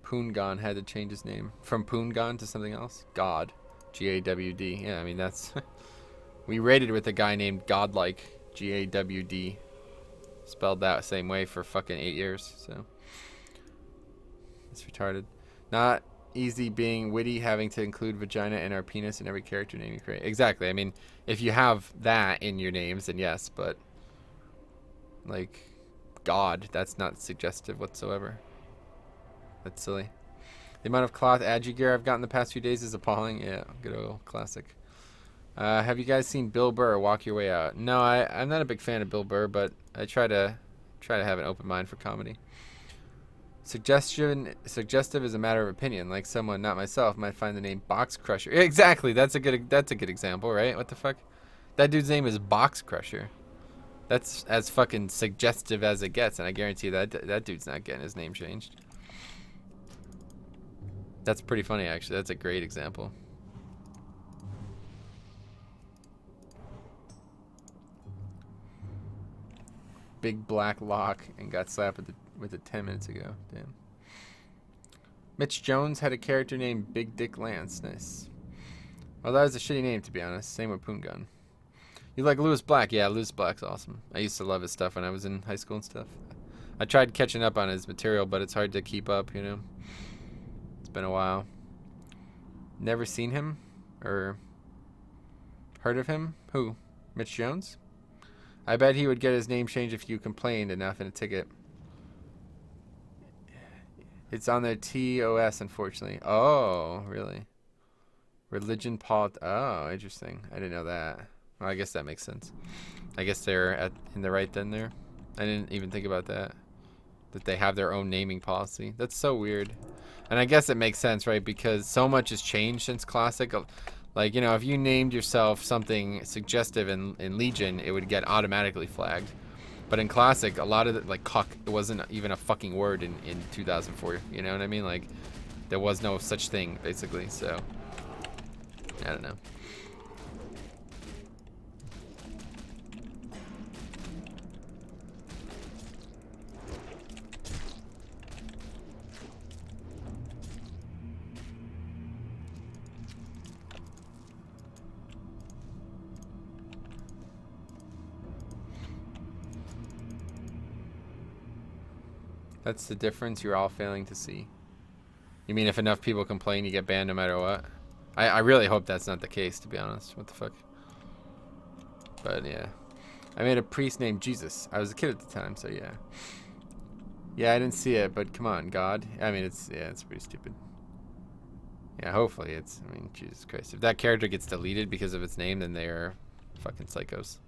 Poongan had to change his name from Poongan to something else. God. G-A-W-D. Yeah, I mean, that's... We raided with a guy named Godlike. G-A-W-D. Spelled that same way for fucking 8 years, so... It's retarded. Not easy being witty, having to include vagina and our penis in every character name you create. Exactly. I mean, if you have that in your names, then yes, but... Like, God, that's not suggestive whatsoever. That's silly. The amount of cloth agi gear I've gotten the past few days is appalling. Yeah, good old classic. Have you guys seen Bill Burr Walk Your Way Out? No, I'm not a big fan of Bill Burr, but I try to have an open mind for comedy. Suggestive is a matter of opinion. Like someone, not myself, might find the name Box Crusher. Exactly. That's a good example, right? What the fuck? That dude's name is Box Crusher. That's as fucking suggestive as it gets, and I guarantee that dude's not getting his name changed. That's pretty funny, actually. That's a great example. Big black lock and got slapped with it 10 minutes ago. Damn. Mitch Jones had a character named Big Dick Lance. Nice. Well, that was a shitty name, to be honest. Same with Poongun. You like Lewis Black? Yeah, Lewis Black's awesome. I used to love his stuff when I was in high school and stuff. I tried catching up on his material, but it's hard to keep up, you know. It's been a while. Never seen him? Or heard of him? Who? Mitch Jones? I bet he would get his name changed if you complained enough in a ticket. It's on their TOS, unfortunately. Oh, really? Religion, oh, interesting. I didn't know that. Well, I guess that makes sense. I guess they're in the right then there. I didn't even think about that. That they have their own naming policy. That's so weird. And I guess it makes sense, right? Because so much has changed since Classic. Like, you know, if you named yourself something suggestive in Legion, it would get automatically flagged. But in Classic, a lot of it, like cuck, it wasn't even a fucking word in 2004. You know what I mean? Like, there was no such thing, basically. So, I don't know. That's the difference you're all failing to see. You mean if enough people complain, you get banned no matter what? I really hope that's not the case, to be honest. What the fuck? But yeah. I made a priest named Jesus. I was a kid at the time, so yeah. Yeah, I didn't see it, but come on, God. I mean, it's pretty stupid. Yeah, hopefully it's, I mean, Jesus Christ. If that character gets deleted because of its name, then they are fucking psychos.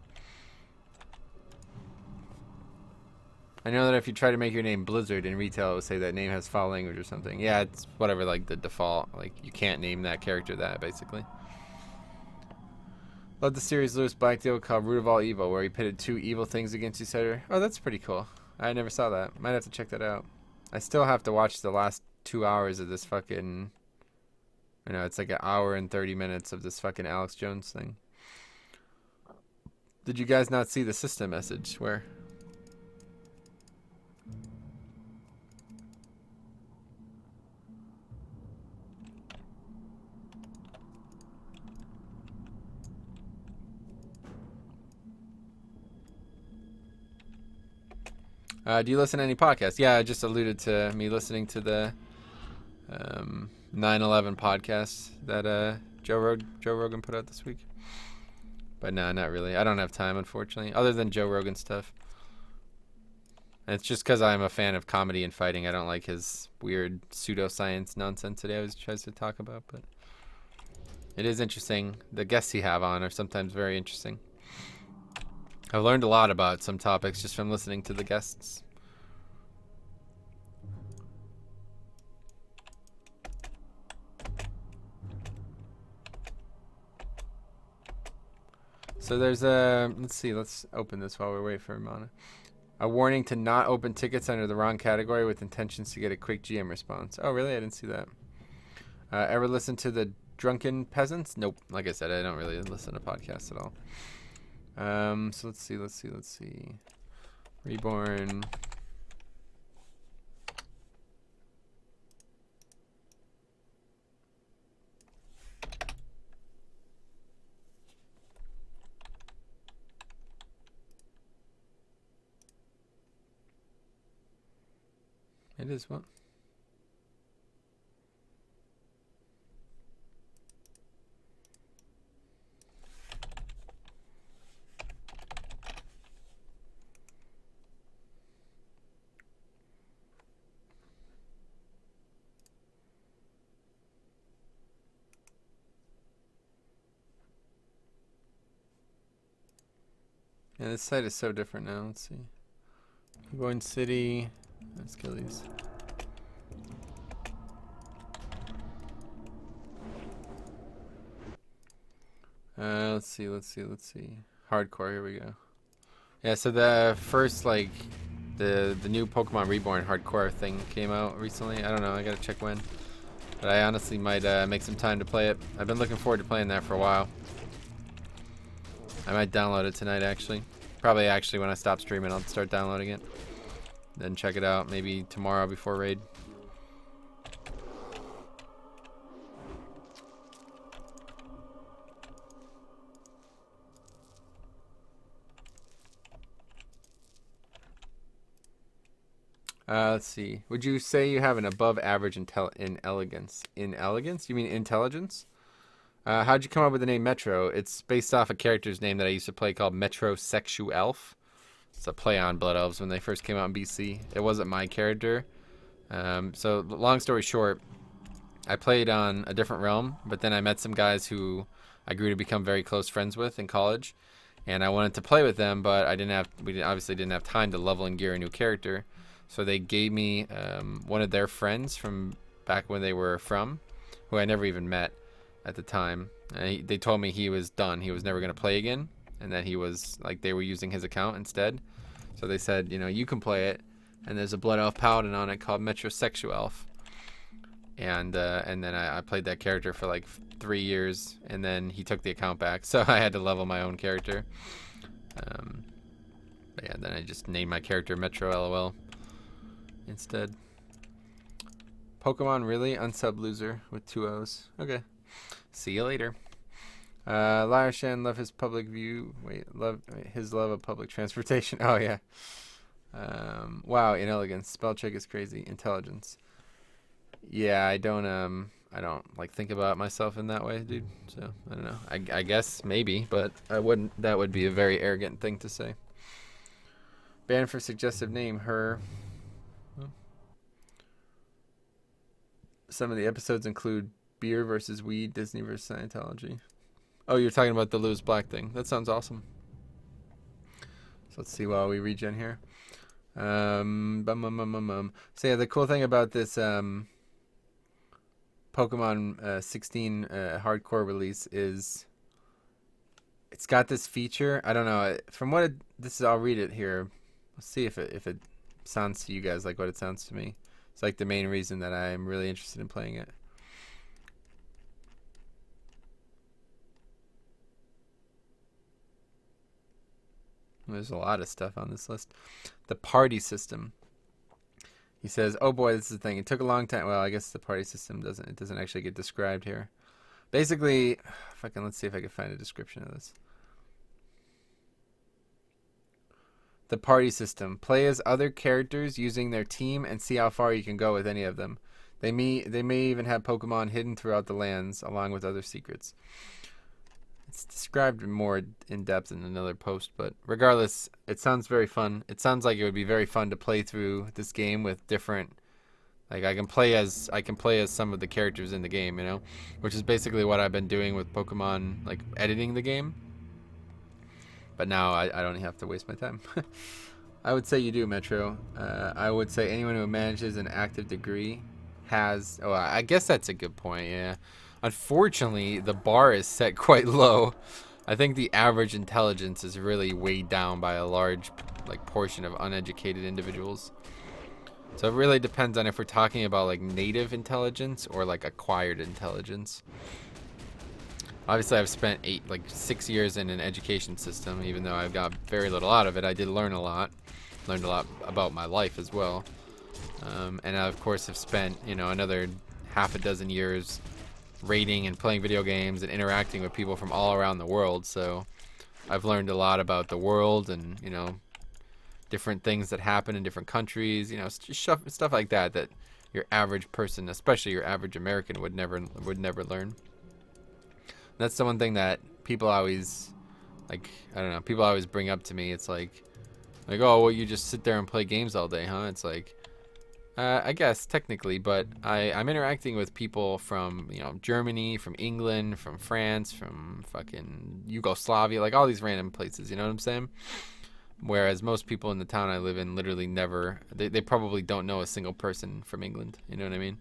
I know that if you try to make your name Blizzard in retail, it will say that name has foul language or something. Yeah, it's whatever, like the default. Like, you can't name that character that, basically. Love the series Lewis Black deal called Root of All Evil, where he pitted two evil things against each other. Oh, that's pretty cool. I never saw that. Might have to check that out. I still have to watch the last 2 hours of this fucking... I know, it's like an hour and 30 minutes of this fucking Alex Jones thing. Did you guys not see the system message? Where? Do you listen to any podcasts? Yeah, I just alluded to me listening to the 9/11 podcast that Joe Rogan put out this week. But no, not really. I don't have time, unfortunately, other than Joe Rogan stuff. And it's just because I'm a fan of comedy and fighting. I don't like his weird pseudoscience nonsense that he always tries to talk about. But it is interesting. The guests he have on are sometimes very interesting. I've learned a lot about some topics just from listening to the guests. So there's a, let's see, let's open this while we're waiting for Mana. A warning to not open tickets under the wrong category with intentions to get a quick GM response. Oh, really? I didn't see that. Ever listen to the Drunken Peasants? Nope. Like I said, I don't really listen to podcasts at all. So let's see. Reborn. It is what? Yeah, this site is so different now. Let's see. Reborn City. Let's kill these. Let's see. Hardcore, here we go. Yeah, so the first, like, the new Pokemon Reborn hardcore thing came out recently. I don't know, I gotta check when. But I honestly might make some time to play it. I've been looking forward to playing that for a while. I might download it tonight, actually. Probably, actually, when I stop streaming, I'll start downloading it. Then check it out, maybe tomorrow before raid. Let's see. Would you say you have an above average in elegance? In elegance? You mean intelligence? How'd you come up with the name Metro? It's based off a character's name that I used to play called Metrosexual Elf. It's a play on Blood Elves when they first came out in BC. It wasn't my character. So long story short, I played on a different realm, but then I met some guys who I grew to become very close friends with in college, and I wanted to play with them, but we obviously didn't have time to level and gear a new character. So they gave me one of their friends from back when they were from, who I never even met. at the time. They told me he was done. He was never going to play again, and that he was like they were using his account instead. So they said, you know, you can play it, and there's a Blood Elf Paladin on it called Metrosexual Elf. And then I played that character for like 3 years, and then he took the account back, so I had to level my own character. But yeah, then I just named my character Metro LOL instead. Pokemon really? Unsub loser with 2 O's. Okay. See you later. Lyrshan love his public view. His love of public transportation. Oh yeah. Wow, inelegance. Spell check is crazy. Intelligence. Yeah, I don't like think about myself in that way, dude. So I don't know. I guess maybe, but I wouldn't. That would be a very arrogant thing to say. Banned for suggestive name. Her. Some of the episodes include beer versus weed, Disney versus Scientology. Oh, you're talking about the Lewis Black thing. That sounds awesome. So let's see while we regen here. So yeah, the cool thing about this Pokemon 16 hardcore release is it's got this feature. I don't know. From what this is, I'll read it here. Let's see if it sounds to you guys like what it sounds to me. It's like the main reason that I'm really interested in playing it. There's a lot of stuff on this list. The party system. He says, "Oh boy, this is the thing. It took a long time." Well, I guess the party system doesn't actually get described here. Basically, let's see if I can find a description of this. The party system. Play as other characters using their team and see how far you can go with any of them. They may even have Pokemon hidden throughout the lands along with other secrets. It's described more in depth in another post, but regardless, it sounds very fun. It sounds like it would be very fun to play through this game with different, like I can play as some of the characters in the game, you know, which is basically what I've been doing with Pokemon, like editing the game. But now I don't have to waste my time. I would say you do, Metro. I would say anyone who manages an active degree has. Oh, I guess that's a good point. Yeah. Unfortunately, the bar is set quite low. I think the average intelligence is really weighed down by a large portion of uneducated individuals. So it really depends on if we're talking about like native intelligence or like acquired intelligence. Obviously, I've spent 6 years in an education system. Even though I've got very little out of it, I did learn a lot. Learned a lot about my life as well. And I, of course, have spent another half a dozen years raiding and playing video games and interacting with people from all around the world. So I've learned a lot about the world and different things that happen in different countries. Stuff like that your average person, especially your average American, would never learn. That's the one thing that people always people always bring up to me. It's like, oh, well, you just sit there and play games all day, huh? It's like, I guess technically, but I'm interacting with people from Germany, from England, from France, from fucking Yugoslavia, like all these random places. You know what I'm saying? Whereas most people in the town I live in literally never, they probably don't know a single person from England. You know what I mean?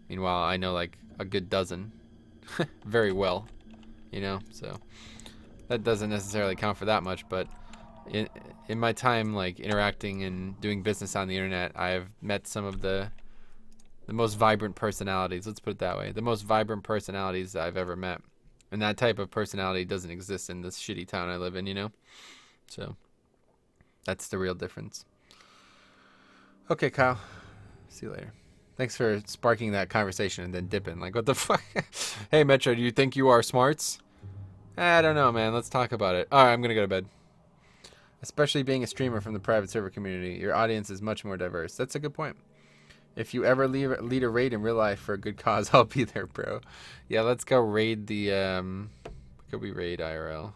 Meanwhile, I know like a good dozen very well. So that doesn't necessarily count for that much, but in my time interacting and doing business on the internet, I've met some of the most vibrant personalities, let's put it that way, the most vibrant personalities that I've ever met. And that type of personality doesn't exist in this shitty town I live in, So that's the real difference. Okay, Kyle. See you later. Thanks for sparking that conversation and then dipping. Like, what the fuck? Hey, Metro, do you think you are smarts? I don't know, man. Let's talk about it. All right, I'm going to go to bed. Especially being a streamer from the private server community, your audience is much more diverse. That's a good point. If you ever lead a raid in real life for a good cause, I'll be there, bro. Yeah, let's go raid the... could we raid IRL?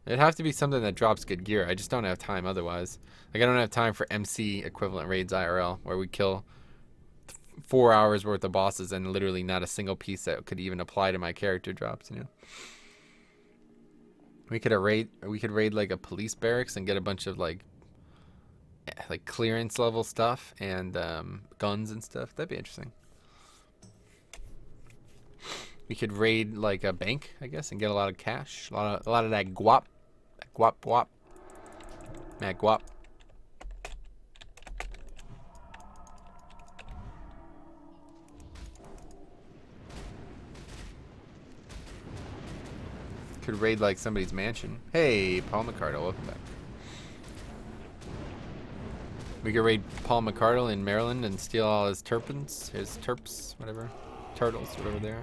It'd have to be something that drops good gear. I just don't have time otherwise. I don't have time for MC equivalent raids IRL, where we kill 4 hours worth of bosses and literally not a single piece that could even apply to my character drops, We could raid like a police barracks and get a bunch of like clearance level stuff and guns and stuff. That'd be interesting. We could raid like a bank, I guess, and get a lot of cash. A lot of that guap. That guap. That guap. Could raid like somebody's mansion. Hey, Paul McCardle, welcome back. We could raid Paul McCardle in Maryland and steal all his terps, whatever. Turtles, whatever they are.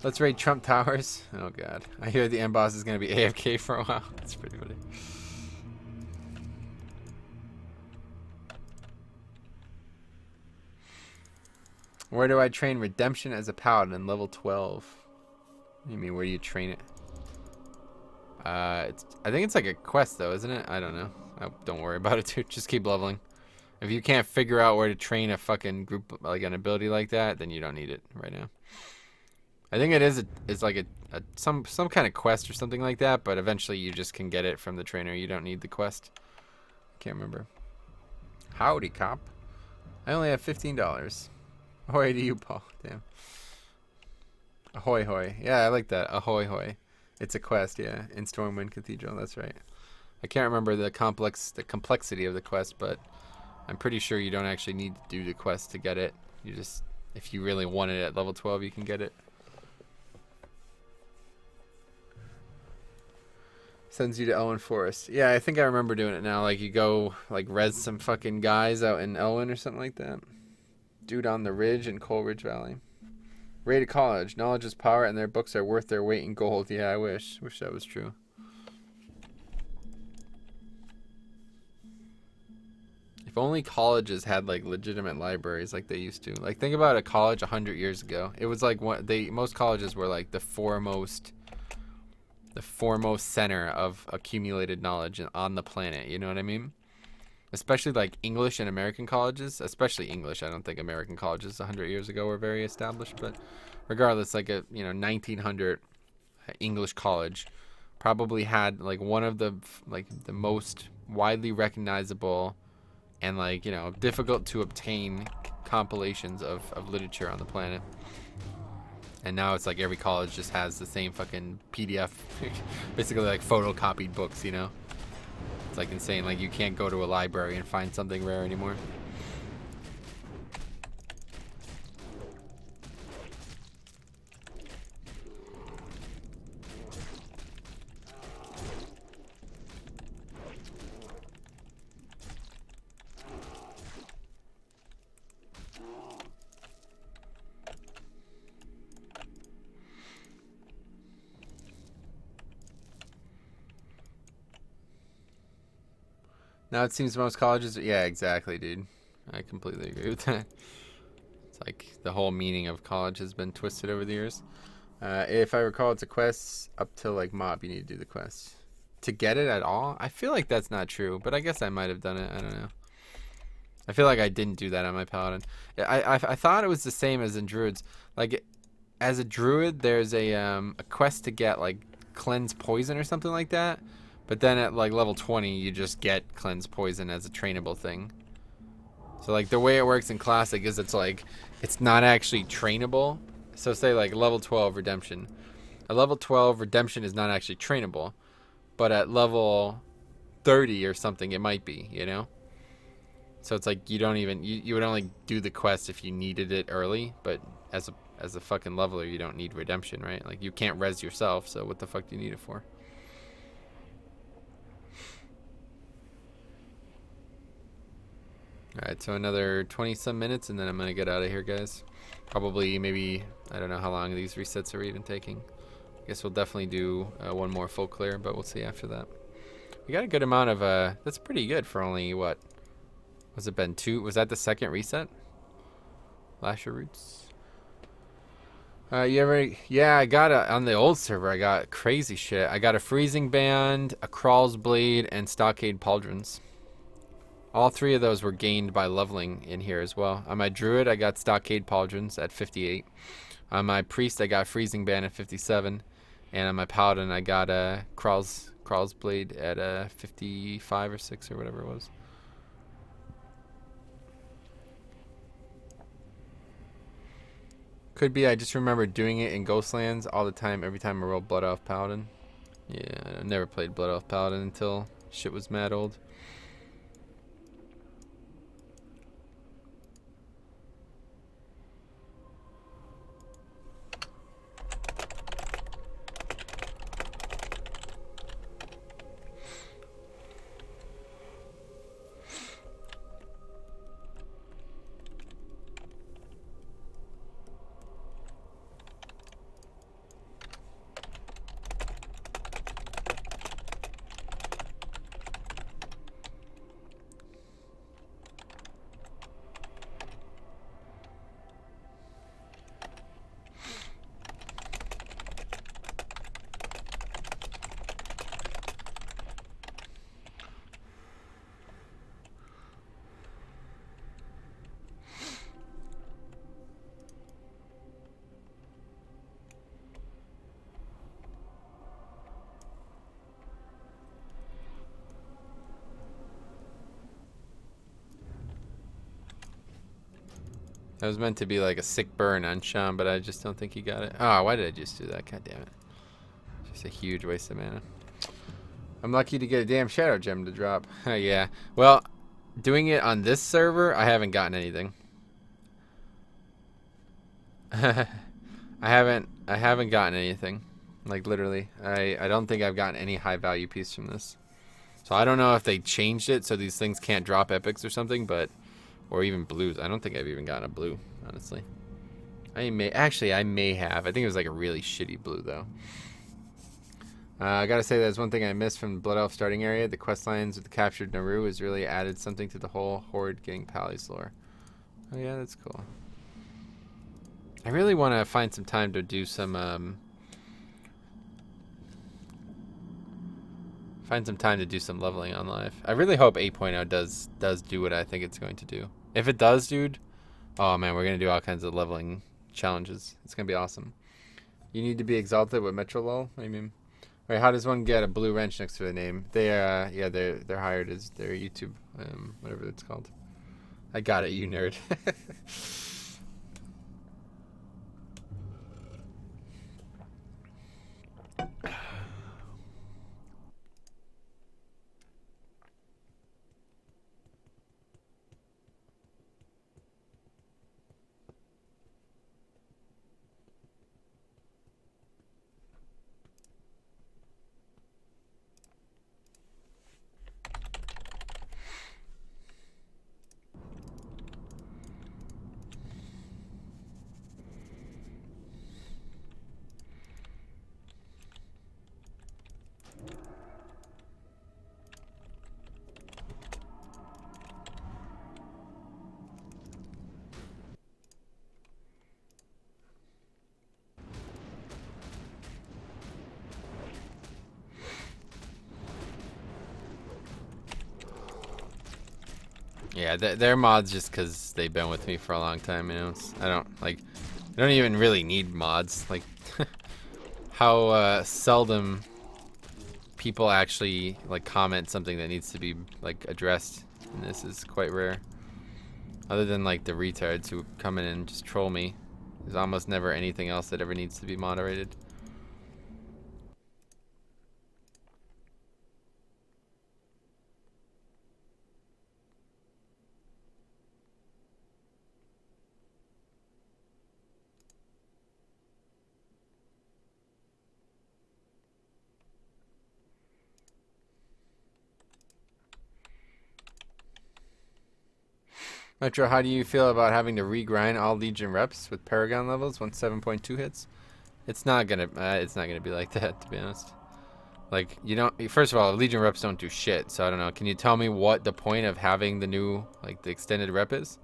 Let's raid Trump Towers. Oh god. I hear the end boss is going to be AFK for a while. That's pretty funny. Where do I train Redemption as a paladin? Level 12. What do you mean, where do you train it? I think it's like a quest though, isn't it? I don't know. Don't worry about it, dude. Just keep leveling. If you can't figure out where to train a fucking group, like an ability like that, then you don't need it right now. I think it's like some kind of quest or something like that, but eventually you just can get it from the trainer. You don't need the quest. Can't remember. Howdy, cop. I only have $15. Ahoy to you, Paul. Damn. Ahoy hoy. Yeah, I like that. Ahoy hoy. It's a quest, yeah. In Stormwind Cathedral, that's right. I can't remember the complexity of the quest, but I'm pretty sure you don't actually need to do the quest to get it. You just, if you really want it at level 12, you can get it. Sends you to Elwyn Forest. Yeah, I think I remember doing it now. Like, you go, like, res some fucking guys out in Elwyn or something like that. Dude on the Ridge in Coleridge Valley. Rated college. Knowledge is power, and their books are worth their weight in gold. Yeah, I wish. Wish that was true. If only colleges had, like, legitimate libraries like they used to. Like, think about a college 100 years ago. It was like most colleges were like the foremost center of accumulated knowledge on the planet. You know what I mean? Especially like English and American colleges, especially English. I don't think American colleges 100 years ago were very established, but regardless, like a 1900 English college probably had like one of the most widely recognizable and difficult to obtain compilations of literature on the planet. And now it's like every college just has the same fucking PDF, basically like photocopied books, you know? It's like insane. Like you can't go to a library and find something rare anymore. Now it seems most colleges... Yeah, exactly, dude. I completely agree with that. It's like the whole meaning of college has been twisted over the years. If I recall, it's a quest up till like mob. You need to do the quest. To get it at all? I feel like that's not true, but I guess I might have done it. I don't know. I feel like I didn't do that on my paladin. I thought it was the same as in druids. Like, as a druid, there's a quest to get like cleanse poison or something like that. But then at like level 20, you just get cleanse poison as a trainable thing. So like the way it works in classic is it's like it's not actually trainable. So say like level 12 redemption. At level 12 redemption is not actually trainable, but at level 30 or something it might be, you know? So it's like you don't even you would only do the quest if you needed it early, but as a fucking leveler you don't need redemption, right? Like you can't res yourself, so what the fuck do you need it for? Alright, so another 20-some minutes, and then I'm going to get out of here, guys. Probably, maybe, I don't know how long these resets are even taking. I guess we'll definitely do one more full clear, but we'll see after that. We got a good amount of, that's pretty good for only, what? Was it been 2? Was that the second reset? Lasher Roots? Yeah, I got on the old server, I got crazy shit. I got a Freezing Band, a Crawl's Blade, and Stockade Pauldrons. All 3 of those were gained by leveling in here as well. On my Druid, I got Stockade Pauldrons at 58. On my Priest, I got Freezing Band at 57. And on my paladin, I got a Crawl's blade at a 55 or 6 or whatever it was. Could be I just remember doing it in Ghostlands all the time, every time I rolled Blood Elf Paladin. Yeah, I never played Blood Elf Paladin until shit was mad old. That was meant to be like a sick burn on Shaman, but I just don't think he got it. Oh, why did I just do that? God damn it. Just a huge waste of mana. I'm lucky to get a damn Shadow Gem to drop. Yeah. Well, doing it on this server, I haven't gotten anything. I haven't gotten anything. Like literally. I don't think I've gotten any high value piece from this. So I don't know if they changed it so these things can't drop epics or something, but or even blues. I don't think I've even gotten a blue, honestly. I may have. I think it was like a really shitty blue though. I gotta say there's one thing I missed from the Blood Elf starting area. The quest lines with the captured Naru has really added something to the whole horde getting Pally's lore. Oh yeah, that's cool. I really want to find some time to do some leveling on live. I really hope 8.0 does do what I think it's going to do. If it does, dude, oh man, we're gonna do all kinds of leveling challenges. It's gonna be awesome. You need to be exalted with Metro Lol. I mean, wait, how does one get a blue wrench next to their name? They yeah, they're hired as their YouTube whatever it's called. I got it, you nerd. Yeah, they're mods just because they've been with me for a long time, you know. I don't even really need mods. Like, how seldom people actually like comment something that needs to be like addressed, and this is quite rare. Other than like the retards who come in and just troll me, there's almost never anything else that ever needs to be moderated. Metro, how do you feel about having to regrind all Legion reps with Paragon levels once 7.2 hits? It's not gonna be like that, to be honest. Like, you don't. First of all, Legion reps don't do shit. So I don't know. Can you tell me what the point of having the new, like, the extended rep is?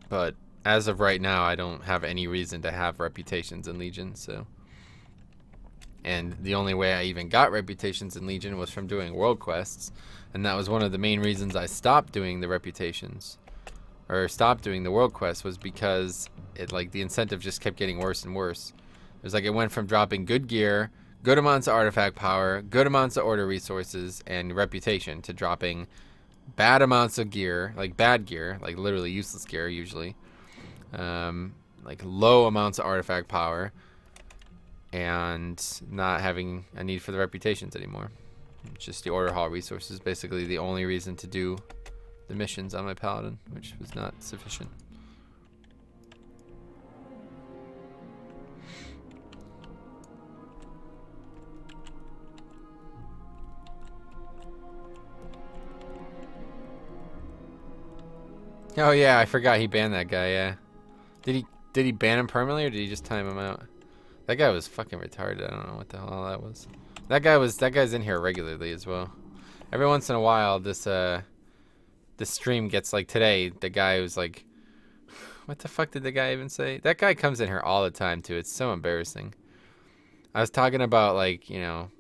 But as of right now, I don't have any reason to have reputations in Legion. So, and the only way I even got reputations in Legion was from doing world quests. And that was one of the main reasons I stopped doing the reputations, or stopped doing the world quests, was because it, like, the incentive just kept getting worse and worse. It was like it went from dropping good gear, good amounts of artifact power, good amounts of order resources, and reputation to dropping bad amounts of gear, like bad gear, like literally useless gear usually, like low amounts of artifact power, and not having a need for the reputations anymore. Just the order hall resources, basically the only reason to do the missions on my paladin, which was not sufficient. Oh yeah, I forgot he banned that guy. Yeah, did he ban him permanently or did he just time him out? That guy was fucking retarded. I don't know what the hell that was. That guy's in here regularly as well. Every once in a while, this stream gets like today. The guy was like, what the fuck did the guy even say? That guy comes in here all the time too. It's so embarrassing. I was talking about like, you know,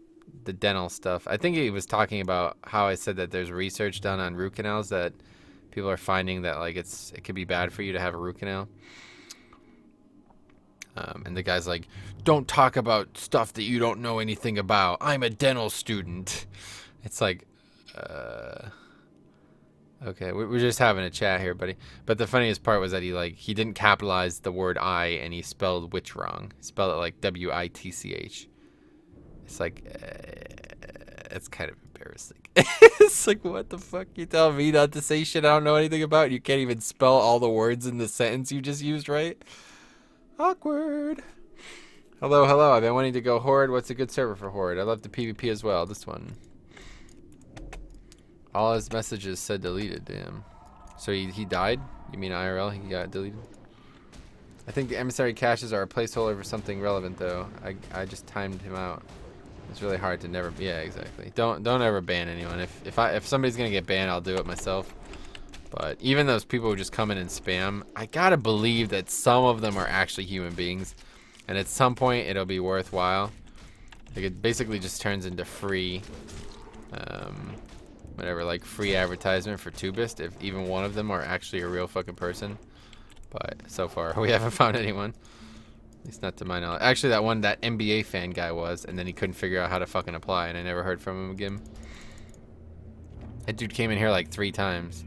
the dental stuff. I think he was talking about how I said that there's research done on root canals that people are finding that like it could be bad for you to have a root canal. And the guy's like, don't talk about stuff that you don't know anything about. I'm a dental student. It's like, okay, we're just having a chat here, buddy. But the funniest part was that he didn't capitalize the word I and he spelled witch wrong. He spelled it like W-I-T-C-H. It's like, it's kind of embarrassing. It's like, what the fuck? You tell me not to say shit I don't know anything about? You can't even spell all the words in the sentence you just used, right? Awkward. Hello, hello. I've been wanting to go Horde. What's a good server for Horde? I love the PvP as well. This one. All his messages said deleted. Damn. So he died? You mean IRL? He got deleted? I think the emissary caches are a placeholder for something relevant, though. I just timed him out. It's really hard to never. Yeah, exactly. Don't ever ban anyone. If somebody's gonna get banned, I'll do it myself. But even those people who just come in and spam, I gotta believe that some of them are actually human beings, and at some point it'll be worthwhile. Like it basically just turns into free, whatever, like free advertisement for Tubist if even one of them are actually a real fucking person. But so far we haven't found anyone. At least not to my knowledge. Actually, that NBA fan guy was, and then he couldn't figure out how to fucking apply, and I never heard from him again. That dude came in here like 3 times.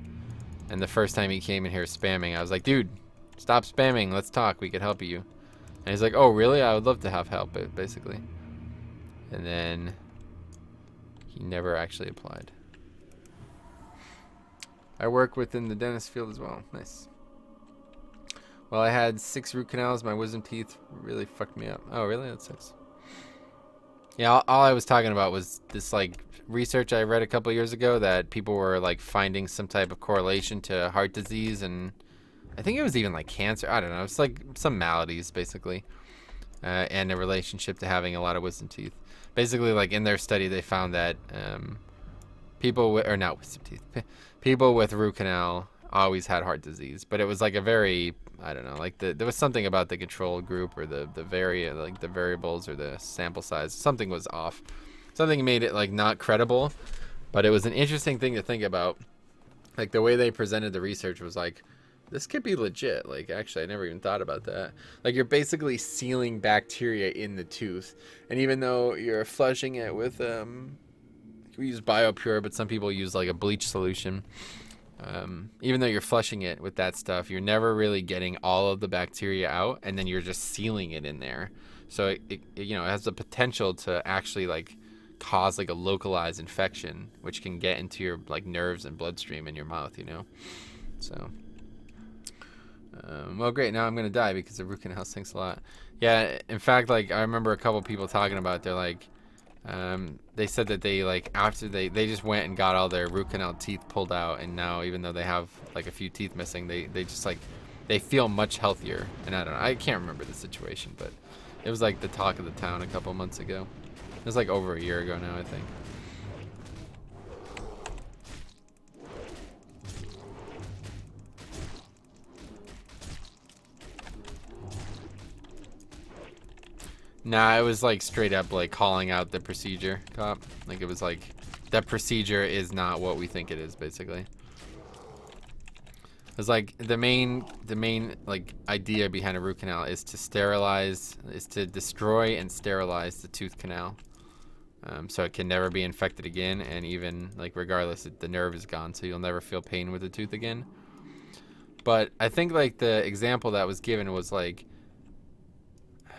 And the first time he came in here spamming, I was like, dude, stop spamming. Let's talk. We can help you. And he's like, oh, really? I would love to have help, basically. And then he never actually applied. I work within the dentist field as well. Nice. Well, I had 6 root canals. My wisdom teeth really fucked me up. Oh, really? That sucks. Yeah, all I was talking about was this, like, research I read a couple years ago that people were, like, finding some type of correlation to heart disease, and I think it was even, like, cancer. I don't know. It's, like, some maladies, basically, and a relationship to having a lot of wisdom teeth. Basically, like, in their study, they found that people with, or not wisdom teeth, people with root canal always had heart disease, but it was, like, a very... I don't know, like there was something about the control group or the variables or the sample size. Something was off. Something made it like not credible, but it was an interesting thing to think about. Like the way they presented the research was like, this could be legit. Like actually, I never even thought about that. Like you're basically sealing bacteria in the tooth, and even though you're flushing it with we use BioPure, but some people use like a bleach solution. Even though you're flushing it with that stuff, you're never really getting all of the bacteria out, and then you're just sealing it in there. So it you know, it has the potential to actually like cause like a localized infection, which can get into your like nerves and bloodstream in your mouth, you know. So, well, great. Now I'm gonna die because the root canal stinks a lot. Yeah, in fact, like I remember a couple people talking about it. They're like. They said that they like after they just went and got all their root canal teeth pulled out, and now even though they have like a few teeth missing, they just like they feel much healthier. And I don't know, I can't remember the situation, but it was like the talk of the town a couple months ago. It was like over a year ago now, I think. Nah, it was like straight up like calling out the procedure, cop. Like it was like, that procedure is not what we think it is, basically. It's like the main like idea behind a root canal is to destroy and sterilize the tooth canal, so it can never be infected again, and even like regardless, the nerve is gone, so you'll never feel pain with the tooth again. But I think like the example that was given was like, I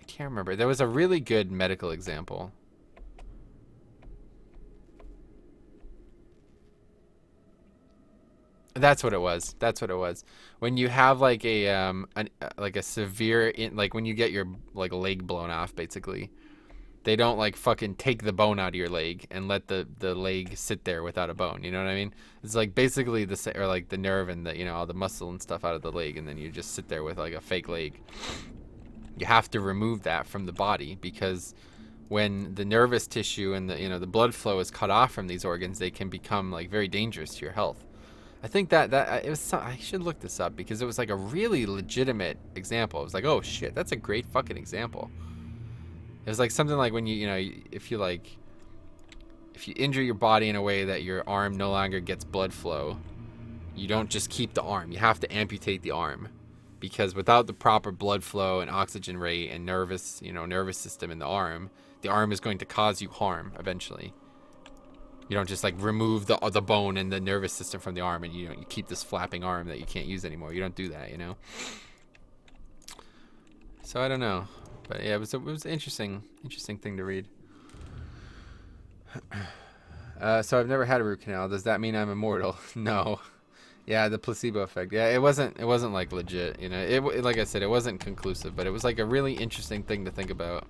can't remember. There was a really good medical example. That's what it was. That's what it was. When you have like like a severe like when you get your like leg blown off, basically, they don't like fucking take the bone out of your leg and let the leg sit there without a bone. You know what I mean? It's like basically or like the nerve and the all the muscle and stuff out of the leg, and then you just sit there with like a fake leg. You have to remove that from the body, because when the nervous tissue and the the blood flow is cut off from these organs, they can become like very dangerous to your health. I think that it was. I should look this up because it was like a really legitimate example. It was like, oh shit, that's a great fucking example. It was like something like when if you injure your body in a way that your arm no longer gets blood flow, you don't just keep the arm. You have to amputate the arm, because without the proper blood flow and oxygen rate and nervous system in the arm is going to cause you harm eventually. You don't just like remove the bone and the nervous system from the arm and you keep this flapping arm that you can't use anymore. You don't do that, So I don't know, but yeah, it was an interesting thing to read. So I've never had a root canal. Does that mean I'm immortal? No. Yeah, the placebo effect. Yeah, it wasn't like legit. It like I said, it wasn't conclusive, but it was like a really interesting thing to think about.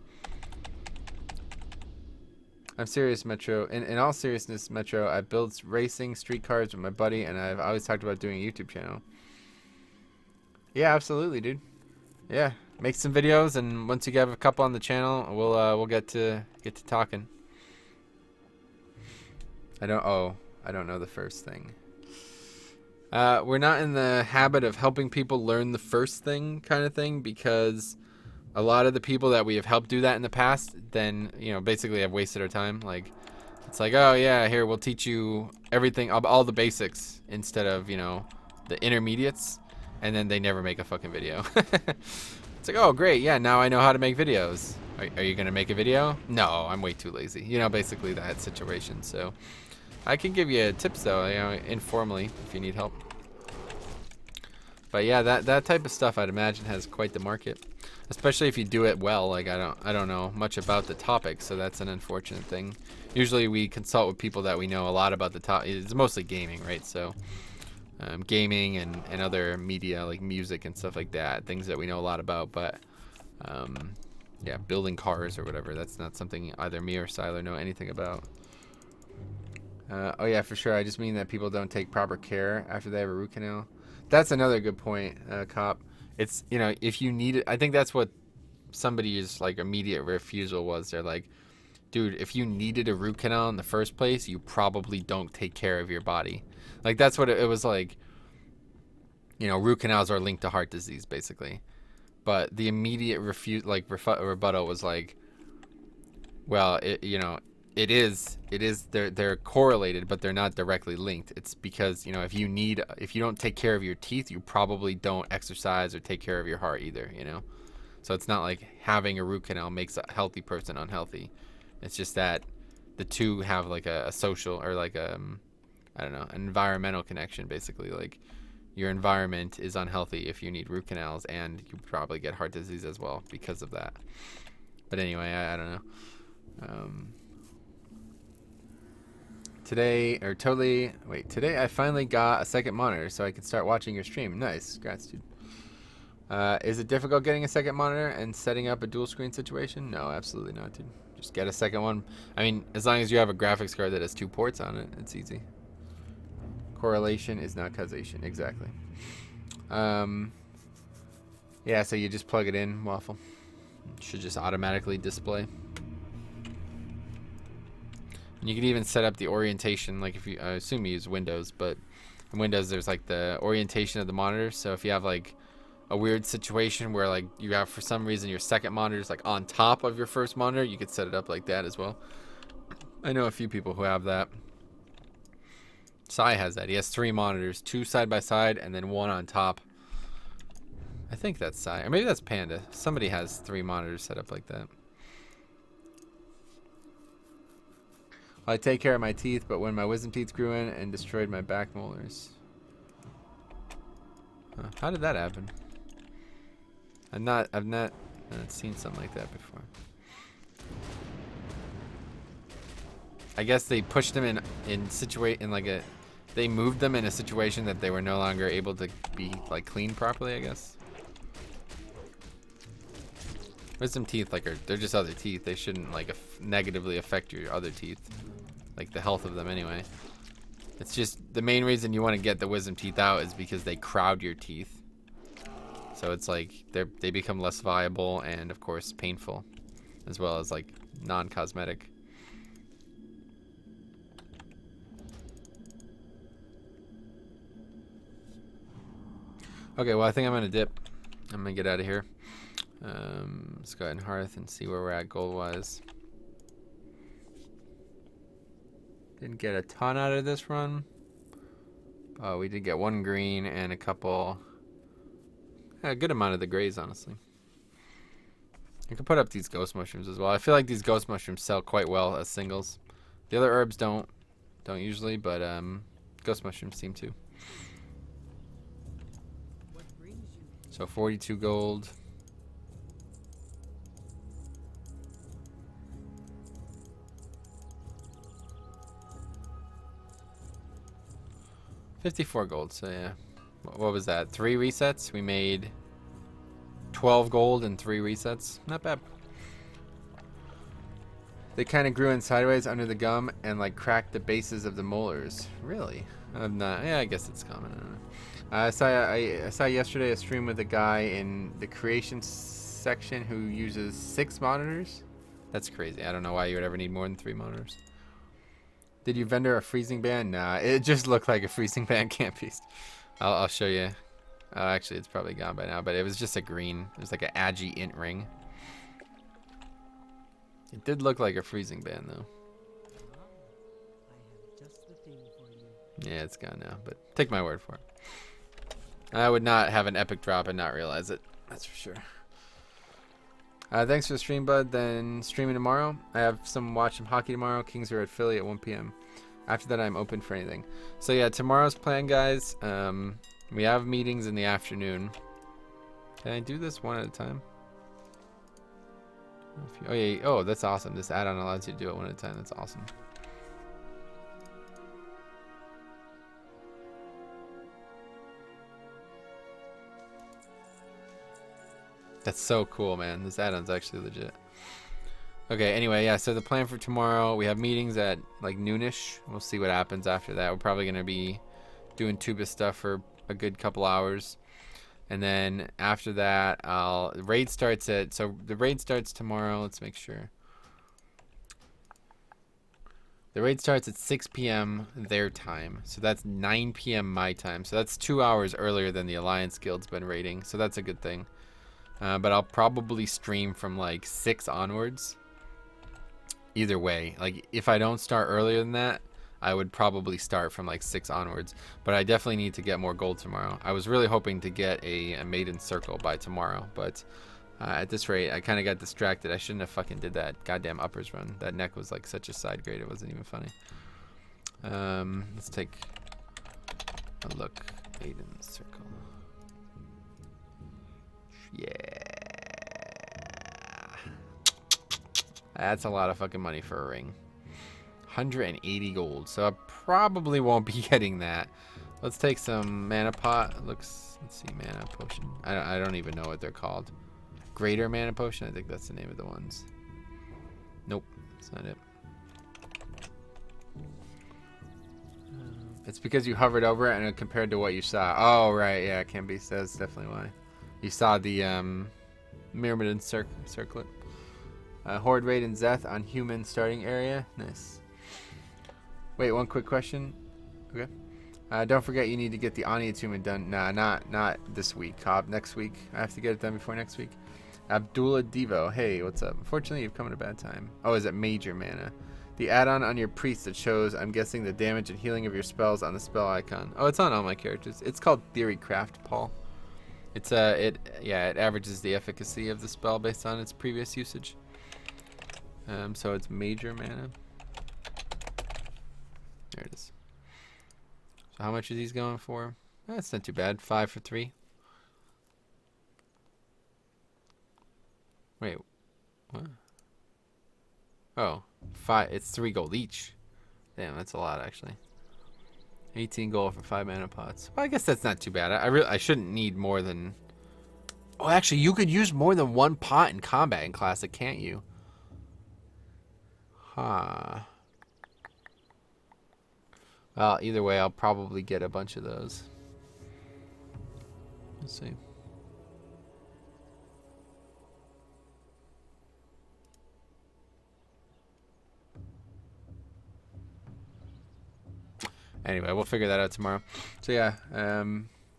I'm serious, Metro. In all seriousness, Metro, I build racing streetcars with my buddy, and I've always talked about doing a YouTube channel. Yeah, absolutely, dude. Yeah, make some videos, and once you get a couple on the channel, we'll get to talking. I don't know the first thing. We're not in the habit of helping people learn the first thing kind of thing, because a lot of the people that we have helped do that in the past, then, basically have wasted our time. Like, it's like, oh yeah, here, we'll teach you everything, all the basics, instead of, the intermediates, and then they never make a fucking video. It's like, oh great, yeah, now I know how to make videos. Are you gonna make a video? No, I'm way too lazy. Basically that situation. So I can give you tips though, informally, if you need help. But yeah, that type of stuff I'd imagine has quite the market, especially if you do it well. Like I don't know much about the topic, so that's an unfortunate thing. Usually we consult with people that we know a lot about the topic. It's mostly gaming, right? So gaming and other media like music and stuff like that, things that we know a lot about. But yeah, building cars or whatever, that's not something either me or Siler know anything about. Oh yeah, for sure. I just mean that people don't take proper care after they have a root canal. That's another good point, Cop. It's, if you need it, I think that's what somebody's like immediate refusal was. They're like, dude, if you needed a root canal in the first place, you probably don't take care of your body. Like, that's what it was like. Root canals are linked to heart disease, basically. But the immediate rebuttal was like, well, it is they're correlated, but they're not directly linked. It's because if you don't take care of your teeth, you probably don't exercise or take care of your heart either. So it's not like having a root canal makes a healthy person unhealthy. It's just that the two have like a social or like an environmental connection, basically. Like, your environment is unhealthy if you need root canals, and you probably get heart disease as well because of that. But anyway, I don't know. Today I finally got a second monitor so I can start watching your stream. Nice, congrats, dude. Is it difficult getting a second monitor and setting up a dual screen situation? No, absolutely not, dude. Just get a second one. I mean, as long as you have a graphics card that has 2 ports on it, it's easy. Correlation is not causation, exactly. Yeah, so you just plug it in, Waffle. It should just automatically display. And you can even set up the orientation, like if you, I assume you use Windows, but in Windows there's like the orientation of the monitor. So if you have like a weird situation where like you have, for some reason, your second monitor is like on top of your first monitor, you could set it up like that as well. I know a few people who have that. Sai has that. He has 3 monitors, 2 side by side, and then 1 on top. I think that's Sai, or maybe that's Panda. Somebody has 3 monitors set up like that. I take care of my teeth, but when my wisdom teeth grew in and destroyed my back molars. How did that happen? I've not seen something like that before. I guess they pushed them they moved them in a situation that they were no longer able to be like cleaned properly, I guess. Wisdom teeth, they're just other teeth. They shouldn't negatively affect your other teeth, like the health of them anyway. It's just the main reason you want to get the wisdom teeth out is because they crowd your teeth. So it's like they become less viable and of course painful, as well as like non-cosmetic. Okay, well I think I'm gonna dip. I'm gonna get out of here. Let's go ahead and hearth and see where we're at gold wise. Didn't get a ton out of this run. Oh, we did get 1 green and a good amount of the grays, honestly. I can put up these ghost mushrooms as well. I feel like these ghost mushrooms sell quite well as singles. The other herbs don't usually, but ghost mushrooms seem to. So 42 gold. $54 gold, so yeah. What was that? 3 resets? We made 12 gold and 3 resets. Not bad. They kind of grew in sideways under the gum and like cracked the bases of the molars. Really? I'm not. Yeah, I guess it's common. I don't know. I saw yesterday a stream with a guy in the creation section who uses 6 monitors. That's crazy. I don't know why you would ever need more than 3 monitors. Did you vendor a freezing band? Nah, it just looked like a freezing band camp piece. I'll show you. Actually, it's probably gone by now, but it was just a green. It was like an Agi int ring. It did look like a freezing band, though. Yeah, it's gone now, but take my word for it. I would not have an epic drop and not realize it. That's for sure. Thanks for the stream, bud. Then streaming tomorrow. I have some hockey tomorrow. Kings are at Philly at 1 p.m. After that, I'm open for anything. So yeah, tomorrow's plan, guys. We have meetings in the afternoon. Can I do this one at a time? Oh yeah. Oh, that's awesome. This add-on allows you to do it one at a time. That's awesome. That's so cool, man. This add-on's actually legit. Okay, anyway, yeah, so the plan for tomorrow, we have meetings at like noonish. We'll see what happens after that. We're probably going to be doing tuba stuff for a good couple hours. And then after that, the raid starts tomorrow. Let's make sure. The raid starts at 6 p.m. their time. So that's 9 p.m. my time. So that's 2 hours earlier than the Alliance Guild's been raiding. So that's a good thing. But I'll probably stream from like 6 onwards. Either way, like if I don't start earlier than that, I would probably start from like 6 onwards. But I definitely need to get more gold tomorrow. I was really hoping to get a maiden circle by tomorrow, but at this rate, I kind of got distracted. I shouldn't have fucking did that goddamn uppers run. That neck was like such a side grade, it wasn't even funny. Let's take a look. Maiden circle. Yeah. That's a lot of fucking money for a ring. 180 gold. So I probably won't be getting that. Let's take some mana pot. Let's see, mana potion. I don't even know what they're called. Greater mana potion? I think that's the name of the ones. Nope, that's not it. It's because you hovered over it and it compared to what you saw. Oh, right, yeah, it can be. So that's definitely why. You saw the Myrmidon circlet. Horde raid and Zeth on human starting area. Nice. Wait, one quick question. Okay. Don't forget you need to get the Ani Attunement done. Nah, not this week, Cobb. Next week. I have to get it done before next week. Abdullah Devo. Hey, what's up? Unfortunately, you've come at a bad time. Oh, is it major mana? The add-on on your priest that shows, I'm guessing, the damage and healing of your spells on the spell icon. Oh, it's on all my characters. It's called Theory Craft, Paul. It's it averages the efficacy of the spell based on its previous usage. So it's major mana. There it is. So how much are these going for? That's not too bad. 5 for 3. Wait, what? Oh, 5. It's 3 gold each. Damn, that's a lot actually. 18 gold for 5 mana pots. Well, I guess that's not too bad. I shouldn't need more than. Oh, actually, you could use more than 1 pot in combat in Classic, can't you? Huh. Well, either way, I'll probably get a bunch of those. Let's see. Anyway, we'll figure that out tomorrow. So yeah,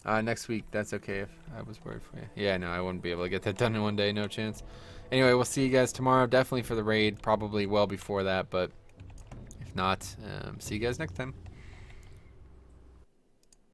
next week, that's okay if I was worried for you. Yeah, no, I wouldn't be able to get that done in one day, no chance. Anyway, we'll see you guys tomorrow, definitely for the raid, probably well before that, but if not, see you guys next time.